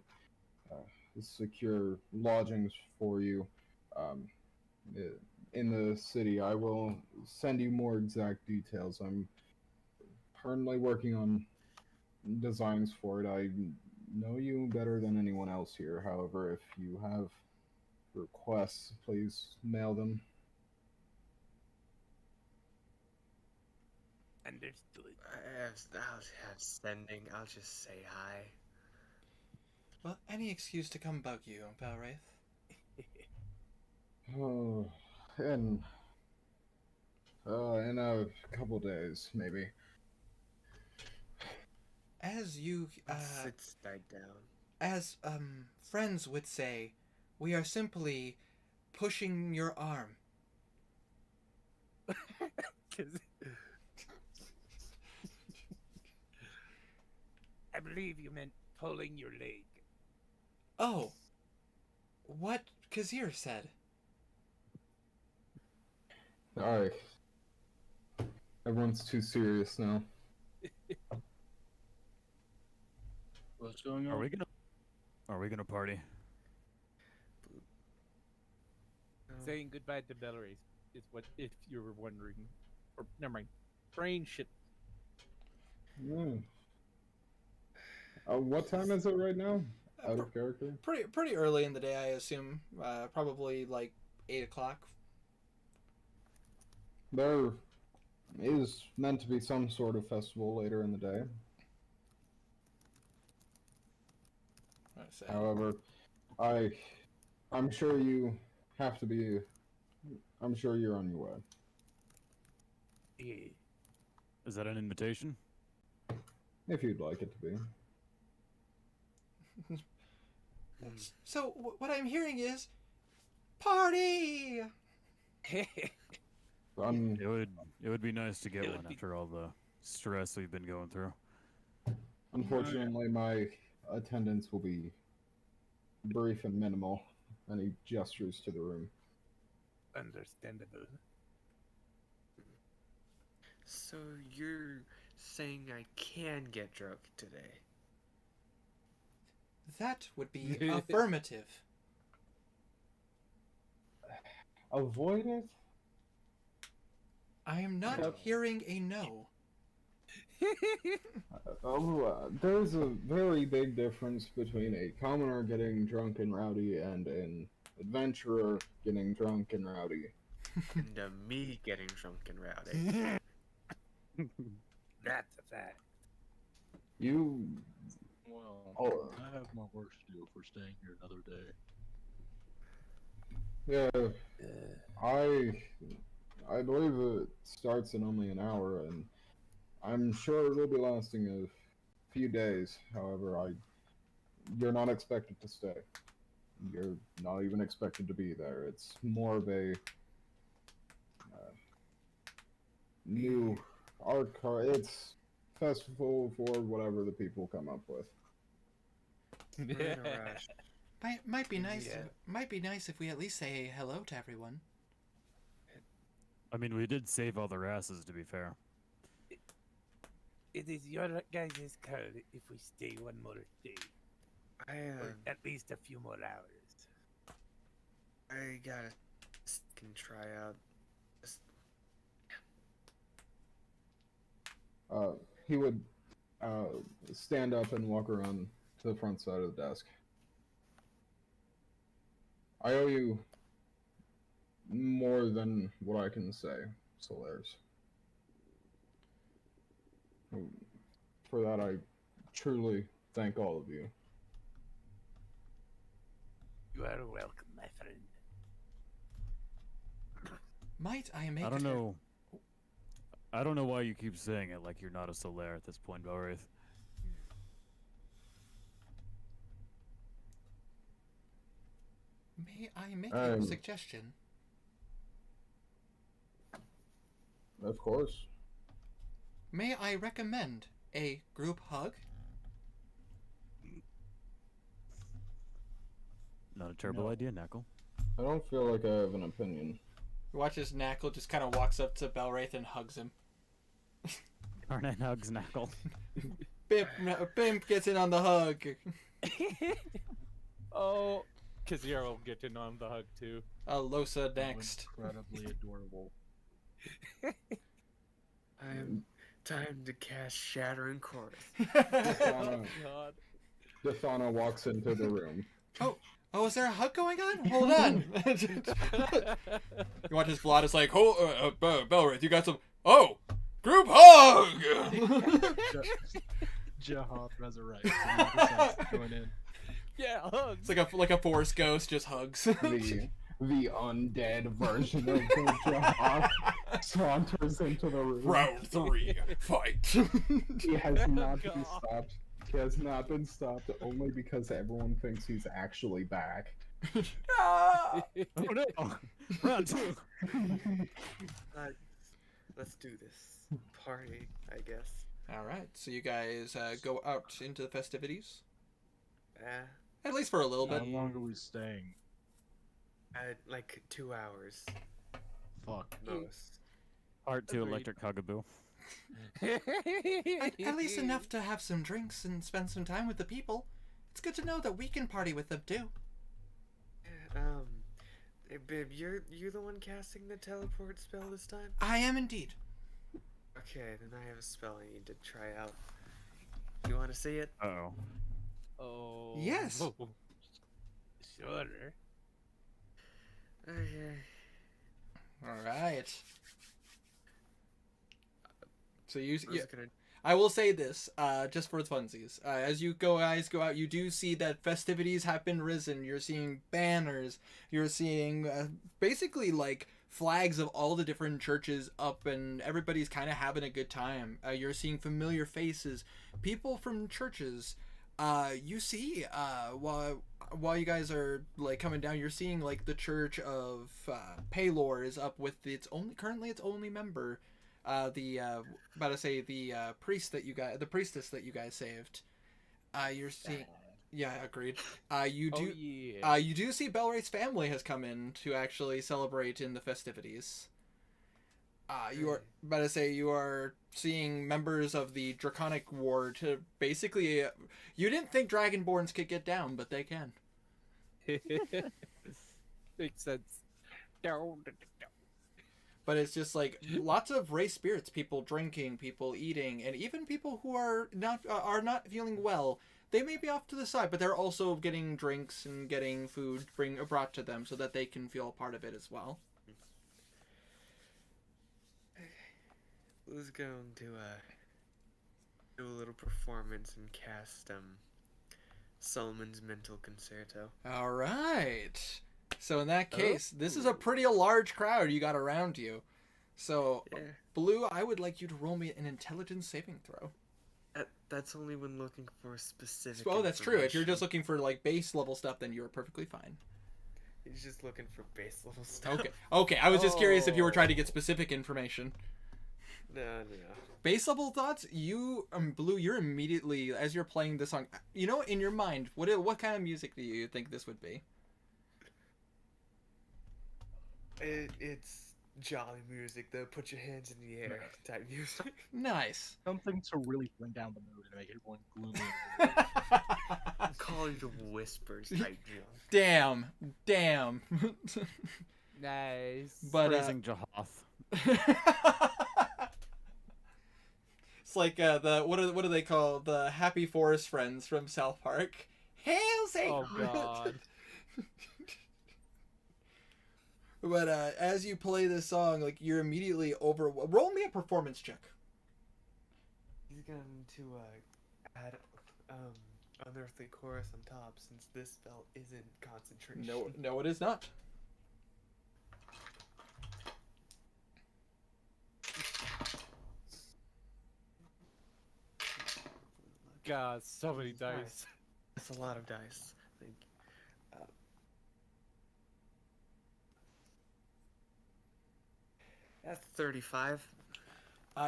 secure lodgings for you in the city. I will send you more exact details. I'm currently working on designs for it. I know you better than anyone else here. However, if you have requests, please mail them. Understood. I'll have sending. I'll just say hi. Well, any excuse to come bug you, Belwraith. Oh, in a couple days, maybe. As you, It's died down. as friends would say, we are simply pushing your arm. I believe you meant pulling your leg. Oh, what Kazir said. Alright. Everyone's too serious now. What's going on? Are we gonna party? Saying goodbye to Belwraith is what, if you were wondering. Or, never mind. Brain shit. What time is it right now? Out of character? Pretty early in the day, I assume. Probably like 8 o'clock. There is meant to be some sort of festival later in the day. However, I'm sure you have to be. I'm sure you're on your way. Yeah. Is that an invitation? If you'd like it to be. So what I'm hearing is, party. It would be nice to get one after all the stress we've been going through. Unfortunately, my attendance will be brief and minimal. Any gestures to the room. Understandable. So you're saying I can get drunk today? That would be affirmative. Avoid it? I am not hearing a no. There's a very big difference between a commoner getting drunk and rowdy and an adventurer getting drunk and rowdy. And me getting drunk and rowdy. That's a fact. You... Well, I have my work to do if we're staying here another day. Yeah, I believe it starts in only an hour, and I'm sure it will be lasting a few days. However, you're not expected to stay. You're not even expected to be there. It's more of a new art car. It's festival for whatever the people come up with. We're in a rush. Might be nice. Yeah. Might be nice if we at least say hello to everyone. I mean, we did save all their asses, to be fair. It is your guys' call if we stay one more day. Or at least a few more hours. I gotta can try out. He would stand up and walk around to the front side of the desk. I owe you more than what I can say, Solaris. For that, I truly thank all of you. You are welcome, my friend. Might I make? I don't know. I don't know why you keep saying it like you're not a Solaire at this point, Belwraith. May I make a suggestion? Of course. May I recommend a group hug? Not a terrible No. idea, Knuckle. I don't feel like I have an opinion. You watch as Knackle just kind of walks up to Belwraith and hugs him. Arnett hugs Knuckle. Bimp gets in on the hug. Oh, Kazira will get in on the hug too. Losa next. Incredibly adorable. I'm time to cast Shattering Chorus. Dathana, God. Dathana walks into the room. Oh, is there a hug going on? Hold on. You watch as Vlad is like, Belwraith, you got some. Oh, group hug. Jahad resurrects and he decides to join in. Yeah, hugs. It's like a forest ghost, just hugs. The undead version of Jahad saunters into the room. Round 3, fight. He has not God. been stopped. He has not been stopped only because everyone thinks he's actually back. Ah! Oh no! Round 2! Let's do this. Party, I guess. All right, so you guys go out into the festivities, Eh, at least for a little How bit. long are we staying? like 2 hours Fuck. most. Part 2 Agreed. Electric Hugaboo. At least enough to have some drinks and spend some time with the people. It's good to know that we can party with them too. Hey, babe, you're the one casting the teleport spell this time? I am indeed. Okay, then I have a spell I need to try out. You want to see it? Uh-oh. Oh. Yes. Sure. Okay. All right. So I'm yeah, just gonna. I will say this, just for funsies. As you guys go out, you do see that festivities have been risen. You're seeing banners. You're seeing basically like flags of all the different churches up, and everybody's kind of having a good time. You're seeing familiar faces, people from churches. You see, while you guys are like coming down, you're seeing like the church of Paylor is up with currently its only member. The priestess that you guys saved. You're seeing, yeah, agreed. You do, you do see Belwraith's family has come in to actually celebrate in the festivities. You are seeing members of the Draconic Ward to basically, you didn't think Dragonborns could get down, but they can. Makes sense. But it's just like lots of race spirits, people drinking, people eating, and even people who are not feeling well. They may be off to the side, but they're also getting drinks and getting food brought to them so that they can feel a part of it as well. Who's going to do a little performance and cast Solomon's Mental Concerto? All right. So in that case, this is a pretty large crowd you got around you. So, Yeah. Blue, I would like you to roll me an intelligence saving throw. That's only when looking for specific. Oh, that's true. If you're just information. looking for like base level stuff, then you're perfectly fine. He's just looking for base level stuff. Okay. Okay. I was just curious if you were trying to get specific information. No. Base level thoughts. You, Blue. You're immediately as you're playing this song. You know, in your mind, what kind of music do you think this would be? It's jolly music, the put your hands in the air type music. Nice. Something to really bring down the mood and make everyone gloomy. I'm calling the whispers type junk. Damn. Nice. But Praising Jahoth. it's like the what do they call the Happy Forest Friends from South Park? Hail Satan! Oh God. But as you play this song, like you're immediately over. Roll me a performance check. He's going to add unearthly chorus on top since this spell isn't concentration. No, it is not. God, so many dice. Nice. That's a lot of dice. Like, that's 35.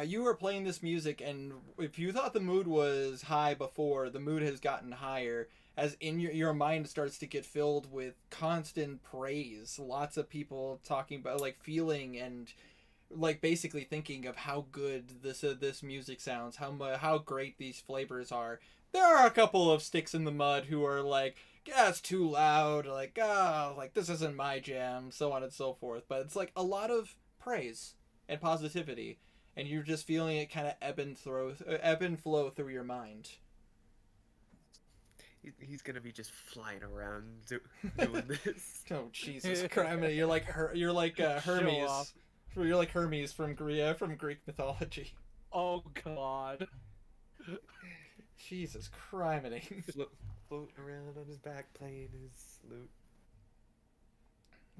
You were playing this music, and if you thought the mood was high before, the mood has gotten higher as in your mind starts to get filled with constant praise. Lots of people talking about like feeling and like basically thinking of how good this music sounds, how great these flavors are. There are a couple of sticks in the mud who are like, yeah, it's too loud, like, like this isn't my jam, so on and so forth. But it's like a lot of praise and positivity, and you're just feeling it kind of ebb and flow through your mind. He's gonna be just flying around doing this. Oh Jesus Christ! I mean, you're like Hermes. You're like Hermes from Greek mythology. Oh God. Jesus criminy. Floating around on his back playing his lute.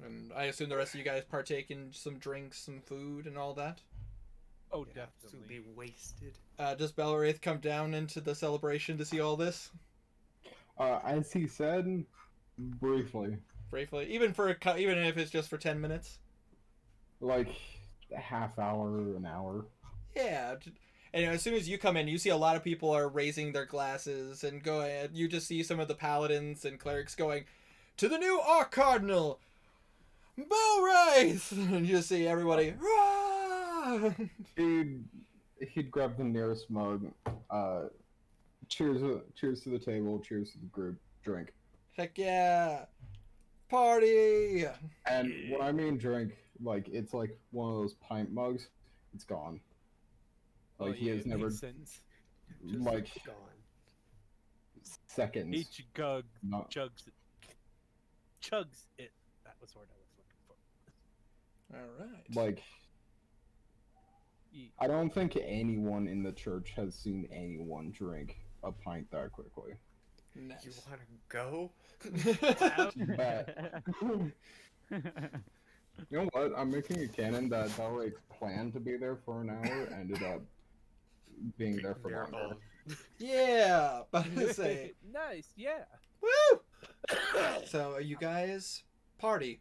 And I assume the rest of you guys partake in some drinks, some food, and all that? Oh, Yeah, definitely. absolutely wasted. Does Belwraith come down into the celebration to see all this? As he said, briefly. Briefly? Even if it's just for 10 minutes? Like, a half hour, an hour. Yeah. And as soon as you come in, you see a lot of people are raising their glasses and going. You just see some of the paladins and clerics going, "To the new Arcardinal, Belwraith!" And you just see everybody. Rah! He'd grab the nearest mug. Cheers to the table. Cheers to the group. Drink. Heck yeah! Party! And when I mean drink, like it's like one of those pint mugs. It's gone. Like he has never Sense. Just like gone. seconds. Each gug Not chugs it. That was the word I was looking for. Alright. like I don't think anyone in the church has seen anyone drink a pint that quickly. Nice. You wanna go? Bet. You know what? I'm making a canon that Belwraith planned to be there for an hour, ended up being there for They're longer. all- Yeah! But to say. Nice, yeah. Woo! So you guys party.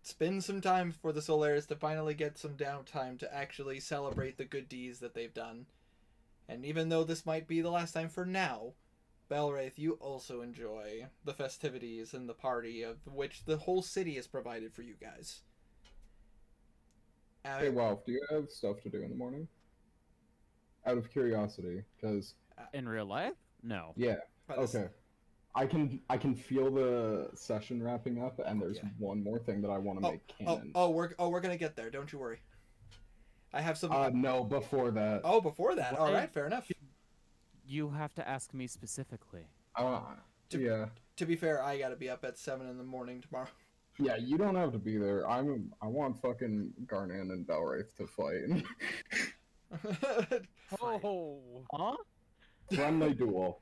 Spend some time for the Solaris to finally get some downtime to actually celebrate the good deeds that they've done. And even though this might be the last time for now, Belwraith, you also enjoy the festivities and the party of which the whole city is provided for you guys. Hey, Wolf, do you have stuff to do in the morning? Out of curiosity, because In real life? No. yeah, But it's- okay. I can feel the session wrapping up, and there's Yeah. one more thing that I want to make canon. we're gonna get there. Don't you worry. I have some. No, before that. Oh, before that. All What? right, fair enough. You have to ask me specifically. Yeah, To be fair, I gotta be up at 7 in the morning tomorrow. yeah. You don't have to be there. I want fucking Garnan and Belwraith to fight. Oh. Huh? Friendly duel.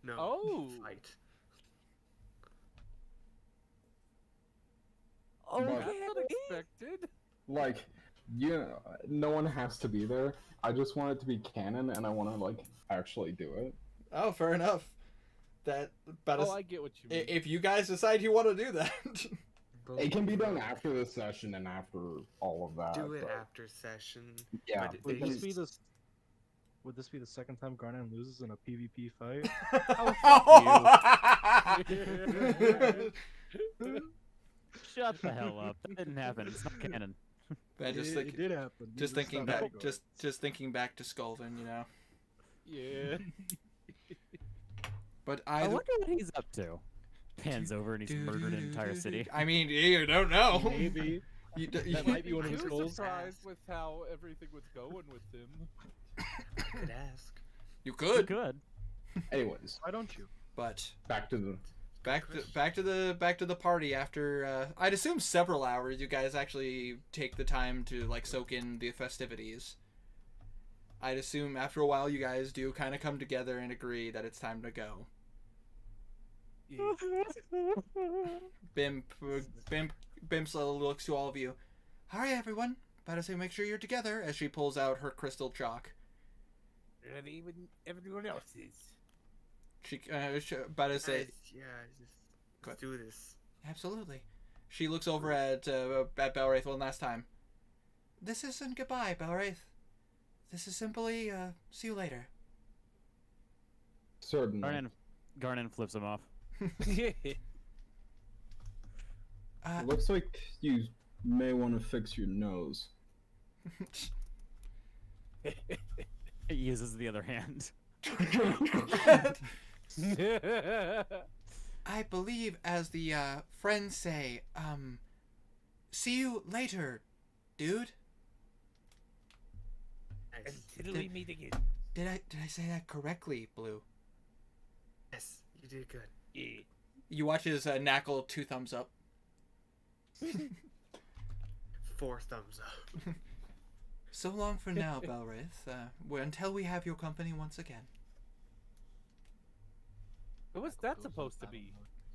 No. Oh. Fight. Oh, But- That's unexpected. Like, no one has to be there. I just want it to be canon, and I want to like actually do it. Oh, fair enough. That, but Oh, I get what you mean. if you guys decide you want to do that, It can be done after the session and after all of that. Do it but- after session. Yeah. But Would they this be just- would this be the second time Garnan loses in a PvP fight? Shut the hell up. That didn't happen. It's not canon. I just it, think, it did happen. just We thinking stopped back, going. just thinking back to Skulven, you know. Yeah. But I either, wonder what he's up to. Pans over and he's murdered an entire city. I mean, you don't know. Maybe. That might be one of I his was goals. surprised with how everything was going with him. Could ask. You could, Good. Anyways, Why don't you? but back to the. back to the party after I'd assume several hours. You guys actually take the time to like soak in the festivities. I'd assume after a while you guys do kind of come together and agree that it's time to go. Bimp slowly looks to all of you. All right, everyone. Better say make sure you're together as she pulls out her crystal chalk. And even everyone else is. She about to say Guys, yeah, let's do this. absolutely. She looks over at Belwraith one last time. This isn't goodbye, Belwraith. this is simply, see you later. Certainly. Garnon flips him off. It looks like you may want to fix your nose. He uses the other hand. I believe, as the, friends say, see you later, dude. Until we meet again. Did I say that correctly, Blue? Yes, you did good. Yeah. You watch his knackle 2 thumbs up. 4 thumbs up. So long for now, Belwraith. Until we have your company once again. What's that supposed to be?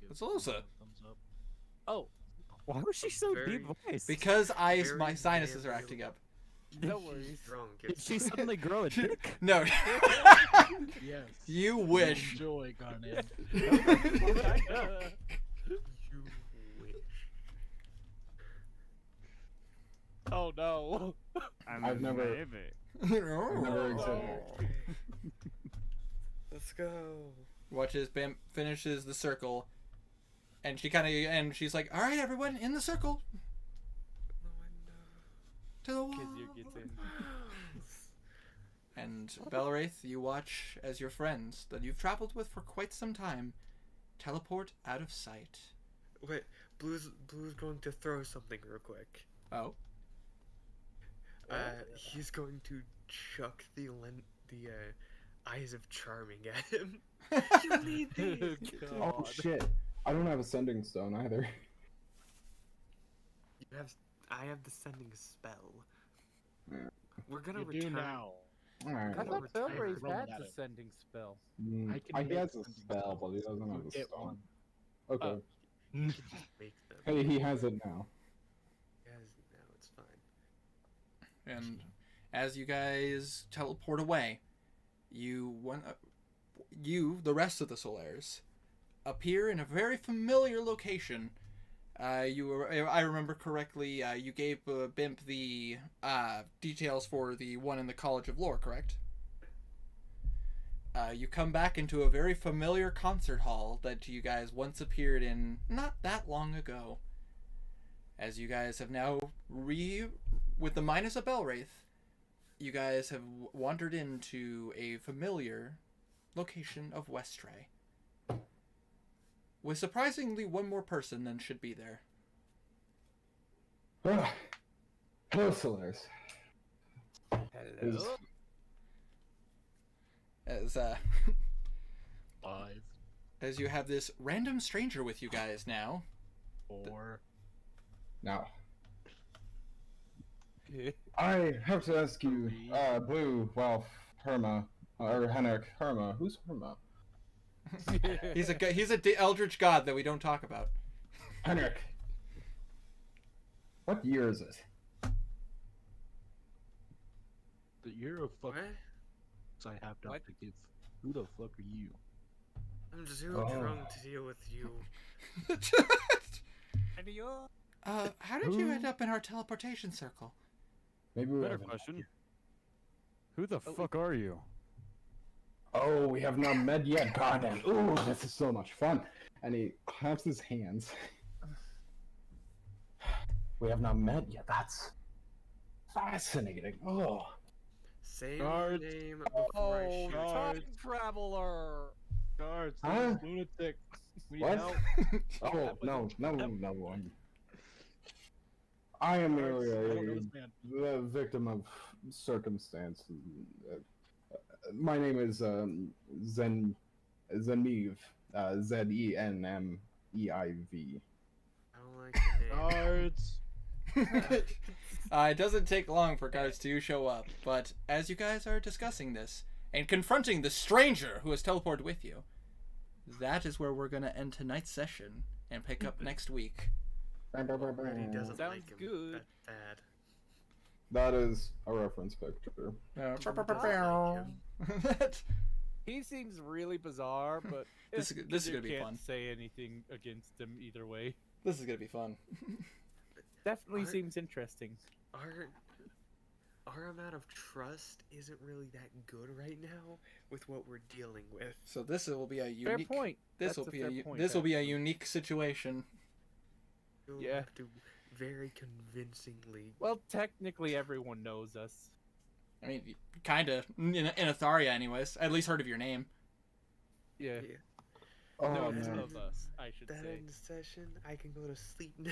It's Alosa. Oh, Why was she so Very- deep voiced? Because my Very, sinuses are very acting up. no worries. Drunk. Did she suddenly grow a dick? No. Yes. You wish. Enjoy, Garnet. You wish. Oh no. I've never- Maybe. I've never examined. Let's go. Watches Bim finishes the circle, and she's like, "All right, everyone, in the circle, to the wall." Kizir gets in. And Belwraith, you watch as your friends that you've traveled with for quite some time teleport out of sight. Wait, Blue's going to throw something real quick. Oh. He's going to chuck the Eyes of Charming at him. You need these. Oh shit! I don't have a sending stone either. I have the sending spell. Yeah. We're gonna You return. do now. Alright. I thought Retire. Belwraith Roll had at the it. sending spell. I can I make guess a sending spell, spells. but he doesn't have You a get stone. one. Okay. Make them. Hey, he has it now. Yes, now it's fine. And as you guys teleport away, the rest of the Solaires, appear in a very familiar location. I remember correctly, you gave Bimp the details for the one in the College of Lore, correct? You come back into a very familiar concert hall that you guys once appeared in not that long ago. As you guys have now with the minus of Belwraith, you guys have wandered into a familiar location of Westray. With surprisingly one more person than should be there. Hello, Solaris. Hello. As 5, as you have this random stranger with you guys now. 4. Now, I have to ask you, Blue, well, Herma, or Henrik, Herma. Who's Herma? He's a eldritch god that we don't talk about. Henrik. What year is it? The year of fuck What? I have not What? to give. Who the fuck are you? I'm just too Oh. drunk to deal with you. And you're How did you end up in our teleportation circle? Maybe we Better have an question. idea. Who the fuck are you? Oh, we have not met yet. Goddamn. Ooh, this is so much fun. And he claps his hands. We have not met yet. That's fascinating. Oh. Say Guards. your name before I shoot. Guards. traveler. Guards, Huh? this lunatic. We need What? help. Oh, That was no. I am merely Guards, I don't know this man. the victim of circumstance. My name is Zeniv. Zenmeiv. Zenmeiv. I don't like the name. Guards. It doesn't take long for guards to show up, but as you guys are discussing this and confronting the stranger who has teleported with you, that is where we're going to end tonight's session and pick up next week. Already doesn't Sounds like him good. that bad. That is a reference picture. He seems really bizarre, but This is gonna be can't fun. say anything against him either way. This is going to be fun. Definitely Art- seems interesting. our amount of trust isn't really that good right now with what we're dealing with. So this will be a Fair unique. point. This That's will a be fair a point, this will be a actually. unique situation. You'll Yeah. have to very convincingly. Well, technically, everyone knows us. I mean, kind of in Atharia, anyways. I at least heard of your name. Yeah. Yeah. Oh Knows man. of us, I should That say. ends session. I can go to sleep now.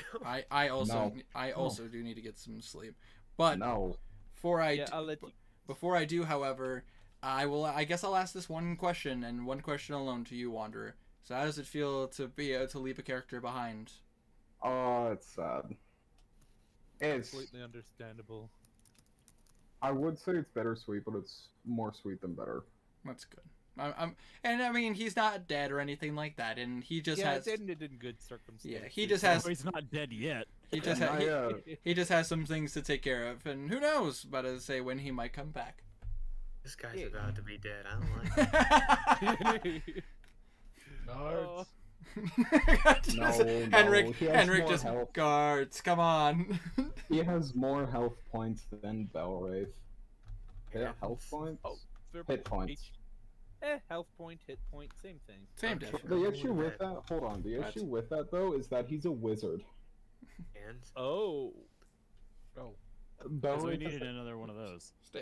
I also No. I also do need to get some sleep. But No. before I Yeah, d- I'll let you. before I do, however, I guess I'll ask this one question and one question alone to you, Wanderer. So how does it feel to be to leave a character behind? Oh, it's sad. It's. Completely understandable. I would say it's bittersweet, but it's more sweet than better. That's good. And I mean he's not dead or anything like that, and he just Yeah, has it ended in good circumstances. yeah he just has Oh, he's not dead yet. he just And ha- I, he just has some things to take care of, and who knows? But as I say, when he might come back. This guy's Yeah. about to be dead. I don't like it. Oh, No, Henrik, he has Henrik more just health. guards. Come on. He has more health points than Belwraith. Yeah, health points? Oh, fair Hit point. points. Health point, hit point, same thing. Same Okay. difference. The issue with that, hold on, the What? issue with that though is that he's a wizard. And Oh. So we Belwraith needed another one of those. Stay.